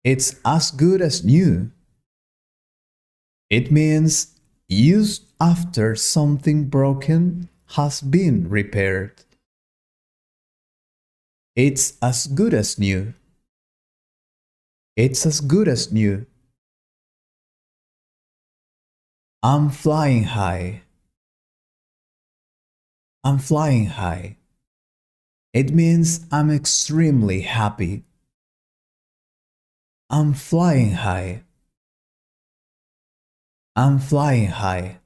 Speaker 1: It's as good as new. It means used after something broken has been repaired. It's as good as new. It's as good as new. I'm flying high. I'm flying high. It means I'm extremely happy. I'm flying high. I'm flying high.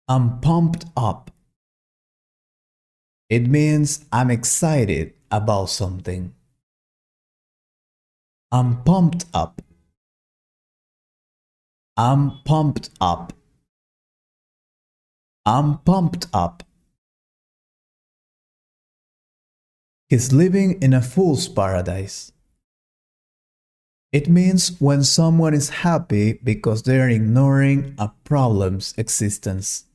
Speaker 1: I'm pumped up. It means I'm excited about something. I'm pumped up. I'm pumped up. I'm pumped up. He's living in a fool's paradise. It means when someone is happy because they are ignoring a problem's existence.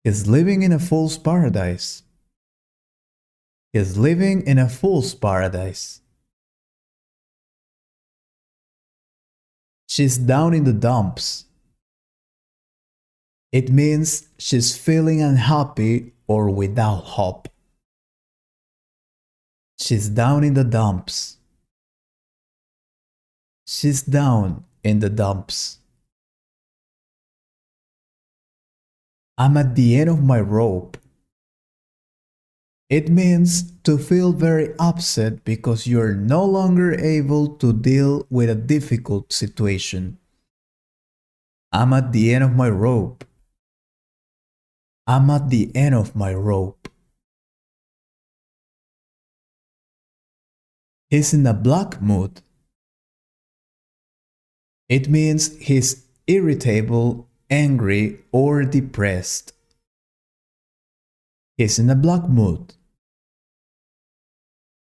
Speaker 1: He's living in a fool's paradise. He's living in a fool's paradise. She's down in the dumps. It means she's feeling unhappy or without hope. She's down in the dumps. She's down in the dumps. I'm at the end of my rope. It means to feel very upset because you're no longer able to deal with a difficult situation. I'm at the end of my rope. I'm at the end of my rope. He's in a black mood. It means he's irritable, angry, or depressed. He's in a black mood.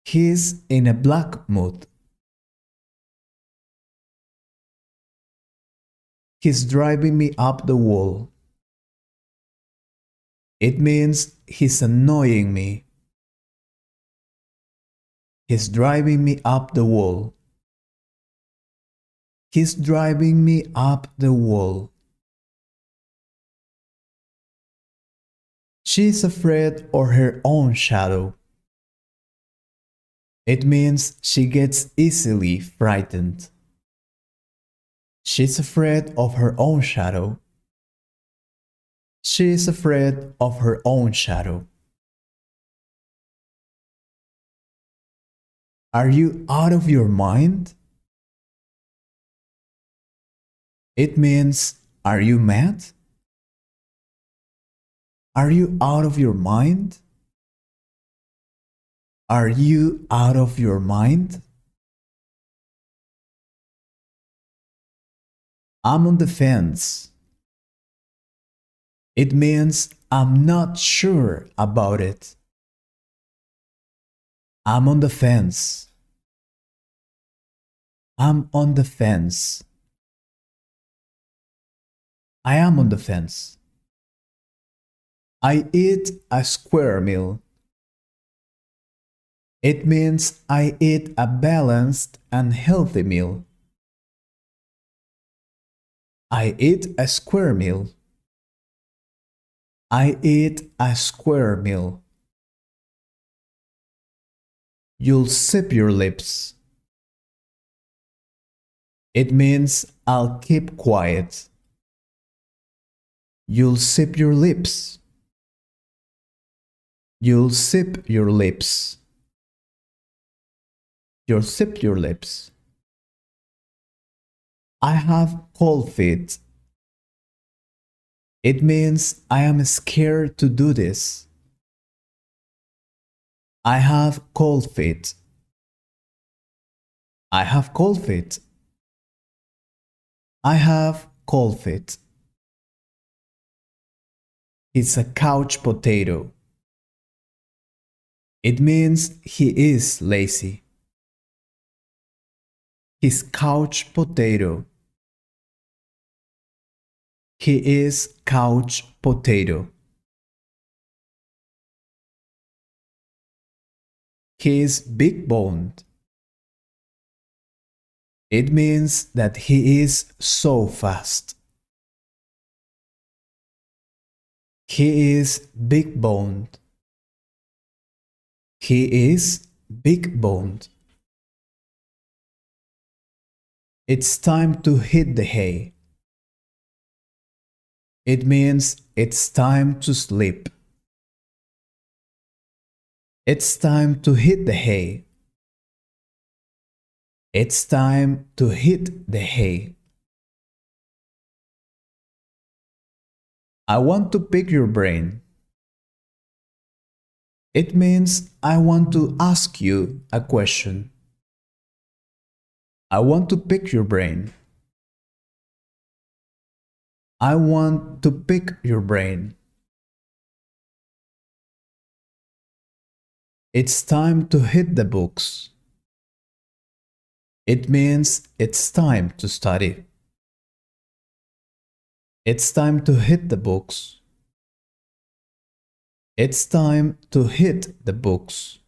Speaker 1: He's in a black mood. He's driving me up the wall. It means he's annoying me. He's driving me up the wall. He's driving me up the wall. She's afraid of her own shadow. It means she gets easily frightened. She's afraid of her own shadow. She is afraid of her own shadow. Are you out of your mind? It means, are you mad? Are you out of your mind? Are you out of your mind? I'm on the fence. It means I'm not sure about it. I'm on the fence. I'm on the fence. I am on the fence. I eat a square meal. It means I eat a balanced and healthy meal. I eat a square meal. I eat a square meal. You'll sip your lips. It means I'll keep quiet. You'll sip your lips. You'll sip your lips. You'll sip your lips. I have cold feet. It means I am scared to do this. I have cold feet. I have cold feet. I have cold feet. He's a couch potato. It means he is lazy. He's couch potato. He is couch potato. He is big boned. It means that he is so fast. He is big boned. He is big boned. It's time to hit the hay. It means it's time to sleep. It's time to hit the hay. It's time to hit the hay. I want to pick your brain. It means I want to ask you a question. I want to pick your brain. I want to pick your brain. It's time to hit the books. It means it's time to study. It's time to hit the books. It's time to hit the books.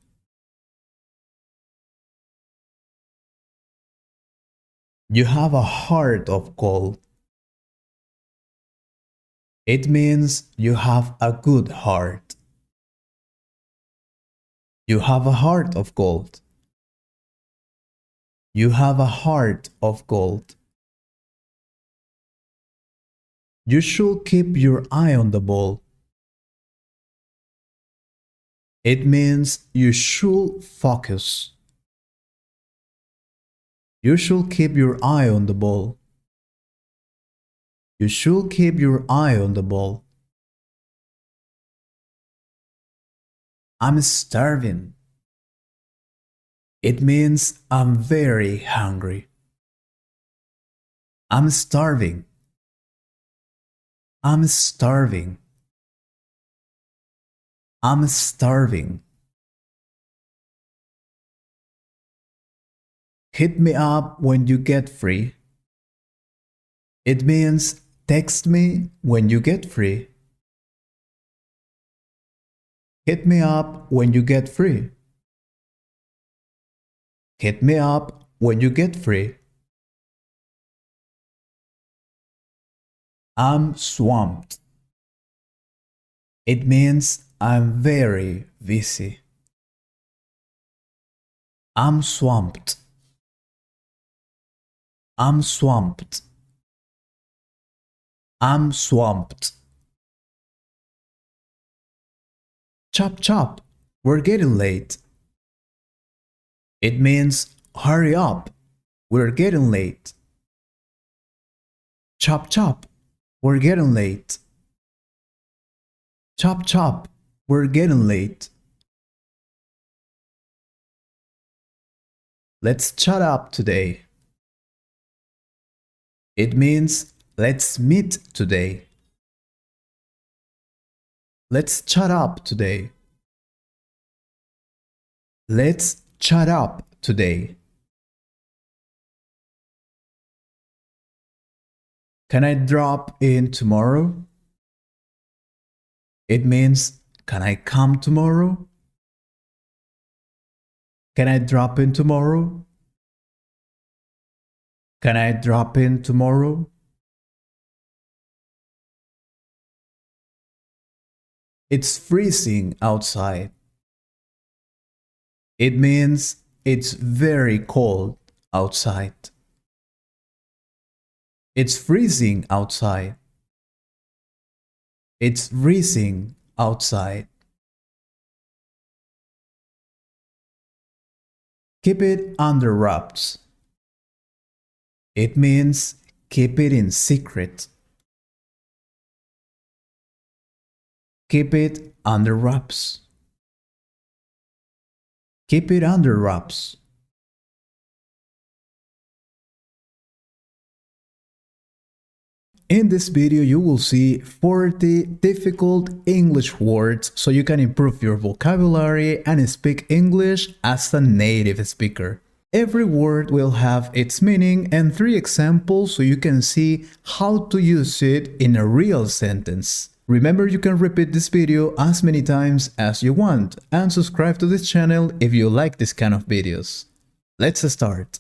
Speaker 1: You have a heart of gold. It means you have a good heart. You have a heart of gold. You have a heart of gold. You should keep your eye on the ball. It means you should focus. You should keep your eye on the ball. You should keep your eye on the ball. I'm starving. It means I'm very hungry. I'm starving. I'm starving. I'm starving. Hit me up when you get free. It means text me when you get free. Hit me up when you get free. Hit me up when you get free. I'm swamped. It means I'm very busy. I'm swamped. I'm swamped. I'm swamped. Chop chop, we're getting late. It means hurry up, we're getting late. Chop chop, we're getting late. Chop chop, we're getting late. Let's chat up today. It means let's meet today. Let's chat up today. Let's chat up today. Can I drop in tomorrow? It means, can I come tomorrow? Can I drop in tomorrow? Can I drop in tomorrow? It's freezing outside. It means it's very cold outside. It's freezing outside. It's freezing outside. Keep it under wraps. It means keep it in secret. Keep it under wraps. Keep it under wraps. In this video, you will see 40 difficult English words so you can improve your vocabulary and speak English as a native speaker. Every word will have its meaning and 3 examples so you can see how to use it in a real sentence. Remember, you can repeat this video as many times as you want and subscribe to this channel if you like this kind of videos. Let's start.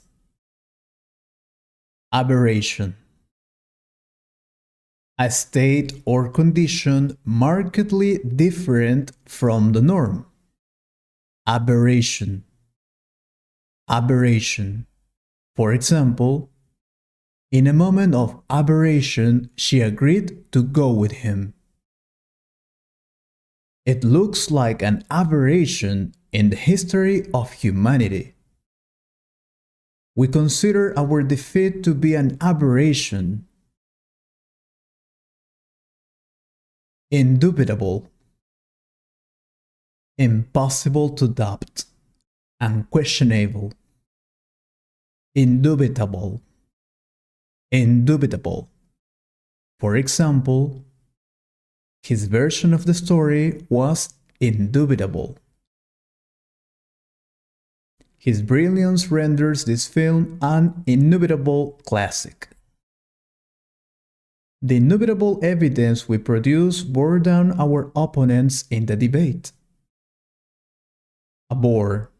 Speaker 1: Aberration. A state or condition markedly different from the norm. Aberration. Aberration. For example, in a moment of aberration, she agreed to go with him. It looks like an aberration in the history of humanity. We consider our defeat to be an aberration. Indubitable. Impossible to doubt. Unquestionable. Indubitable. Indubitable. For example, his version of the story was indubitable. His brilliance renders this film an indubitable classic. The indubitable evidence we produce bore down our opponents in the debate. Abhor.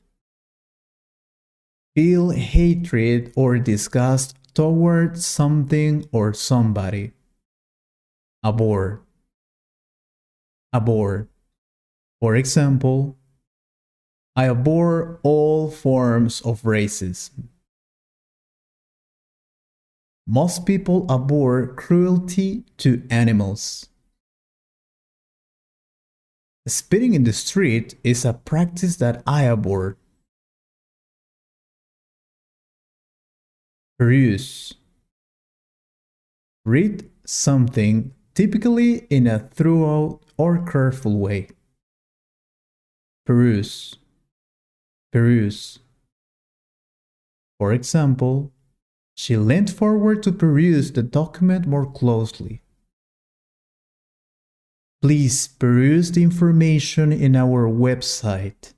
Speaker 1: Feel hatred or disgust toward something or somebody. Abhor. Abhor. For example, I abhor all forms of racism. Most people abhor cruelty to animals. Spitting in the street is a practice that I abhor. Peruse. Read something, typically in a thorough or careful way. Peruse. Peruse. For example, she leaned forward to peruse the document more closely. Please peruse the information in our website.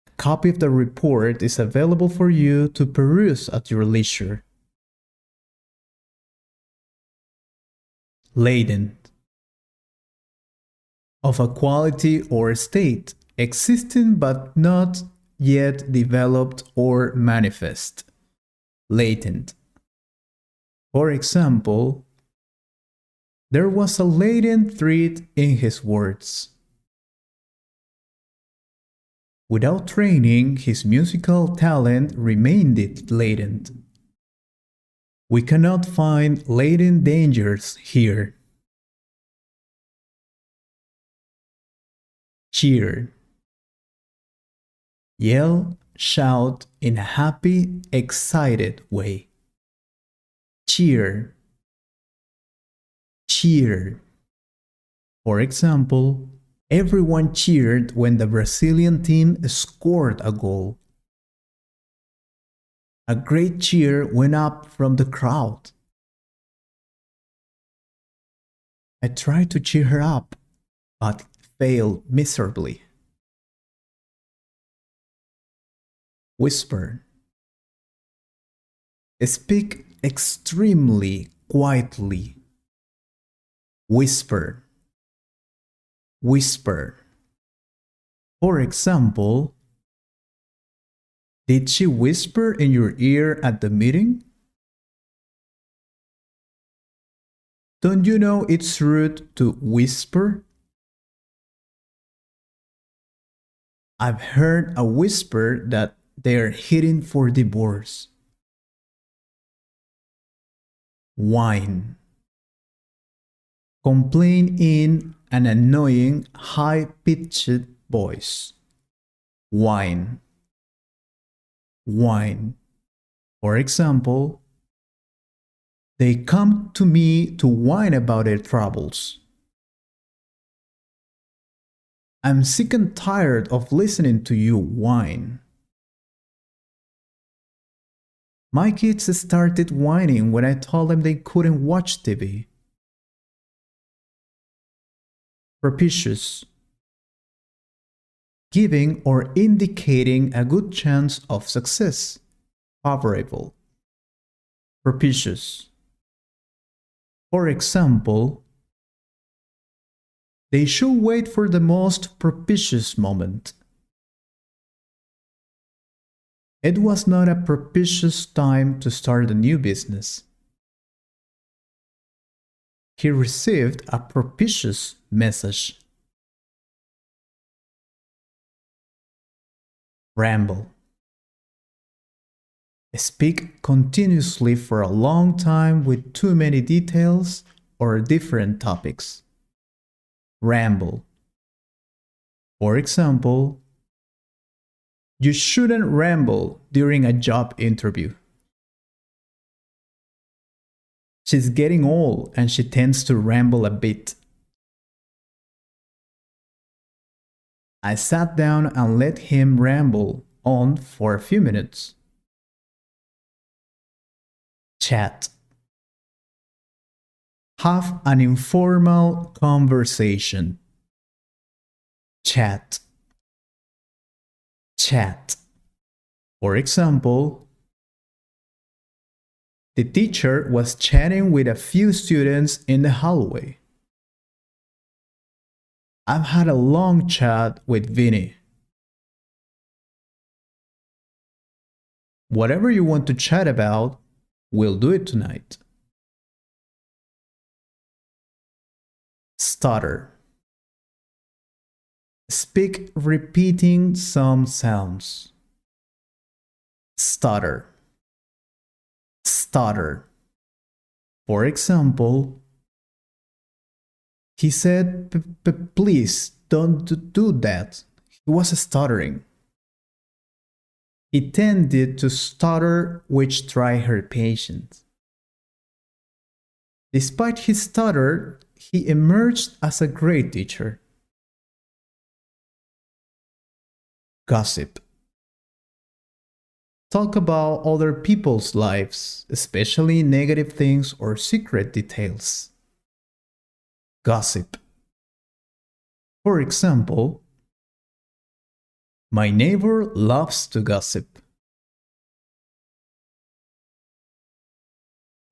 Speaker 1: A copy of the report is available for you to peruse at your leisure. Latent. Of a quality or state, existing but not yet developed or manifest. Latent. For example, there was a latent threat in his words. Without training, his musical talent remained latent. We cannot find latent dangers here. Cheer. Yell, shout in a happy, excited way. Cheer. Cheer. For example, everyone cheered when the Brazilian team scored a goal. A great cheer went up from the crowd. I tried to cheer her up, but failed miserably. Whisper. Speak extremely quietly. Whisper. Whisper. For example, did she whisper in your ear at the meeting? Don't you know it's rude to whisper? I've heard a whisper that they're heading for divorce. Whine. Complain in an annoying, high-pitched voice. Whine. Whine. For example, they come to me to whine about their troubles. I'm sick and tired of listening to you whine. My kids started whining when I told them they couldn't watch TV. Propitious. Giving or indicating a good chance of success. Favorable. Propitious. For example, they should wait for the most propitious moment. It was not a propitious time to start a new business. He received a propitious message. Ramble. Speak continuously for a long time with too many details or different topics. Ramble. For example, you shouldn't ramble during a job interview. She's getting old and she tends to ramble a bit. I sat down and let him ramble on for a few minutes. Chat. Have an informal conversation. Chat. Chat. For example, the teacher was chatting with a few students in the hallway. I've had a long chat with Vinny. Whatever you want to chat about, we'll do it tonight. Stutter. Speak repeating some sounds. Stutter. Stutter. For example, he said, please don't do that. He was stuttering. He tended to stutter, which tried her patience. Despite his stutter, he emerged as a great teacher. Gossip. Talk about other people's lives, especially negative things or secret details. Gossip. For example, my neighbor loves to gossip.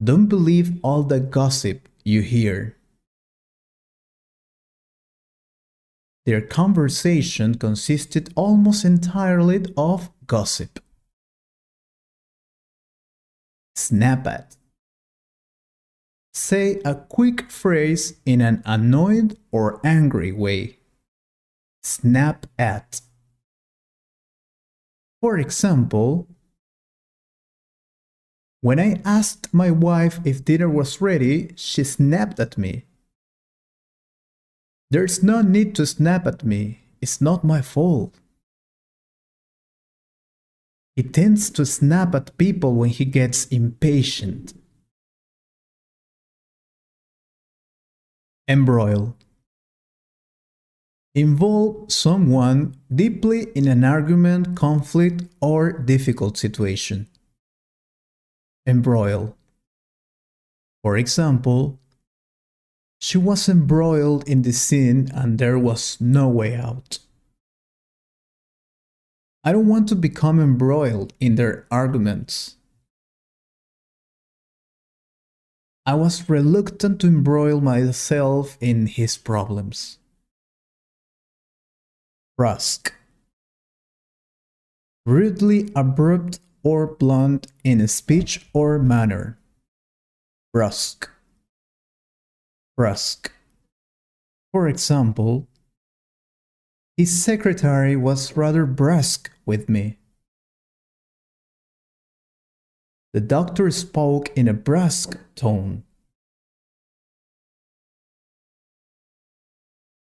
Speaker 1: Don't believe all the gossip you hear. Their conversation consisted almost entirely of gossip. Snap at. Say a quick phrase in an annoyed or angry way. Snap at. For example, when I asked my wife if dinner was ready, she snapped at me. There's no need to snap at me. It's not my fault. He tends to snap at people when he gets impatient. Embroil. Involve someone deeply in an argument, conflict, or difficult situation. Embroil. For example, she was embroiled in the scene and there was no way out. I don't want to become embroiled in their arguments. I was reluctant to embroil myself in his problems. Brusque. Rudely abrupt or blunt in speech or manner. Brusque. Brusque. For example, his secretary was rather brusque with me. The doctor spoke in a brusque tone.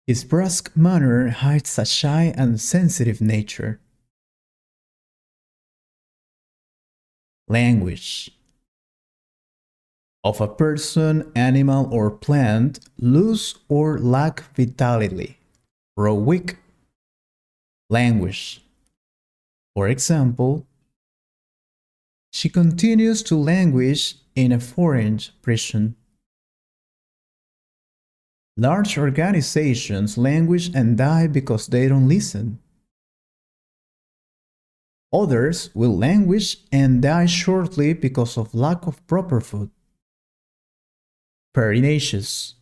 Speaker 1: His brusque manner hides a shy and sensitive nature. Language. Of a person, animal, or plant lose or lack vitality. Grow weak. Language. For example, she continues to languish in a foreign prison. Large organizations languish and die because they don't listen. Others will languish and die shortly because of lack of proper food. Pertinacious.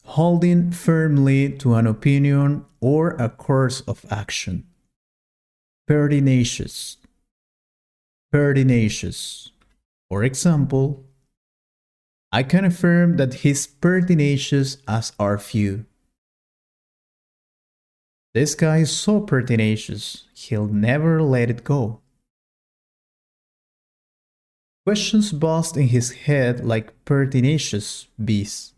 Speaker 1: Holding firmly to an opinion or a course of action. Pertinacious. Pertinacious. For example, I can affirm that he's pertinacious as are few. This guy is so pertinacious, he'll never let it go. Questions buzzed in his head like pertinacious bees.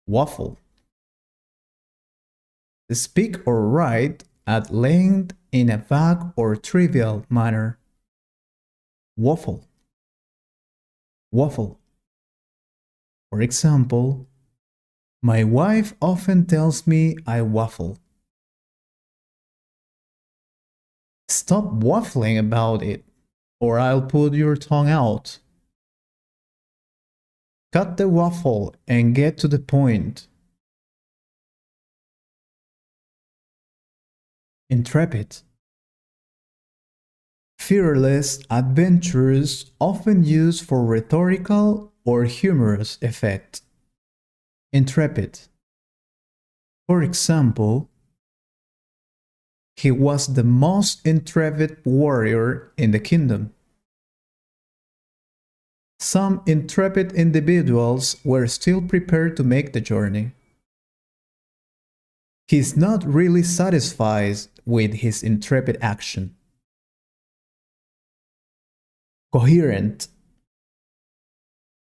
Speaker 1: Waffle. Speak or write at length in a vague or trivial manner. Waffle. Waffle. For example, my wife often tells me I waffle. Stop waffling about it, or I'll put your tongue out. Cut the waffle and get to the point. Intrepid. Fearless, adventurous, often used for rhetorical or humorous effect. Intrepid. For example, he was the most intrepid warrior in the kingdom. Some intrepid individuals were still prepared to make the journey. He's not really satisfied with his intrepid action. Coherent.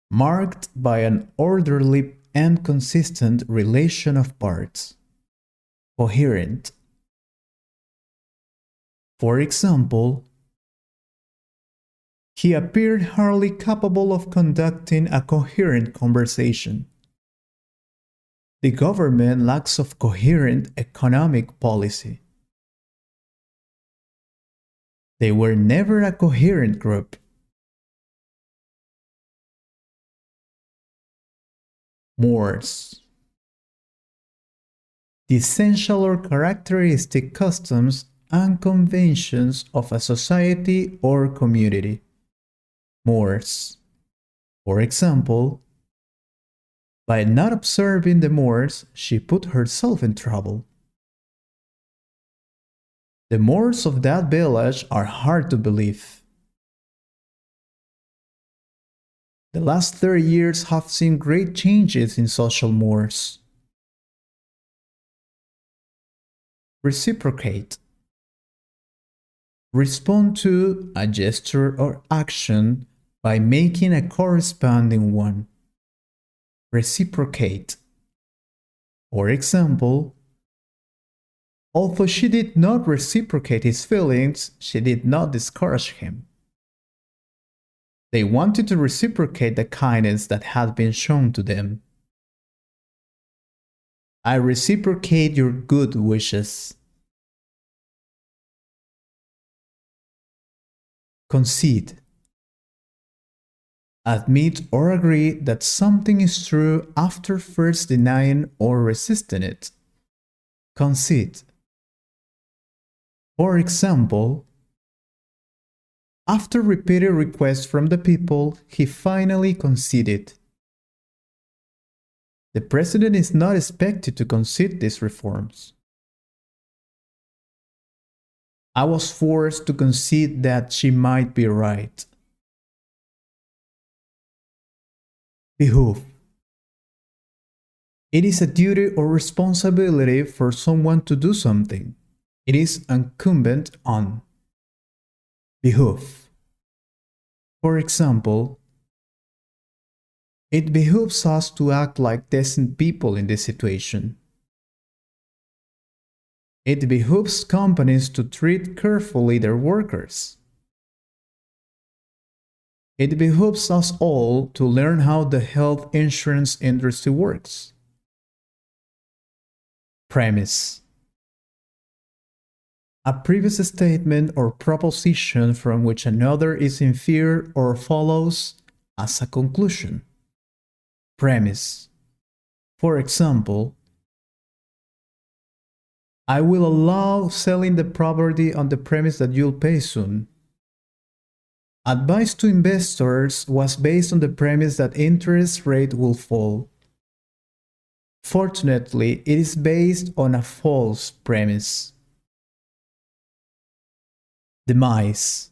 Speaker 1: Marked by an orderly and consistent relation of parts. Coherent. For example, he appeared hardly capable of conducting a coherent conversation. The government lacks of coherent economic policy. They were never a coherent group. Mores. The essential or characteristic customs and conventions of a society or community. Mores. For example, by not observing the mores, she put herself in trouble. The mores of that village are hard to believe. The last 30 years have seen great changes in social mores. Reciprocate. Respond to a gesture or action by making a corresponding one. Reciprocate. For example, although she did not reciprocate his feelings, she did not discourage him. They wanted to reciprocate the kindness that had been shown to them. I reciprocate your good wishes. Concede. Admit or agree that something is true after first denying or resisting it. Concede. For example, after repeated requests from the people, he finally conceded. The president is not expected to concede these reforms. I was forced to concede that she might be right. Behoove. It is a duty or responsibility for someone to do something. It is incumbent on. Behoove. For example, it behooves us to act like decent people in this situation. It behooves companies to treat carefully their workers. It behooves us all to learn how the health insurance industry works. Premise. A previous statement or proposition from which another is inferred or follows as a conclusion. Premise. For example, I will allow selling the property on the premise that you'll pay soon. Advice to investors was based on the premise that interest rate will fall. Fortunately, it is based on a false premise. Demise.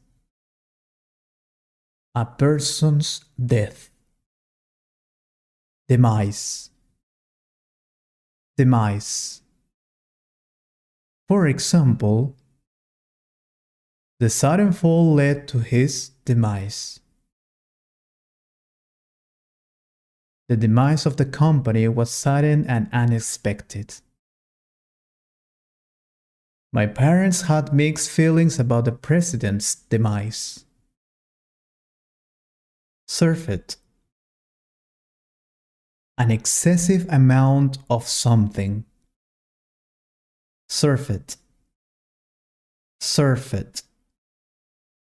Speaker 1: A person's death. Demise. Demise. For example, the sudden fall led to his demise. The demise of the company was sudden and unexpected. My parents had mixed feelings about the president's demise. Surfeit. An excessive amount of something. Surfeit. Surfeit.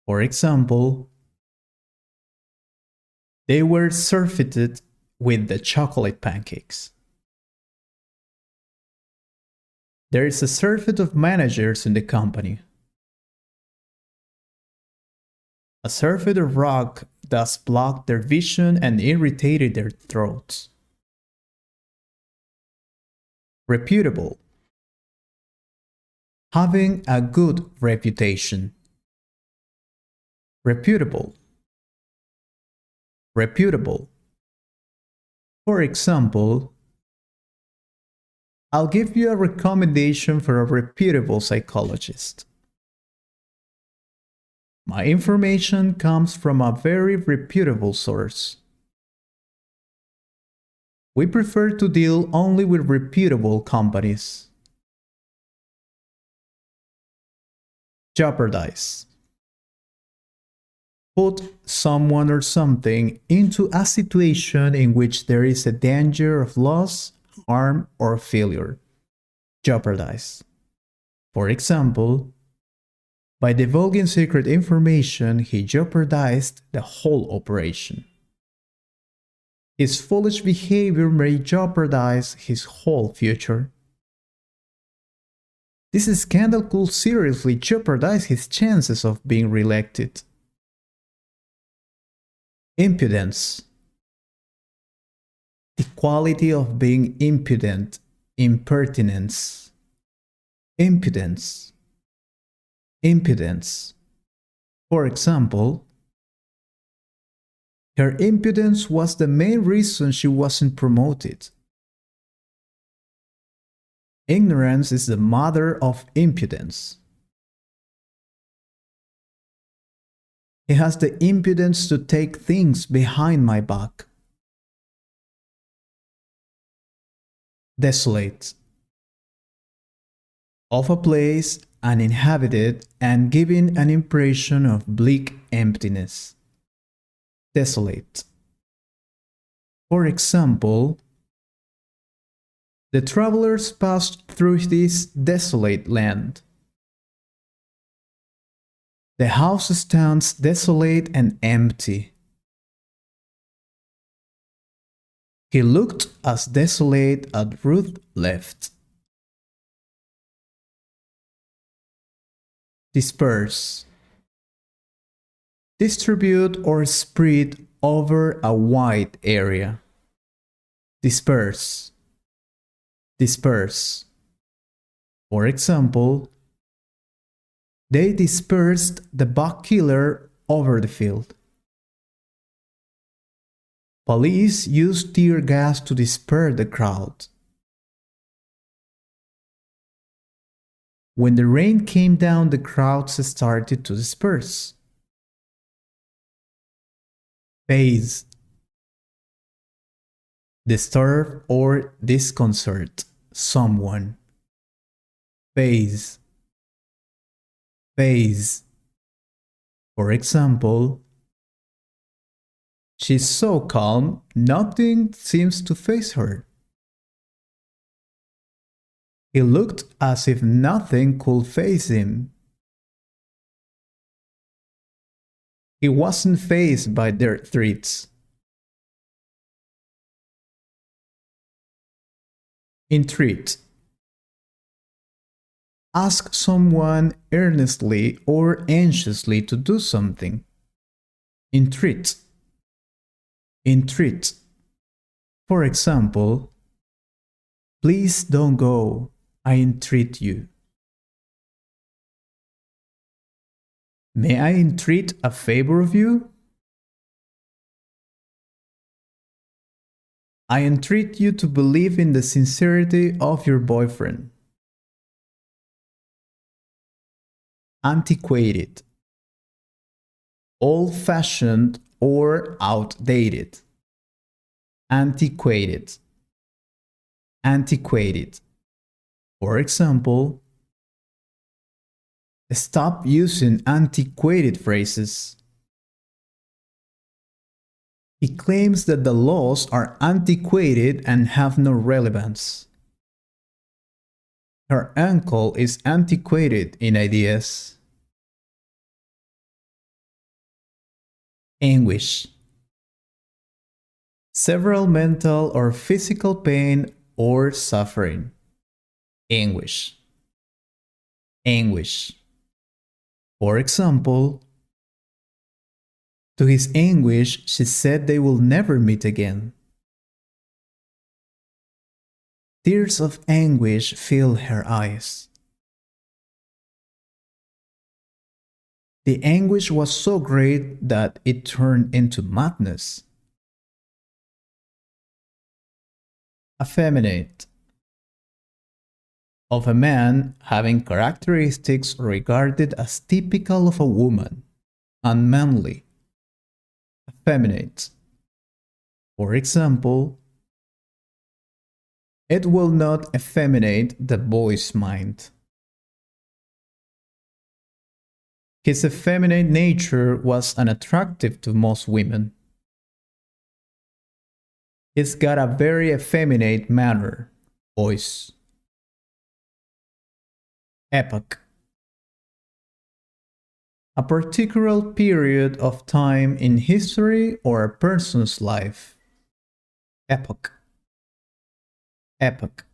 Speaker 1: For example, they were surfeited with the chocolate pancakes. There is a surfeit of managers in the company. A surfeit of rock thus blocked their vision and irritated their throats. Reputable. Having a good reputation. Reputable. Reputable. For example, I'll give you a recommendation for a reputable psychologist. My information comes from a very reputable source. We prefer to deal only with reputable companies. Jeopardize. Put someone or something into a situation in which there is a danger of loss, harm, or failure. Jeopardize. For example, by divulging secret information, he jeopardized the whole operation. His foolish behavior may jeopardize his whole future. This scandal could seriously jeopardize his chances of being reelected. Impudence. The quality of being impudent, impertinence. Impudence. Impudence. For example, her impudence was the main reason she wasn't promoted. Ignorance is the mother of impudence. He has the impudence to take things behind my back. Desolate. Of a place uninhabited and giving an impression of bleak emptiness. Desolate. For example, The travelers passed through this desolate land. The house stands desolate and empty. He looked as desolate as Ruth left. Disperse. Distribute or spread over a wide area. Disperse. Disperse. For example, they dispersed the bug killer over the field. Police used tear gas to disperse the crowd. When the rain came down, the crowds started to disperse. Phase. Disturb or disconcert someone. Phase. Phase. For example, she's so calm, nothing seems to faze her. He looked as if nothing could faze him. He wasn't fazed by their threats. Entreat. Ask someone earnestly or anxiously to do something. Entreat. Entreat. For example, please don't go, I entreat you. May I entreat a favor of you? I entreat you to believe in the sincerity of your boyfriend. Antiquated. Old-fashioned or outdated. Antiquated. Antiquated. For example, stop using antiquated phrases. He claims that the laws are antiquated and have no relevance. Her uncle is antiquated in ideas. Anguish. Several mental or physical pain or suffering. Anguish. Anguish. For example, to his anguish, she said they will never meet again. Tears of anguish filled her eyes. The anguish was so great that it turned into madness. Effeminate. Of a man having characteristics regarded as typical of a woman, unmanly. Effeminate. For example, it will not effeminate the boy's mind. His effeminate nature was unattractive to most women. He's got a very effeminate manner, voice. Epoch. A particular period of time in history or a person's life. Epoch. Epoch.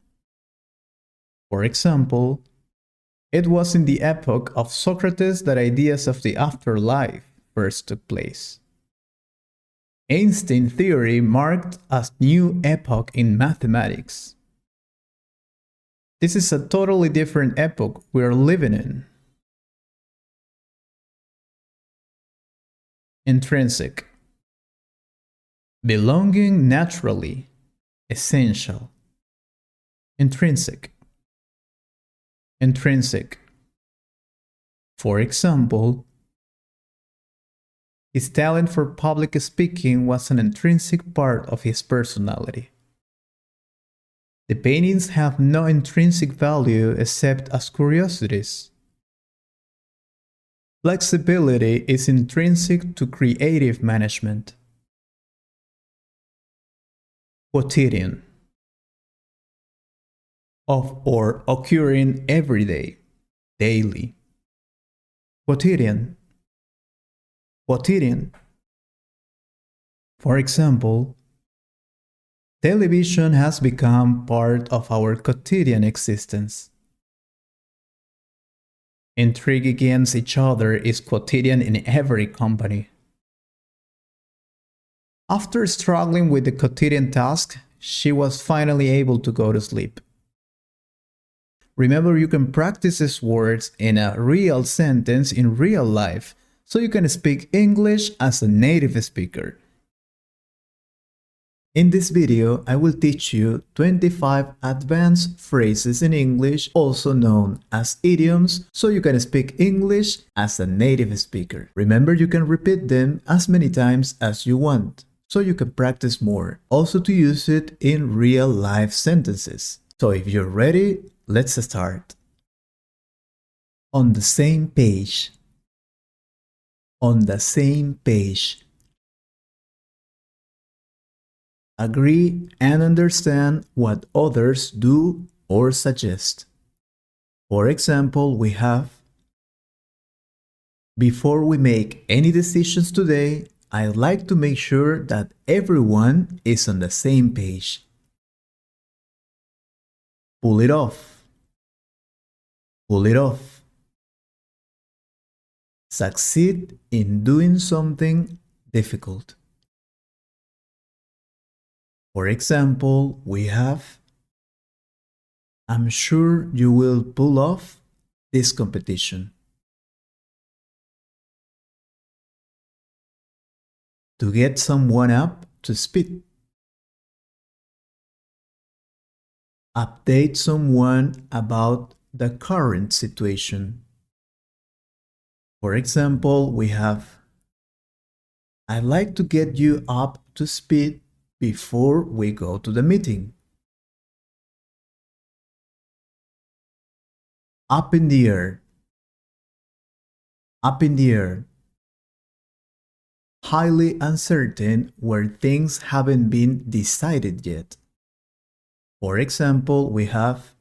Speaker 1: For example, it was in the epoch of Socrates that ideas of the afterlife first took place. Einstein theory marked a new epoch in mathematics. This is a totally different epoch we are living in. Intrinsic. Belonging naturally, essential. Intrinsic. Intrinsic. For example, his talent for public speaking was an intrinsic part of his personality. The paintings have no intrinsic value except as curiosities. Flexibility is intrinsic to creative management. Quotidian. of or occurring every day, daily. Quotidian, quotidian. For example, television has become part of our quotidian existence. Intrigue against each other is quotidian in every company. After struggling with the quotidian task, she was finally able to go to sleep. Remember, you can practice these words in a real sentence in real life, so you can speak English as a native speaker. In this video, I will teach you 25 advanced phrases in English, also known as idioms, so you can speak English as a native speaker. Remember, you can repeat them as many times as you want, so you can practice more. Also to use it in real life sentences. So if you're ready, let's start. On the same page. On the same page. Agree and understand what others do or suggest. For example, we have, before we make any decisions today, I'd like to make sure that everyone is on the same page. Pull it off. Pull it off. Succeed in doing something difficult. For example, we have, I'm sure you will pull off this competition. To get someone up to speed. Update someone about the current situation. For example, we have, I'd like to get you up to speed before we go to the meeting. Up in the air. Up in the air. Highly uncertain where things haven't been decided yet. For example, we have,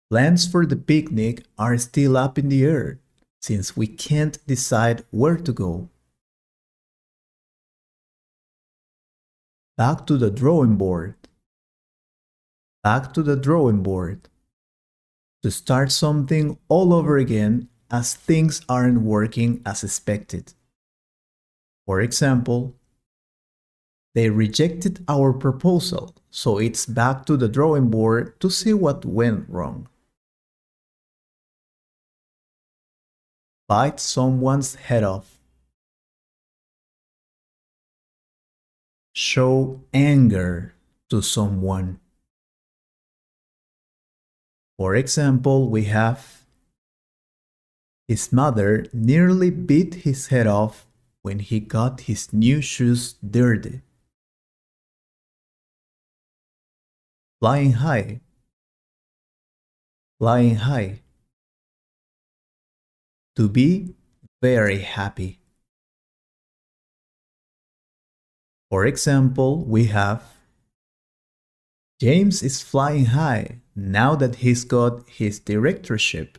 Speaker 1: plans for the picnic are still up in the air since we can't decide where to go. Back to the drawing board. Back to the drawing board. To start something all over again as things aren't working as expected. For example, they rejected our proposal, so it's back to the drawing board to see what went wrong. Bite someone's head off. Show anger to someone. For example, we have, his mother nearly beat his head off when he got his new shoes dirty. Flying high. Flying high. To be very happy. For example, we have, James is flying high now that he's got his directorship.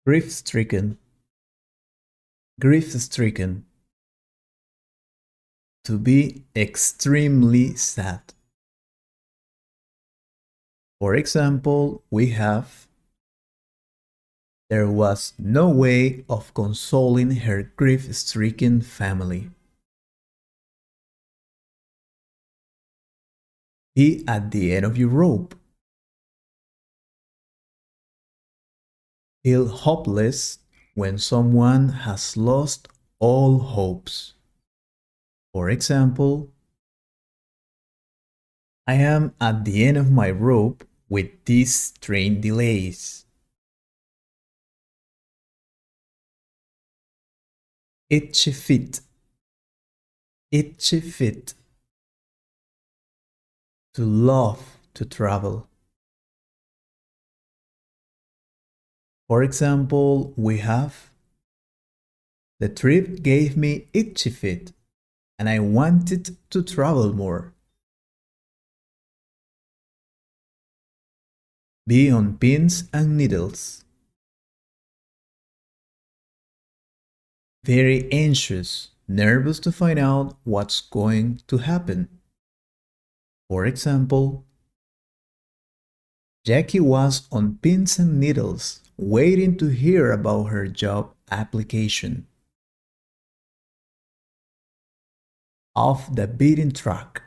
Speaker 1: Grief-stricken. Grief-stricken. To be extremely sad. For example, we have, there was no way of consoling her grief-stricken family. Be at the end of your rope. Feel hopeless when someone has lost all hopes. For example, I am at the end of my rope with these train delays. Itchy feet. Itchy feet. To love to travel. For example, we have, the trip gave me itchy feet and I wanted to travel more. Be on pins and needles. Very anxious, nervous to find out what's going to happen. For example, Jackie was on pins and needles, waiting to hear about her job application. Off the beaten track.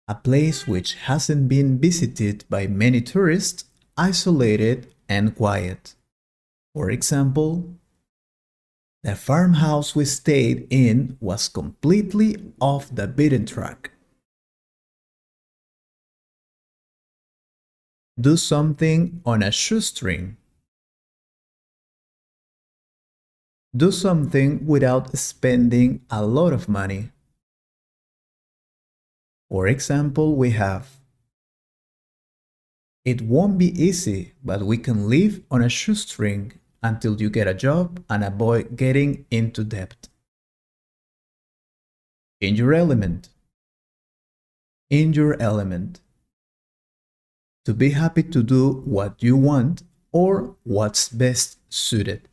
Speaker 1: A place which hasn't been visited by many tourists, isolated and quiet. For example, the farmhouse we stayed in was completely off the beaten track. Do something on a shoestring. Do something without spending a lot of money. For example, we have it won't be easy, but we can live on a shoestring until you get a job and avoid getting into debt. In your element. In your element. To be happy to do what you want or what's best suited.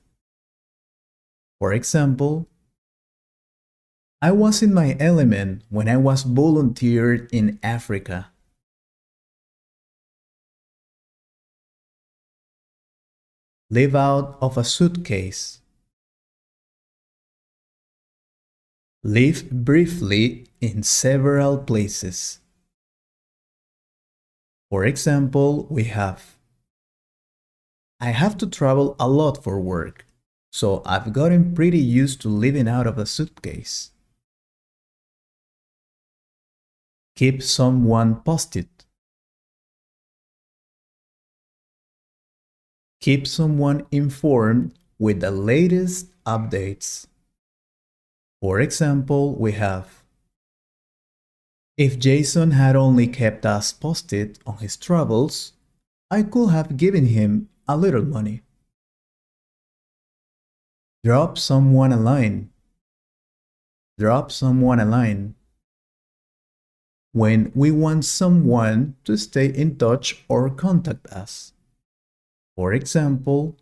Speaker 1: For example, I was in my element when I was volunteered in Africa. Live out of a suitcase. Live briefly in several places. For example, we have I have to travel a lot for work, so I've gotten pretty used to living out of a suitcase. Keep someone posted. Keep someone informed with the latest updates. For example, we have if Jason had only kept us posted on his travels, I could have given him a little money. Drop someone a line. Drop someone a line. When we want someone to stay in touch or contact us. For example,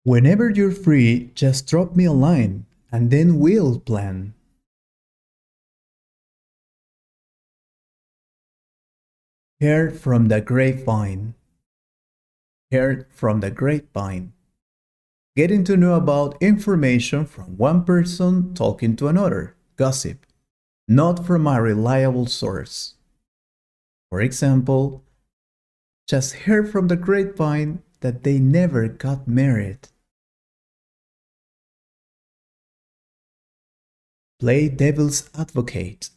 Speaker 1: whenever you're free, just drop me a line and then we'll plan. Heard from the grapevine. Heard from the grapevine. Getting to know about information from one person talking to another. Gossip. Not from a reliable source. For example, just heard from the grapevine that they never got married. Play devil's advocate.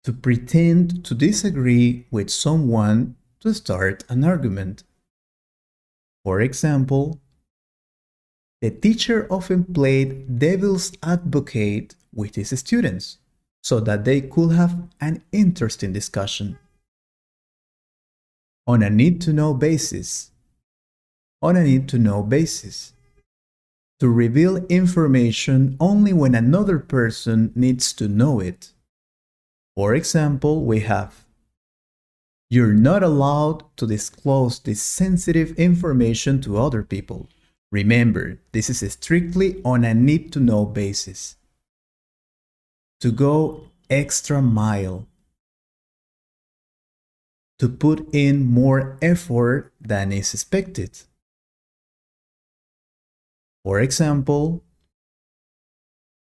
Speaker 1: To pretend to disagree with someone to start an argument. For example, the teacher often played devil's advocate with his students so that they could have an interesting discussion. On a need-to-know basis. On a need-to-know basis. To reveal information only when another person needs to know it. For example, we have you're not allowed to disclose this sensitive information to other people. Remember, this is strictly on a need-to-know basis. To go extra mile. To put in more effort than is expected. For example,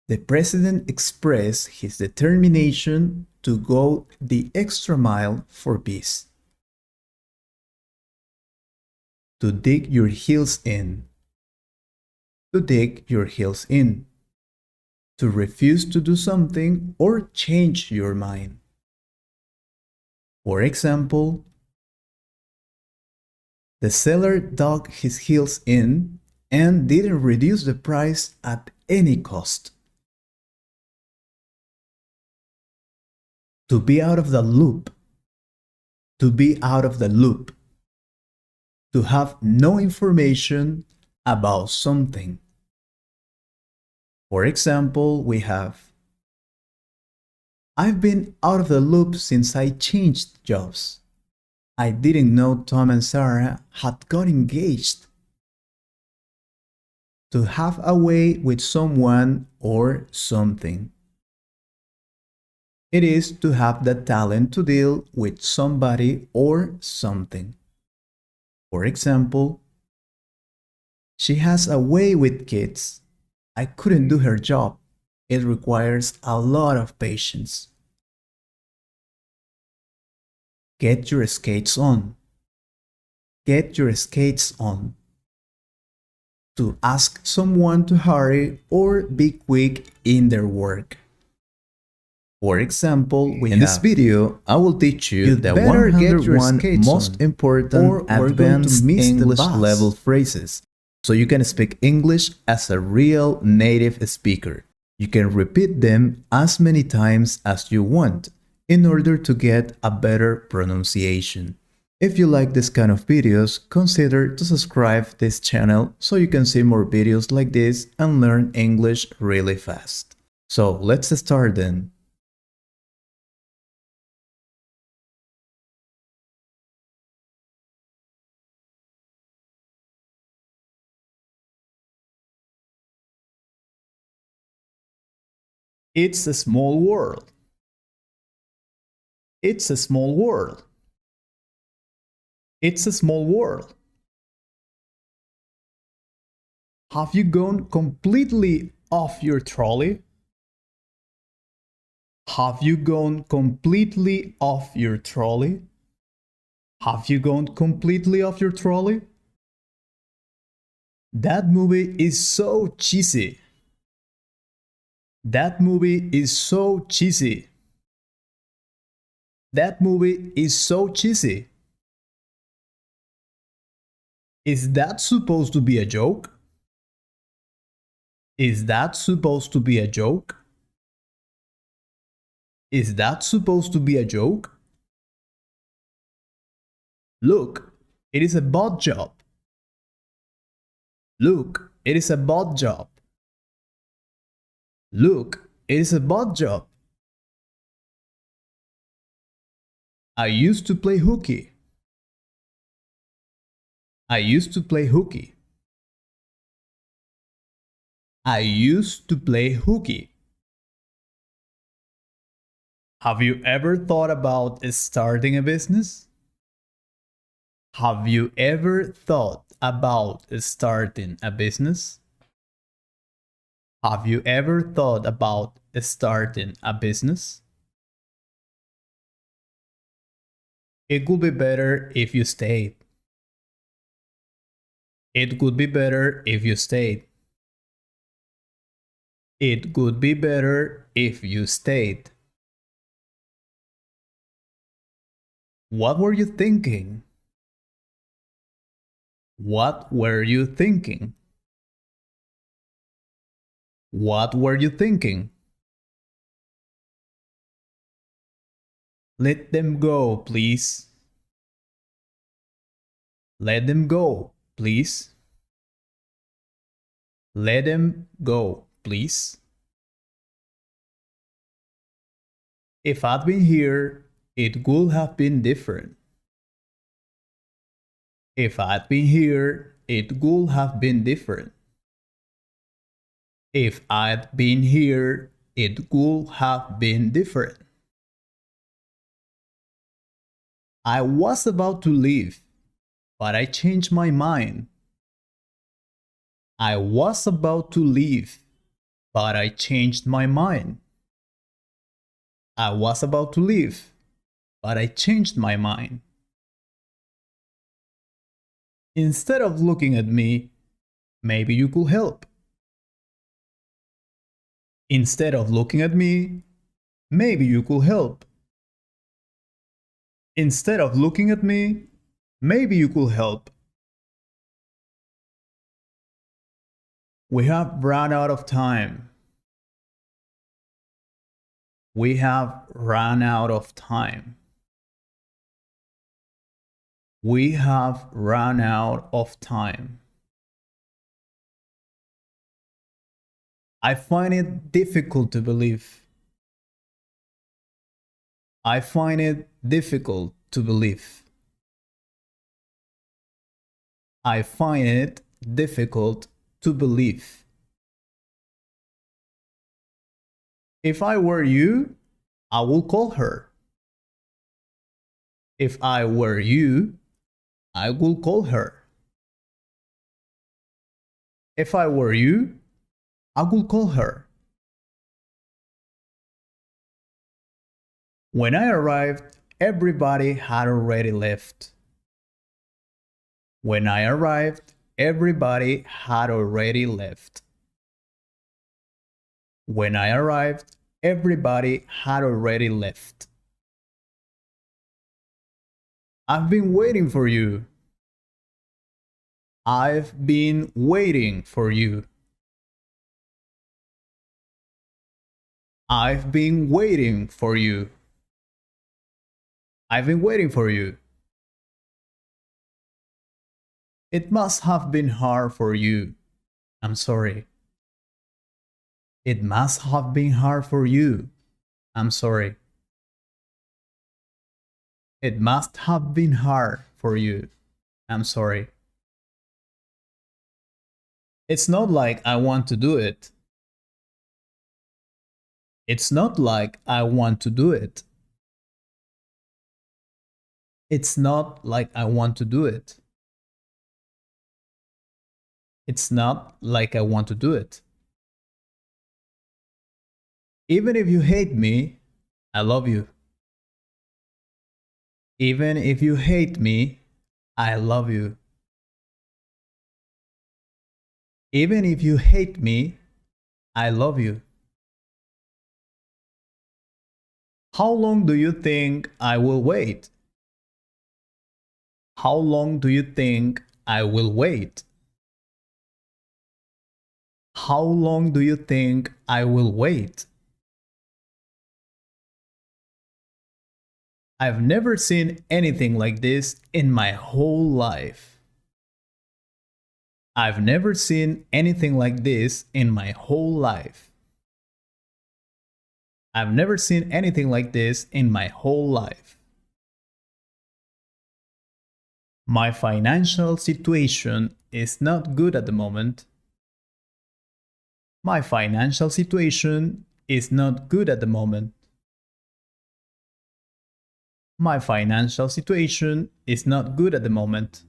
Speaker 1: the president expressed his determination to go the extra mile for peace. To dig your heels in. To dig your heels in. To refuse to do something or change your mind. For example, the seller dug his heels in and didn't reduce the price at any cost. To be out of the loop. To be out of the loop. To have no information about something. For example, we have I've been out of the loop since I changed jobs. I didn't know Tom and Sarah had got engaged. To have a way with someone or something. It is to have the talent to deal with somebody or something. For example, she has a way with kids. I couldn't do her job. It requires a lot of patience. Get your skates on. Get your skates on. To ask someone to hurry or be quick in their work. For example, in this video, I will teach you the 101 most important advanced English level phrases, so you can speak English as a real native speaker. You can repeat them as many times as you want in order to get a better pronunciation. If you like this kind of videos, consider to subscribe this channel so you can see more videos like this and learn English really fast. So let's start then. It's a small world. It's a small world. It's a small world. Have you gone completely off your trolley? Have you gone completely off your trolley? Have you gone completely off your trolley? That movie is so cheesy. That movie is so cheesy. That movie is so cheesy. Is that supposed to be a joke? Is that supposed to be a joke? Is that supposed to be a joke? Look, it is a bad job. Look, it is a bad job. Look, it is a bad job. I used to play hooky. I used to play hooky. I used to play hooky. Have you ever thought about starting a business? Have you ever thought about starting a business? Have you ever thought about starting a business? It would be better if you stayed. It would be better if you stayed. It would be better if you stayed. What were you thinking? What were you thinking? What were you thinking? Let them go, please. Let them go, please. Let them go, please. If I'd been here, it would have been different. If I'd been here, it would have been different. If I'd been here, it would have been different. I was about to leave, but I changed my mind. I was about to leave, but I changed my mind. I was about to leave, but I changed my mind. Instead of looking at me, maybe you could help. Instead of looking at me, maybe you could help. Instead of looking at me, maybe you could help. We have run out of time. We have run out of time. We have run out of time. I find it difficult to believe. I find it difficult to believe. I find it difficult to believe. If I were you, I will call her. If I were you, I will call her. If I were you, I will call her. When I arrived, everybody had already left. When I arrived, everybody had already left. When I arrived, everybody had already left. I've been waiting for you. I've been waiting for you. I've been waiting for you. I've been waiting for you. It must have been hard for you. I'm sorry. It must have been hard for you. I'm sorry. It must have been hard for you. I'm sorry. It's not like I want to do it. It's not like I want to do it. It's not like I want to do it. It's not like I want to do it. Even if you hate me, I love you. Even if you hate me, I love you. Even if you hate me, I love you. How long do you think I will wait? How long do you think I will wait? How long do you think I will wait? I've never seen anything like this in my whole life. I've never seen anything like this in my whole life. I've never seen anything like this in my whole life. My financial situation is not good at the moment. My financial situation is not good at the moment. My financial situation is not good at the moment.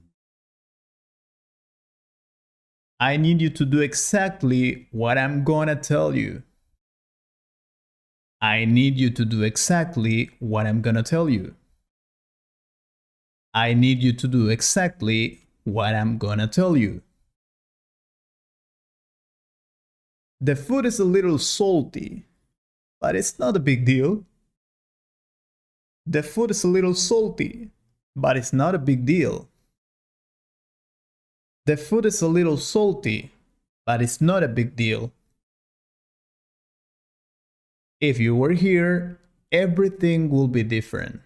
Speaker 1: I need you to do exactly what I'm gonna tell you. I need you to do exactly what I'm gonna tell you. I need you to do exactly what I'm gonna tell you. The food is a little salty, but it's not a big deal. The food is a little salty, but it's not a big deal. The food is a little salty, but it's not a big deal. If you were here, everything will be different.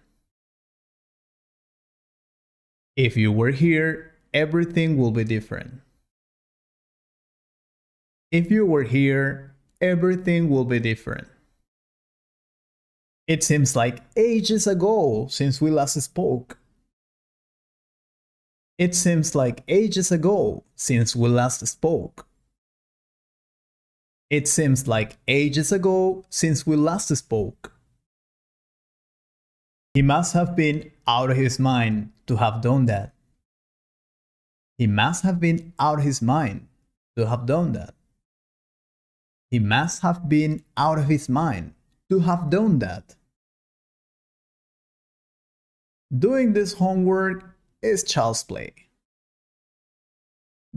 Speaker 1: If you were here, everything will be different. If you were here, everything will be different. It seems like ages ago since we last spoke. It seems like ages ago since we last spoke. It seems like ages ago since we last spoke. He must have been out of his mind to have done that. He must have been out of his mind to have done that. He must have been out of his mind to have done that. Doing this homework is child's play.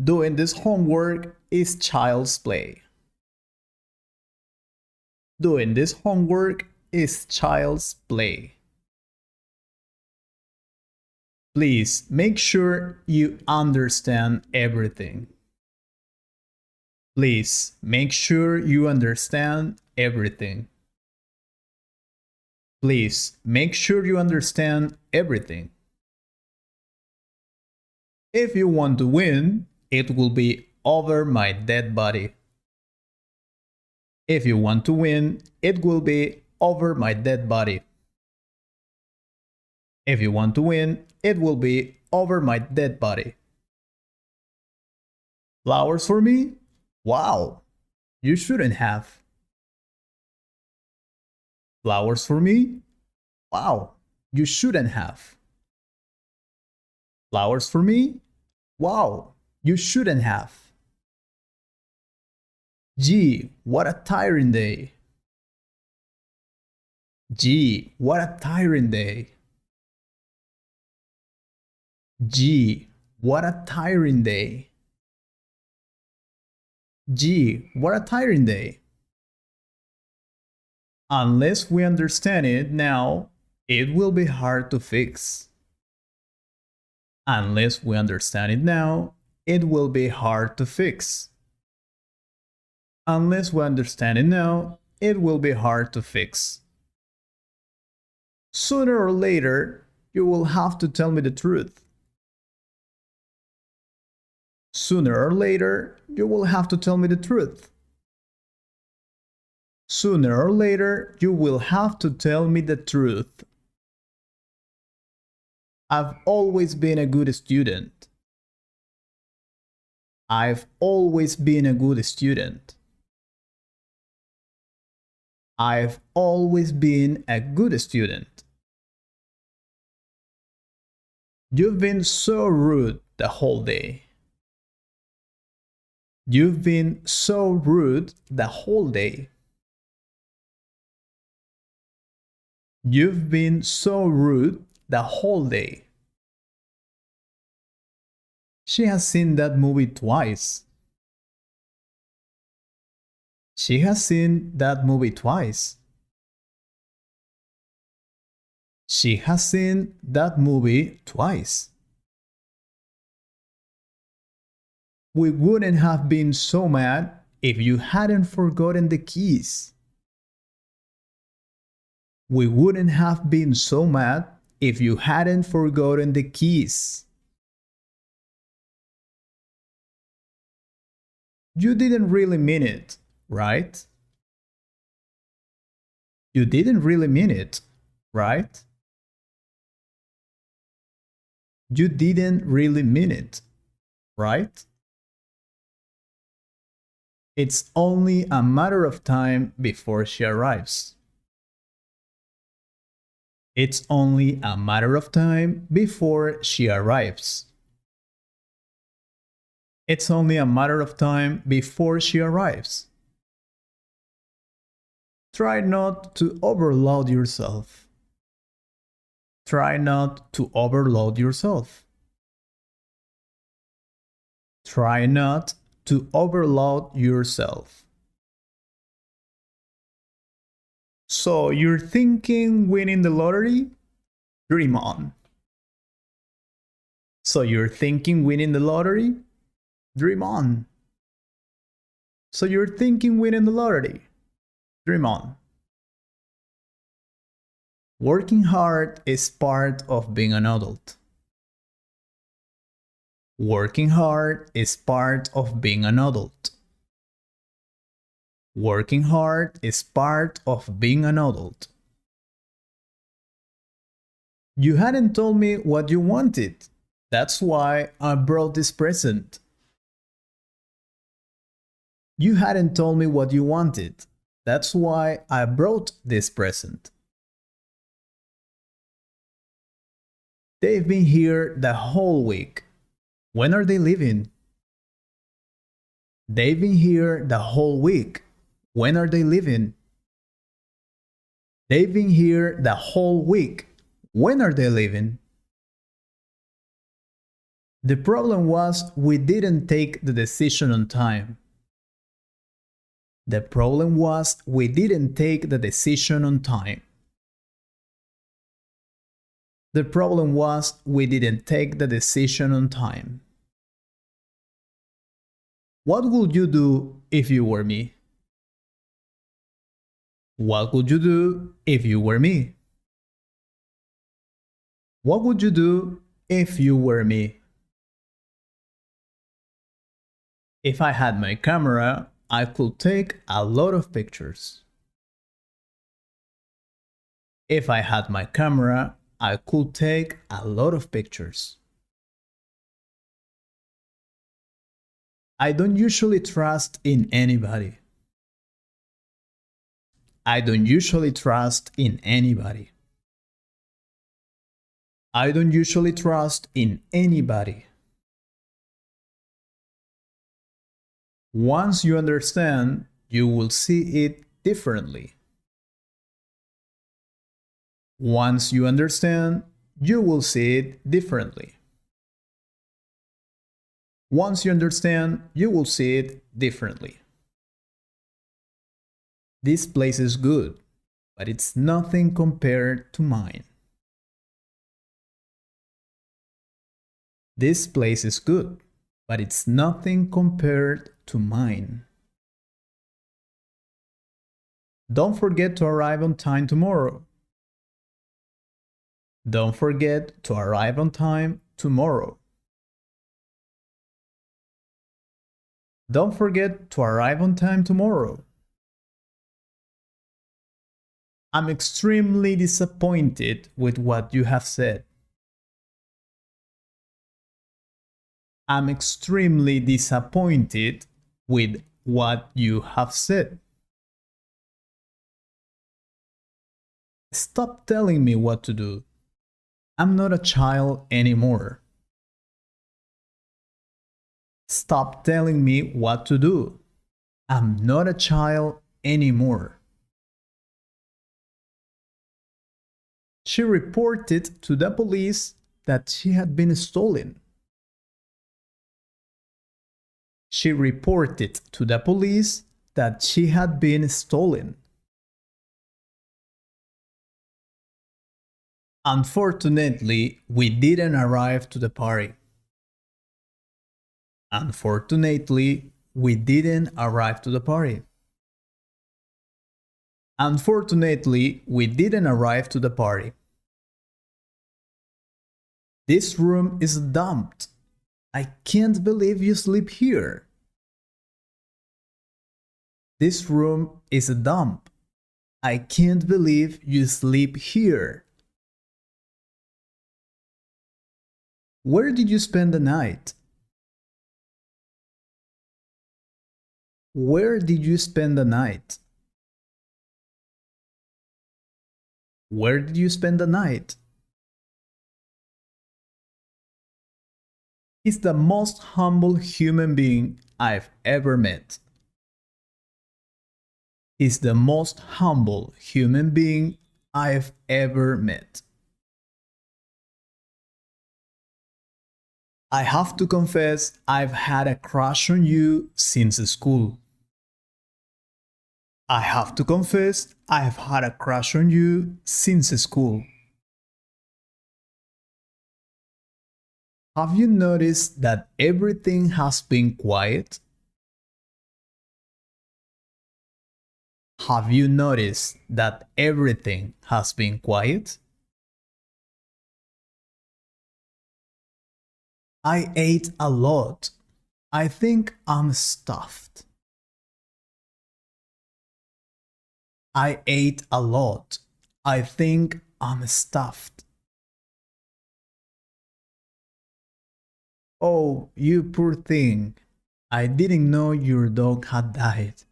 Speaker 1: Doing this homework is child's play. Doing this homework is child's play. Please make sure you understand everything. Please make sure you understand everything. Please make sure you understand everything. If you want to win, it will be over my dead body. If you want to win, it will be over my dead body. If you want to win, it will be over my dead body. Flowers for me? Wow, you shouldn't have. Flowers for me? Wow, you shouldn't have. Flowers for me? Wow, you shouldn't have. Gee, what a tiring day. Gee, what a tiring day. Gee, what a tiring day. Gee, what a tiring day. Unless we understand it now, it will be hard to fix. Unless we understand it now, it will be hard to fix. Unless we understand it now, it will be hard to fix. Sooner or later, you will have to tell me the truth. Sooner or later, you will have to tell me the truth. Sooner or later, you will have to tell me the truth. I've always been a good student. I've always been a good student. I've always been a good student. You've been so rude the whole day. You've been so rude the whole day. You've been so rude the whole day. She has seen that movie twice. She has seen that movie twice. She has seen that movie twice. We wouldn't have been so mad if you hadn't forgotten the keys. We wouldn't have been so mad if you hadn't forgotten the keys. You didn't really mean it, right? You didn't really mean it, right? You didn't really mean it, right? It's only a matter of time before she arrives. It's only a matter of time before she arrives. It's only a matter of time before she arrives. Try not to overload yourself. Try not to overload yourself. Try not to overload yourself. So you're thinking winning the lottery? Dream on. So you're thinking winning the lottery? Dream on. So you're thinking winning the lottery? Dream on. Working hard is part of being an adult. Working hard is part of being an adult. Working hard is part of being an adult. You hadn't told me what you wanted. That's why I brought this present. You hadn't told me what you wanted. That's why I brought this present. They've been here the whole week. When are they leaving? They've been here the whole week. When are they leaving? They've been here the whole week. When are they leaving? The problem was we didn't take the decision on time. The problem was we didn't take the decision on time. The problem was we didn't take the decision on time. What would you do if you were me? What would you do if you were me? What would you do if you were me? If I had my camera, I could take a lot of pictures. If I had my camera, I could take a lot of pictures. I don't usually trust in anybody. I don't usually trust in anybody. I don't usually trust in anybody. Once you understand, you will see it differently. Once you understand, you will see it differently. Once you understand, you will see it differently. This place is good, but it's nothing compared to mine. This place is good, but it's nothing compared to mine. Don't forget to arrive on time tomorrow. Don't forget to arrive on time tomorrow. Don't forget to arrive on time tomorrow. I'm extremely disappointed with what you have said. I'm extremely disappointed with what you have said. Stop telling me what to do. I'm not a child anymore. Stop telling me what to do. I'm not a child anymore. She reported to the police that she had been stolen. She reported to the police that she had been stolen. Unfortunately, we didn't arrive to the party. Unfortunately, we didn't arrive to the party. Unfortunately, we didn't arrive to the party. This room is dumped. I can't believe you sleep here. This room is a dump. I can't believe you sleep here. Where did you spend the night? Where did you spend the night? Where did you spend the night? He's the most humble human being I've ever met. He's the most humble human being I've ever met. I have to confess, I've had a crush on you since school. I have to confess, I've had a crush on you since school. Have you noticed that everything has been quiet? Have you noticed that everything has been quiet? I ate a lot. I think I'm stuffed. I ate a lot. I think I'm stuffed. Oh, you poor thing. I didn't know your dog had died.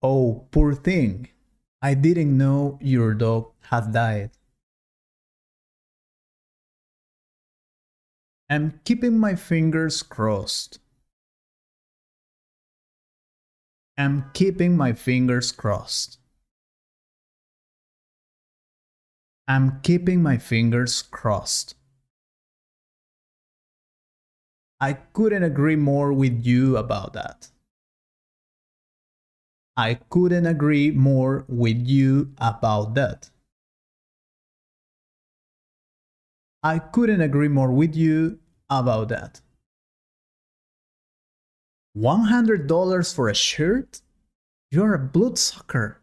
Speaker 1: Oh, poor thing. I didn't know your dog had died. I'm keeping my fingers crossed. I'm keeping my fingers crossed. I'm keeping my fingers crossed. I couldn't agree more with you about that. I couldn't agree more with you about that. I couldn't agree more with you about that. $100 for a shirt? You're a bloodsucker.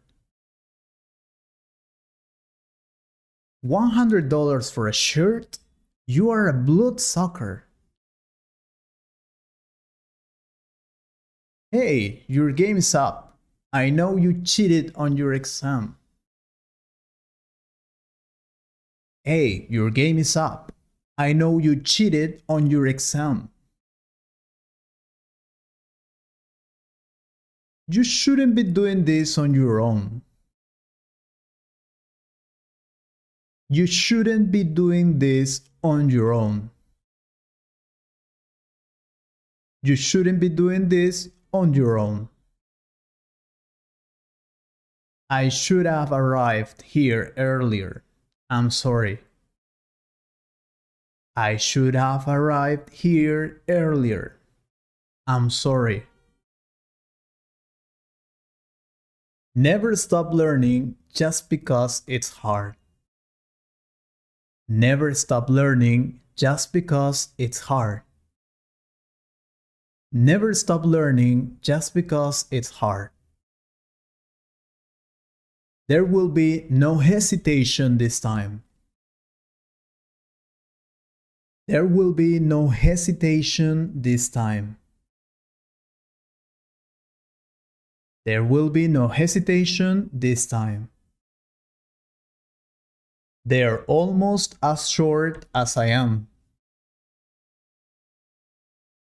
Speaker 1: $100 for a shirt? You are a bloodsucker. Hey, your game is up. I know you cheated on your exam. Hey, your game is up. I know you cheated on your exam. You shouldn't be doing this on your own. You shouldn't be doing this on your own. You shouldn't be doing this on your own. I should have arrived here earlier. I'm sorry. I should have arrived here earlier. I'm sorry. Never stop learning just because it's hard. Never stop learning just because it's hard. Never stop learning just because it's hard. There will be no hesitation this time. There will be no hesitation this time. There will be no hesitation this time. They are almost as short as I am.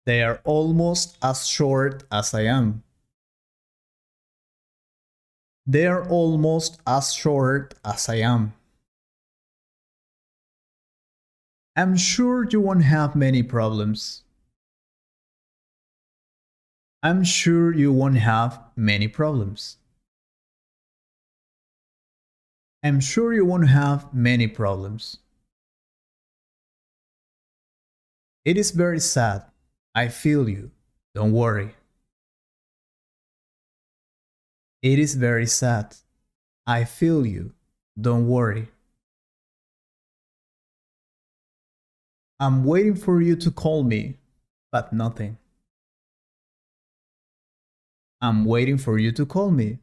Speaker 1: They are almost as short as I am. They are almost as short as I am. I'm sure you won't have many problems. I'm sure you won't have many problems. I'm sure you won't have many problems. It is very sad. I feel you. Don't worry. It is very sad. I feel you. Don't worry. I'm waiting for you to call me, but nothing. I'm waiting for you to call me,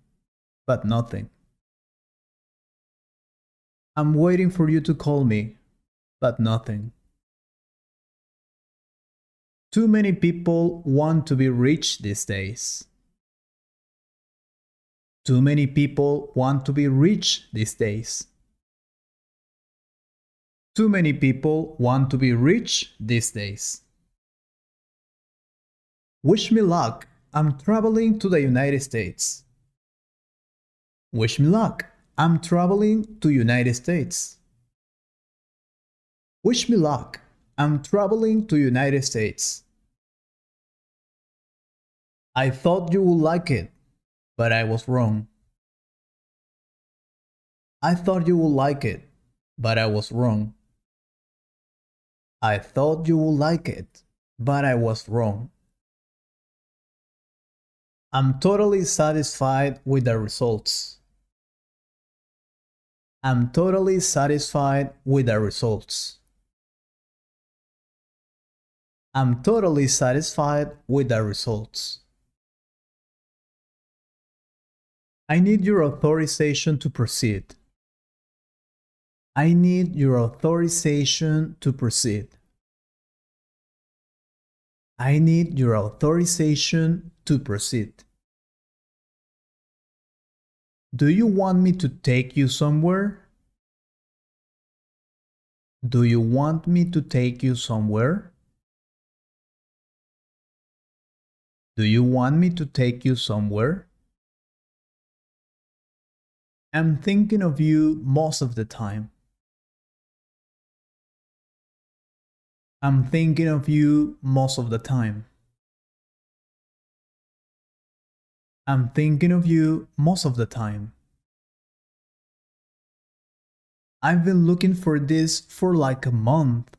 Speaker 1: but nothing. I'm waiting for you to call me, but nothing. Too many people want to be rich these days. Too many people want to be rich these days. Too many people want to be rich these days. Wish me luck. I'm traveling to the United States. Wish me luck. I'm traveling to United States. Wish me luck. I'm traveling to United States. I thought you would like it, but I was wrong. I thought you would like it, but I was wrong. I thought you would like it, but I was wrong. I'm totally satisfied with the results. I'm totally satisfied with the results. I'm totally satisfied with the results. I need your authorization to proceed. I need your authorization to proceed. I need your authorization to proceed. Do you want me to take you somewhere? Do you want me to take you somewhere? Do you want me to take you somewhere? I'm thinking of you most of the time. I'm thinking of you most of the time. I'm thinking of you most of the time. I've been looking for this for like a month.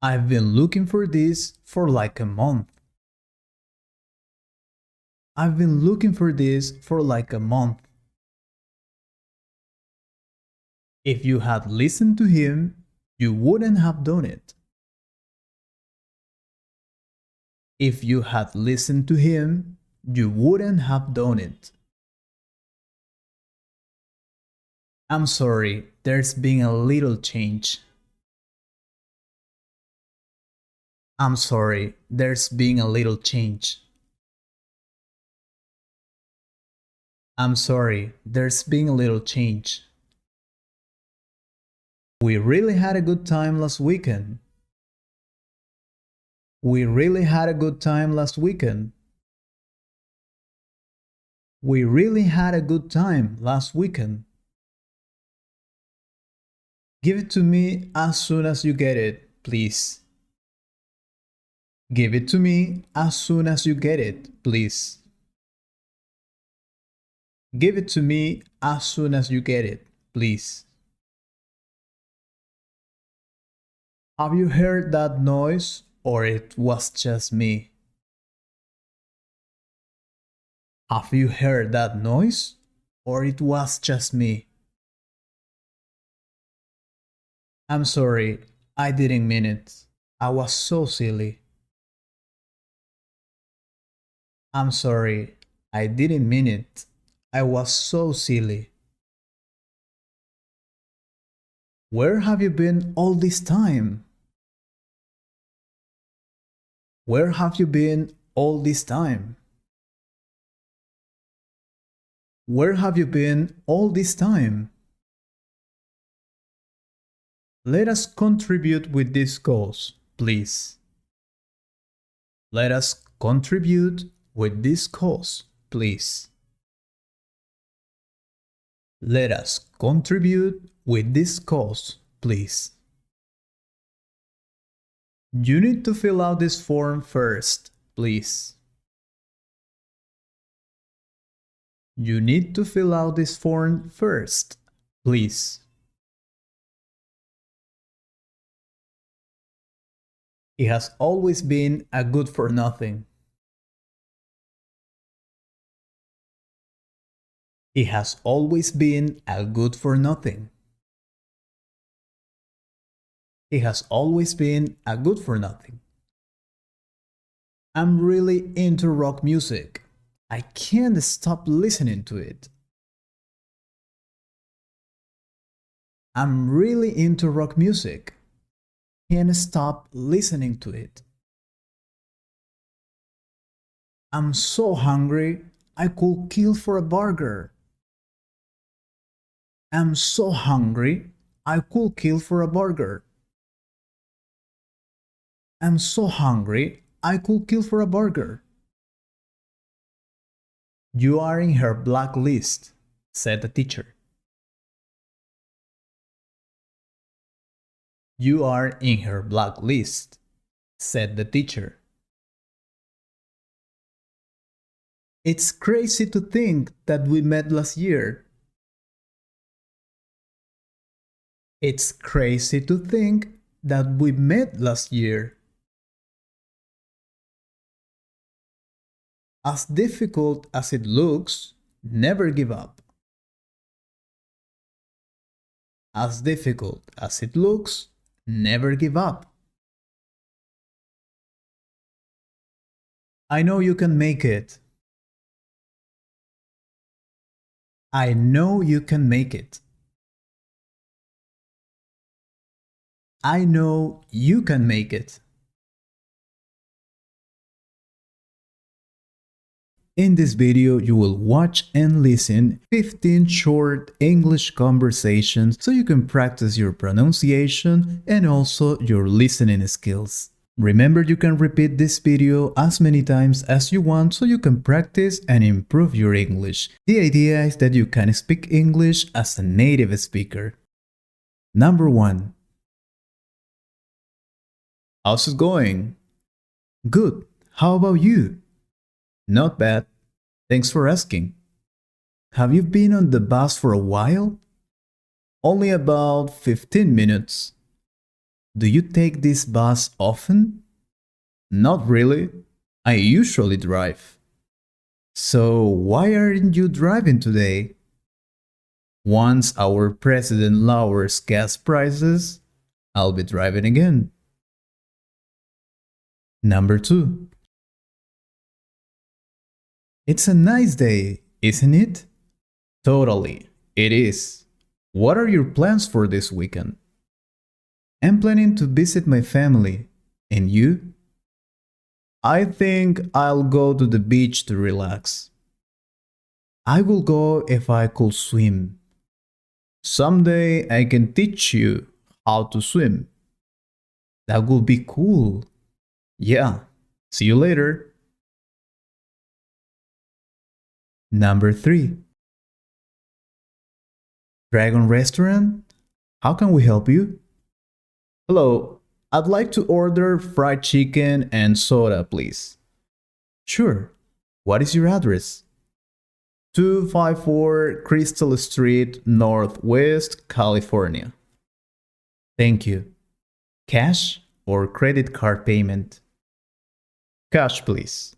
Speaker 1: I've been looking for this for like a month. I've been looking for this for like a month. If you had listened to him, you wouldn't have done it. If you had listened to him, you wouldn't have done it. I'm sorry, there's been a little change. I'm sorry, there's been a little change. I'm sorry, there's been a little change. We really had a good time last weekend. We really had a good time last weekend. We really had a good time last weekend. Give it to me as soon as you get it, please. Give it to me as soon as you get it, please. Give it to me as soon as you get it, please. Have you heard that noise, or it was just me? Have you heard that noise, or it was just me? I'm sorry, I didn't mean it. I was so silly. I'm sorry, I didn't mean it. I was so silly. Where have you been all this time? Where have you been all this time? Where have you been all this time? Let us contribute with this cause, please. Let us contribute with this cause, please. Let us contribute with this cause, please. You need to fill out this form first, please. You need to fill out this form first, please. It has always been a good for nothing. It has always been a good for nothing. It has always been a good for nothing. I'm really into rock music. I can't stop listening to it. I'm really into rock music. Can't stop listening to it. I'm so hungry, I could kill for a burger. I'm so hungry, I could kill for a burger. I'm so hungry, I could kill for a burger. You are in her blacklist, said the teacher. You are in her blacklist, said the teacher. It's crazy to think that we met last year. It's crazy to think that we met last year. As difficult as it looks, never give up. As difficult as it looks, never give up. I know you can make it. I know you can make it. I know you can make it. In this video, you will watch and listen 15 short English conversations so you can practice your pronunciation and also your listening skills. Remember, you can repeat this video as many times as you want so you can practice and improve your English. The idea is that you can speak English as a native speaker. Number 1. How's it going? Good. How about you? Not bad. Thanks for asking. Have you been on the bus for a while? Only about 15 minutes. Do you take this bus often? Not really. I usually drive. So why aren't you driving today? Once our president lowers gas prices, I'll be driving again. Number 2. It's a nice day, isn't it? Totally, it is. What are your plans for this weekend? I'm planning to visit my family. And you? I think I'll go to the beach to relax. I will go if I could swim. Someday I can teach you how to swim. That would be cool. Yeah. See you later. Number 3. Dragon Restaurant? How can we help you? Hello, I'd like to order fried chicken and soda, please. Sure. What is your address? 254 Crystal Street, Northwest, California. Thank you. Cash or credit card payment? Cash, please.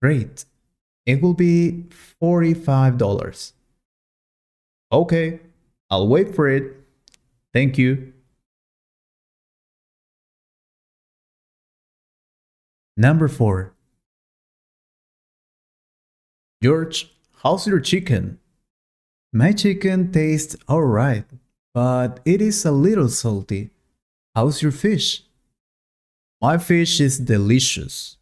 Speaker 1: Great. It will be $45. Okay, I'll wait for it. Thank you. Number 4. George, how's your chicken? My chicken tastes alright, but it is a little salty. How's your fish? My fish is delicious.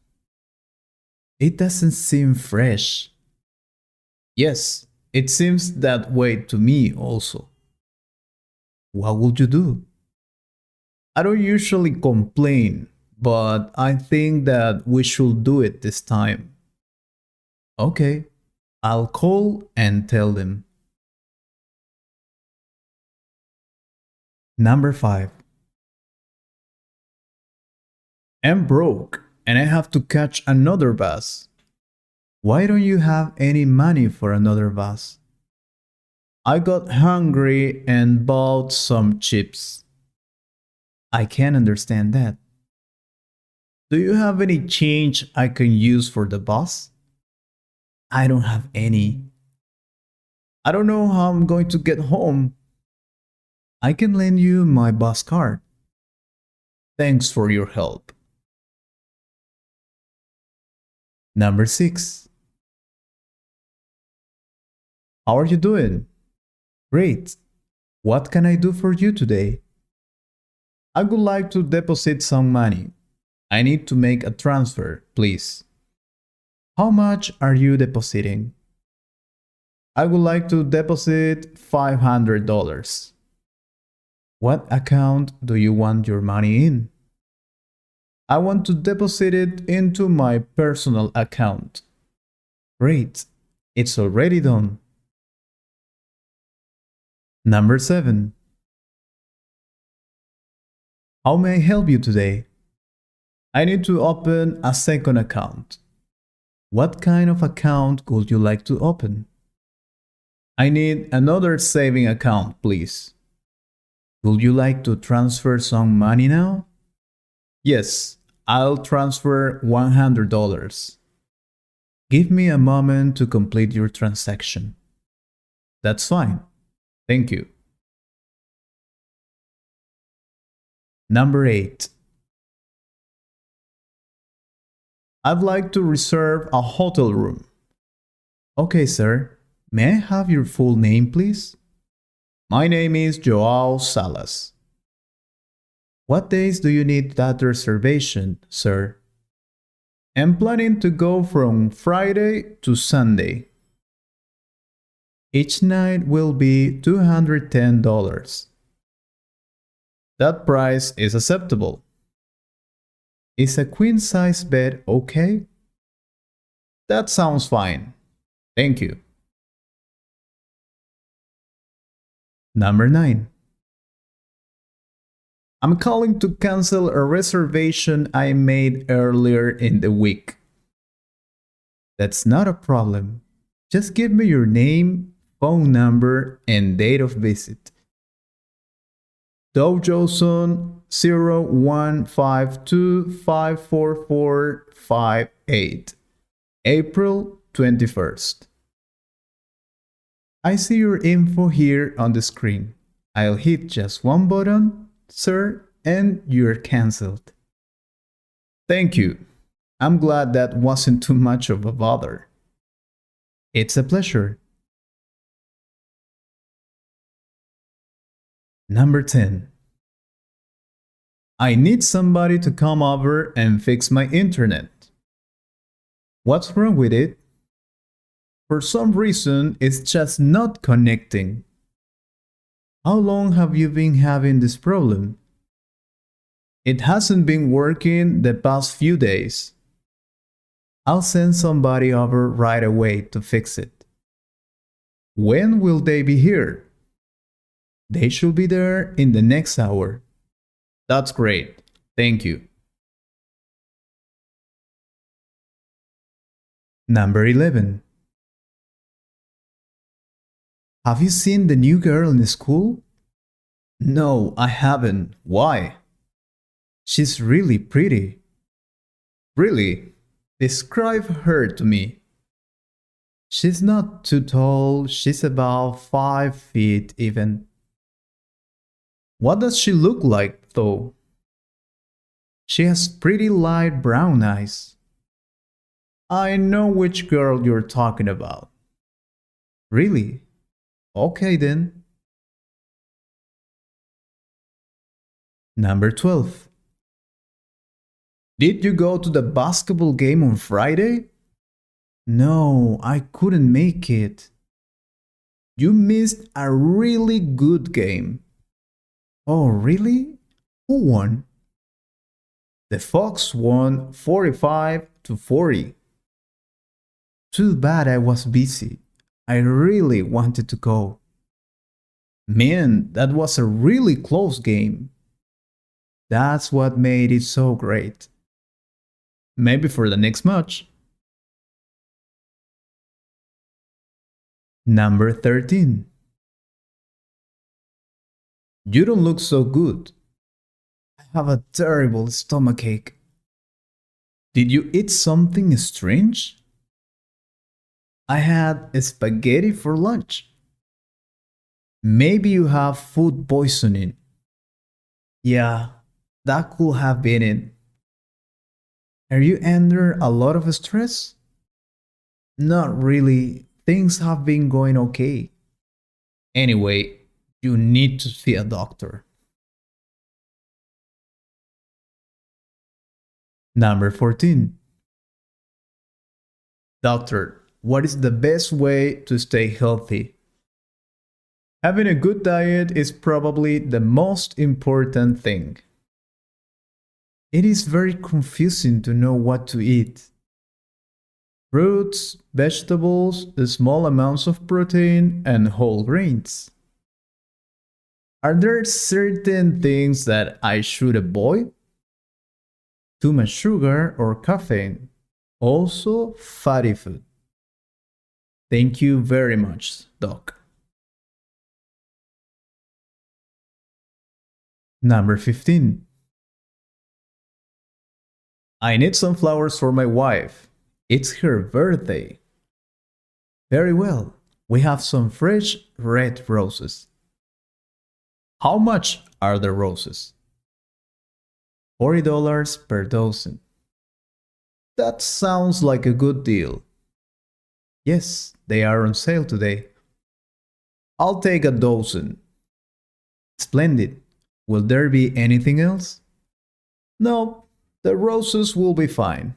Speaker 1: It doesn't seem fresh. Yes, it seems that way to me also. What would you do? I don't usually complain, but I think that we should do it this time. Okay, I'll call and tell them. Number 5. I'm broke and I have to catch another bus. Why don't you have any money for another bus? I got hungry and bought some chips. I can't understand that. Do you have any change I can use for the bus? I don't have any. I don't know how I'm going to get home. I can lend you my bus card. Thanks for your help. Number 6. How are you doing? Great. What can I do for you today? I would like to deposit some money. I need to make a transfer, please. How much are you depositing? I would like to deposit $500. What account do you want your money in? I want to deposit it into my personal account. Great, it's already done. Number 7. How may I help you today? I need to open a second account. What kind of account would you like to open? I need another saving account, please. Would you like to transfer some money now? Yes, I'll transfer $100. Give me a moment to complete your transaction. That's fine. Thank you. Number 8. I'd like to reserve a hotel room. Okay, sir. May I have your full name, please? My name is Joao Salas. What days do you need that reservation, sir? I'm planning to go from Friday to Sunday. Each night will be $210. That price is acceptable. Is a queen-size bed okay? That sounds fine. Thank you. Number 9. I'm calling to cancel a reservation I made earlier in the week. That's not a problem. Just give me your name, phone number, and date of visit. Dow Johnson 0152544458, April 21st. I see your info here on the screen. I'll hit just one button, sir, and you're cancelled. Thank you. I'm glad that wasn't too much of a bother. It's a pleasure. Number 10. I need somebody to come over and fix my internet. What's wrong with it? For some reason, it's just not connecting. How long have you been having this problem? It hasn't been working the past few days. I'll send somebody over right away to fix it. When will they be here? They should be there in the next hour. That's great. Thank you. Number 11. Have you seen the new girl in school? No, I haven't. Why? She's really pretty. Really? Describe her to me. She's not too tall, she's about 5 feet even. What does she look like, though? She has pretty light brown eyes. I know which girl you're talking about. Really? Okay then. Number 12. Did you go to the basketball game on Friday? No, I couldn't make it. You missed a really good game. Oh, really? Who won? The Fox won 45-40. Too bad I was busy. I really wanted to go. Man, that was a really close game. That's what made it so great. Maybe for the next match. Number 13. You don't look so good. I have a terrible stomachache. Did you eat something strange? I had spaghetti for lunch. Maybe you have food poisoning. Yeah, that could have been it. Are you under a lot of stress? Not really. Things have been going okay. Anyway, you need to see a doctor. Number 14. Doctor, what is the best way to stay healthy? Having a good diet is probably the most important thing. It is very confusing to know what to eat. Fruits, vegetables, small amounts of protein, and whole grains. Are there certain things that I should avoid? Too much sugar or caffeine. Also, fatty food. Thank you very much, Doc. Number 15. I need some flowers for my wife. It's her birthday. Very well. We have some fresh red roses. How much are the roses? $40 per dozen. That sounds like a good deal. Yes, they are on sale today. I'll take a dozen. Splendid. Will there be anything else? No, the roses will be fine.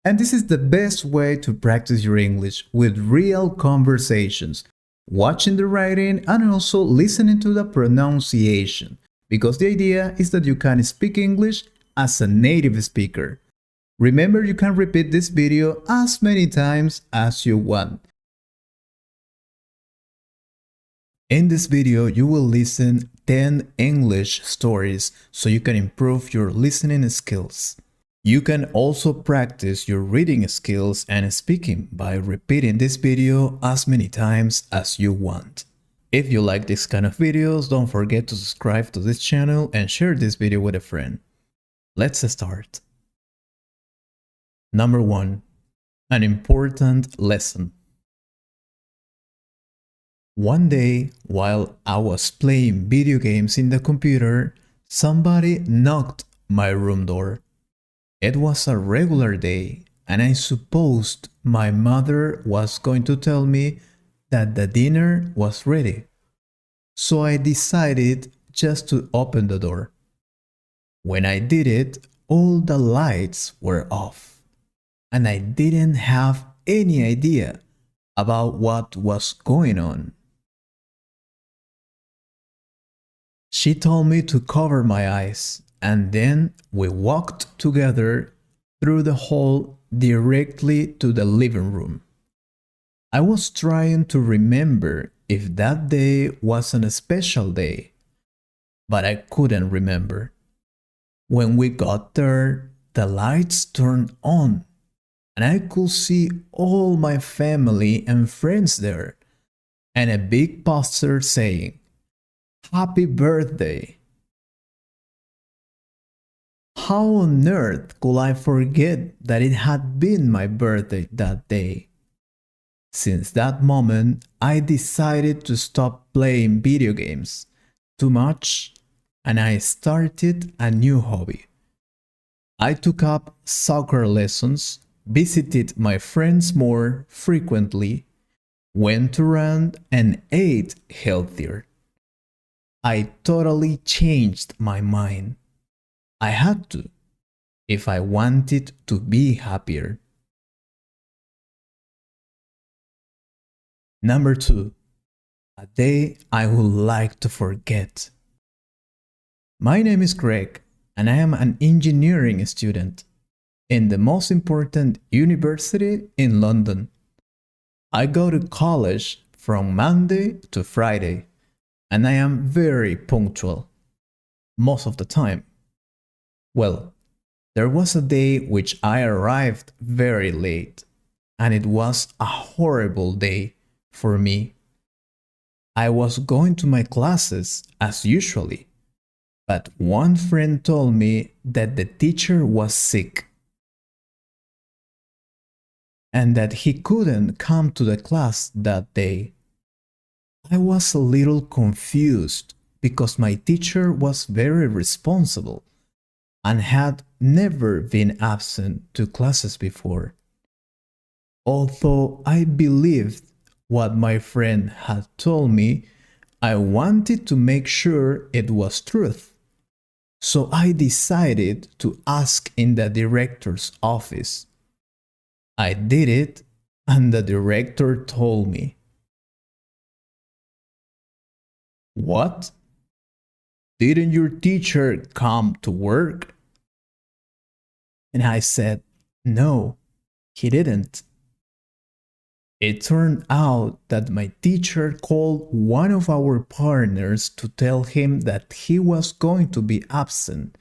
Speaker 1: And this is the best way to practice your English with real conversations, watching the writing and also listening to the pronunciation, because the idea is that you can speak English as a native speaker. Remember, you can repeat this video as many times as you want. In this video, you will listen 10 English stories so you can improve your listening skills. You can also practice your reading skills and speaking by repeating this video as many times as you want. If you like this kind of videos, don't forget to subscribe to this channel and share this video with a friend. Let's start. Number 1. An important lesson. One day, while I was playing video games in the computer, somebody knocked my room door. It was a regular day, and I supposed my mother was going to tell me that the dinner was ready. So I decided just to open the door. When I did it, all the lights were off, and I didn't have any idea about what was going on. She told me to cover my eyes, and then we walked together through the hall directly to the living room. I was trying to remember if that day wasn't a special day, but I couldn't remember. When we got there, the lights turned on, and I could see all my family and friends there, and a big poster saying, "Happy birthday." How on earth could I forget that it had been my birthday that day? Since that moment, I decided to stop playing video games too much, and I started a new hobby. I took up soccer lessons, visited my friends more frequently, went to run, and ate healthier. I totally changed my mind. I had to, if I wanted to be happier. Number 2. A day I would like to forget. My name is Greg, and I am an engineering student in the most important university in London. I go to college from Monday to Friday, and I am very punctual most of the time. Well, there was a day which I arrived very late, and it was a horrible day for me. I was going to my classes as usually, but one friend told me that the teacher was sick and that he couldn't come to the class that day. I was a little confused because my teacher was very responsible and had never been absent to classes before. Although I believed what my friend had told me, I wanted to make sure it was truth. So I decided to ask in the director's office. I did it, and the director told me. "What? Didn't your teacher come to work?" And I said, "No, he didn't." It turned out that my teacher called one of our partners to tell him that he was going to be absent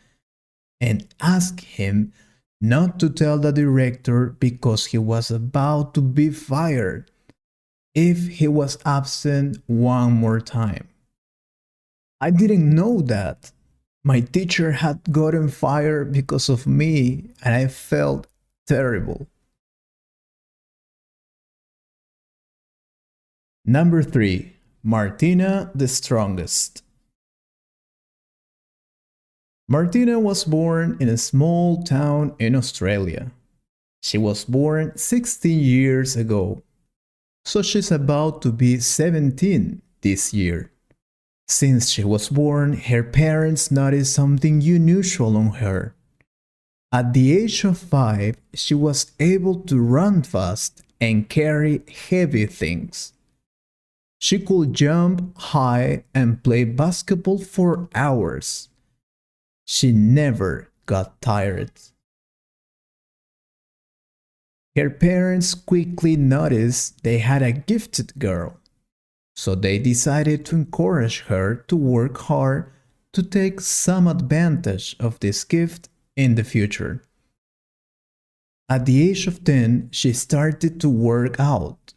Speaker 1: and asked him not to tell the director because he was about to be fired if he was absent one more time. I didn't know that. My teacher had gotten fired because of me, and I felt terrible. Number 3. Martina the Strongest. Martina was born in a small town in Australia. She was born 16 years ago, so she's about to be 17 this year. Since she was born, her parents noticed something unusual on her. At the age of 5, she was able to run fast and carry heavy things. She could jump high and play basketball for hours. She never got tired. Her parents quickly noticed they had a gifted girl, so they decided to encourage her to work hard to take some advantage of this gift in the future. At the age of 10, she started to work out.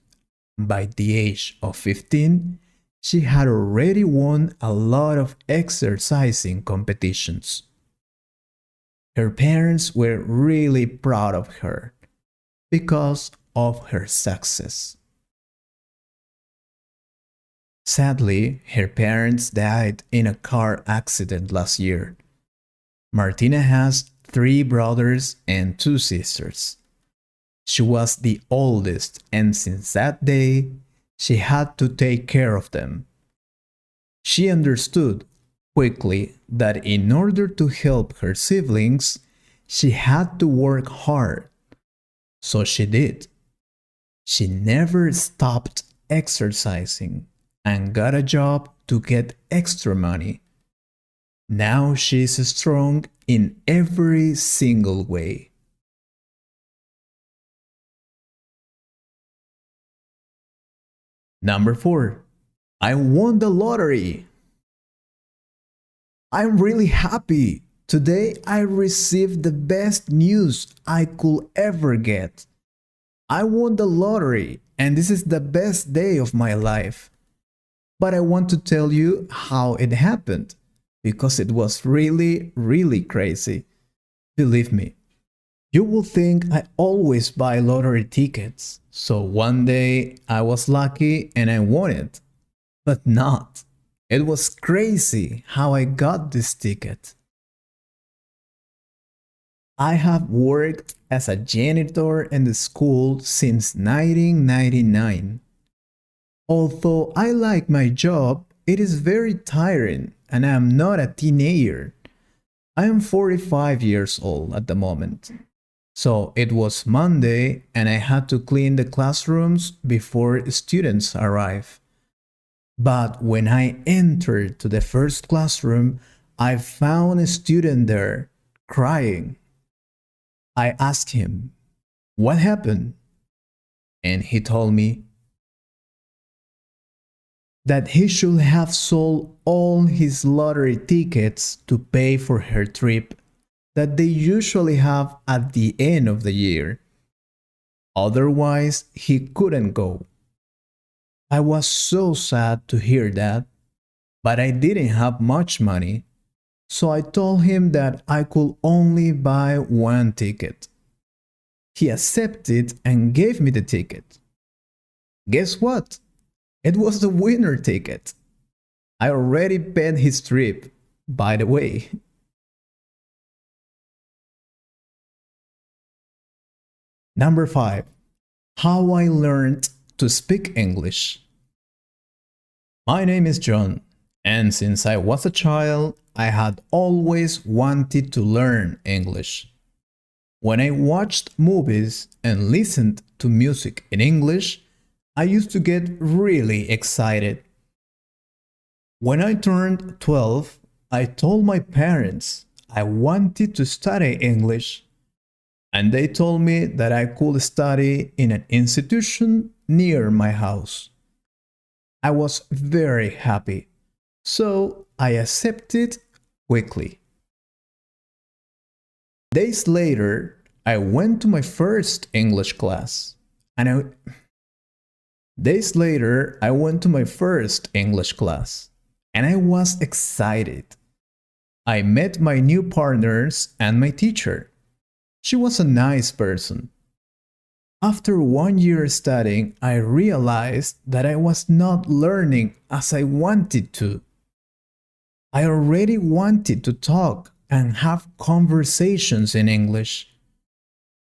Speaker 1: By the age of 15, she had already won a lot of exercising competitions. Her parents were really proud of her because of her success. Sadly, her parents died in a car accident last year. Martina has 3 brothers and 2 sisters. She was the oldest, and since that day, she had to take care of them. She understood quickly that in order to help her siblings, she had to work hard. So she did. She never stopped exercising and got a job to get extra money. Now she is strong in every single way. Number 4. I won the lottery. I'm really happy. Today I received the best news I could ever get. I won the lottery and this is the best day of my life. But I want to tell you how it happened because it was really, really crazy. Believe me, you will think I always buy lottery tickets. So one day I was lucky and I won it. But not. It was crazy how I got this ticket. I have worked as a janitor in the school since 1999. Although I like my job, it is very tiring and I am not a teenager. I am 45 years old at the moment. So it was Monday and I had to clean the classrooms before students arrive. But when I entered to the first classroom, I found a student there crying. I asked him, "What happened?" And he told me that he should have sold all his lottery tickets to pay for her trip that they usually have at the end of the year. Otherwise, he couldn't go. I was so sad to hear that, but I didn't have much money, so I told him that I could only buy one ticket. He accepted and gave me the ticket. Guess what? It was the winner ticket. I already paid his trip, by the way. Number 5. How I learned to speak English. My name is John, and since I was a child, I had always wanted to learn English. When I watched movies and listened to music in English, I used to get really excited. When I turned 12, I told my parents I wanted to study English, and they told me that I could study in an institution near my house. I was very happy, so I accepted quickly. Days later, I went to my first English class, and I was excited. I met my new partners and my teacher. She was a nice person. After 1 year studying, I realized that I was not learning as I wanted to. I already wanted to talk and have conversations in English,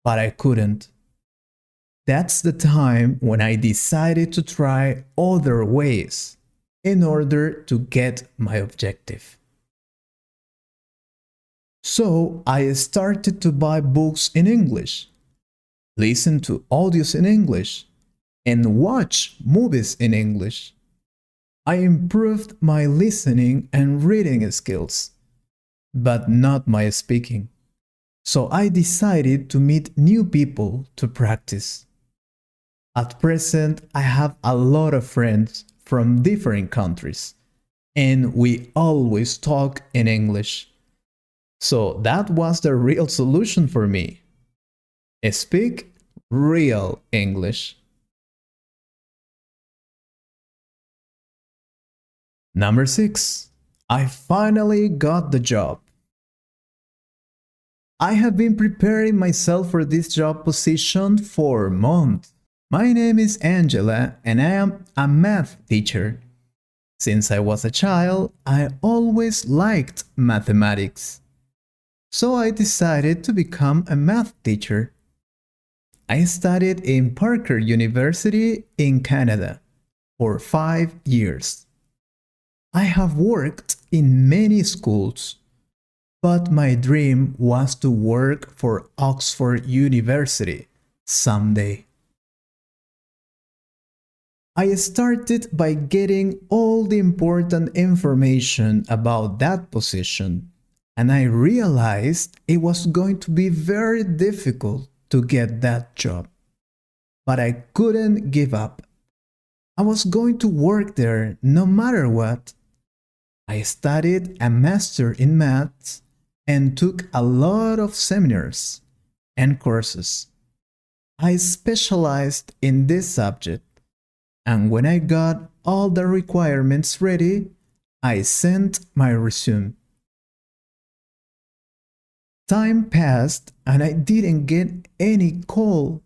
Speaker 1: but I couldn't. That's the time when I decided to try other ways in order to get my objective. So I started to buy books in English, listen to audios in English, and watch movies in English. I improved my listening and reading skills, but not my speaking. So I decided to meet new people to practice. At present, I have a lot of friends from different countries, and we always talk in English. So that was the real solution for me. Speak real English. Number 6. I finally got the job. I have been preparing myself for this job position for months. My name is Angela and I am a math teacher. Since I was a child, I always liked mathematics. So I decided to become a math teacher. I studied in Parker University in Canada for 5 years. I have worked in many schools, but my dream was to work for Oxford University someday. I started by getting all the important information about that position, and I realized it was going to be very difficult to get that job. But I couldn't give up. I was going to work there no matter what. I studied a master in maths and took a lot of seminars and courses. I specialized in this subject, and when I got all the requirements ready, I sent my resume. Time passed and I didn't get any call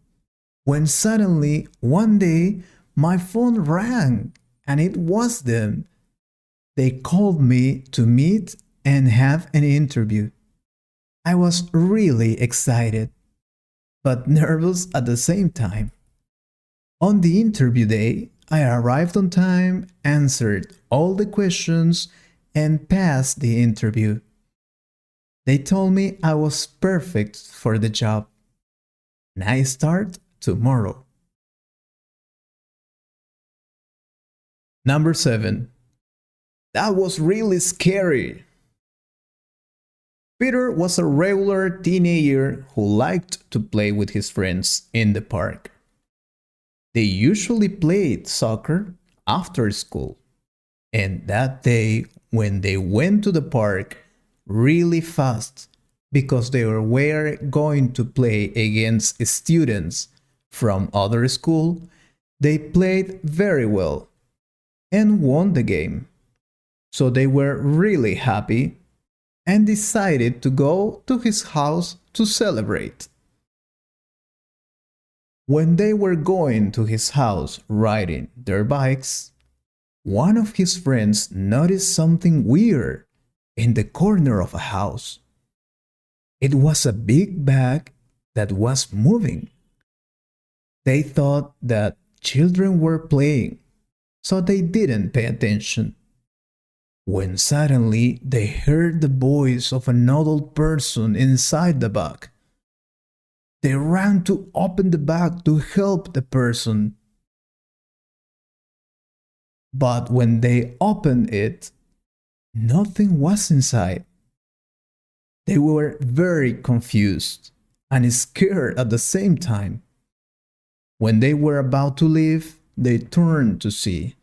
Speaker 1: when suddenly one day my phone rang and it was them. They called me to meet and have an interview. I was really excited, but nervous at the same time. On the interview day, I arrived on time, answered all the questions, and passed the interview. They told me I was perfect for the job, and I start tomorrow. Number 7. That was really scary. Peter was a regular teenager who liked to play with his friends in the park. They usually played soccer after school, and that day when they went to the park really fast because they were going to play against students from other school, they played very well and won the game. So they were really happy and decided to go to his house to celebrate. When they were going to his house riding their bikes, one of his friends noticed something weird in the corner of a house. It was a big bag that was moving. They thought that children were playing, so they didn't pay attention. When suddenly they heard the voice of an adult person inside the bag. They ran to open the bag to help the person. But when they opened it, nothing was inside. They were very confused and scared at the same time. When they were about to leave, they turned to see.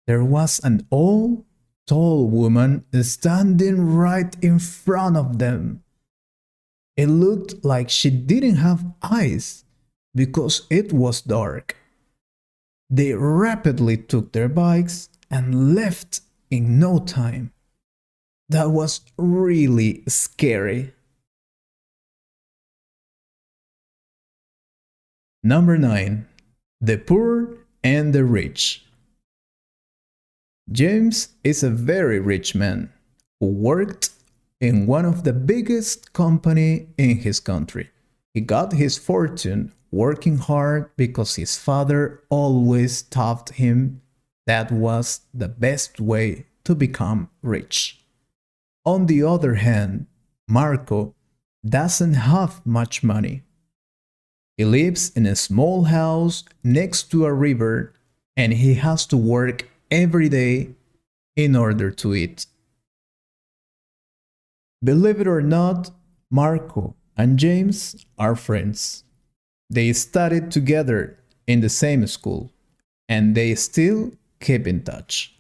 Speaker 1: There was an old, tall woman standing right in front of them. It looked like she didn't have eyes because it was dark. They rapidly took their bikes and left in no time. That was really scary. Number 9. The poor and the rich. James is a very rich man who worked in one of the biggest companies in his country. He got his fortune working hard because his father always taught him that was the best way to become rich. On the other hand, Marco doesn't have much money. He lives in a small house next to a river and he has to work every day in order to eat. Believe it or not, Marco and James are friends. They studied together in the same school, and they still keep in touch.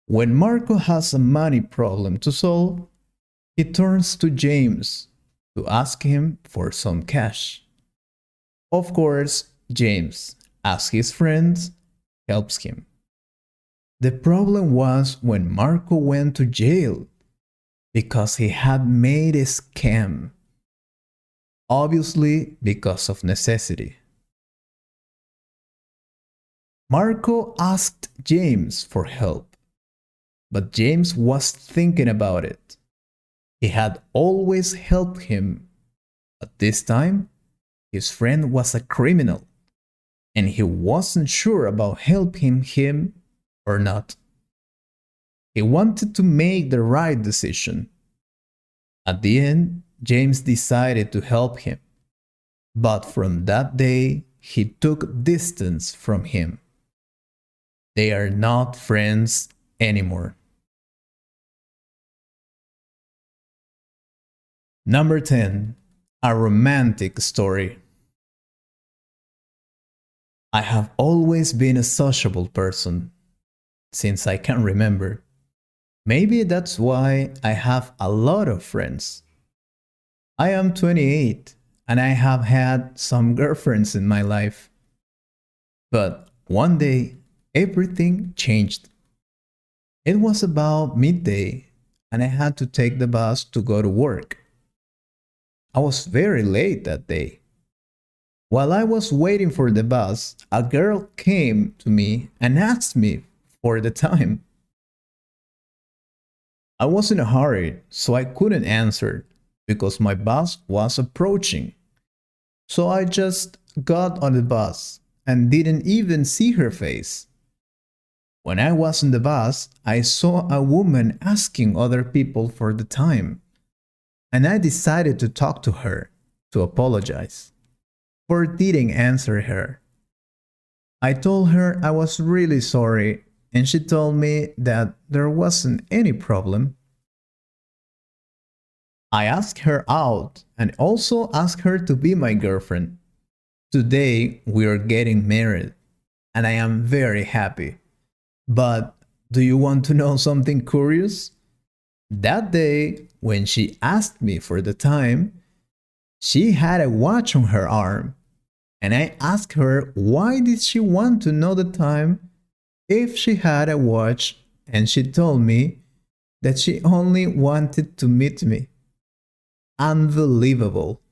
Speaker 1: When Marco has a money problem to solve, he turns to James to ask him for some cash. Of course, James, as his friend, helps him. The problem was when Marco went to jail because he had made a scam, obviously because of necessity. Marco asked James for help, but James was thinking about it. He had always helped him, but this time his friend was a criminal, and he wasn't sure about helping him or not. He wanted to make the right decision. At the end, James decided to help him, but from that day, he took distance from him. They are not friends anymore. Number 10. A romantic story. I have always been a sociable person since I can remember. Maybe that's why I have a lot of friends. I am 28 and I have had some girlfriends in my life. But one day, everything changed. It was about midday and I had to take the bus to go to work. I was very late that day. While I was waiting for the bus, a girl came to me and asked me for the time. I was in a hurry, so I couldn't answer because my bus was approaching. So I just got on the bus and didn't even see her face. When I was in the bus, I saw a woman asking other people for the time, and I decided to talk to her to apologize for didn't answer her. I told her I was really sorry, and she told me that there wasn't any problem. I asked her out and also asked her to be my girlfriend. Today we are getting married, and I am very happy. But do you want to know something curious? That day, when she asked me for the time, she had a watch on her arm, and I asked her why did she want to know the time if she had a watch, and she told me that she only wanted to meet me. Unbelievable.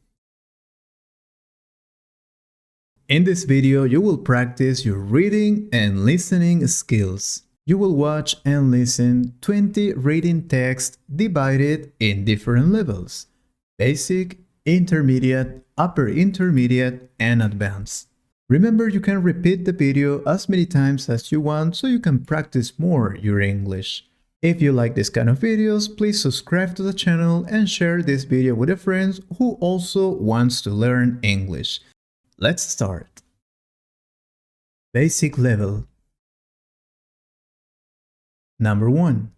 Speaker 1: In this video, you will practice your reading and listening skills. You will watch and listen 20 reading texts divided in different levels: basic, intermediate, upper intermediate, and advanced. Remember, you can repeat the video as many times as you want so you can practice more your English. If you like this kind of videos, please subscribe to the channel and share this video with a friend who also wants to learn English. Let's start. Basic level. Number 1.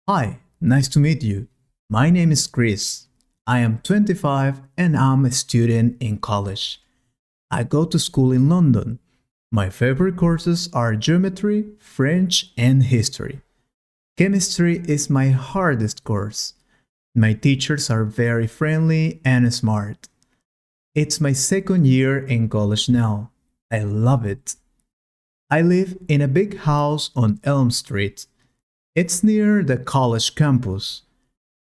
Speaker 1: Hi, nice to meet you. My name is Chris. I am 25 and I'm a student in college. I go to school in London. My favorite courses are geometry, French, and history. Chemistry is my hardest course. My teachers are very friendly and smart. It's my second year in college now. I love it. I live in a big house on Elm Street. It's near the college campus.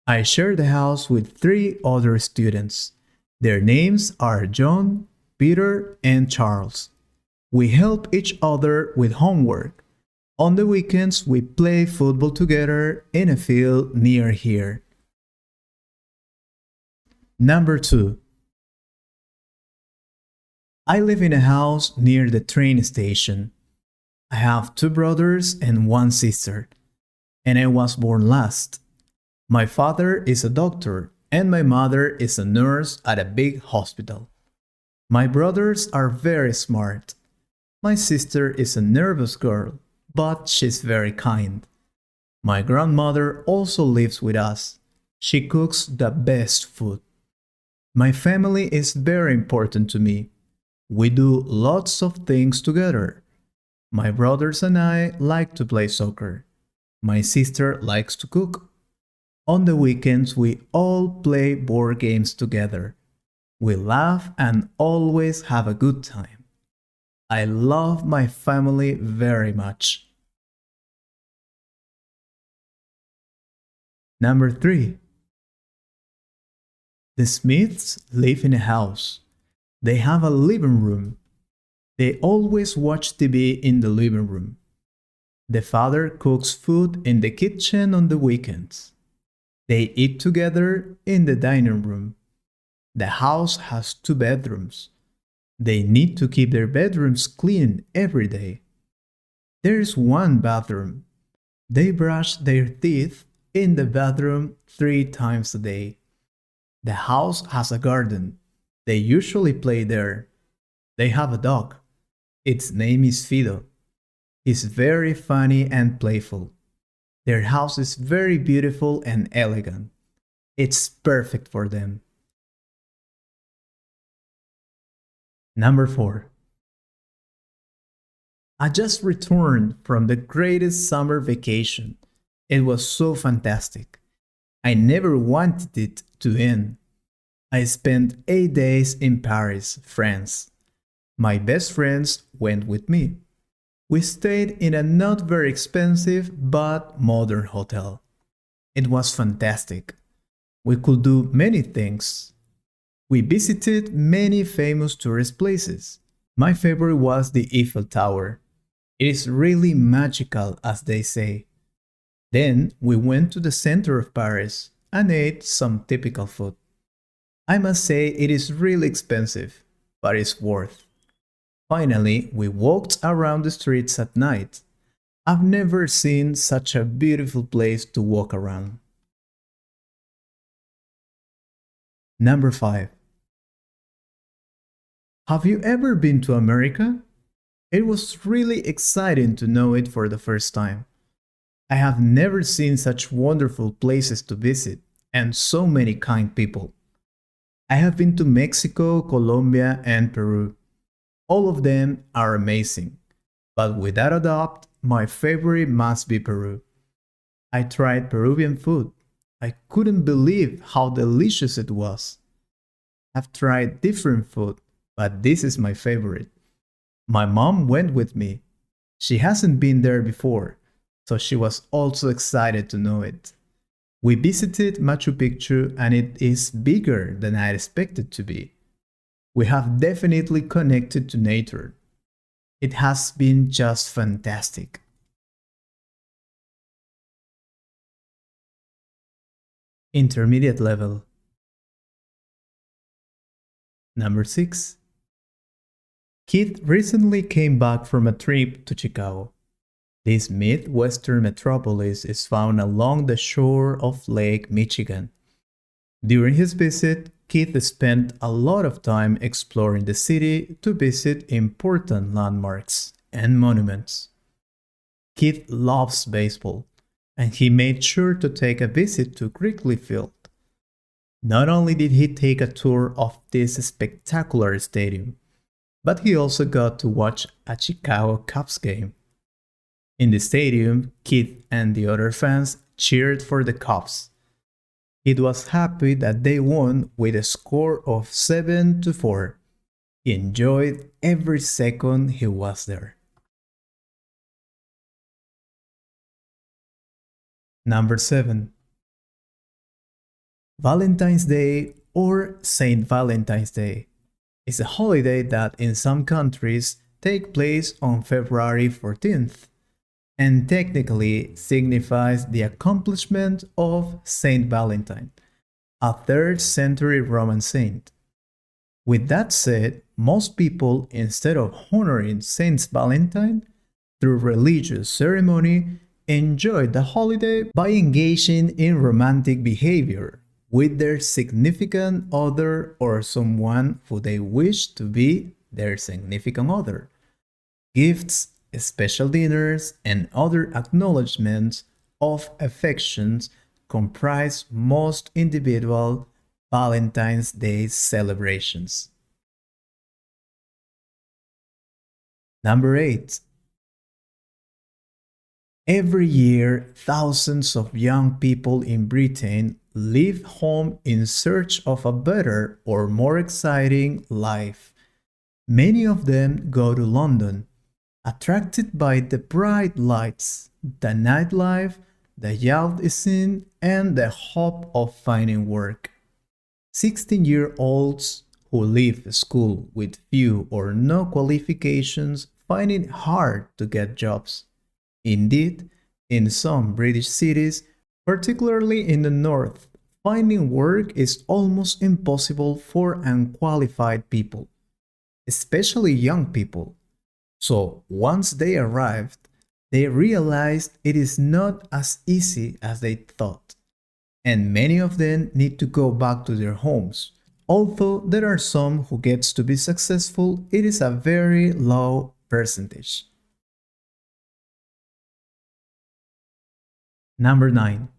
Speaker 1: I share the house with 3 other students. Their names are John, Peter, and Charles. We help each other with homework. On the weekends, we play football together in a field near here. Number 2. I live in a house near the train station. I have 2 brothers and 1 sister, and I was born last. My father is a doctor, and my mother is a nurse at a big hospital. My brothers are very smart. My sister is a nervous girl, but she's very kind. My grandmother also lives with us. She cooks the best food. My family is very important to me. We do lots of things together. My brothers and I like to play soccer. My sister likes to cook. On the weekends, we all play board games together. We laugh and always have a good time. I love my family very much. Number 3. The Smiths live in a house. They have a living room. They always watch TV in the living room. The father cooks food in the kitchen on the weekends. They eat together in the dining room. The house has 2 bedrooms. They need to keep their bedrooms clean every day. There is 1 bathroom. They brush their teeth in the bathroom 3 times a day. The house has a garden. They usually play there. They have a dog. Its name is Fido. He's very funny and playful. Their house is very beautiful and elegant. It's perfect for them. Number 4. I just returned from the greatest summer vacation. It was so fantastic. I never wanted it to end. I spent 8 days in Paris, France. My best friends went with me. We stayed in a not very expensive but modern hotel. It was fantastic. We could do many things. We visited many famous tourist places. My favorite was the Eiffel Tower. It is really magical, as they say. Then we went to the center of Paris and ate some typical food. I must say it is really expensive, but it's worth. Finally, we walked around the streets at night. I've never seen such a beautiful place to walk around. Number 5. Have you ever been to America? It was really exciting to know it for the first time. I have never seen such wonderful places to visit and so many kind people. I have been to Mexico, Colombia, and Peru. All of them are amazing, but without a doubt, my favorite must be Peru. I tried Peruvian food. I couldn't believe how delicious it was. I've tried different food, but this is my favorite. My mom went with me. She hasn't been there before, so she was also excited to know it. We visited Machu Picchu and it is bigger than I expected to be. We have definitely connected to nature. It has been just fantastic. Intermediate level. Number 6. Keith recently came back from a trip to Chicago. This Midwestern metropolis is found along the shore of Lake Michigan. During his visit, Keith spent a lot of time exploring the city to visit important landmarks and monuments. Keith loves baseball, and he made sure to take a visit to Wrigley Field. Not only did he take a tour of this spectacular stadium, but he also got to watch a Chicago Cubs game. In the stadium, Keith and the other fans cheered for the Cubs. Keith was happy that they won with a score of 7-4. He enjoyed every second he was there. Number 7. Valentine's Day or Saint Valentine's Day is a holiday that in some countries take place on February 14th and technically signifies the accomplishment of Saint Valentine, a 3rd century Roman saint. With that said, most people, instead of honoring Saint Valentine through religious ceremony, enjoy the holiday by engaging in romantic behavior with their significant other or someone who they wish to be their significant other. Gifts, special dinners, and other acknowledgments of affections comprise most individual Valentine's Day celebrations. Number 8. Every year, thousands of young people in Britain leave home in search of a better or more exciting life. Many of them go to London, attracted by the bright lights, the nightlife, the yacht scene, and the hope of finding work. 16-year-olds who leave school with few or no qualifications find it hard to get jobs. Indeed, in some British cities, particularly in the north, finding work is almost impossible for unqualified people, especially young people. So once they arrived, they realized it is not as easy as they thought, and many of them need to go back to their homes. Although there are some who gets to be successful, it is a very low percentage. Number 9.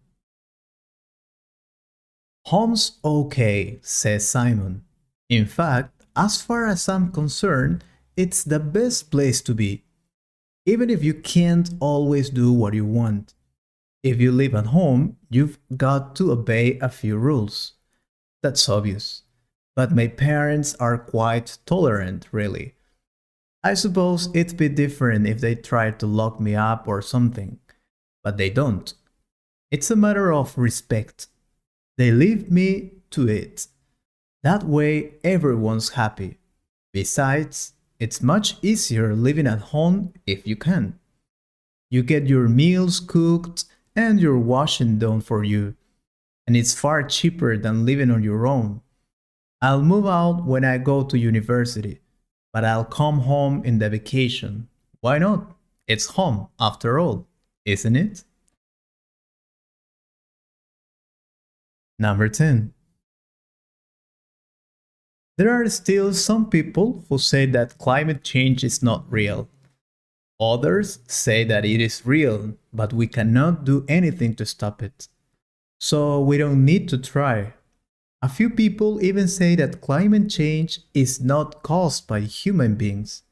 Speaker 1: Home's okay, says Simon. In fact, as far as I'm concerned, it's the best place to be. Even if you can't always do what you want. If you live at home, you've got to obey a few rules. That's obvious. But my parents are quite tolerant, really. I suppose it'd be different if they tried to lock me up or something. But they don't. It's a matter of respect. They leave me to it. That way, everyone's happy. Besides, it's much easier living at home if you can. You get your meals cooked and your washing done for you. And it's far cheaper than living on your own. I'll move out when I go to university, but I'll come home in the vacation. Why not? It's home, after all, isn't it? Number 10. There are still some people who say that climate change is not real. Others say that it is real, but we cannot do anything to stop it. So we don't need to try. A few people even say that climate change is not caused by human beings.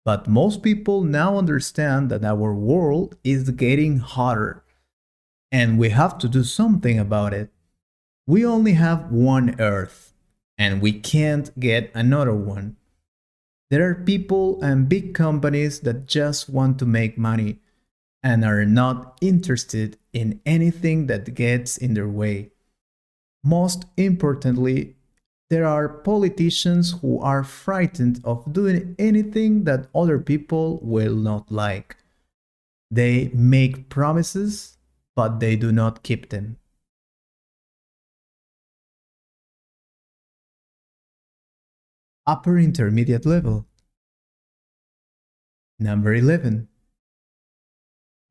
Speaker 1: But most people now understand that our world is getting hotter, and we have to do something about it. We only have one Earth, and we can't get another one. There are people and big companies that just want to make money and are not interested in anything that gets in their way. Most importantly, there are politicians who are frightened of doing anything that other people will not like. They make promises, but they do not keep them. Upper intermediate level. Number 11.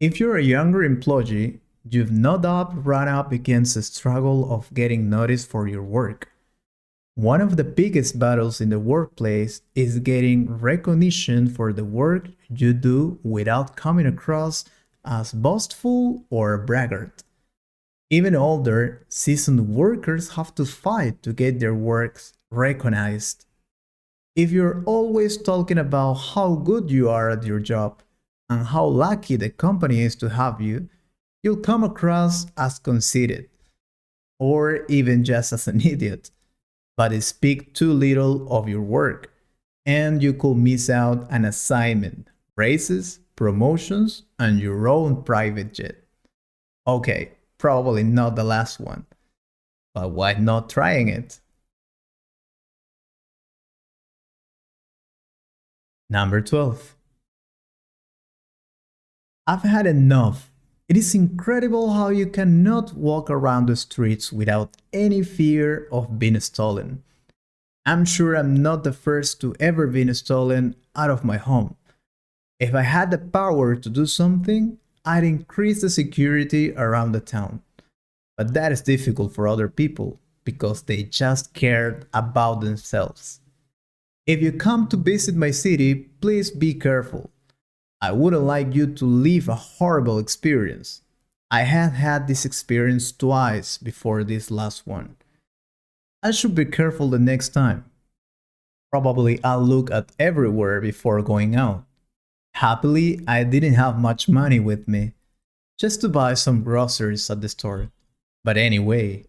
Speaker 1: If you're a younger employee, you've no doubt run up against the struggle of getting noticed for your work. One of the biggest battles in the workplace is getting recognition for the work you do without coming across as boastful or a braggart. Even older, seasoned workers have to fight to get their works recognized. If you're always talking about how good you are at your job and how lucky the company is to have you, you'll come across as conceited or even just as an idiot. But speak too little of your work, and you could miss out an assignment, raises, promotions, and your own private jet. Okay, probably not the last one, but why not trying it? Number 12. I've had enough. It is incredible how you cannot walk around the streets without any fear of being stolen. I'm sure I'm not the first to ever be stolen out of my home. If I had the power to do something, I'd increase the security around the town. But that is difficult for other people because they just care about themselves. If you come to visit my city, please be careful. I wouldn't like you to live a horrible experience. I had had this experience twice before this last one. I should be careful the next time. Probably I'll look at everywhere before going out. Happily, I didn't have much money with me, just to buy some groceries at the store. But anyway.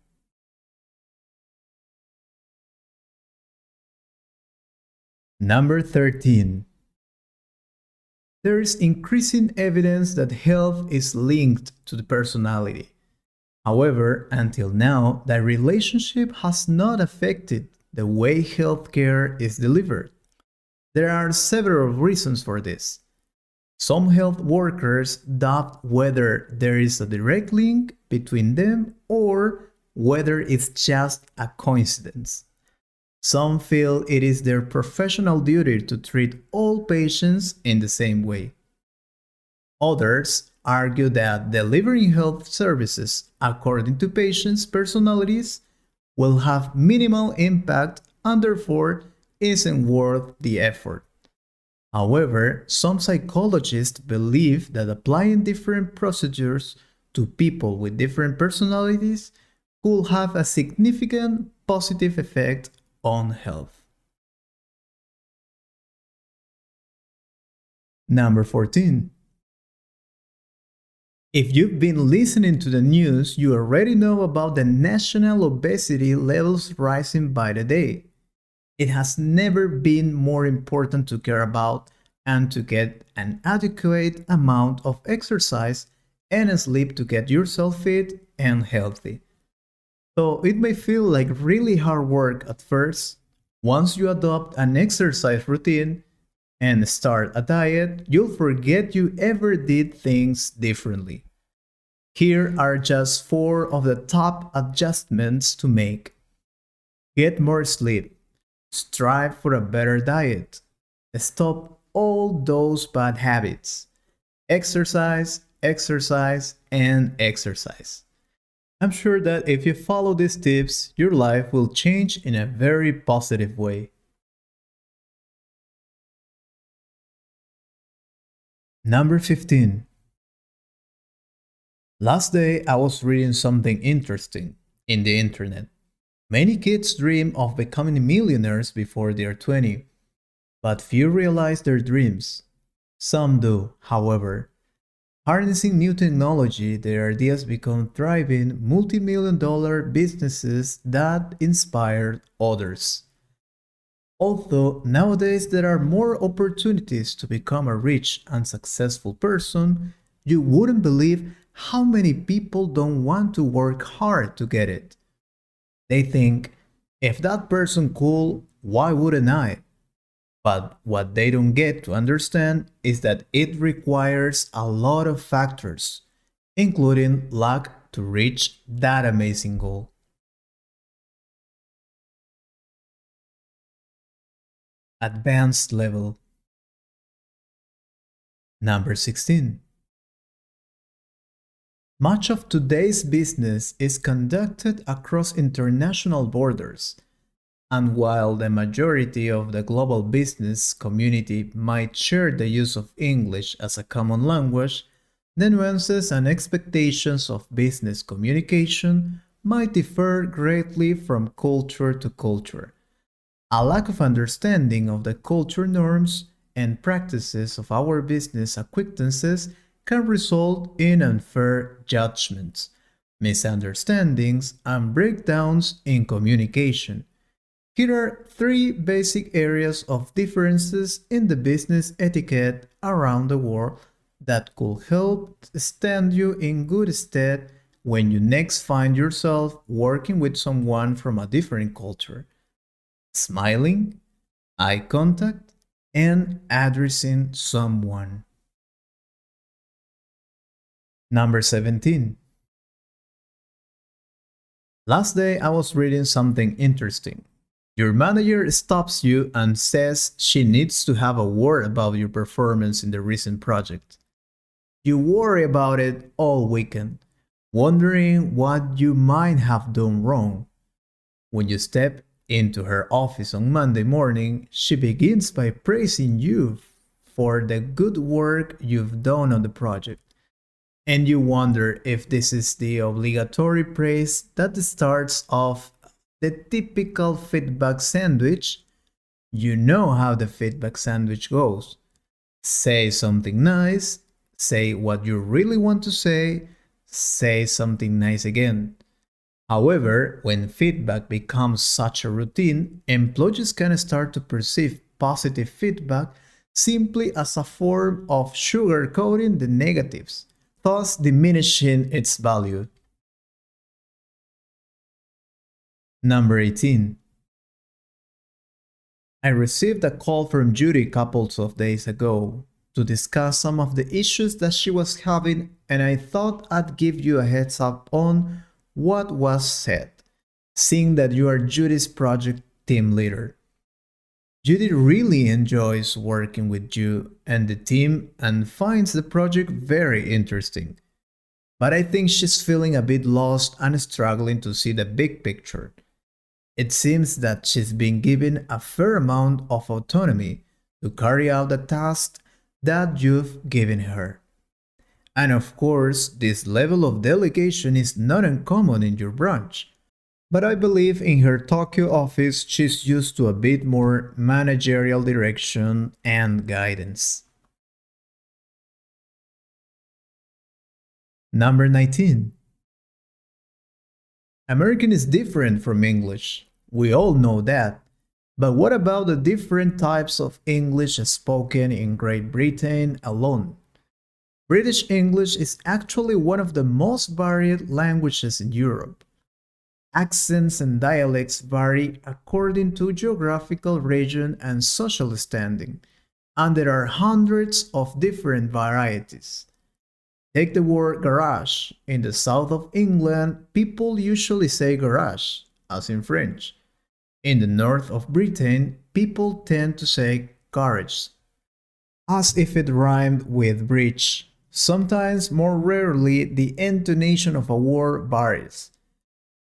Speaker 1: Number 13. There is increasing evidence that health is linked to the personality. However, until now, that relationship has not affected the way healthcare is delivered. There are several reasons for this. Some health workers doubt whether there is a direct link between them or whether it's just a coincidence. Some feel it is their professional duty to treat all patients in the same way. Others argue that delivering health services according to patients' personalities will have minimal impact and therefore isn't worth the effort. However, some psychologists believe that applying different procedures to people with different personalities could have a significant positive effect on health. Number 14. If you've been listening to the news, you already know about the national obesity levels rising by the day. It has never been more important to care about and to get an adequate amount of exercise and sleep to get yourself fit and healthy. So it may feel like really hard work at first. Once you adopt an exercise routine and start a diet, you'll forget you ever did things differently. Here are just 4 of the top adjustments to make. Get more sleep. Strive for a better diet. Stop all those bad habits. Exercise, exercise, and exercise. I'm sure that if you follow these tips, your life will change in a very positive way. Number 15. Last day I was reading something interesting in the internet. Many kids dream of becoming millionaires before they are 20, but few realize their dreams. Some do, however. Harnessing new technology, their ideas become thriving multi-million-dollar businesses that inspire others. Although nowadays there are more opportunities to become a rich and successful person, you wouldn't believe how many people don't want to work hard to get it. They think, if that person could, why wouldn't I? But what they don't get to understand is that it requires a lot of factors, including luck to reach that amazing goal. Advanced level. Number 16. Much of today's business is conducted across international borders, and while the majority of the global business community might share the use of English as a common language, the nuances and expectations of business communication might differ greatly from culture to culture. A lack of understanding of the culture norms and practices of our business acquaintances can result in unfair judgments, misunderstandings, and breakdowns in communication. Here are 3 basic areas of differences in the business etiquette around the world that could help stand you in good stead when you next find yourself working with someone from a different culture. Smiling, eye contact, and addressing someone. Number 17. Last day I was reading something interesting. Your manager stops you and says she needs to have a word about your performance in the recent project. You worry about it all weekend, wondering what you might have done wrong. When you step into her office on Monday morning, she begins by praising you for the good work you've done on the project. And you wonder if this is the obligatory praise that starts off the typical feedback sandwich. You know how the feedback sandwich goes. Say something nice, say what you really want to say something nice again. However, when feedback becomes such a routine, employees can start to perceive positive feedback simply as a form of sugarcoating the negatives, thus diminishing its value. Number 18. I received a call from Judy a couple of days ago to discuss some of the issues that she was having, and I thought I'd give you a heads up on what was said, seeing that you are Judy's project team leader. Judy really enjoys working with you and the team and finds the project very interesting. But I think she's feeling a bit lost and struggling to see the big picture. It seems that she's been given a fair amount of autonomy to carry out the tasks that you've given her. And of course, this level of delegation is not uncommon in your branch. But I believe in her Tokyo office, she's used to a bit more managerial direction and guidance. Number 19. American is different from English. We all know that. But what about the different types of English spoken in Great Britain alone? British English is actually one of the most varied languages in Europe. Accents and dialects vary according to geographical region and social standing, and there are hundreds of different varieties. Take the word garage. In the south of England, people usually say garage, as in French. In the north of Britain, people tend to say garage, as if it rhymed with bridge. Sometimes, more rarely, the intonation of a word varies.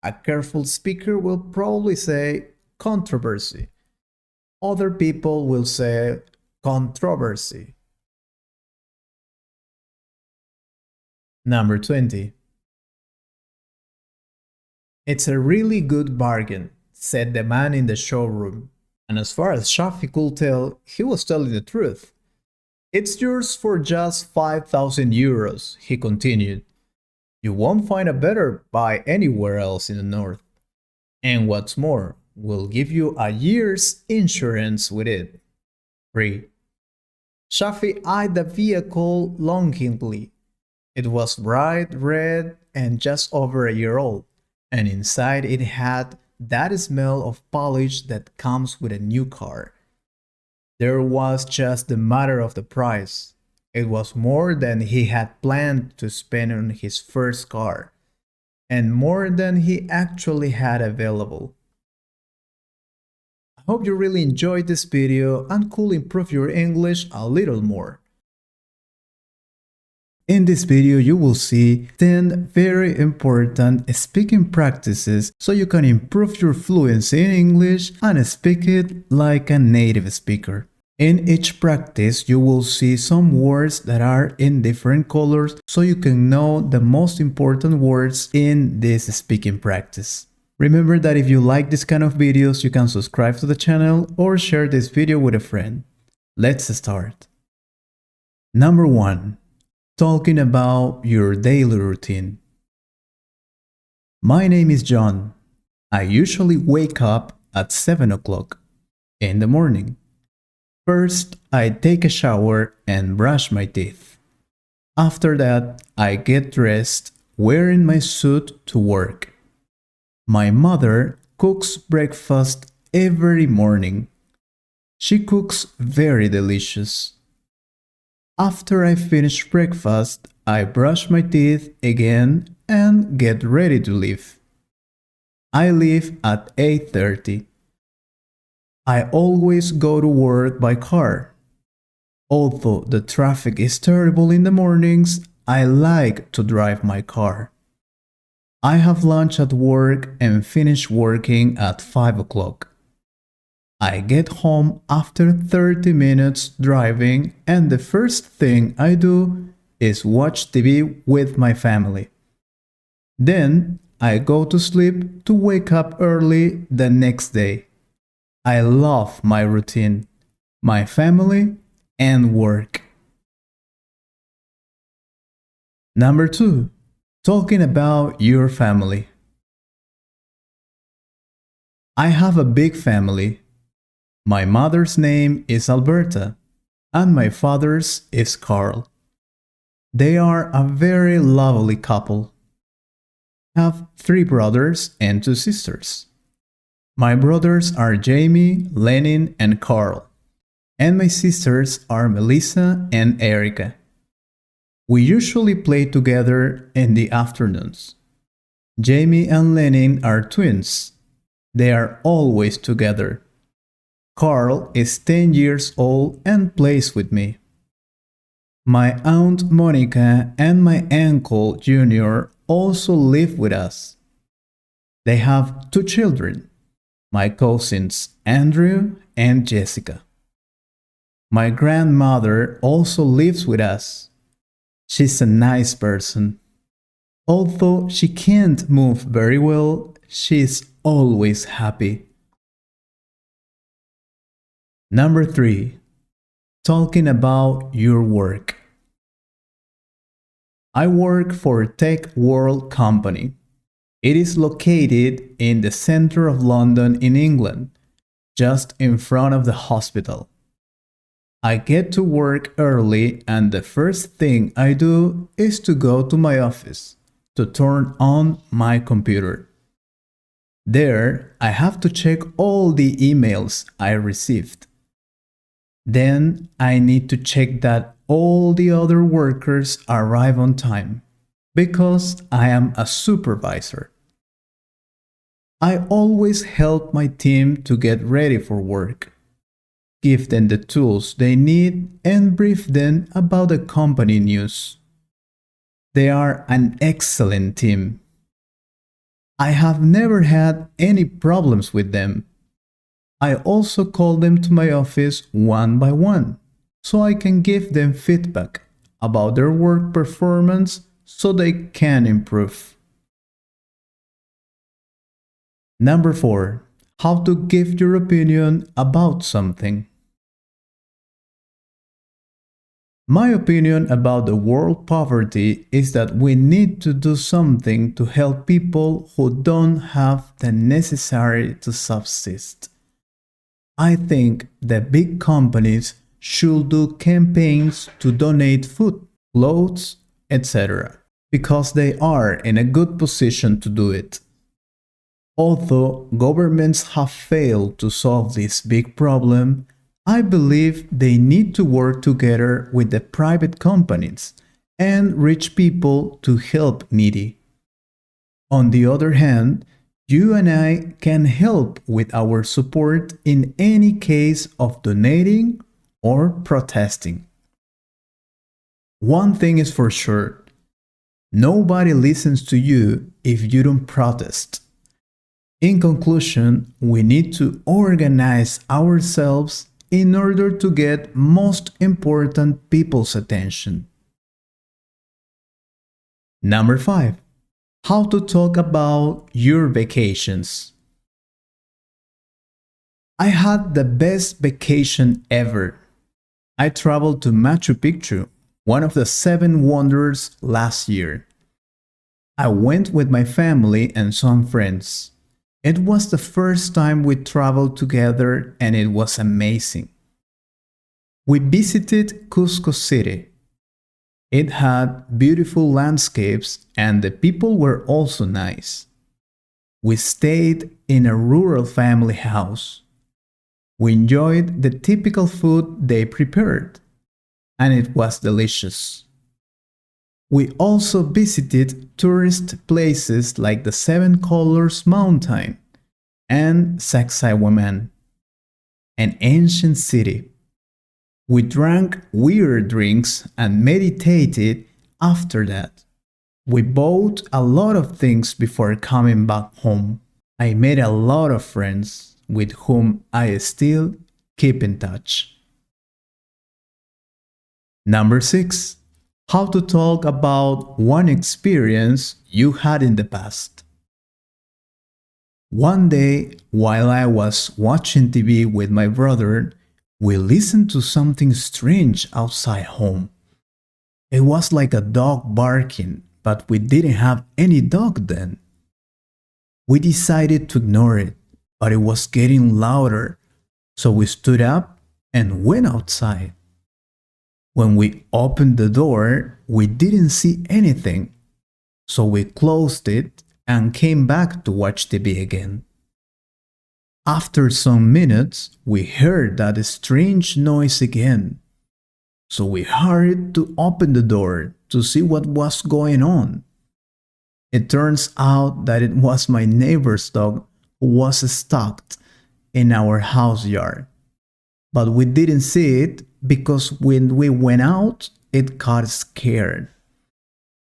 Speaker 1: A careful speaker will probably say controversy. Other people will say controversy. Number 20. It's a really good bargain, said the man in the showroom. And as far as Shafi could tell, he was telling the truth. It's yours for just 5,000 euros, he continued. You won't find a better buy anywhere else in the north. And what's more, we'll give you a year's insurance with it. Free. Shafi eyed the vehicle longingly. It was bright red and just over a year old, and inside it had that smell of polish that comes with a new car. There was just the matter of the price. It was more than he had planned to spend on his first car, and more than he actually had available. I hope you really enjoyed this video and could improve your English a little more. In this video, you will see 10 very important speaking practices so you can improve your fluency in English and speak it like a native speaker. In each practice, you will see some words that are in different colors so you can know the most important words in this speaking practice. Remember that if you like this kind of videos, you can subscribe to the channel or share this video with a friend. Let's start. Number 1. Talking about your daily routine. My name is John. I usually wake up at 7 o'clock in the morning. First, I take a shower and brush my teeth. After that, I get dressed, wearing my suit to work. My mother cooks breakfast every morning. She cooks very delicious. After I finish breakfast, I brush my teeth again and get ready to leave. I leave at 8:30. I always go to work by car. Although the traffic is terrible in the mornings, I like to drive my car. I have lunch at work and finish working at 5 o'clock. I get home after 30 minutes driving, and the first thing I do is watch TV with my family. Then I go to sleep to wake up early the next day. I love my routine, my family, and work. Number 2. Talking about your family. I have a big family. My mother's name is Alberta, and my father's is Carl. They are a very lovely couple. I have 3 brothers and 2 sisters. My brothers are Jamie, Lenin, and Carl, and my sisters are Melissa and Erica. We usually play together in the afternoons. Jamie and Lenin are twins. They are always together. Carl is 10 years old and plays with me. My aunt Monica and my uncle Junior also live with us. They have 2 children, my cousins Andrew and Jessica. My grandmother also lives with us. She's a nice person. Although she can't move very well, she's always happy. Number 3. Talking about your work. I work for a tech world company. It is located in the center of London in England, just in front of the hospital. I get to work early, and the first thing I do is to go to my office to turn on my computer. There, I have to check all the emails I received. Then I need to check that all the other workers arrive on time, because I am a supervisor. I always help my team to get ready for work, give them the tools they need, and brief them about the company news. They are an excellent team. I have never had any problems with them. I also call them to my office one by one, so I can give them feedback about their work performance so they can improve. Number 4. How to give your opinion about something. My opinion about the world poverty is that we need to do something to help people who don't have the necessary to subsist. I think that big companies should do campaigns to donate food, clothes, etc., because they are in a good position to do it. Although governments have failed to solve this big problem, I believe they need to work together with the private companies and rich people to help needy. On the other hand, you and I can help with our support in any case of donating or protesting. One thing is for sure, nobody listens to you if you don't protest. In conclusion, we need to organize ourselves in order to get most important people's attention. Number 5. How to talk about your vacations. I had the best vacation ever. I traveled to Machu Picchu, one of the 7 wonders, last year. I went with my family and some friends. It was the first time we traveled together and it was amazing. We visited Cusco City. It had beautiful landscapes and the people were also nice. We stayed in a rural family house. We enjoyed the typical food they prepared, and it was delicious. We also visited tourist places like the Seven Colors Mountain and Sacsayhuaman, an ancient city. We drank weird drinks and meditated after that. We bought a lot of things before coming back home. I made a lot of friends with whom I still keep in touch. Number 6. How to talk about one experience you had in the past. One day, while I was watching TV with my brother, we listened to something strange outside home. It was like a dog barking, but we didn't have any dog then. We decided to ignore it, but it was getting louder, so we stood up and went outside. When we opened the door, we didn't see anything, so we closed it and came back to watch TV again. After some minutes, we heard that strange noise again, so we hurried to open the door to see what was going on. It turns out that it was my neighbor's dog who was stuck in our house yard. But we didn't see it because when we went out, it got scared.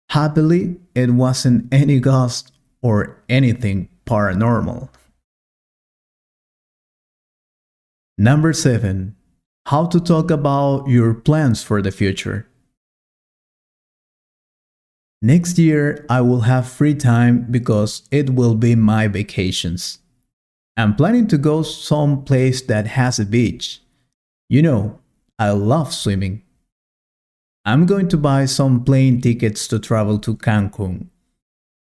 Speaker 1: Happily, it wasn't any ghost or anything paranormal. Number 7. How to talk about your plans for the future. Next year, I will have free time because it will be my vacations. I'm planning to go someplace that has a beach. You know, I love swimming. I'm going to buy some plane tickets to travel to Cancun.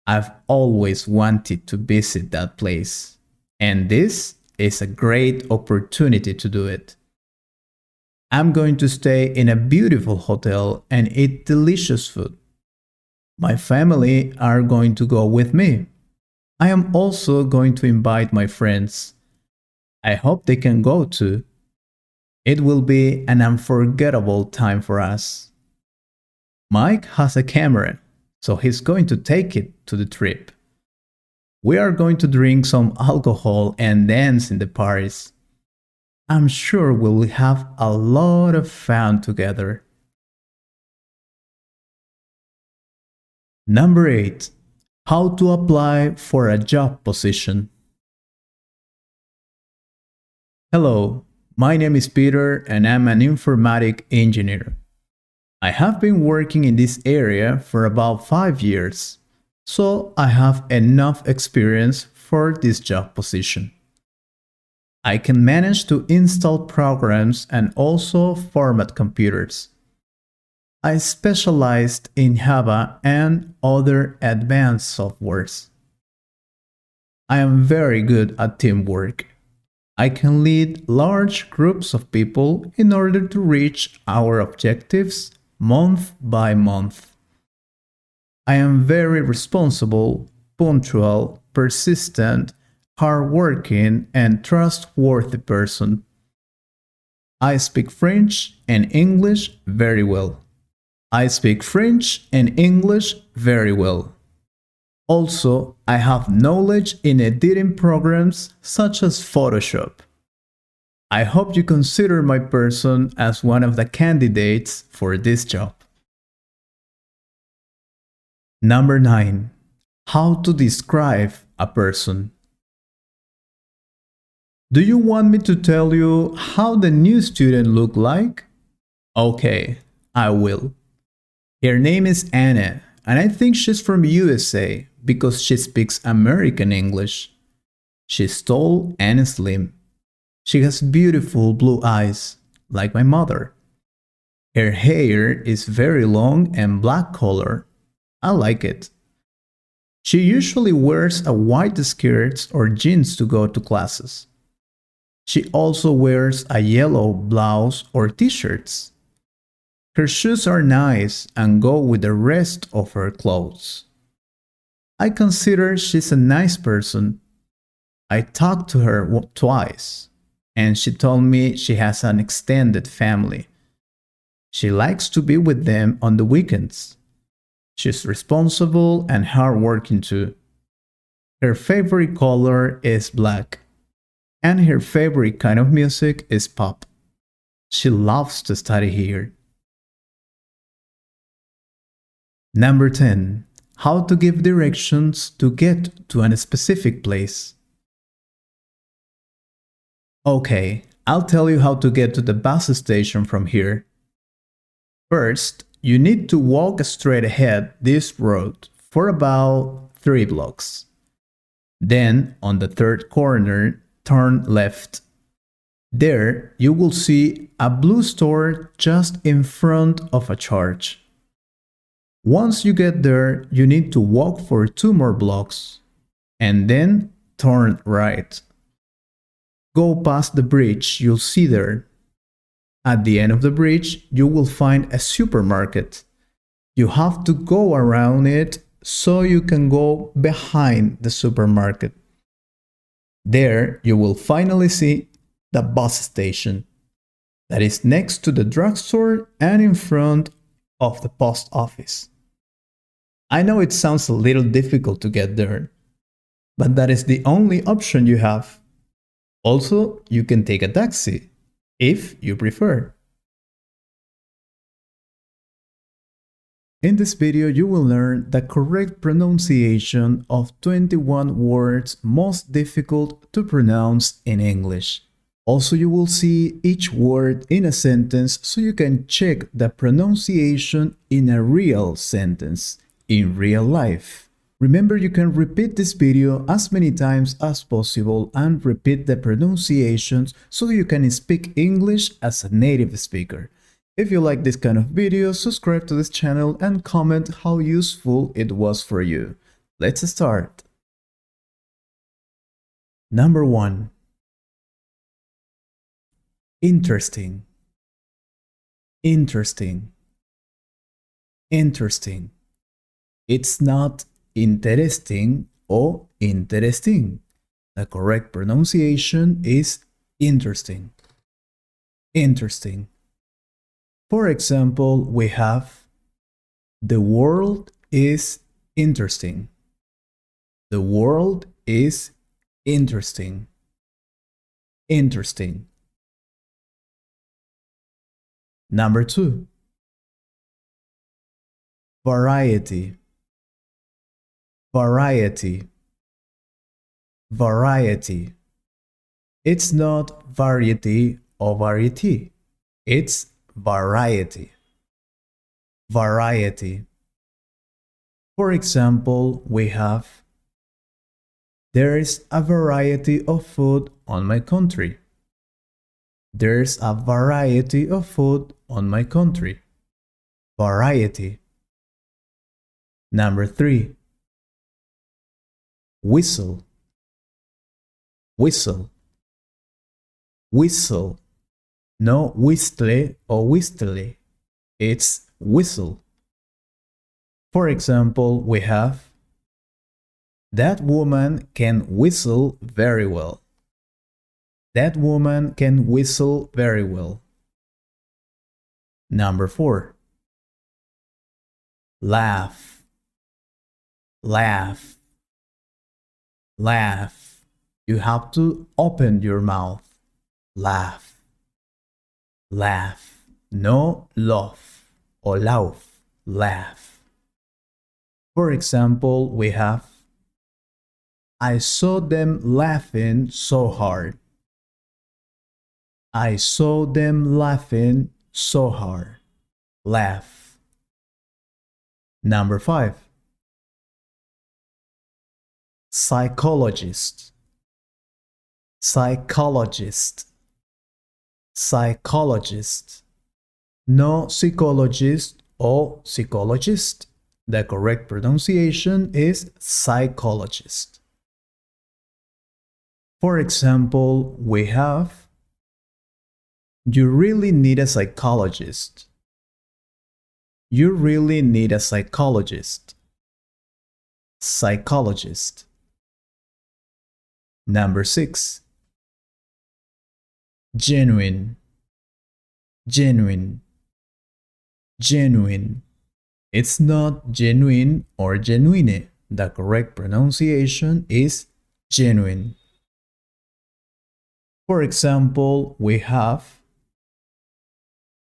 Speaker 1: I've always wanted to visit that place, and this is a great opportunity to do it. I'm going to stay in a beautiful hotel and eat delicious food. My family are going to go with me. I am also going to invite my friends. I hope they can go too. It will be an unforgettable time for us. Mike has a camera, so he's going to take it to the trip. We are going to drink some alcohol and dance in the parties. I'm sure we'll have a lot of fun together. Number 8. How to apply for a job position. Hello, my name is Peter and I'm an informatic engineer. I have been working in this area for about 5 years, so I have enough experience for this job position. I can manage to install programs and also format computers. I specialized in Java and other advanced softwares. I am very good at teamwork. I can lead large groups of people in order to reach our objectives month by month. I am very responsible, punctual, persistent, hardworking, and trustworthy person. I speak French and English very well. I speak French and English very well. Also, I have knowledge in editing programs such as Photoshop. I hope you consider my person as one of the candidates for this job. Number 9. How to describe a person. Do you want me to tell you how the new student look like? Okay, I will. Her name is Anna, and I think she's from USA because she speaks American English. She's tall and slim. She has beautiful blue eyes, like my mother. Her hair is very long and black color. I like it. She usually wears a white skirt or jeans to go to classes. She also wears a yellow blouse or t-shirts. Her shoes are nice and go with the rest of her clothes. I consider she's a nice person. I talked to her twice, and she told me she has an extended family. She likes to be with them on the weekends. She's responsible and hardworking too. Her favorite color is black, and her favorite kind of music is pop. She loves to study here. Number 10. How to give directions to get to a specific place. Okay, I'll tell you how to get to the bus station from here. First, you need to walk straight ahead this road for about 3 blocks. Then, on the third corner, turn left. There, you will see a blue store just in front of a church. Once you get there, you need to walk for 2 more blocks, and then turn right. Go past the bridge you'll see there. At the end of the bridge, you will find a supermarket. You have to go around it so you can go behind the supermarket. There, you will finally see the bus station that is next to the drugstore and in front of the post office. I know it sounds a little difficult to get there, but that is the only option you have. Also, you can take a taxi, if you prefer. In this video, you will learn the correct pronunciation of 21 words most difficult to pronounce in English. Also, you will see each word in a sentence so you can check the pronunciation in a real sentence in real life. Remember, you can repeat this video as many times as possible and repeat the pronunciations so you can speak English as a native speaker. If you like this kind of video, subscribe to this channel and comment how useful it was for you. Let's start. Number 1. Interesting. Interesting. Interesting. It's not interesting or interesting. The correct pronunciation is interesting. Interesting. For example, we have the world is interesting. The world is interesting. Interesting. Number 2. Variety. Variety. Variety. It's not variety or variety. It's variety. Variety. For example, we have there is a variety of food on my country. There's a variety of food on my country. Variety. Number 3. Whistle. Whistle. Whistle. No whistle or whistle. It's whistle. For example, we have that woman can whistle very well. That woman can whistle very well. Number 4. Laugh. Laugh. Laugh. You have to open your mouth. Laugh. Laugh. No laugh or laugh. Laugh. For example, we have I saw them laughing so hard. I saw them laughing so hard. Laugh. Number 5. Psychologist. Psychologist. Psychologist. No psychologist or psychologist. The correct pronunciation is psychologist. For example, we have you really need a psychologist. You really need a psychologist. Psychologist. Number 6. Genuine. Genuine. Genuine. It's not genuine or genuine. The correct pronunciation is genuine. For example, we have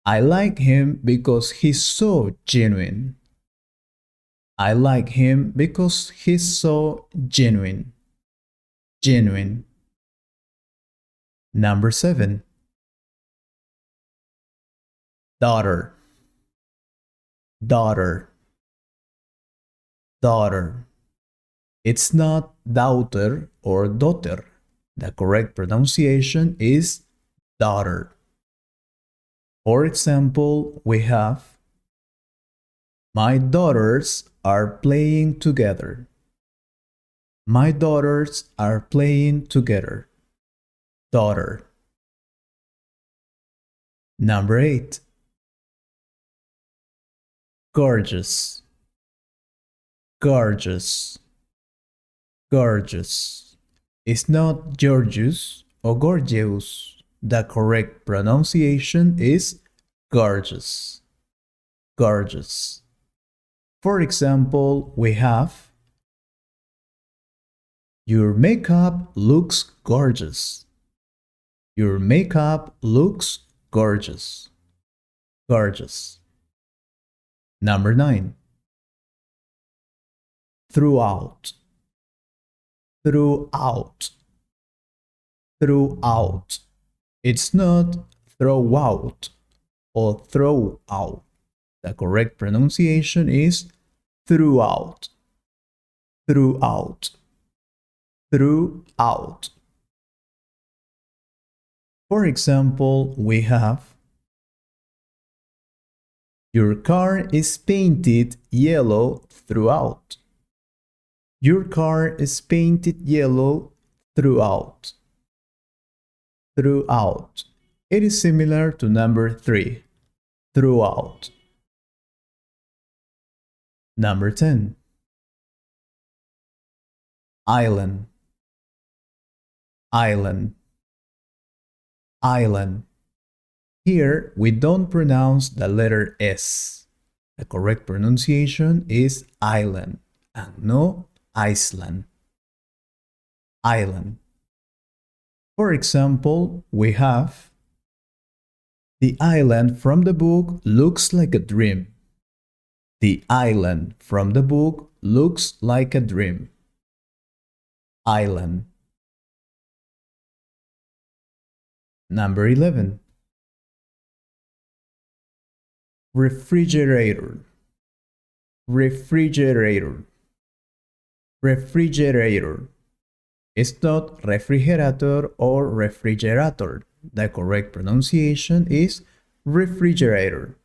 Speaker 1: I like him because he's so genuine. I like him because he's so genuine. Genuine. Number 7. Daughter. Daughter. Daughter. It's not daughter or daughter. The correct pronunciation is daughter. For example, we have my daughters are playing together. My daughters are playing together. Daughter. Number 8. Gorgeous. Gorgeous. Gorgeous. It's not gorgeous or gorgeous. The correct pronunciation is gorgeous. Gorgeous. For example, we have your makeup looks gorgeous. Your makeup looks gorgeous. Gorgeous. Number 9. Throughout. Throughout. Throughout. It's not throughout or throw out. The correct pronunciation is throughout, throughout, throughout. For example, we have your car is painted yellow throughout. Your car is painted yellow throughout. Throughout. It is similar to number 3. Throughout. Number 10. Island. Island. Island. Here we don't pronounce the letter S. The correct pronunciation is island and no Iceland. Island. For example, we have the island from the book looks like a dream. The island from the book looks like a dream. Island. Number 11. Refrigerator. Refrigerator. Refrigerator. It's not refrigerator or refrigerator. The correct pronunciation is refrigerator.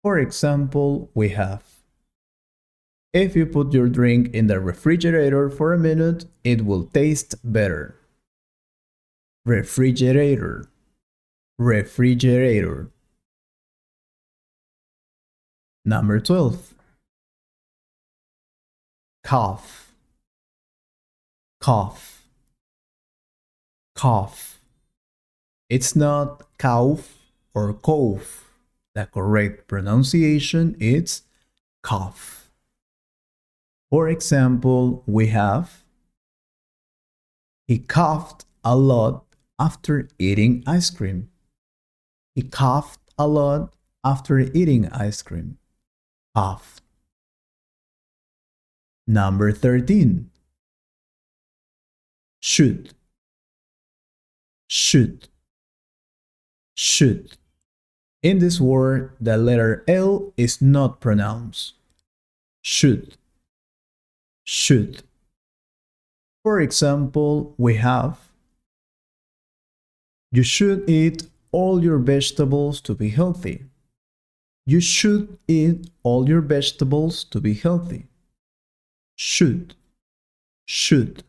Speaker 1: For example, we have, if you put your drink in the refrigerator for a minute, it will taste better. Refrigerator. Refrigerator. Number 12. Cough. Cough. Cough. It's not cough or cough. The correct pronunciation is cough. For example, we have, he coughed a lot after eating ice cream. He coughed a lot after eating ice cream. Cough. Number 13. Should. Should. Should. In this word, the letter L is not pronounced. Should. Should. For example, we have, you should eat all your vegetables to be healthy. You should eat all your vegetables to be healthy. Should. Should.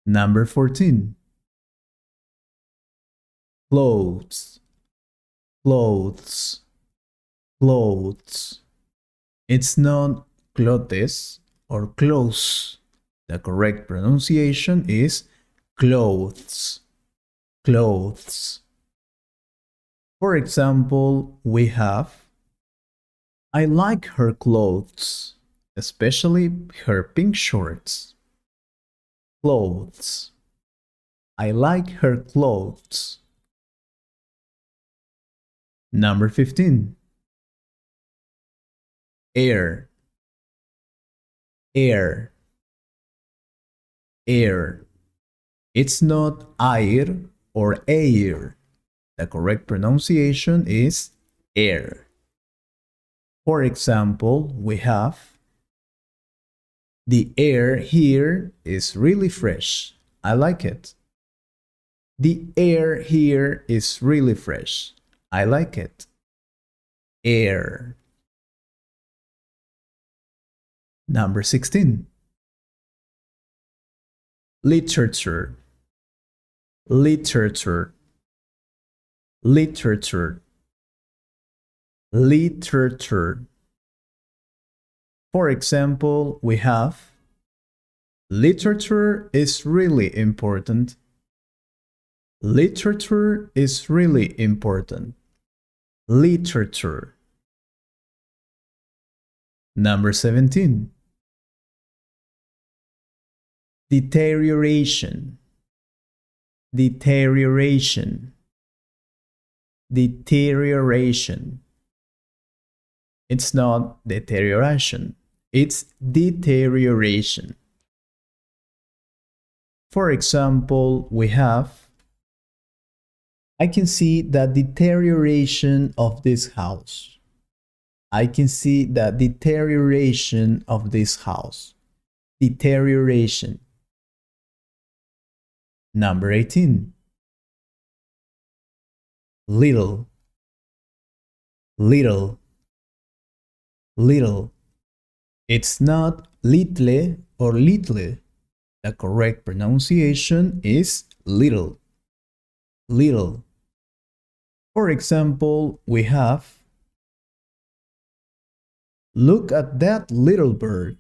Speaker 1: Number 14. Clothes. Clothes. Clothes. It's not clothes or clothes. The correct pronunciation is clothes. Clothes. For example, we have, I like her clothes, especially her pink shorts. Clothes. I like her clothes. Number 15. Air. Air. Air. It's not air or air. The correct pronunciation is air. For example, we have, the air here is really fresh. I like it. The air here is really fresh. I like it. Air. Number 16. Literature. Literature. Literature. Literature. For example, we have, literature is really important. Literature is really important. Literature. Number 17. Deterioration. Deterioration. Deterioration. It's not deterioration. It's deterioration. For example, we have, I can see the deterioration of this house. I can see the deterioration of this house. Deterioration. Number 18. Little. Little. Little. It's not little or little. The correct pronunciation is little. Little. For example, we have, look at that little bird.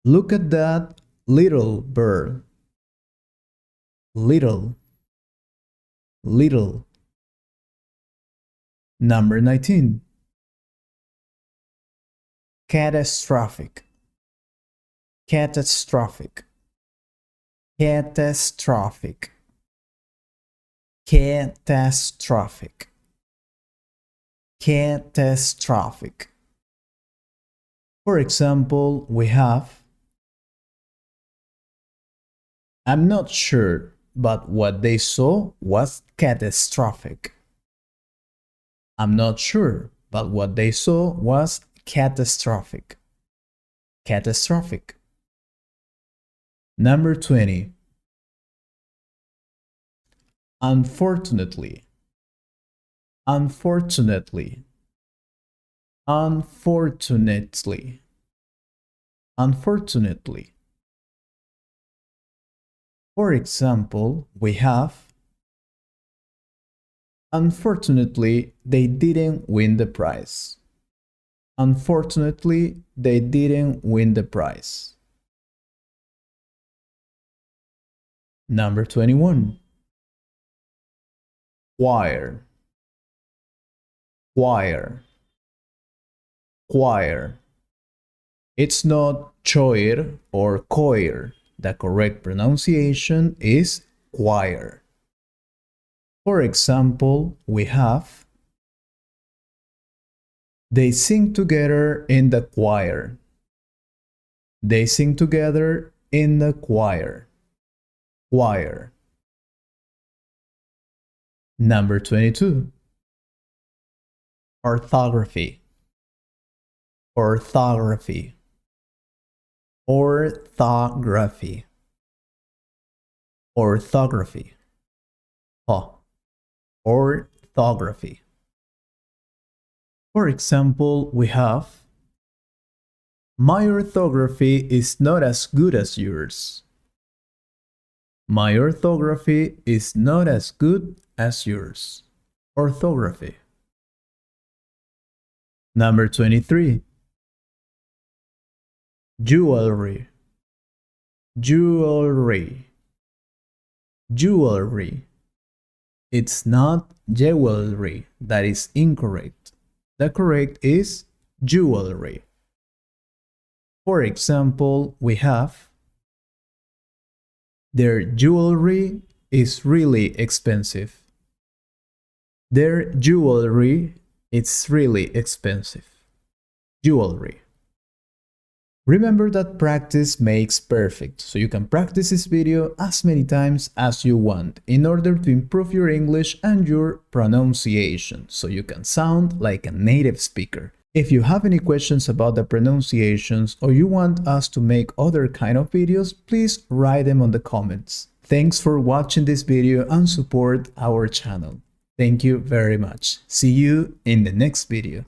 Speaker 1: Look at that little bird. Little. Little. Number 19. Catastrophic. Catastrophic. Catastrophic. Catastrophic. Catastrophic. For example, we have, I'm not sure, but what they saw was catastrophic. I'm not sure, but what they saw was catastrophic. Catastrophic. Number 20. Unfortunately. Unfortunately. Unfortunately. Unfortunately. For example, we have, unfortunately, they didn't win the prize. Unfortunately, they didn't win the prize. Number 21. Choir. Choir. Choir. It's not choir or choir. The correct pronunciation is choir. For example, we have, they sing together in the choir. They sing together in the choir. Choir. Number 22. Orthography. Orthography. Orthography. Orthography. Oh. Orthography. For example, we have, my orthography is not as good as yours. My orthography is not as good as yours. Orthography. Number 23. Jewelry. Jewelry. Jewelry. It's not jewelry. That is incorrect. The correct is jewelry. For example, we have, their jewelry is really expensive. Their jewelry is really expensive. Jewelry. Remember that practice makes perfect, so you can practice this video as many times as you want in order to improve your English and your pronunciation, so you can sound like a native speaker. If you have any questions about the pronunciations or you want us to make other kind of videos, please write them on the comments. Thanks for watching this video and support our channel. Thank you very much. See you in the next video.